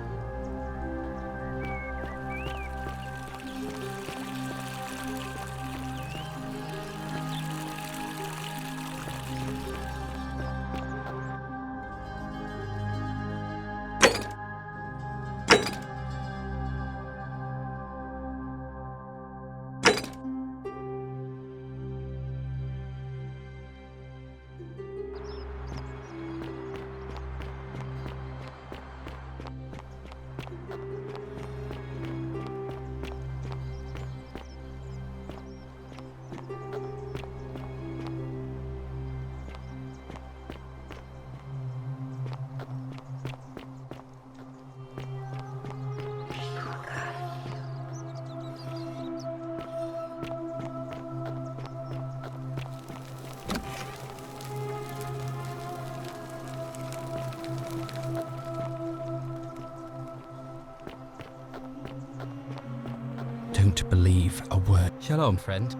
Don't believe a word. Shalom, friend.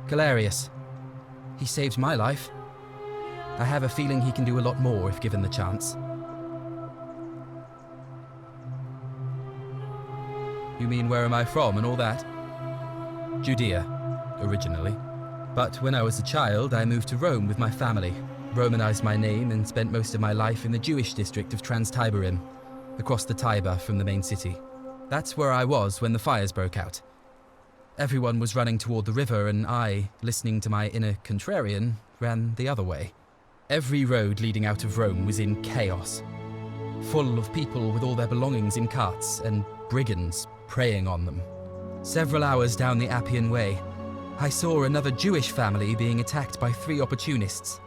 Galerius. He saved my life. I have a feeling he can do a lot more if given the chance. You mean where am I from and all that? Judea, originally. But when I was a child, I moved to Rome with my family, Romanized my name and spent most of my life in the Jewish district of Trans-Tiberim, across the Tiber from the main city. That's where I was when the fires broke out. Everyone was running toward the river and I, listening to my inner contrarian, ran the other way. Every road leading out of Rome was in chaos, full of people with all their belongings in carts and brigands preying on them. Several hours down the Appian Way, I saw another Jewish family being attacked by 3 opportunists.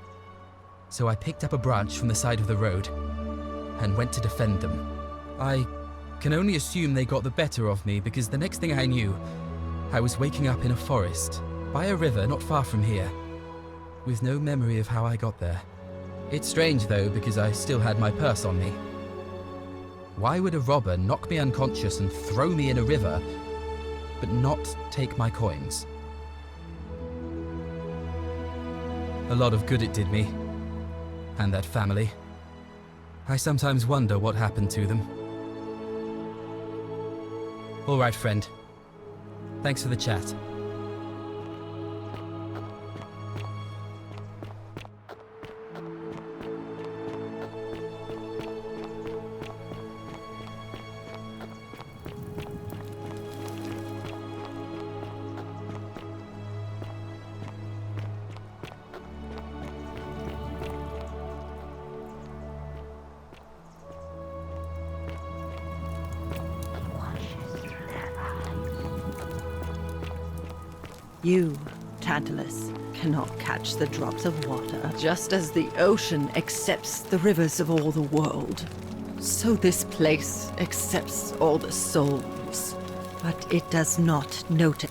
So I picked up a branch from the side of the road and went to defend them. I can only assume they got the better of me because the next thing I knew, I was waking up in a forest, by a river not far from here, with no memory of how I got there. It's strange though, because I still had my purse on me. Why would a robber knock me unconscious and throw me in a river, but not take my coins? A lot of good it did me, and that family. I sometimes wonder what happened to them. All right, friend. Thanks for the chat. You, Tantalus, cannot catch the drops of water, just as the ocean accepts the rivers of all the world. So this place accepts all the souls, but it does not notice.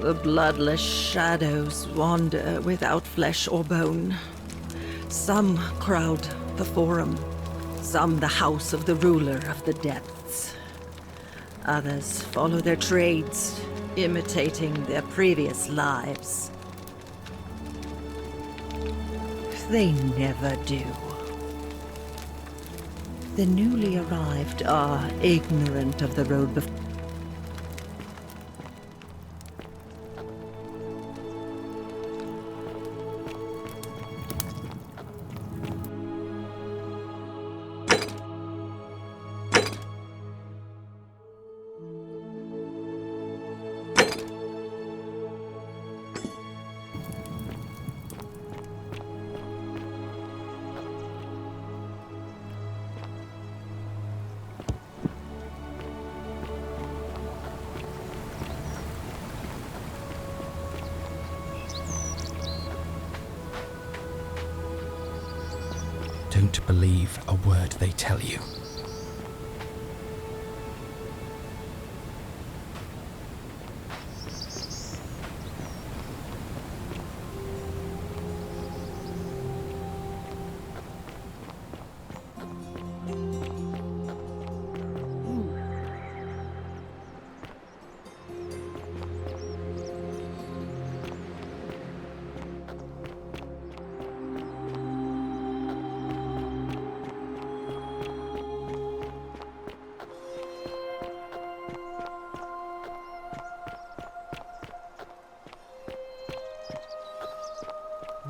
The bloodless shadows wander without flesh or bone. Some crowd the Forum, some the house of the ruler of the depths. Others follow their trades, imitating their previous lives. They never do. The newly arrived are ignorant of the road before. Don't believe a word they tell you.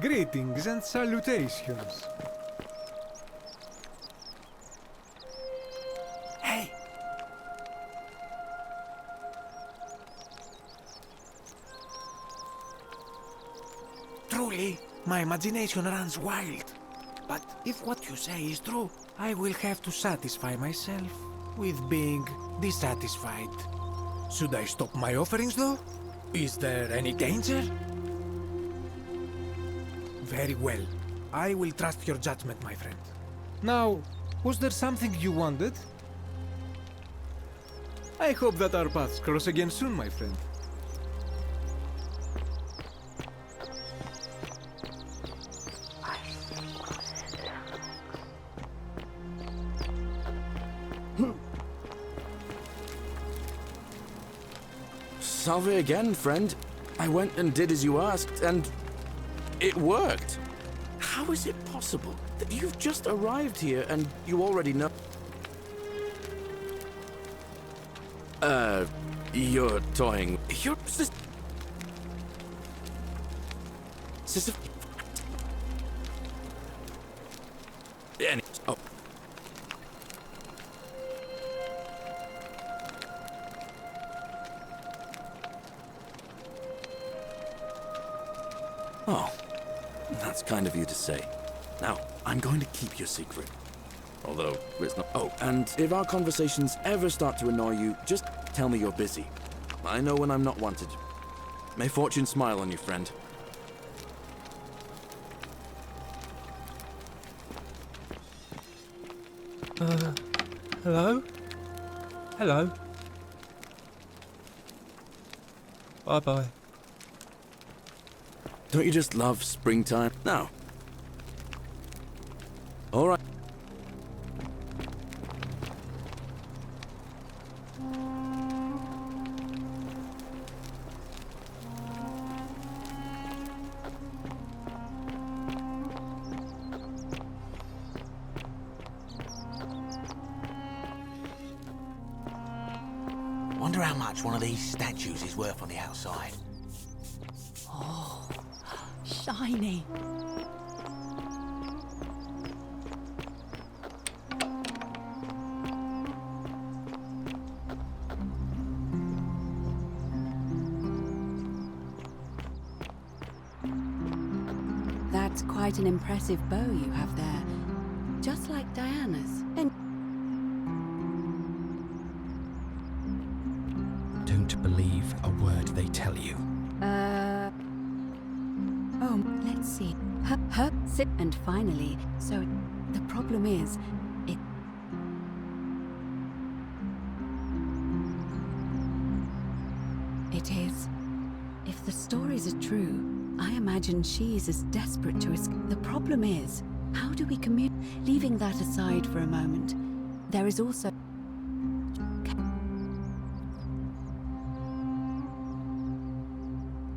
Greetings and salutations. Hey! Truly, my imagination runs wild. But if what you say is true, I will have to satisfy myself with being dissatisfied. Should I stop my offerings though? Is there any danger? Very well. I will trust your judgment, my friend. Now, was there something you wanted? I hope that our paths cross again soon, my friend. Salve again, friend. I went and did as you asked, and it worked. How is it possible that you've just arrived here and you already know? You're toying. You're Sister. Oh. Oh, that's kind of you to say. Now, I'm going to keep your secret. Although, it's not. Oh, and if our conversations ever start to annoy you, just tell me you're busy. I know when I'm not wanted. May fortune smile on you, friend. Hello? Hello? Bye-bye. Don't you just love springtime? No. All right. Wonder how much one of these statues is worth on the outside. Oh, shiny. That's quite an impressive bow you have there. Just like Diana's. And Don't believe a word they tell you. oh, let's see. Her, sit, and finally, so the problem is, it is. If the stories are true, I imagine she's as desperate to escape. The problem is, how do we communicate? Leaving that aside for a moment, there is also...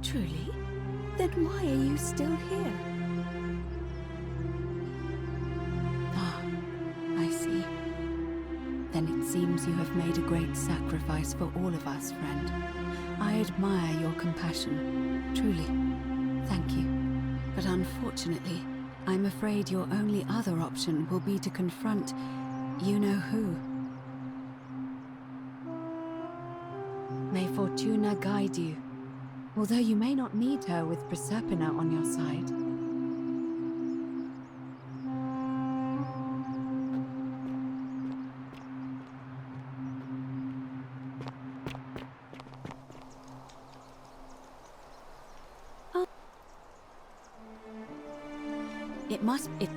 Truly? Then why are you still here? Ah, I see. Then it seems you have made a great sacrifice for all of us, friend. I admire your compassion, truly. Thank you. But unfortunately, I'm afraid your only other option will be to confront you-know-who. May Fortuna guide you, although you may not need her with Proserpina on your side.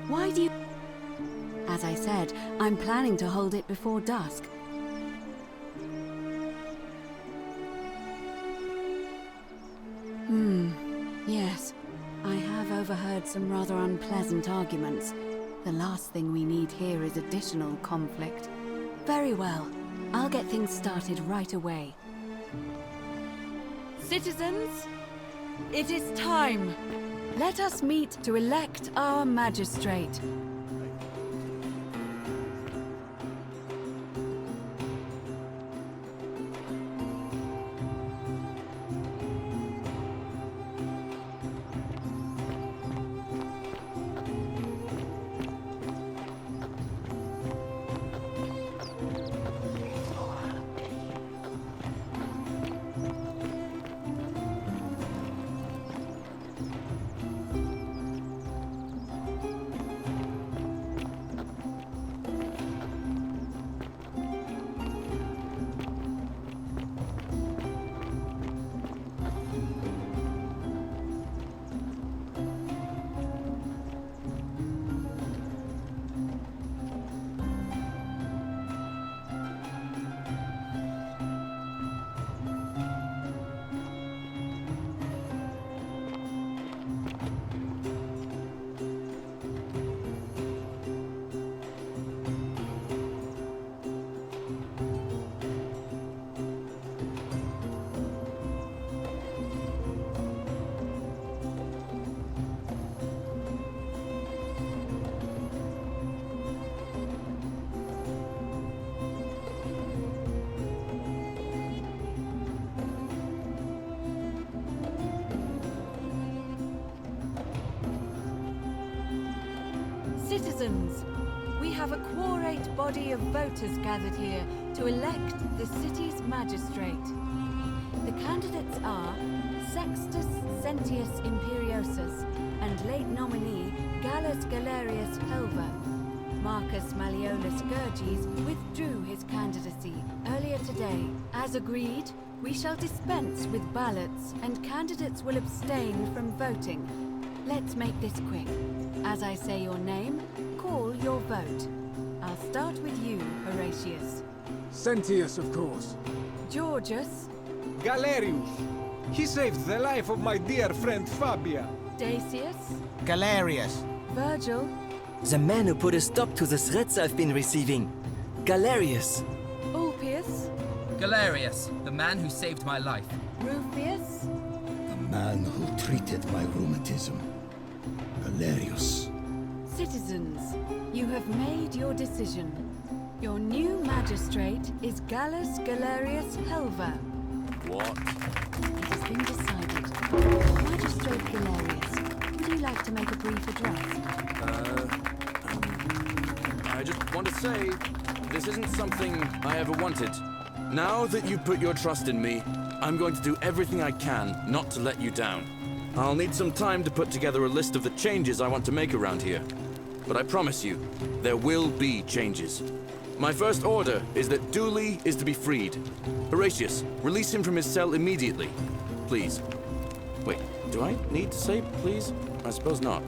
Why do you... As I said, I'm planning to hold it before dusk. Yes. I have overheard some rather unpleasant arguments. The last thing we need here is additional conflict. Very well. I'll get things started right away. Citizens, it is time. Let us meet to elect our magistrate. Citizens, we have a quorate body of voters gathered here to elect the city's magistrate. The candidates are Sextus Sentius Imperiosus and late nominee Gallus Galerius Helver. Marcus Malleolus Gurges withdrew his candidacy earlier today. As agreed, we shall dispense with ballots and candidates will abstain from voting. Let's make this quick. As I say your name, call your vote. I'll start with you, Horatius. Sentius, of course. Georgius. Galerius. He saved the life of my dear friend Fabia. Dacius. Galerius. Virgil. The man who put a stop to the threats I've been receiving. Galerius. Ulpius. Galerius, the man who saved my life. Rufius. The man who treated my rheumatism. Galerius. Citizens, you have made your decision. Your new magistrate is Gallus Galerius Helver. What? It has been decided. Magistrate Galerius, would you like to make a brief address? I just want to say, this isn't something I ever wanted. Now that you put your trust in me, I'm going to do everything I can not to let you down. I'll need some time to put together a list of the changes I want to make around here. But I promise you, there will be changes. My first order is that Dooley is to be freed. Horatius, release him from his cell immediately. Please. Wait, do I need to say please? I suppose not.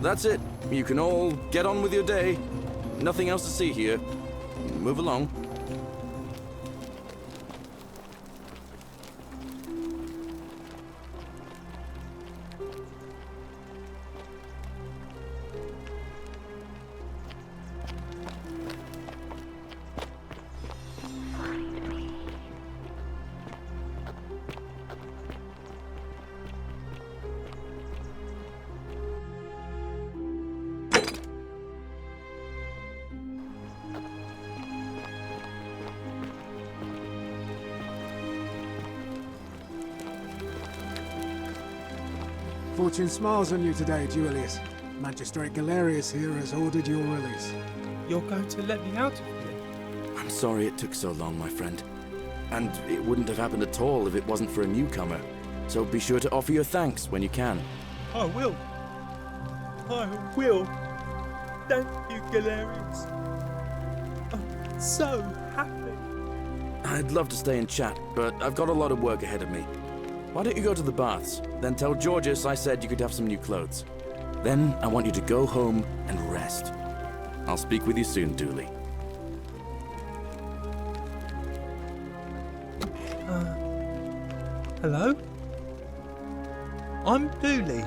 That's it. You can all get on with your day. Nothing else to see here. Move along. Fortune smiles on you today, Julius. Magistrate Galerius here has ordered your release. You're going to let me out of here? I'm sorry it took so long, my friend. And it wouldn't have happened at all if it wasn't for a newcomer. So be sure to offer your thanks when you can. I will. I will. Thank you, Galerius. I'm so happy. I'd love to stay and chat, but I've got a lot of work ahead of me. Why don't you go to the baths? Then tell Georgius I said you could have some new clothes. Then I want you to go home and rest. I'll speak with you soon, Dooley. Hello? I'm Dooley.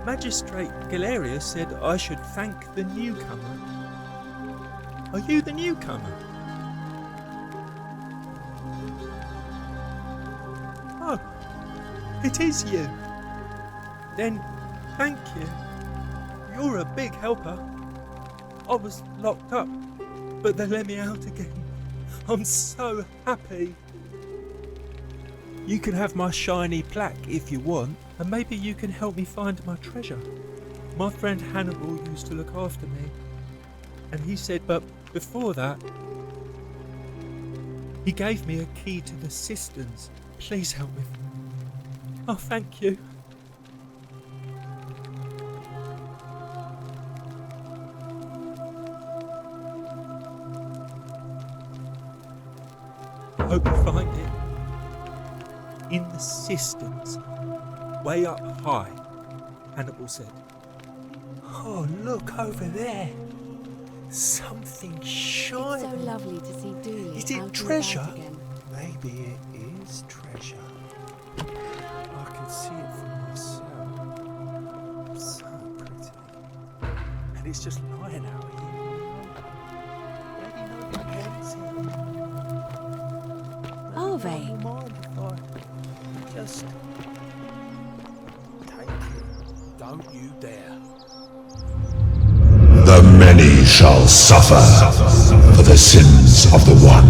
Magistrate Galerius said I should thank the newcomer. Are you the newcomer? Oh, it is you. Then, thank you. You're a big helper. I was locked up, but they let me out again. I'm so happy. You can have my shiny plaque if you want, and maybe you can help me find my treasure. My friend Hannibal used to look after me, and he said, but before that, he gave me a key to the cisterns. Please help me. Oh, thank you. I hope you find it. In the cisterns, way up high, Hannibal said. Oh, look over there. Something shiny. It's so lovely to see Dooley. Is it treasure? Maybe it is treasure. I can see it for myself. So pretty. And it's just lying out here. Maybe nobody can see it. Are they? Never mind if I just take it. Don't you dare. The many shall suffer for the sins of the one.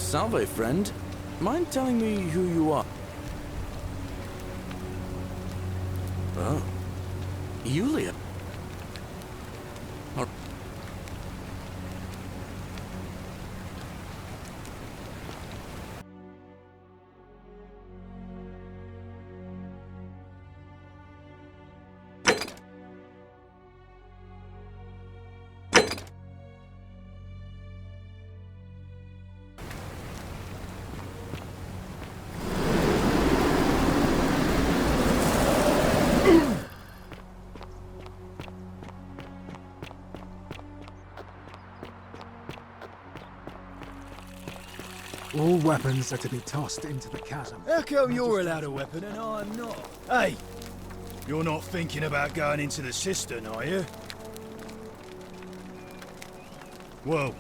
Salve, friend. Mind telling me who you are? Oh. Yulia. All weapons are to be tossed into the chasm. How come you're allowed a weapon and I'm not? Hey, you're not thinking about going into the cistern, are you? Whoa.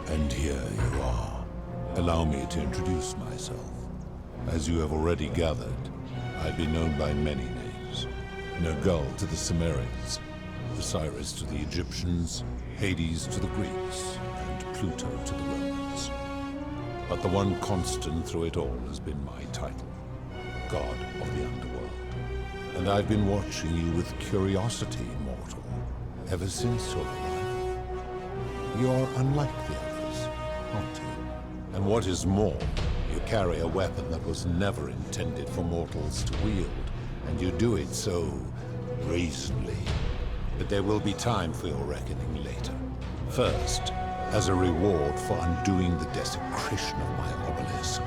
And here you are. Allow me to introduce myself. As you have already gathered, I've been known by many names. Nergal to the Sumerians, Osiris to the Egyptians, Hades to the Greeks, and Pluto to the Romans. But the one constant through it all has been my title, God of the Underworld. And I've been watching you with curiosity, mortal, ever since your arrival. You're unlike the others, aren't you? And what is more, you carry a weapon that was never intended for mortals to wield, and you do it so brazenly. But there will be time for your reckoning later. First, as a reward for undoing the desecration of my obelisk,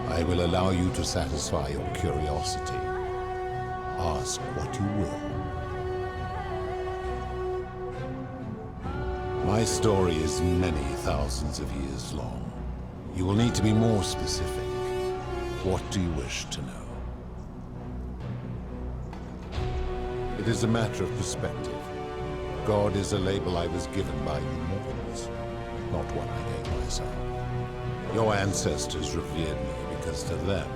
I will allow you to satisfy your curiosity. Ask what you will. My story is many thousands of years long. You will need to be more specific. What do you wish to know? It is a matter of perspective. God is a label I was given by you mortals, not one I gave myself. Your ancestors revered me because to them,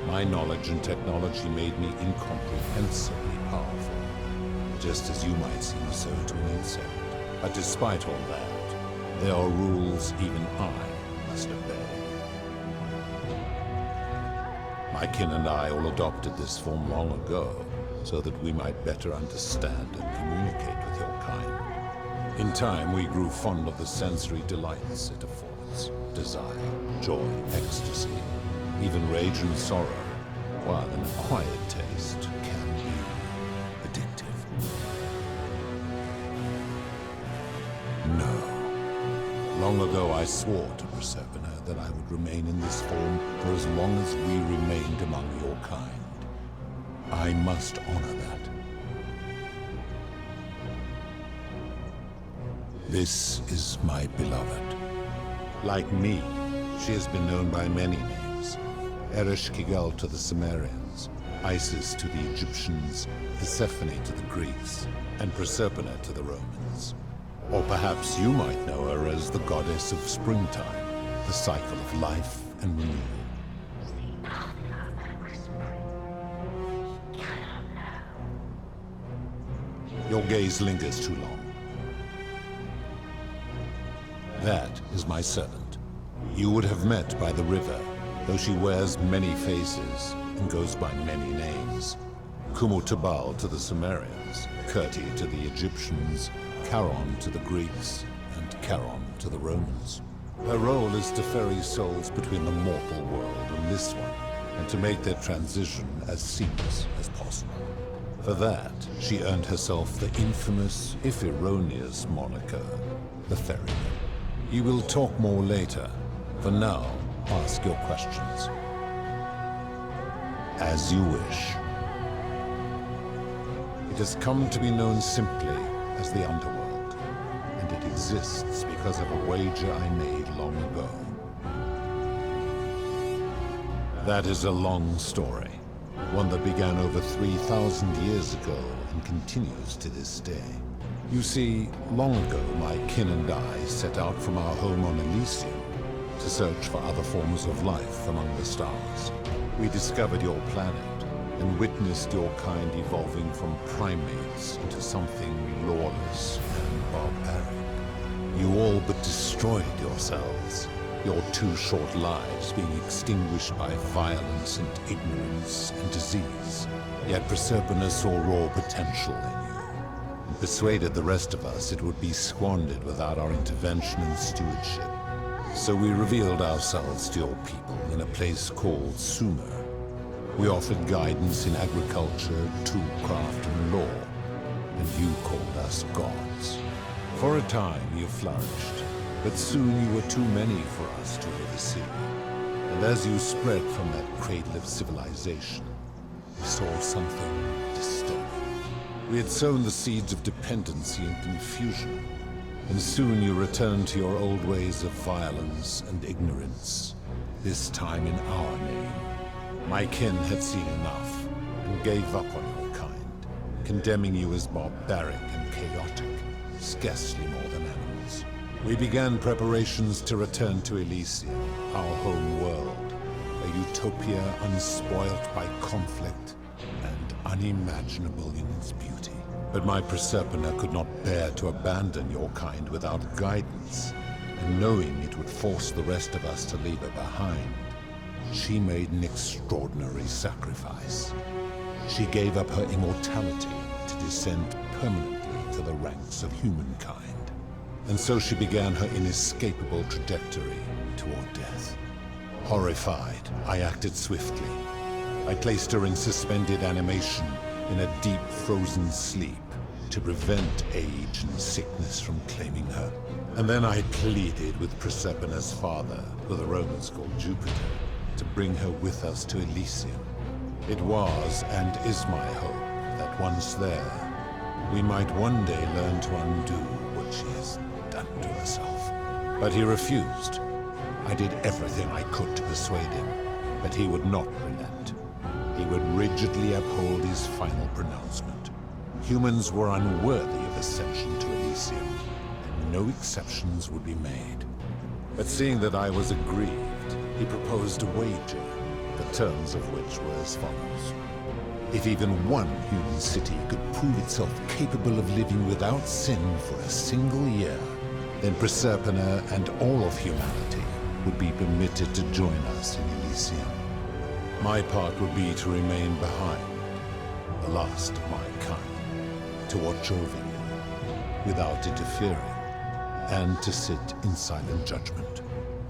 my knowledge and technology made me incomprehensibly powerful, just as you might seem so to an insect. But despite all that, there are rules even I must obey. My kin and I all adopted this form long ago, so that we might better understand and communicate with your kind. In time, we grew fond of the sensory delights it affords: desire, joy, ecstasy, even rage and sorrow, while an acquired taste can be addictive. No. Long ago I swore to Proserpina that I would remain in this form for as long as we remained among your kind. I must honor that. This is my beloved. Like me, she has been known by many names. Ereshkigal to the Sumerians, Isis to the Egyptians, Persephone to the Greeks, and Proserpina to the Romans. Or perhaps you might know her as the goddess of springtime, the cycle of life and renewal. Your gaze lingers too long. That is my servant. You would have met by the river, though she wears many faces and goes by many names. Kumutubal to the Sumerians, Kirti to the Egyptians, Charon to the Greeks, and Charon to the Romans. Her role is to ferry souls between the mortal world and this one, and to make their transition as seamless as possible. For that, she earned herself the infamous, if erroneous, moniker, the Ferryman. You will talk more later. For now, ask your questions. As you wish. It has come to be known simply as the Underworld, and it exists because of a wager I made long ago. That is a long story. One that began over 3,000 years ago and continues to this day. You see, long ago my kin and I set out from our home on Elysium to search for other forms of life among the stars. We discovered your planet and witnessed your kind evolving from primates into something lawless and barbaric. You all but destroyed yourselves. Your 2 short lives being extinguished by violence and ignorance and disease. Yet Proserpina saw raw potential in you, and persuaded the rest of us it would be squandered without our intervention and stewardship. So we revealed ourselves to your people in a place called Sumer. We offered guidance in agriculture, toolcraft, and law, and you called us gods. For a time you flourished, but soon you were too many for us to oversee. And as you spread from that cradle of civilization, we saw something disturbing. We had sown the seeds of dependency and confusion, and soon you returned to your old ways of violence and ignorance, this time in our name. My kin had seen enough, and gave up on your kind, condemning you as barbaric and chaotic, scarcely more than animals. We began preparations to return to Elysium, our home world, a utopia unspoilt by conflict and unimaginable in its beauty. But my Proserpina could not bear to abandon your kind without guidance, and knowing it would force the rest of us to leave her behind, she made an extraordinary sacrifice. She gave up her immortality to descend permanently to the ranks of humankind. And so she began her inescapable trajectory toward death. Horrified, I acted swiftly. I placed her in suspended animation in a deep frozen sleep to prevent age and sickness from claiming her. And then I pleaded with Proserpina's father, who the Romans called Jupiter, to bring her with us to Elysium. It was and is my hope that once there, we might one day learn to undo what she has done to herself. But he refused. I did everything I could to persuade him, but he would not relent. He would rigidly uphold his final pronouncement. Humans were unworthy of ascension to Elysium, and no exceptions would be made. But seeing that I was aggrieved, he proposed a wager, the terms of which were as follows. If even one human city could prove itself capable of living without sin for a single year, then Proserpina and all of humanity would be permitted to join us in Elysium. My part would be to remain behind, the last of my kind, to watch over you, without interfering, and to sit in silent judgment.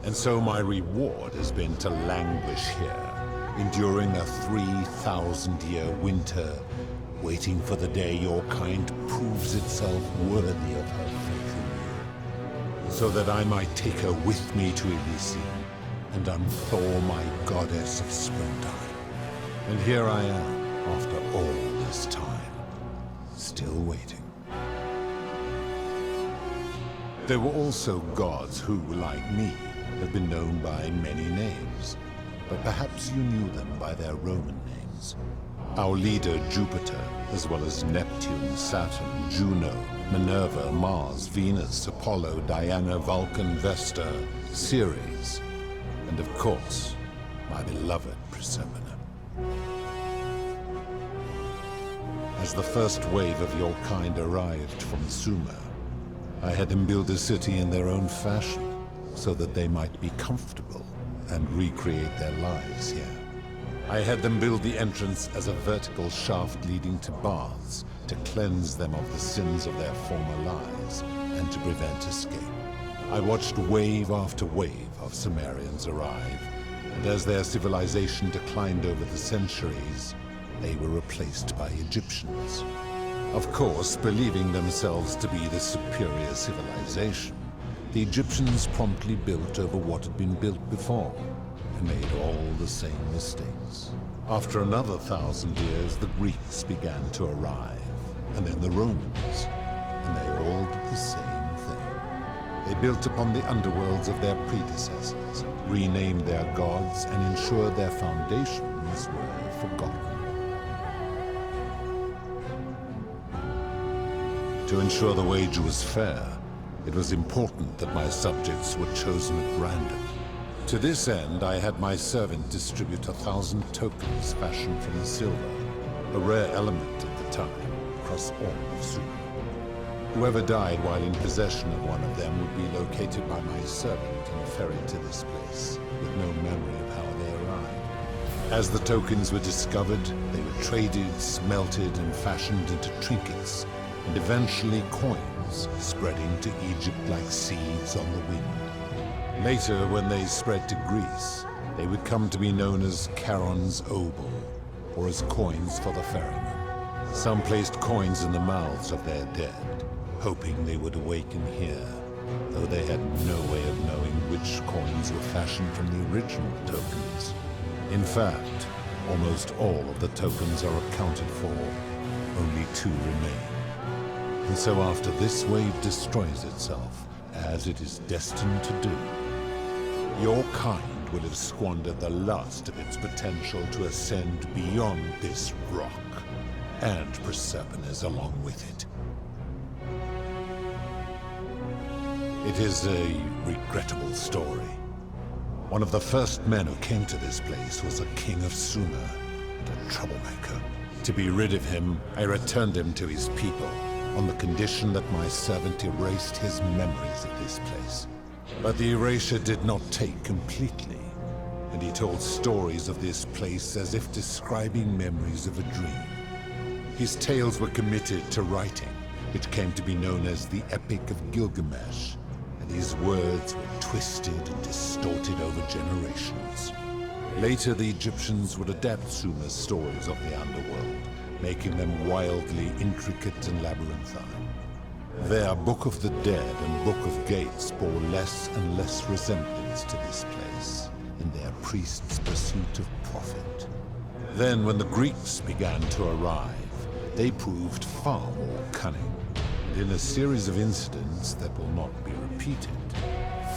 And so my reward has been to languish here, enduring a 3,000-year winter, waiting for the day your kind proves itself worthy of her faith in you, so that I might take her with me to Elysium and unthaw my goddess of springtime. And here I am, after all this time, still waiting. There were also gods who, like me, have been known by many names, but perhaps you knew them by their Roman names. Our leader, Jupiter, as well as Neptune, Saturn, Juno, Minerva, Mars, Venus, Apollo, Diana, Vulcan, Vesta, Ceres, and of course, my beloved Proserpina. As the first wave of your kind arrived from Sumer, I had them build a city in their own fashion, so that they might be comfortable and recreate their lives here. I had them build the entrance as a vertical shaft leading to baths to cleanse them of the sins of their former lives and to prevent escape. I watched wave after wave of Sumerians arrive, and as their civilization declined over the centuries, they were replaced by Egyptians. Of course, believing themselves to be the superior civilization, the Egyptians promptly built over what had been built before, and made all the same mistakes. After another 1,000 years, the Greeks began to arrive, and then the Romans, and they all did the same thing. They built upon the underworlds of their predecessors, renamed their gods, and ensured their foundations were forgotten. To ensure the wager was fair, it was important that my subjects were chosen at random. To this end, I had my servant distribute 1,000 tokens fashioned from the silver, a rare element at the time, across all of Sumer. Whoever died while in possession of one of them would be located by my servant and ferried to this place, with no memory of how they arrived. As the tokens were discovered, they were traded, smelted, and fashioned into trinkets, and eventually coins, spreading to Egypt like seeds on the wind. Later, when they spread to Greece, they would come to be known as Charon's obol, or as coins for the ferrymen. Some placed coins in the mouths of their dead, hoping they would awaken here, though they had no way of knowing which coins were fashioned from the original tokens. In fact, almost all of the tokens are accounted for, only 2 remain. And so after this wave destroys itself, as it is destined to do, your kind will have squandered the last of its potential to ascend beyond this rock, and Proserpina's along with it. It is a regrettable story. One of the first men who came to this place was a king of Sumer, and a troublemaker. To be rid of him, I returned him to his people, on the condition that my servant erased his memories of this place. But the erasure did not take completely, and he told stories of this place as if describing memories of a dream. His tales were committed to writing, which came to be known as the Epic of Gilgamesh, and his words were twisted and distorted over generations. Later, the Egyptians would adapt Sumer's stories of the underworld, making them wildly intricate and labyrinthine. Their Book of the Dead and Book of Gates bore less and less resemblance to this place in their priests' pursuit of profit. Then, when the Greeks began to arrive, they proved far more cunning, and in a series of incidents that will not be repeated,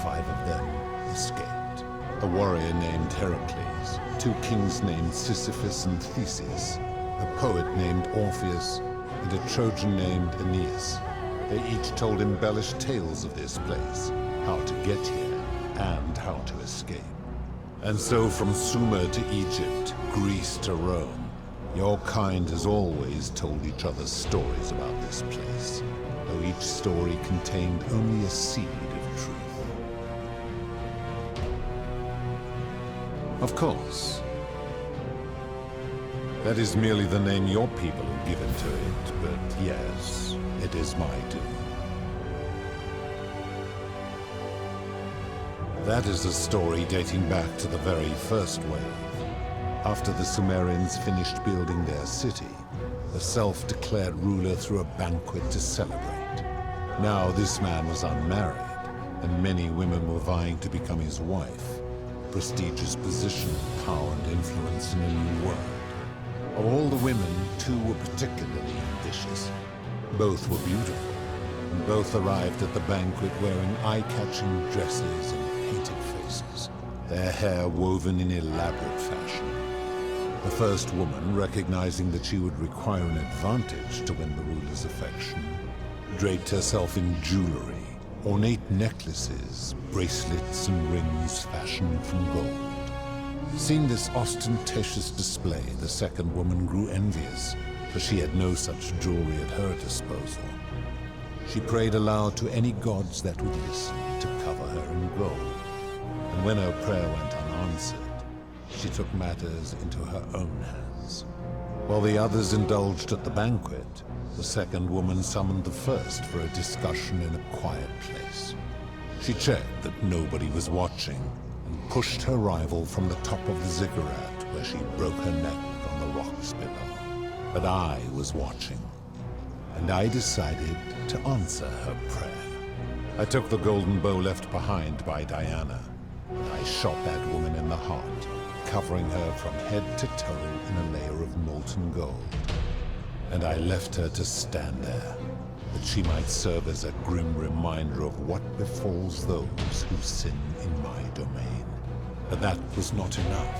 5 of them escaped. A warrior named Heracles, 2 kings named Sisyphus and Theseus, a poet named Orpheus, and a Trojan named Aeneas. They each told embellished tales of this place, how to get here, and how to escape. And so from Sumer to Egypt, Greece to Rome, your kind has always told each other stories about this place, though each story contained only a seed of truth. Of course. That is merely the name your people have given to it, but yes, it is my doom. That is a story dating back to the very first wave. After the Sumerians finished building their city, the self-declared ruler threw a banquet to celebrate. Now this man was unmarried, and many women were vying to become his wife. Prestigious position, power, and influence in a new world. Of all the women, 2 were particularly ambitious. Both were beautiful, and both arrived at the banquet wearing eye-catching dresses and painted faces, their hair woven in elaborate fashion. The first woman, recognizing that she would require an advantage to win the ruler's affection, draped herself in jewelry, ornate necklaces, bracelets, and rings fashioned from gold. Seeing this ostentatious display, the second woman grew envious, for she had no such jewelry at her disposal. She prayed aloud to any gods that would listen to cover her in gold, and when her prayer went unanswered, she took matters into her own hands. While the others indulged at the banquet, the second woman summoned the first for a discussion in a quiet place. She checked that nobody was watching, and pushed her rival from the top of the ziggurat, where she broke her neck on the rocks below. But I was watching, and I decided to answer her prayer. I took the golden bow left behind by Diana, and I shot that woman in the heart, covering her from head to toe in a layer of molten gold. And I left her to stand there, that she might serve as a grim reminder of what befalls those who sin in my domain. But that was not enough,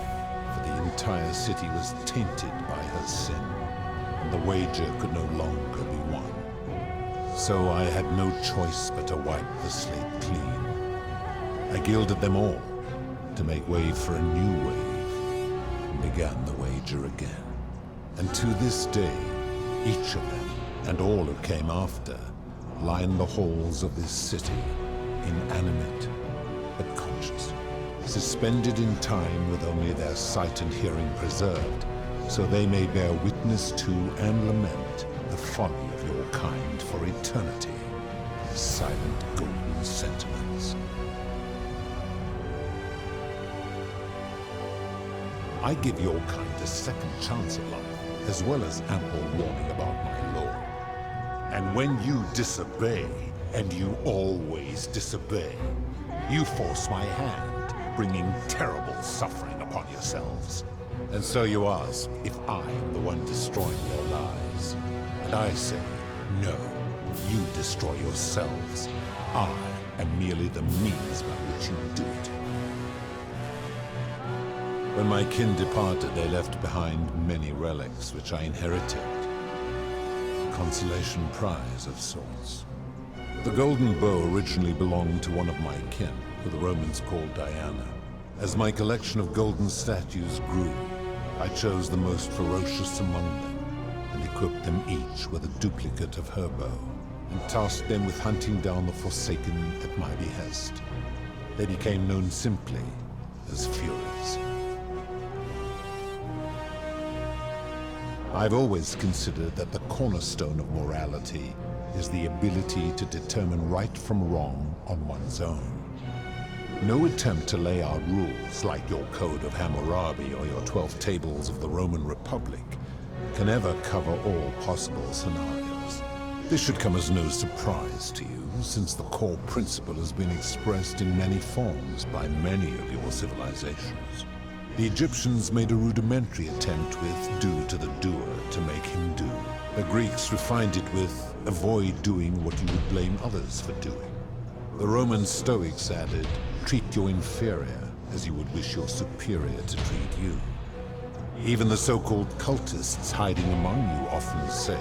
for the entire city was tainted by her sin, and the wager could no longer be won. So I had no choice but to wipe the slate clean. I gilded them all, to make way for a new wave, and began the wager again. And to this day, each of them, and all who came after, line the halls of this city, inanimate but conscious, suspended in time with only their sight and hearing preserved, so they may bear witness to and lament the folly of your kind for eternity, as silent golden sentinels. I give your kind a second chance at life, as well as ample warning about my law. And when you disobey, and you always disobey, you force my hand, bringing terrible suffering upon yourselves. And so you ask if I am the one destroying your lives. And I say, no, you destroy yourselves. I am merely the means by which you do it. When my kin departed, they left behind many relics which I inherited. A consolation prize of sorts. The golden bow originally belonged to one of my kin, who the Romans called Diana. As my collection of golden statues grew, I chose the most ferocious among them, and equipped them each with a duplicate of her bow, and tasked them with hunting down the Forsaken at my behest. They became known simply as Furies. I've always considered that the cornerstone of morality is the ability to determine right from wrong on one's own. No attempt to lay out rules like your Code of Hammurabi or your 12 Tables of the Roman Republic can ever cover all possible scenarios. This should come as no surprise to you, since the core principle has been expressed in many forms by many of your civilizations. The Egyptians made a rudimentary attempt with do to the doer to make him do. The Greeks refined it with avoid doing what you would blame others for doing. The Roman Stoics added, treat your inferior as you would wish your superior to treat you. Even the so-called cultists hiding among you often say,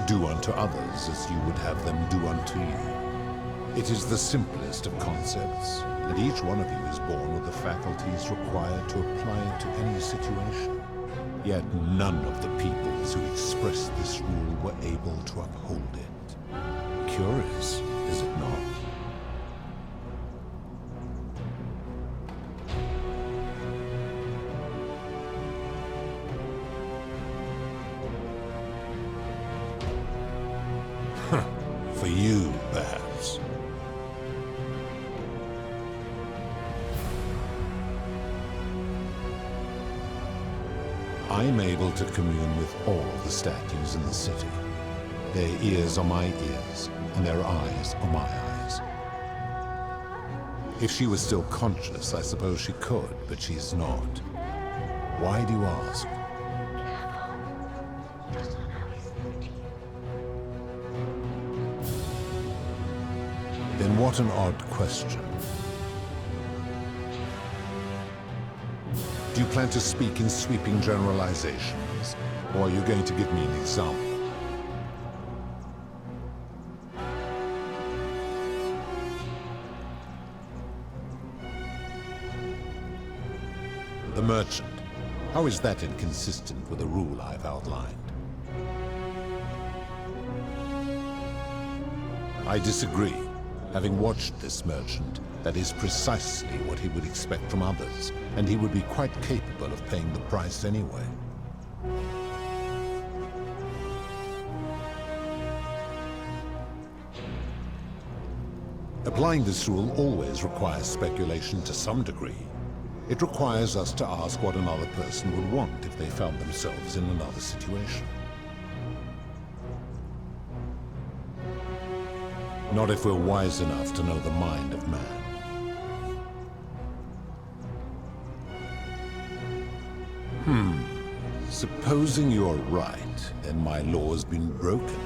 do unto others as you would have them do unto you. It is the simplest of concepts, and each one of you is born with the faculties required to apply it to any situation. Yet none of the peoples who expressed this rule were able to uphold it. Curious, is it not? For you, perhaps. I'm able to commune with all of the statues in the city. Their ears are my ears, and their eyes are my eyes. If she was still conscious, I suppose she could, but she's not. Why do you ask? Then what an odd question. Do you plan to speak in sweeping generalizations, or are you going to give me an example? The merchant. How is that inconsistent with the rule I've outlined? I disagree. Having watched this merchant, that is precisely what he would expect from others, and he would be quite capable of paying the price anyway. Applying this rule always requires speculation to some degree. It requires us to ask what another person would want if they found themselves in another situation. Not if we're wise enough to know the mind of man. Supposing you're right, then my law has been broken,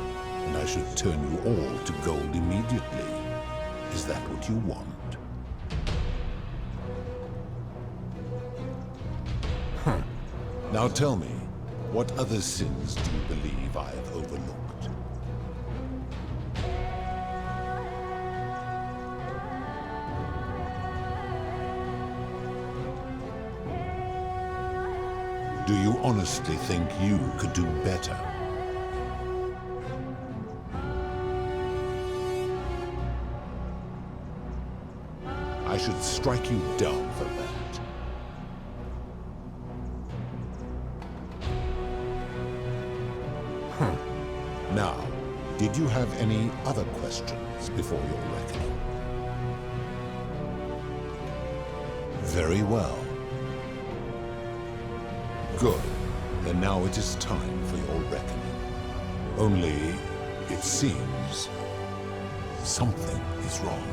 and I should turn you all to gold immediately. Is that what you want? Now tell me, what other sins do you believe I've overlooked? Do you honestly think you could do better? I should strike you down for that. Now, did you have any other questions before your reckoning? Very well. Good. Then now it is time for your reckoning. Only, it seems, something is wrong.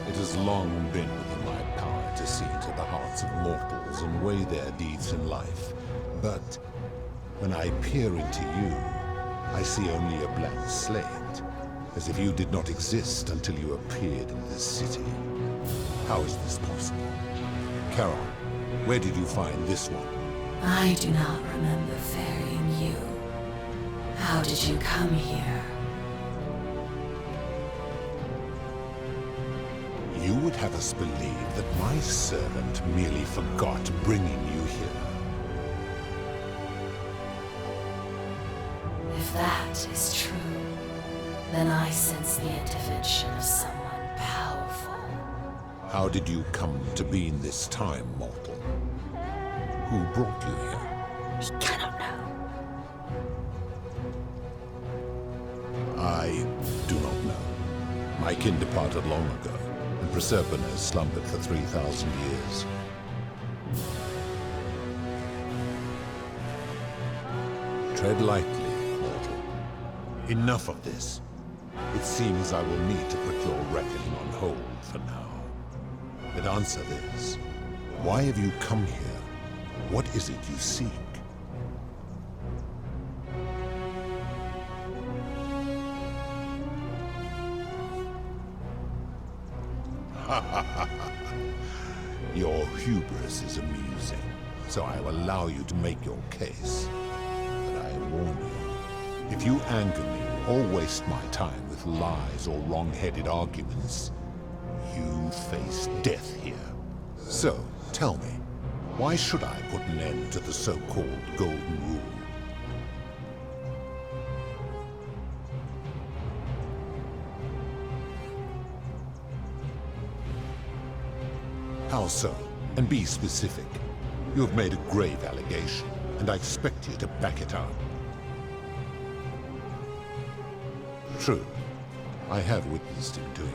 It has long been within my power to see into the hearts of mortals and weigh their deeds in life. But when I peer into you, I see only a blank slate, as if you did not exist until you appeared in this city. How is this possible? Charon, where did you find this one? I do not remember ferrying you. How did you come here? would have us believe that my servant merely forgot bringing you here. If that is true, then I sense the intervention of someone powerful. How did you come to be in this time, mortal? Who brought you here? We cannot know. I do not know. My kin departed long ago, and Proserpina has slumbered for 3,000 years. Tread lightly, mortal. Enough of this. It seems I will need to put your reckoning on hold for now. But answer this. Why have you come here? What is it you seek? Your hubris is amusing, so I will allow you to make your case. But I warn you, if you anger me or waste my time with lies or wrong-headed arguments, you face death here. So, tell me, why should I put an end to the so-called Golden Rule? How so? And be specific. You have made a grave allegation, and I expect you to back it up. True. I have witnessed him doing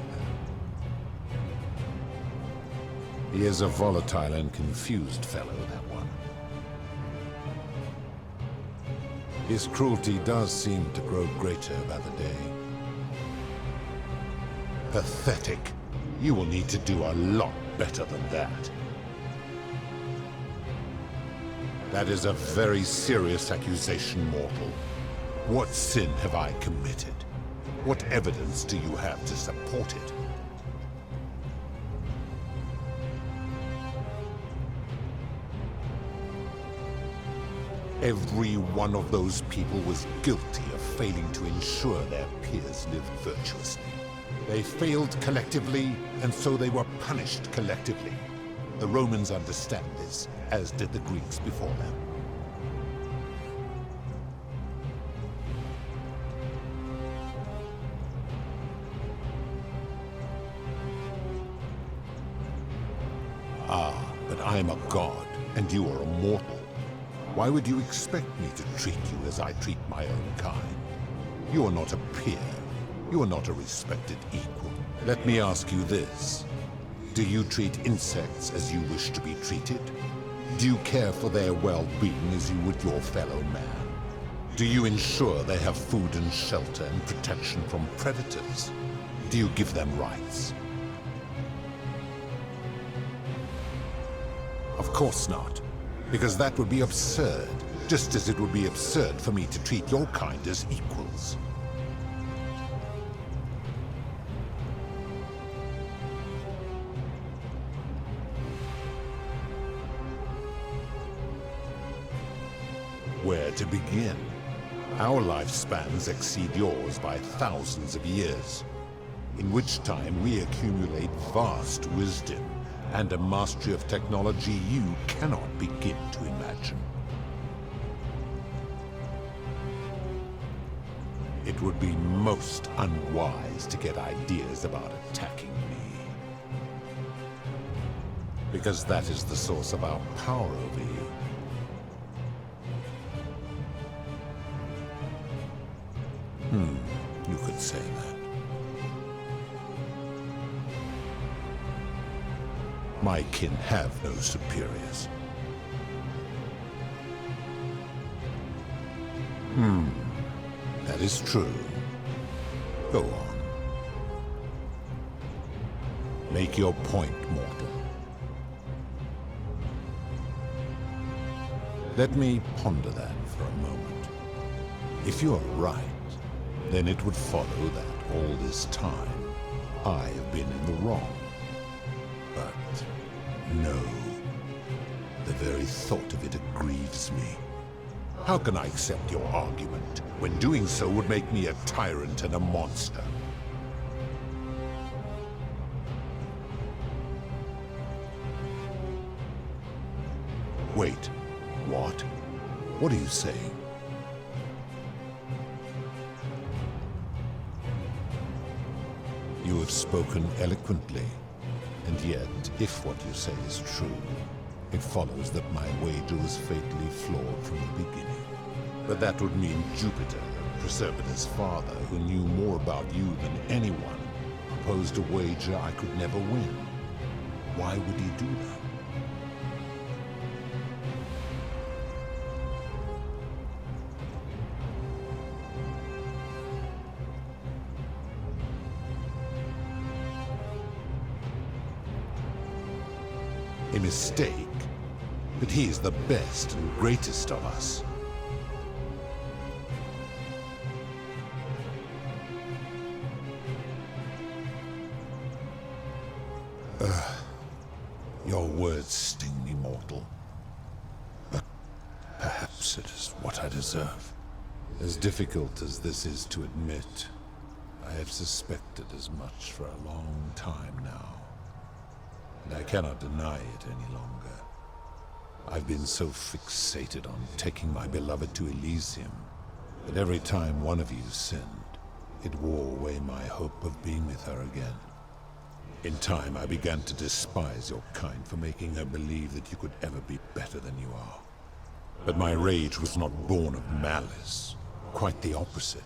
that. He is a volatile and confused fellow, that one. His cruelty does seem to grow greater by the day. Pathetic. You will need to do a lot better than that. That is a very serious accusation, mortal. What sin have I committed? What evidence do you have to support it? Every one of those people was guilty of failing to ensure their peers lived virtuously. They failed collectively, and so they were punished collectively. The Romans understand this, as did the Greeks before them. Ah, but I am a god, and you are a mortal. Why would you expect me to treat you as I treat my own kind? You are not a peer. You are not a respected equal. Let me ask you this. Do you treat insects as you wish to be treated? Do you care for their well-being as you would your fellow man? Do you ensure they have food and shelter and protection from predators? Do you give them rights? Of course not, because that would be absurd, just as it would be absurd for me to treat your kind as equals. Where to begin? Our lifespans exceed yours by thousands of years, in which time we accumulate vast wisdom and a mastery of technology you cannot begin to imagine. It would be most unwise to get ideas about attacking me, because that is the source of our power over you. You could say that. My kin have no superiors. That is true. Go on. Make your point, mortal. Let me ponder that for a moment. If you are right, then it would follow that all this time I have been in the wrong. But no, the very thought of it grieves me. How can I accept your argument when doing so would make me a tyrant and a monster? Wait, what? What are you saying? You have spoken eloquently, and yet, if what you say is true, it follows that my wager was fatally flawed from the beginning. But that would mean Jupiter, Proserpina's father, who knew more about you than anyone, proposed a wager I could never win. Why would he do that? A mistake? But he is the best and greatest of us. Your words sting me, mortal. But perhaps it is what I deserve. As difficult as this is to admit, I have suspected as much for a long time now. And I cannot deny it any longer. I've been so fixated on taking my beloved to Elysium that every time one of you sinned, it wore away my hope of being with her again. In time, I began to despise your kind for making her believe that you could ever be better than you are. But my rage was not born of malice, quite the opposite.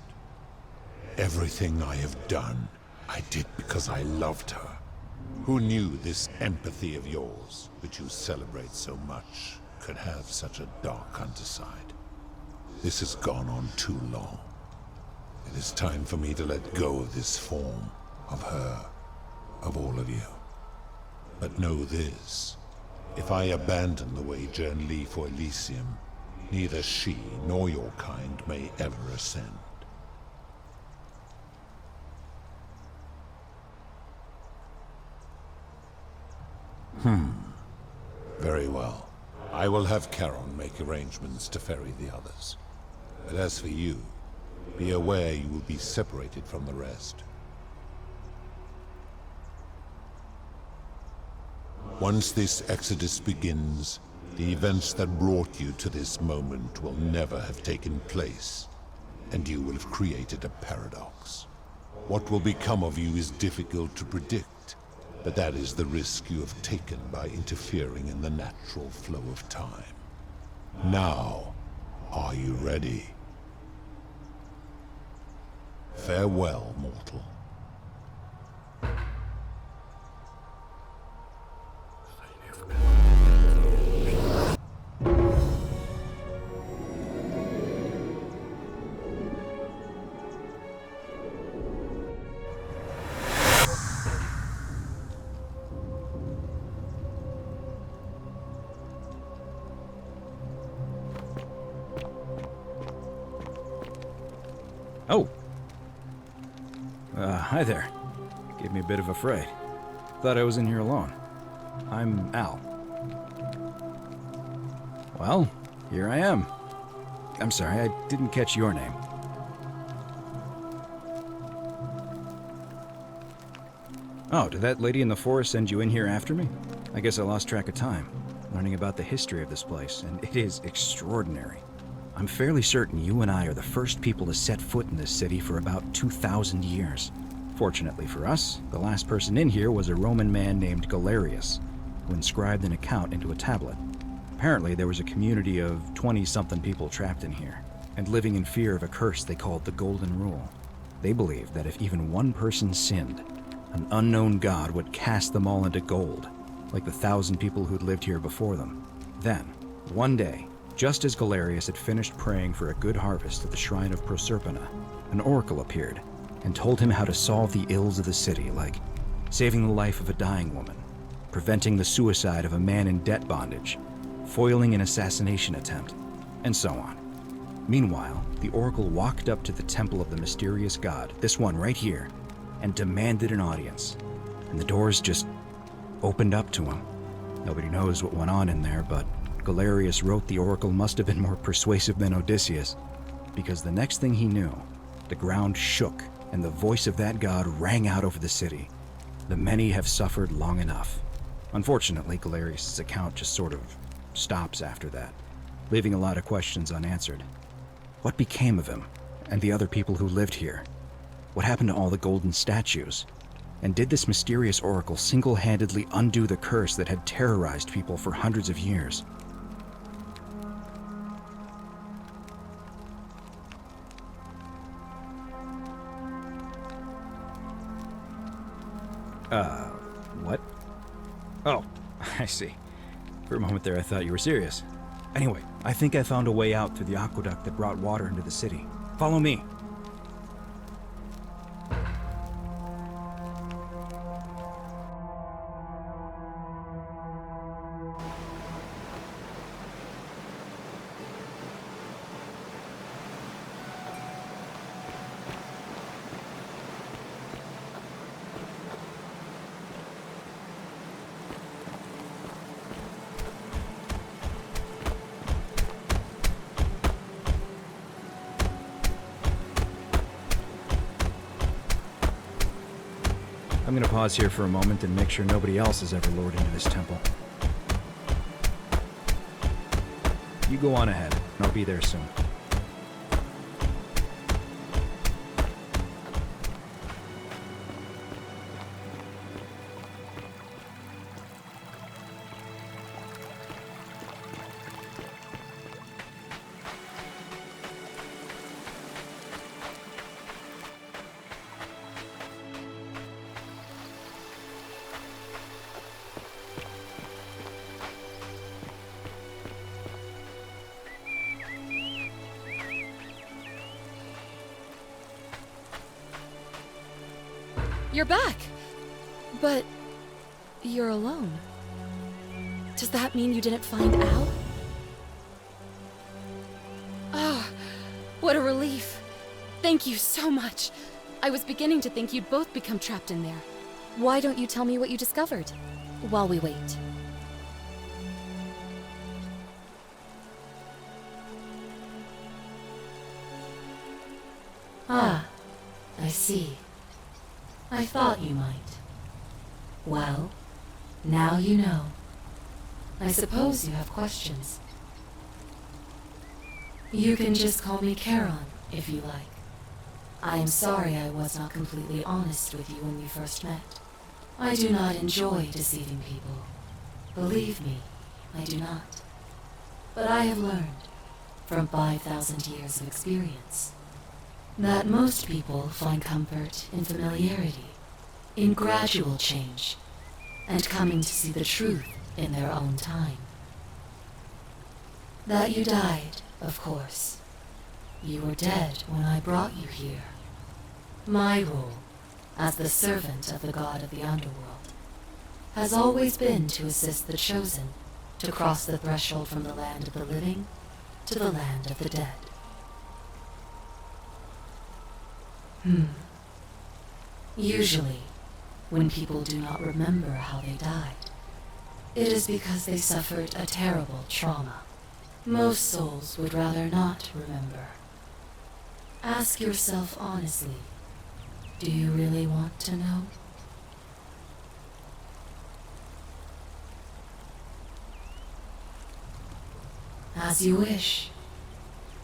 Everything I have done, I did because I loved her. Who knew this empathy of yours, which you celebrate so much, could have such a dark underside? This has gone on too long. It is time for me to let go of this form, of her, of all of you. But know this, if I abandon the wager and leave for Elysium, neither she nor your kind may ever ascend. Very well. I will have Charon make arrangements to ferry the others. But as for you, be aware you will be separated from the rest. Once this exodus begins, the events that brought you to this moment will never have taken place, and you will have created a paradox. What will become of you is difficult to predict, but that is the risk you have taken by interfering in the natural flow of time. Now, are you ready? Farewell, mortal. Oh. Hi there. Gave me a bit of a fright. Thought I was in here alone. I'm Al. Well, here I am. I'm sorry, I didn't catch your name. Oh, did that lady in the forest send you in here after me? I guess I lost track of time, learning about the history of this place, and it is extraordinary. I'm fairly certain you and I are the first people to set foot in this city for about 2,000 years. Fortunately for us, the last person in here was a Roman man named Galerius, who inscribed an account into a tablet. Apparently, there was a community of 20-something people trapped in here, and living in fear of a curse they called the Golden Rule. They believed that if even one person sinned, an unknown god would cast them all into gold, like the 1,000 people who'd lived here before them. Then, one day, just as Galerius had finished praying for a good harvest at the shrine of Proserpina, an oracle appeared and told him how to solve the ills of the city, like saving the life of a dying woman, preventing the suicide of a man in debt bondage, foiling an assassination attempt, and so on. Meanwhile, the oracle walked up to the temple of the mysterious god, this one right here, and demanded an audience. And the doors just opened up to him. Nobody knows what went on in there, but Galerius wrote the oracle must have been more persuasive than Odysseus, because the next thing he knew, the ground shook and the voice of that god rang out over the city. The many have suffered long enough. Unfortunately, Galerius' account just sort of stops after that, leaving a lot of questions unanswered. What became of him, and the other people who lived here? What happened to all the golden statues? And did this mysterious oracle single-handedly undo the curse that had terrorized people for hundreds of years? What? Oh, I see. For a moment there, I thought you were serious. Anyway, I think I found a way out through the aqueduct that brought water into the city. Follow me. I'm gonna pause here for a moment and make sure nobody else has ever lured into this temple. You go on ahead. I'll be there soon. You're back! But you're alone. Does that mean you didn't find Al? Ah, what a relief. Thank you so much. I was beginning to think you'd both become trapped in there. Why don't you tell me what you discovered while we wait? Ah, I see. I thought you might. Well, now you know. I suppose you have questions. You can just call me Charon, if you like. I am sorry I was not completely honest with you when we first met. I do not enjoy deceiving people. Believe me, I do not. But I have learned, from 5,000 years of experience, that most people find comfort in familiarity, in gradual change, and coming to see the truth in their own time. That you died, of course. You were dead when I brought you here. My role, as the servant of the god of the underworld, has always been to assist the chosen to cross the threshold from the land of the living to the land of the dead. Usually, when people do not remember how they died, it is because they suffered a terrible trauma. Most souls would rather not remember. Ask yourself honestly, do you really want to know? As you wish.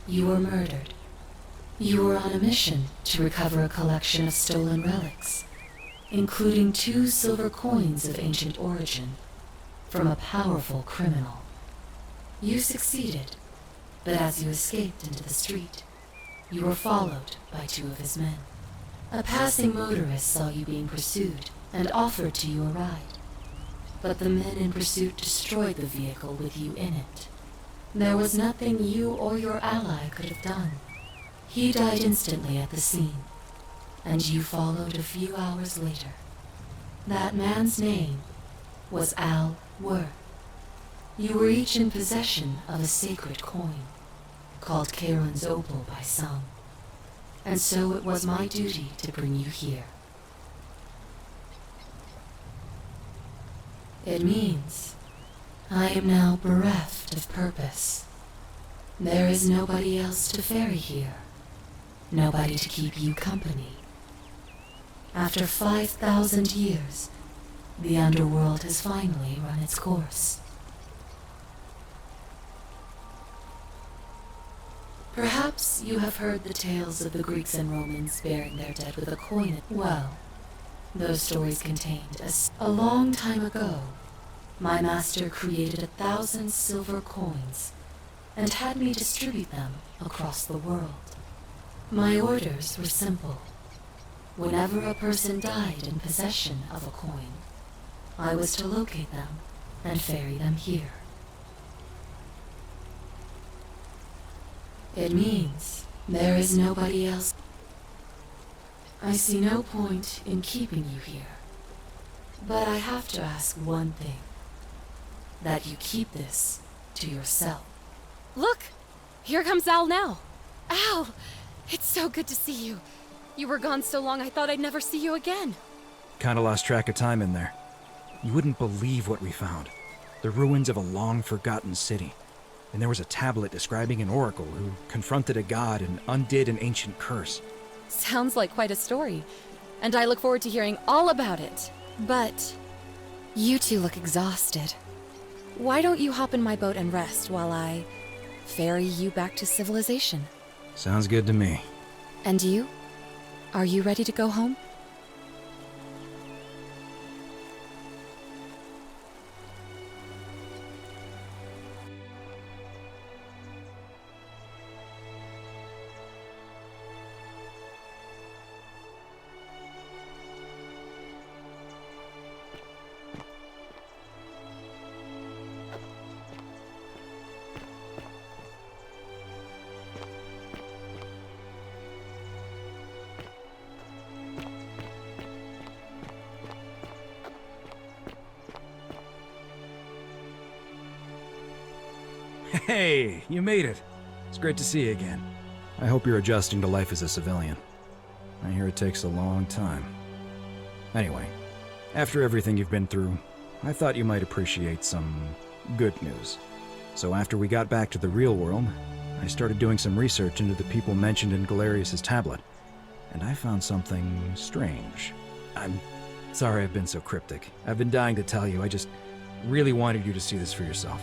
You were murdered. You were on a mission to recover a collection of stolen relics, including 2 silver coins of ancient origin, from a powerful criminal. You succeeded, but as you escaped into the street, you were followed by 2 of his men. A passing motorist saw you being pursued and offered to you a ride, but the men in pursuit destroyed the vehicle with you in it. There was nothing you or your ally could have done. He died instantly at the scene, and you followed a few hours later. That man's name was Al Worth. You were each in possession of a sacred coin, called Charon's Opal by some, and so it was my duty to bring you here. It means I am now bereft of purpose. There is nobody else to ferry here. Nobody to keep you company. After 5,000 years, the underworld has finally run its course. Perhaps you have heard the tales of the Greeks and Romans burying their dead with a coin. Well, those stories contained a long time ago, my master created 1,000 silver coins and had me distribute them across the world. My orders were simple. Whenever a person died in possession of a coin, I was to locate them and ferry them here. It means there is nobody else. I see no point in keeping you here, but I have to ask one thing. That you keep this to yourself. Look! Here comes Al now. Al! It's so good to see you. You were gone so long I thought I'd never see you again. Kinda lost track of time in there. You wouldn't believe what we found. The ruins of a long-forgotten city. And there was a tablet describing an oracle who confronted a god and undid an ancient curse. Sounds like quite a story. And I look forward to hearing all about it. But you two look exhausted. Why don't you hop in my boat and rest while I ferry you back to civilization? Sounds good to me. And you? Are you ready to go home? Hey, you made it. It's great to see you again. I hope you're adjusting to life as a civilian. I hear it takes a long time. Anyway, after everything you've been through, I thought you might appreciate some good news. So after we got back to the real world, I started doing some research into the people mentioned in Galerius' tablet, and I found something strange. I'm sorry I've been so cryptic. I've been dying to tell you, I just really wanted you to see this for yourself.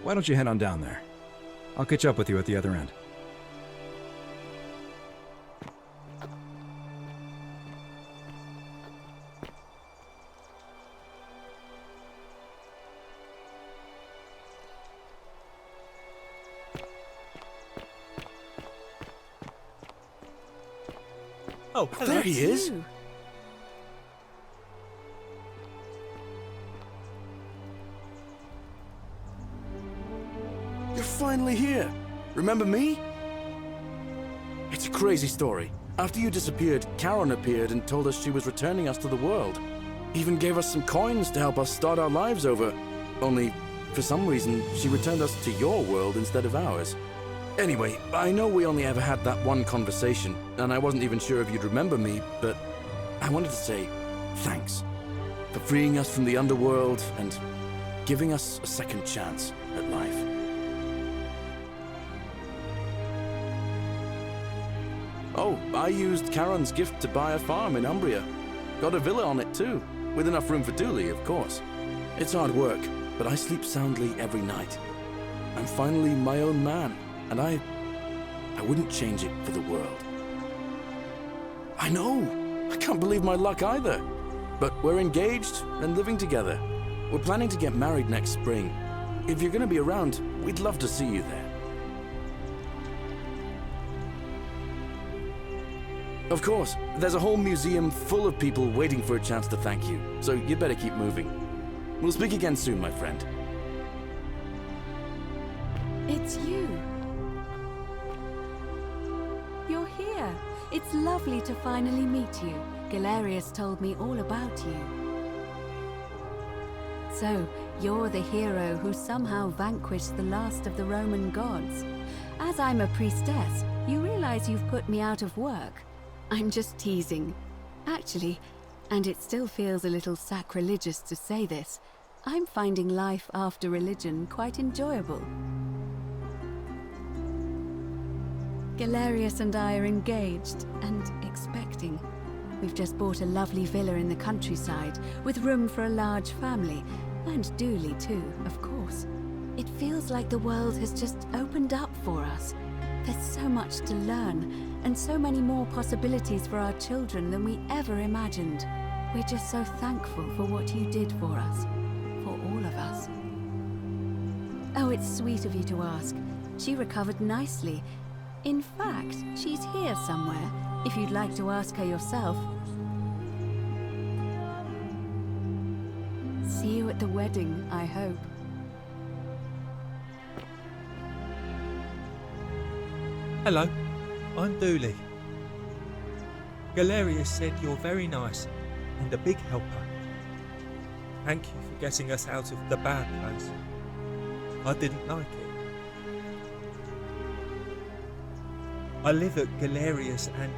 Why don't you head on down there? I'll catch up with you at the other end. Oh, there he is. You're finally here. Remember me? It's a crazy story. After you disappeared, Charon appeared and told us she was returning us to the world. Even gave us some coins to help us start our lives over. Only, for some reason, she returned us to your world instead of ours. Anyway, I know we only ever had that one conversation, and I wasn't even sure if you'd remember me, but I wanted to say thanks for freeing us from the underworld and giving us a second chance at life. Oh, I used Charon's gift to buy a farm in Umbria. Got a villa on it too, with enough room for Dooley, of course. It's hard work, but I sleep soundly every night. I'm finally my own man. And I wouldn't change it for the world. I know! I can't believe my luck either. But we're engaged and living together. We're planning to get married next spring. If you're gonna be around, we'd love to see you there. Of course, there's a whole museum full of people waiting for a chance to thank you, so you better keep moving. We'll speak again soon, my friend. It's you. You're here. It's lovely to finally meet you. Galerius told me all about you. So, you're the hero who somehow vanquished the last of the Roman gods. As I'm a priestess, you realize you've put me out of work. I'm just teasing. Actually, and it still feels a little sacrilegious to say this, I'm finding life after religion quite enjoyable. Galerius and I are engaged and expecting. We've just bought a lovely villa in the countryside with room for a large family, and Dooley too, of course. It feels like the world has just opened up for us. There's so much to learn, and so many more possibilities for our children than we ever imagined. We're just so thankful for what you did for us. For all of us. Oh, it's sweet of you to ask. She recovered nicely. In fact, she's here somewhere, if you'd like to ask her yourself. See you at the wedding, I hope. Hello, I'm Dooley. Galerius said you're very nice and a big helper. Thank you for getting us out of the bad place. I didn't like it. I live at Galerius and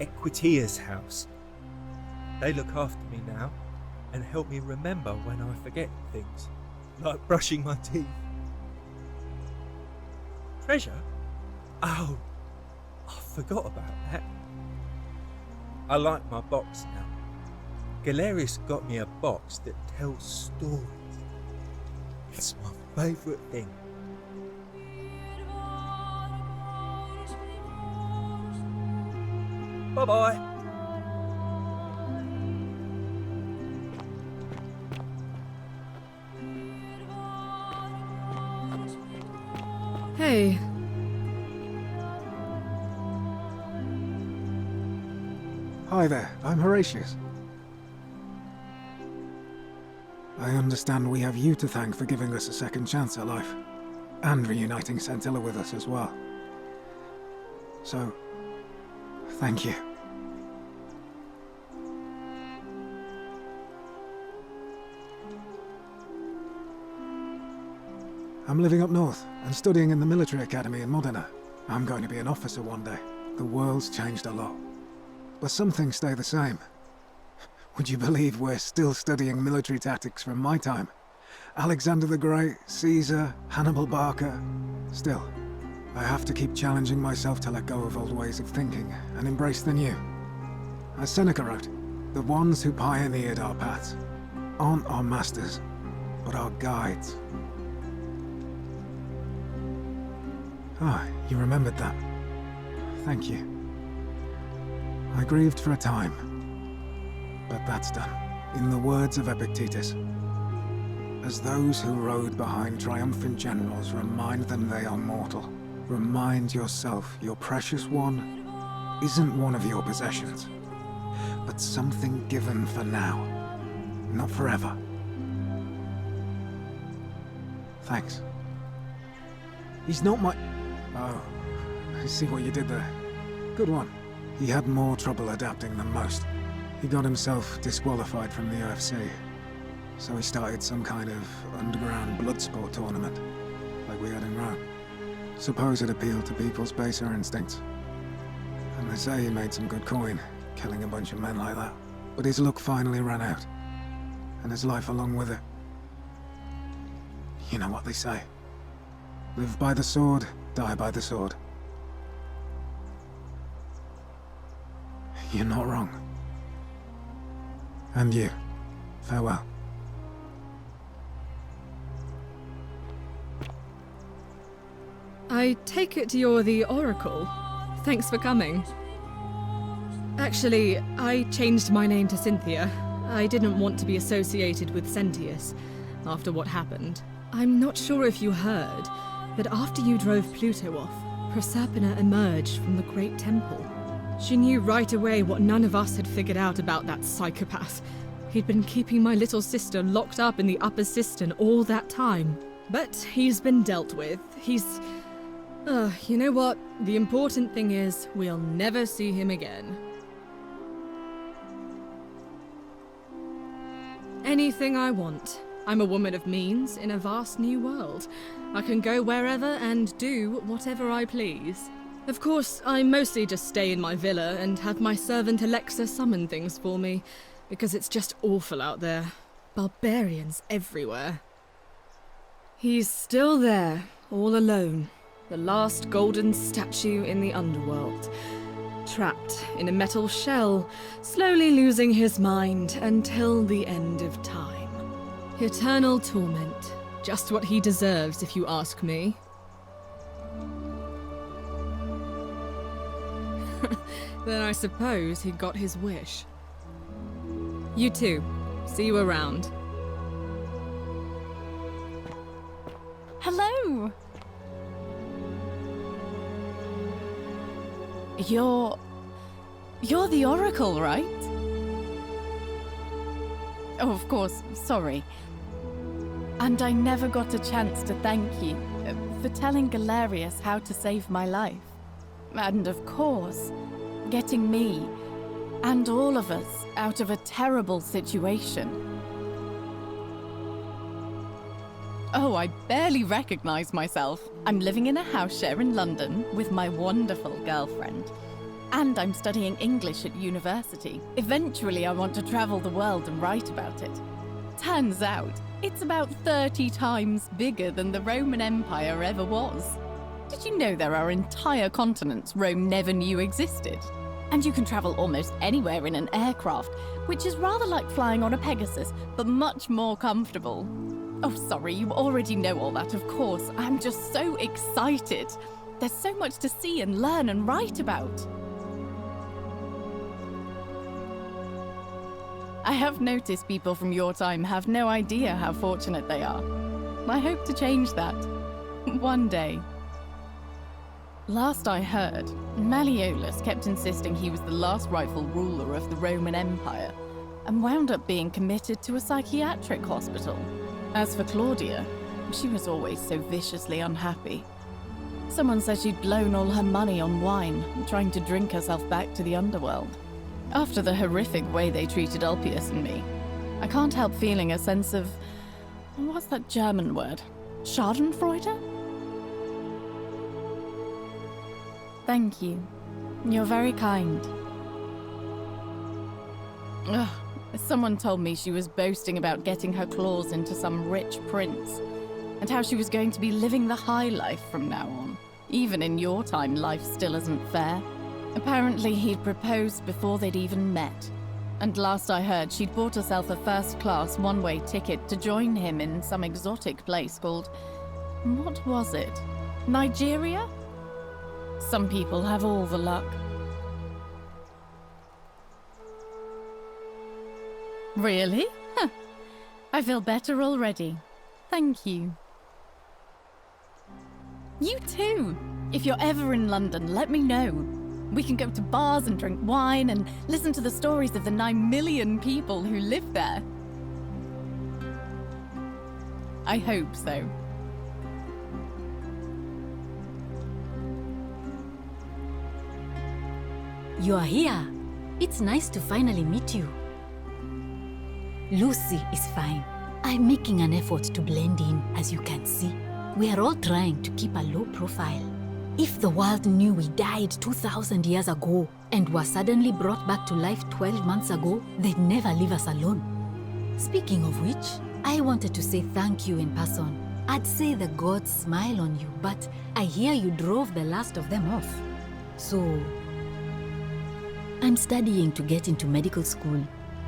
Equitia's house. They look after me now and help me remember when I forget things, like brushing my teeth. Treasure? Oh, I forgot about that. I like my box now. Galerius got me a box that tells stories. It's my favourite thing. Bye-bye. Hey. Hi there, I'm Horatius. I understand we have you to thank for giving us a second chance at life, and reuniting Scintilla with us as well. So, thank you. I'm living up north and studying in the military academy in Modena. I'm going to be an officer one day. The world's changed a lot, but some things stay the same. Would you believe we're still studying military tactics from my time? Alexander the Great, Caesar, Hannibal Barca. Still, I have to keep challenging myself to let go of old ways of thinking and embrace the new. As Seneca wrote, the ones who pioneered our paths aren't our masters, but our guides. Ah, you remembered that. Thank you. I grieved for a time, but that's done. In the words of Epictetus, as those who rode behind triumphant generals remind them they are mortal, remind yourself your precious one isn't one of your possessions, but something given for now, not forever. Thanks. He's not my... Oh, I see what you did there. Good one. He had more trouble adapting than most. He got himself disqualified from the UFC, so he started some kind of underground blood sport tournament, like we had in Rome. Suppose it appealed to people's baser instincts. And they say he made some good coin, killing a bunch of men like that. But his luck finally ran out, and his life along with it. You know what they say. Live by the sword, die by the sword. You're not wrong. And you, farewell. I take it you're the Oracle. Thanks for coming. Actually, I changed my name to Cynthia. I didn't want to be associated with Sentius after what happened. I'm not sure if you heard, but after you drove Pluto off, Proserpina emerged from the Great Temple. She knew right away what none of us had figured out about that psychopath. He'd been keeping my little sister locked up in the upper cistern all that time. But he's been dealt with. He's... you know what? The important thing is, we'll never see him again. Anything I want. I'm a woman of means in a vast new world. I can go wherever and do whatever I please. Of course, I mostly just stay in my villa and have my servant Alexa summon things for me, because it's just awful out there. Barbarians everywhere. He's still there, all alone. The last golden statue in the underworld. Trapped in a metal shell, slowly losing his mind until the end of time. Eternal torment. Just what he deserves, if you ask me. Then I suppose he got his wish. You too. See you around. Hello! You're the Oracle, right? Oh, of course, sorry. And I never got a chance to thank you for telling Galerius how to save my life. And of course, getting me and all of us out of a terrible situation. Oh, I barely recognize myself. I'm living in a house share in London with my wonderful girlfriend. And I'm studying English at university. Eventually, I want to travel the world and write about it. Turns out, it's about 30 times bigger than the Roman Empire ever was. Did you know there are entire continents Rome never knew existed? And you can travel almost anywhere in an aircraft, which is rather like flying on a Pegasus, but much more comfortable. Oh, sorry, you already know all that, of course. I'm just so excited. There's so much to see and learn and write about. I have noticed people from your time have no idea how fortunate they are. I hope to change that. One day. Last I heard, Malleolus kept insisting he was the last rightful ruler of the Roman Empire, and wound up being committed to a psychiatric hospital. As for Claudia, she was always so viciously unhappy. Someone said she'd blown all her money on wine, trying to drink herself back to the underworld. After the horrific way they treated Ulpius and me, I can't help feeling a sense of... what's that German word? Schadenfreude? Thank you. You're very kind. Ugh. Someone told me she was boasting about getting her claws into some rich prince, and how she was going to be living the high life from now on. Even in your time, life still isn't fair. Apparently, he'd proposed before they'd even met. And last I heard, she'd bought herself a first-class one-way ticket to join him in some exotic place called... what was it? Nigeria? Some people have all the luck. Really? Huh. I feel better already. Thank you. You too! If you're ever in London, let me know. We can go to bars and drink wine and listen to the stories of the 9 million people who live there. I hope so. You are here. It's nice to finally meet you. Lucy is fine. I'm making an effort to blend in, as you can see. We are all trying to keep a low profile. If the world knew we died 2,000 years ago and were suddenly brought back to life 12 months ago, they'd never leave us alone. Speaking of which, I wanted to say thank you in person. I'd say the gods smile on you, but I hear you drove the last of them off. So... I'm studying to get into medical school.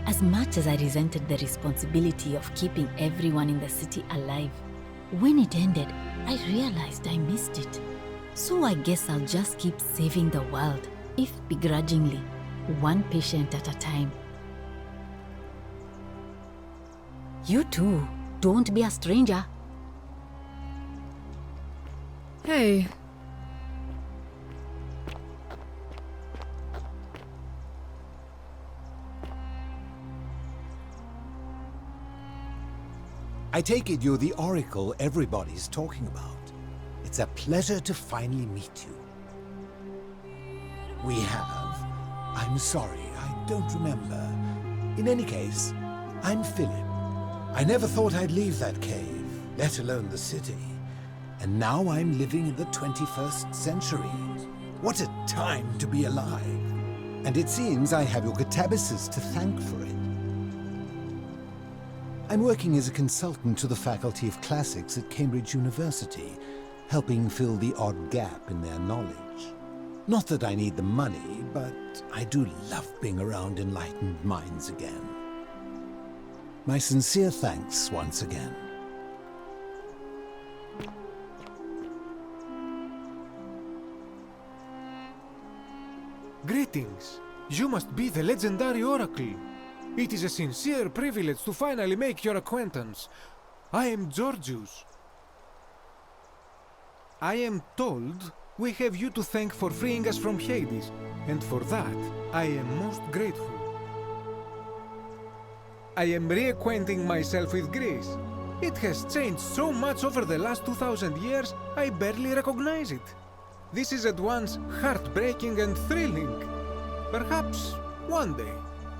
As much as I resented the responsibility of keeping everyone in the city alive, when it ended, I realized I missed it. So I guess I'll just keep saving the world, if begrudgingly, one patient at a time. You too, don't be a stranger. Hey. I take it you're the Oracle everybody's talking about. It's a pleasure to finally meet you. We have. I'm sorry, I don't remember. In any case, I'm Philip. I never thought I'd leave that cave, let alone the city. And now I'm living in the 21st century. What a time to be alive. And it seems I have your Catabasis to thank for it. I'm working as a consultant to the Faculty of Classics at Cambridge University, helping fill the odd gap in their knowledge. Not that I need the money, but I do love being around enlightened minds again. My sincere thanks once again. Greetings. You must be the legendary Oracle. It is a sincere privilege to finally make your acquaintance. I am Georgius. I am told we have you to thank for freeing us from Hades, and for that, I am most grateful. I am reacquainting myself with Greece. It has changed so much over the last 2,000 years, I barely recognize it. This is at once heartbreaking and thrilling. Perhaps one day,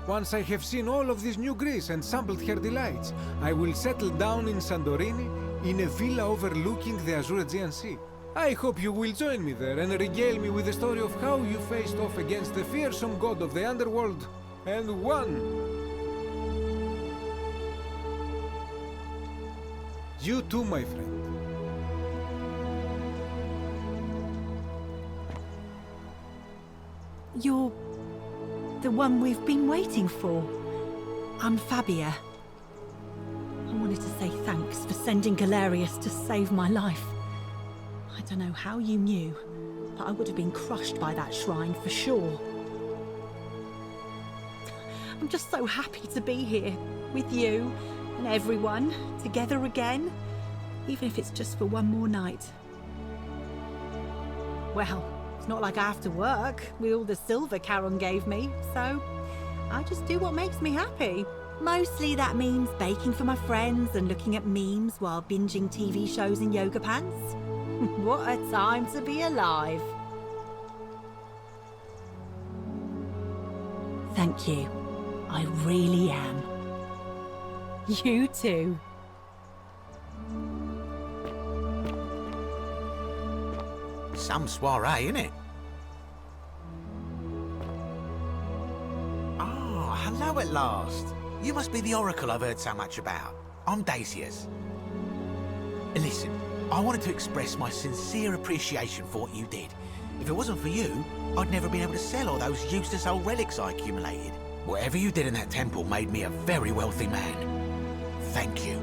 once I have seen all of this new Greece and sampled her delights, I will settle down in Santorini in a villa overlooking the Azure Aegean Sea. I hope you will join me there and regale me with the story of how you faced off against the fearsome god of the underworld and won. You too, my friend. You're the one we've been waiting for. I'm Fabia. I wanted to say thanks for sending Galerius to save my life. I don't know how you knew, but I would have been crushed by that shrine for sure. I'm just so happy to be here with you and everyone together again, even if it's just for one more night. Well, it's not like I have to work with all the silver Charon gave me, so I just do what makes me happy. Mostly that means baking for my friends and looking at memes while binging TV shows in yoga pants. What a time to be alive. Thank you. I really am. You too. Some soiree, innit? Ah, hello at last. You must be the Oracle I've heard so much about. I'm Dacius. Listen, I wanted to express my sincere appreciation for what you did. If it wasn't for you, I'd never been able to sell all those useless old relics I accumulated. Whatever you did in that temple made me a very wealthy man. Thank you.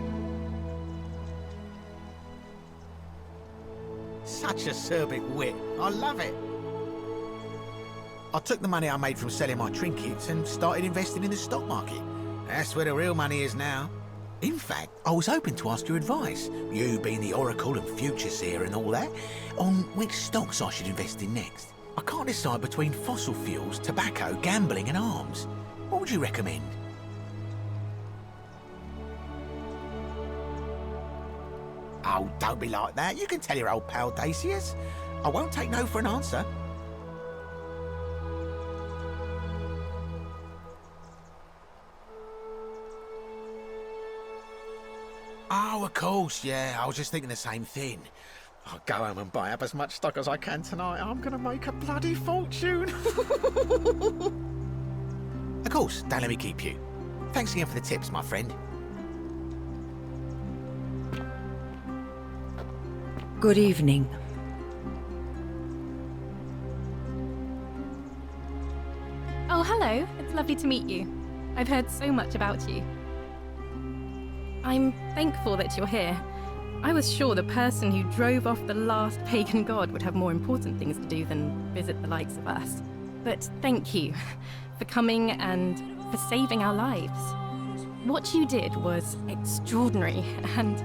Such a acerbic wit. I love it. I took the money I made from selling my trinkets and started investing in the stock market. That's where the real money is now. In fact, I was hoping to ask your advice, you being the Oracle and future seer and all that, on which stocks I should invest in next. I can't decide between fossil fuels, tobacco, gambling and arms. What would you recommend? Oh, don't be like that. You can tell your old pal Dacius. I won't take no for an answer. Oh, of course, yeah. I was just thinking the same thing. I'll go home and buy up as much stock as I can tonight. I'm gonna make a bloody fortune. Of course, don't let me keep you. Thanks again for the tips, my friend. Good evening. Oh, hello. It's lovely to meet you. I've heard so much about you. I'm thankful that you're here. I was sure the person who drove off the last pagan god would have more important things to do than visit the likes of us. But thank you for coming and for saving our lives. What you did was extraordinary, and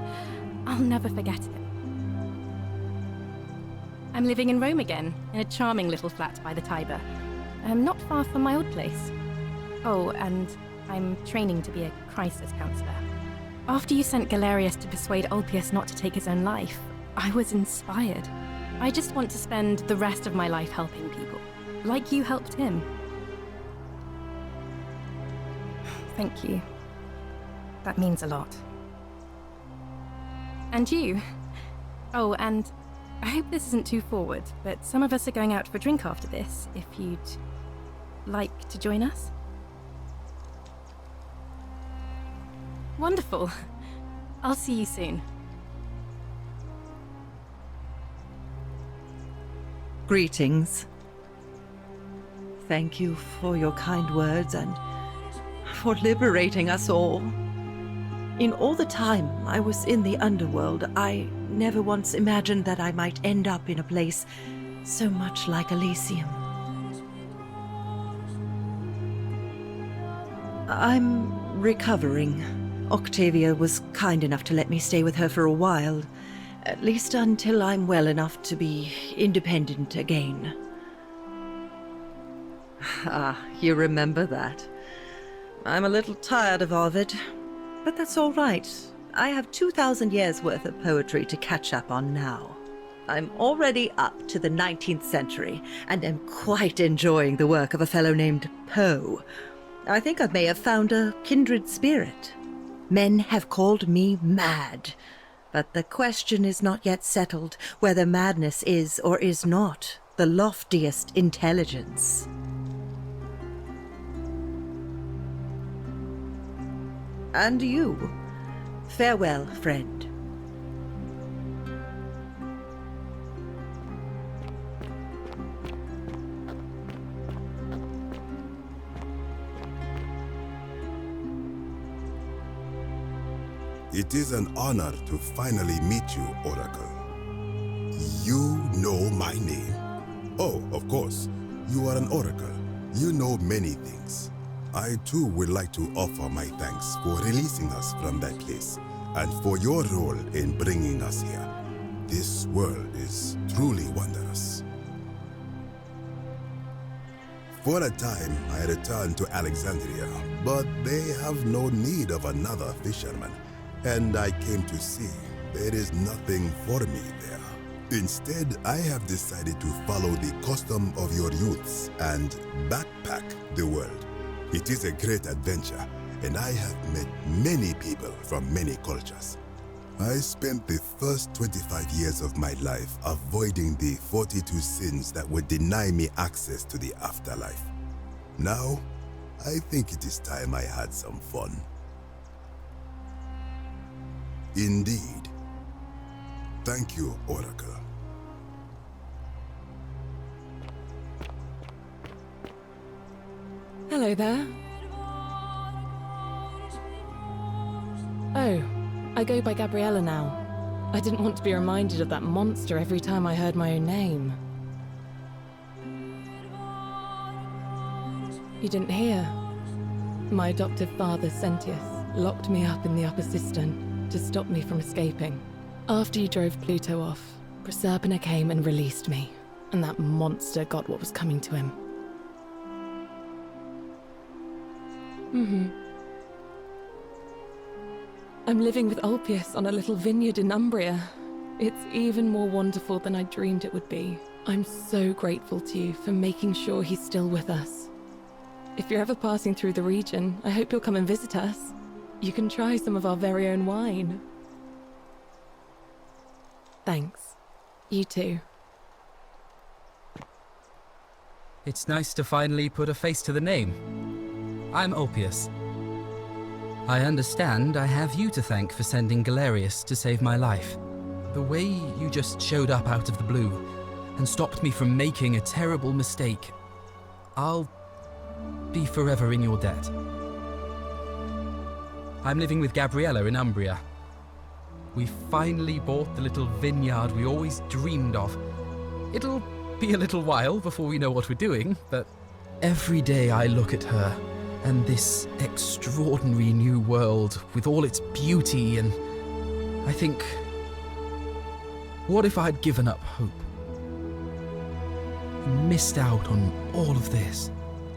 I'll never forget it. I'm living in Rome again, in a charming little flat by the Tiber. Not far from my old place. Oh, and I'm training to be a crisis counselor. After you sent Galerius to persuade Ulpius not to take his own life, I was inspired. I just want to spend the rest of my life helping people, like you helped him. Thank you. That means a lot. And you. Oh, and I hope this isn't too forward, but some of us are going out for a drink after this, if you'd like to join us. Wonderful. I'll see you soon. Greetings. Thank you for your kind words and for liberating us all. In all the time I was in the underworld, I never once imagined that I might end up in a place so much like Elysium. I'm recovering. Octavia was kind enough to let me stay with her for a while. At least until I'm well enough to be independent again. Ah, you remember that. I'm a little tired of Ovid, but that's all right. I have 2,000 years worth of poetry to catch up on now. I'm already up to the 19th century, and am quite enjoying the work of a fellow named Poe. I think I may have found a kindred spirit. Men have called me mad, but the question is not yet settled whether madness is or is not the loftiest intelligence. And you, farewell, friend. It is an honor to finally meet you, Oracle. You know my name? Oh, of course. You are an Oracle. You know many things. I too would like to offer my thanks for releasing us from that place, and for your role in bringing us here. This world is truly wondrous. For a time, I returned to Alexandria, but they have no need of another fisherman. And I came to see there is nothing for me there. Instead, I have decided to follow the custom of your youths and backpack the world. It is a great adventure, and I have met many people from many cultures. I spent the first 25 years of my life avoiding the 42 sins that would deny me access to the afterlife. Now, I think it is time I had some fun. Indeed. Thank you, Oracle. Hello there. Oh, I go by Gabriella now. I didn't want to be reminded of that monster every time I heard my own name. You didn't hear? My adoptive father, Sentius, locked me up in the upper cistern to stop me from escaping. After you drove Pluto off, Proserpina came and released me, and that monster got what was coming to him. I'm living with Ulpius on a little vineyard in Umbria. It's even more wonderful than I dreamed it would be. I'm so grateful to you for making sure he's still with us. If you're ever passing through the region, I hope you'll come and visit us. You can try some of our very own wine. Thanks. You too. It's nice to finally put a face to the name. I'm Ulpius. I understand I have you to thank for sending Galerius to save my life. The way you just showed up out of the blue and stopped me from making a terrible mistake, I'll be forever in your debt. I'm living with Gabriella in Umbria. We finally bought the little vineyard we always dreamed of. It'll be a little while before we know what we're doing, but every day I look at her and this extraordinary new world with all its beauty, and I think, what if I'd given up hope? And missed out on all of this.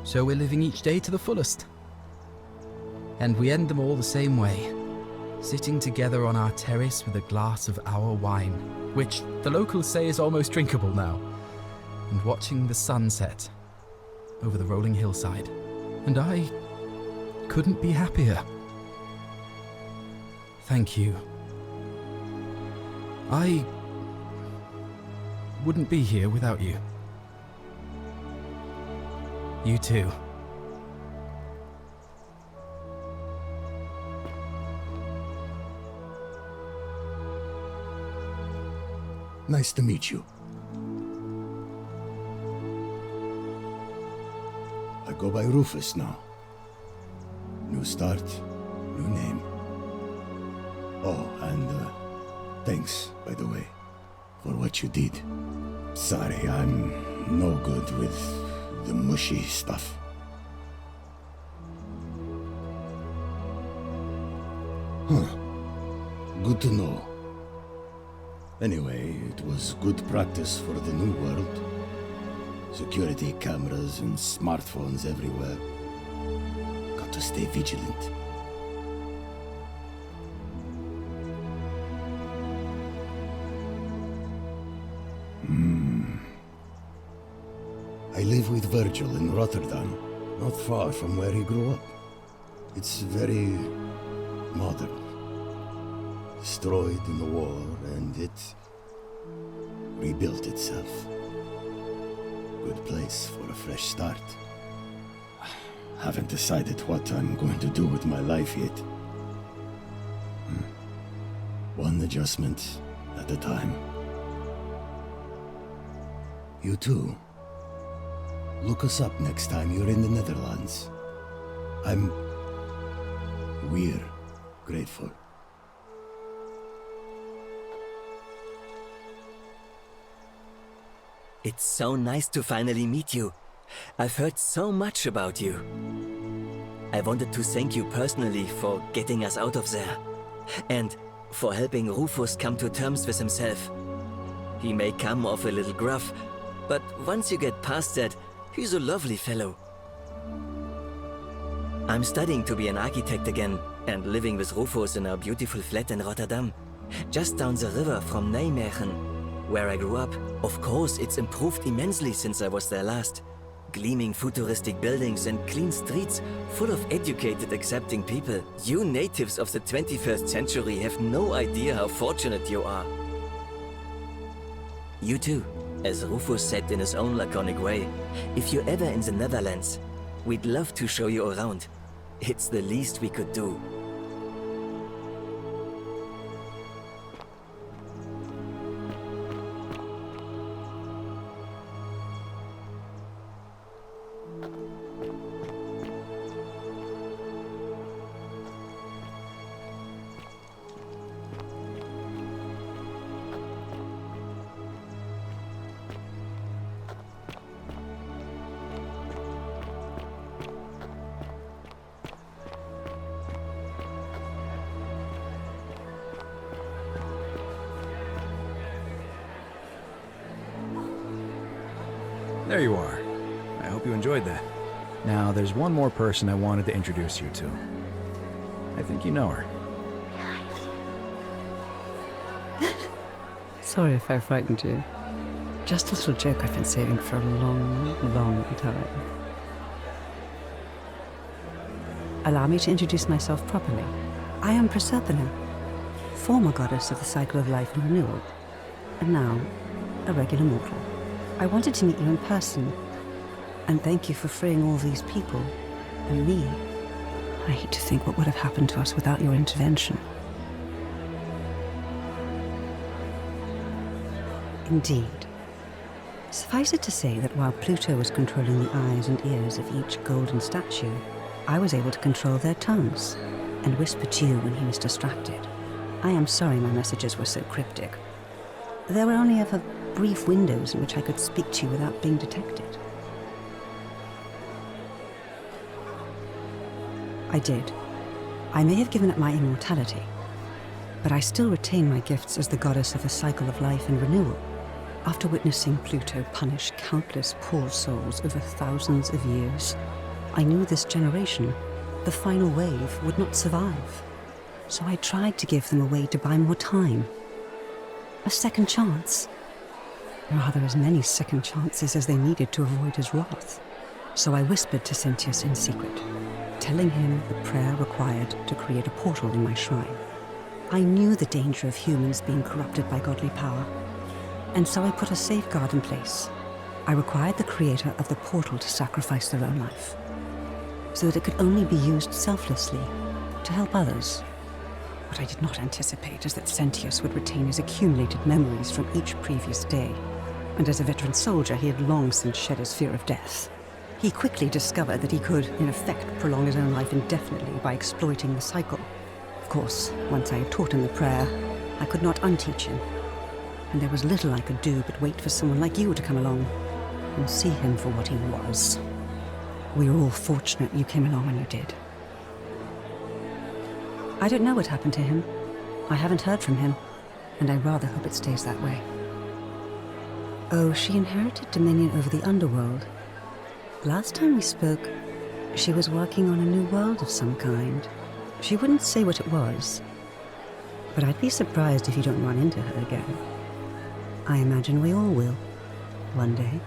So we're living each day to the fullest. And we end them all the same way, sitting together on our terrace with a glass of our wine, which the locals say is almost drinkable now, and watching the sunset over the rolling hillside. And I couldn't be happier. Thank you. I wouldn't be here without you. You too. Nice to meet you. I go by Rufus now. New start, new name. Oh, and thanks, by the way, for what you did. Sorry, I'm no good with the mushy stuff. Huh. Good to know. Anyway, it was good practice for the new world. Security cameras and smartphones everywhere. Got to stay vigilant. I live with Virgil in Rotterdam, not far from where he grew up. It's very modern. Destroyed in the war, and it rebuilt itself. Good place for a fresh start. Haven't decided what I'm going to do with my life yet. One adjustment at a time. You too. Look us up next time you're in the Netherlands. We're grateful. It's so nice to finally meet you. I've heard so much about you. I wanted to thank you personally for getting us out of there. And for helping Rufus come to terms with himself. He may come off a little gruff, but once you get past that, he's a lovely fellow. I'm studying to be an architect again, and living with Rufus in our beautiful flat in Rotterdam, just down the river from Nijmegen, where I grew up. Of course, it's improved immensely since I was there last. Gleaming futuristic buildings and clean streets full of educated, accepting people. You natives of the 21st century have no idea how fortunate you are. You too, as Rufus said in his own laconic way, if you're ever in the Netherlands, we'd love to show you around. It's the least we could do. There you are. I hope you enjoyed that. Now, there's one more person I wanted to introduce you to. I think you know her. Sorry if I frightened you. Just a little joke I've been saving for a long, long time. Allow me to introduce myself properly. I am Proserpina, former goddess of the cycle of life and renewal, and now a regular mortal. I wanted to meet you in person, and thank you for freeing all these people, and me. I hate to think what would have happened to us without your intervention. Indeed. Suffice it to say that while Pluto was controlling the eyes and ears of each golden statue, I was able to control their tongues, and whisper to you when he was distracted. I am sorry my messages were so cryptic. There were only ever brief windows in which I could speak to you without being detected. I did. I may have given up my immortality, but I still retain my gifts as the goddess of the cycle of life and renewal. After witnessing Pluto punish countless poor souls over thousands of years, I knew this generation, the final wave, would not survive. So I tried to give them a way to buy more time. A second chance. Rather, as many second chances as they needed to avoid his wrath. So I whispered to Sentius in secret, telling him the prayer required to create a portal in my shrine. I knew the danger of humans being corrupted by godly power, and so I put a safeguard in place. I required the creator of the portal to sacrifice their own life, so that it could only be used selflessly to help others. What I did not anticipate is that Sentius would retain his accumulated memories from each previous day, and as a veteran soldier, he had long since shed his fear of death. He quickly discovered that he could, in effect, prolong his own life indefinitely by exploiting the cycle. Of course, once I had taught him the prayer, I could not unteach him, and there was little I could do but wait for someone like you to come along and see him for what he was. We were all fortunate you came along when you did. I don't know what happened to him. I haven't heard from him, and I rather hope it stays that way. Oh, she inherited dominion over the underworld. Last time we spoke, she was working on a new world of some kind. She wouldn't say what it was, but I'd be surprised if you don't run into her again. I imagine we all will, one day.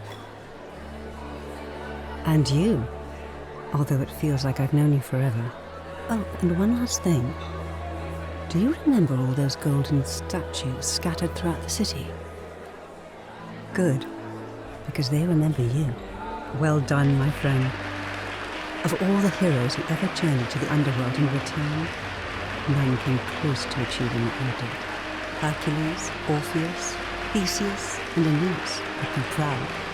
And you, although it feels like I've known you forever. Oh, and one last thing. Do you remember all those golden statues scattered throughout the city? Good, because they remember you. Well done, my friend. Of all the heroes who ever journeyed to the underworld and returned, none came close to achieving what you did. Hercules, Orpheus, Theseus, and Aeneas would be proud.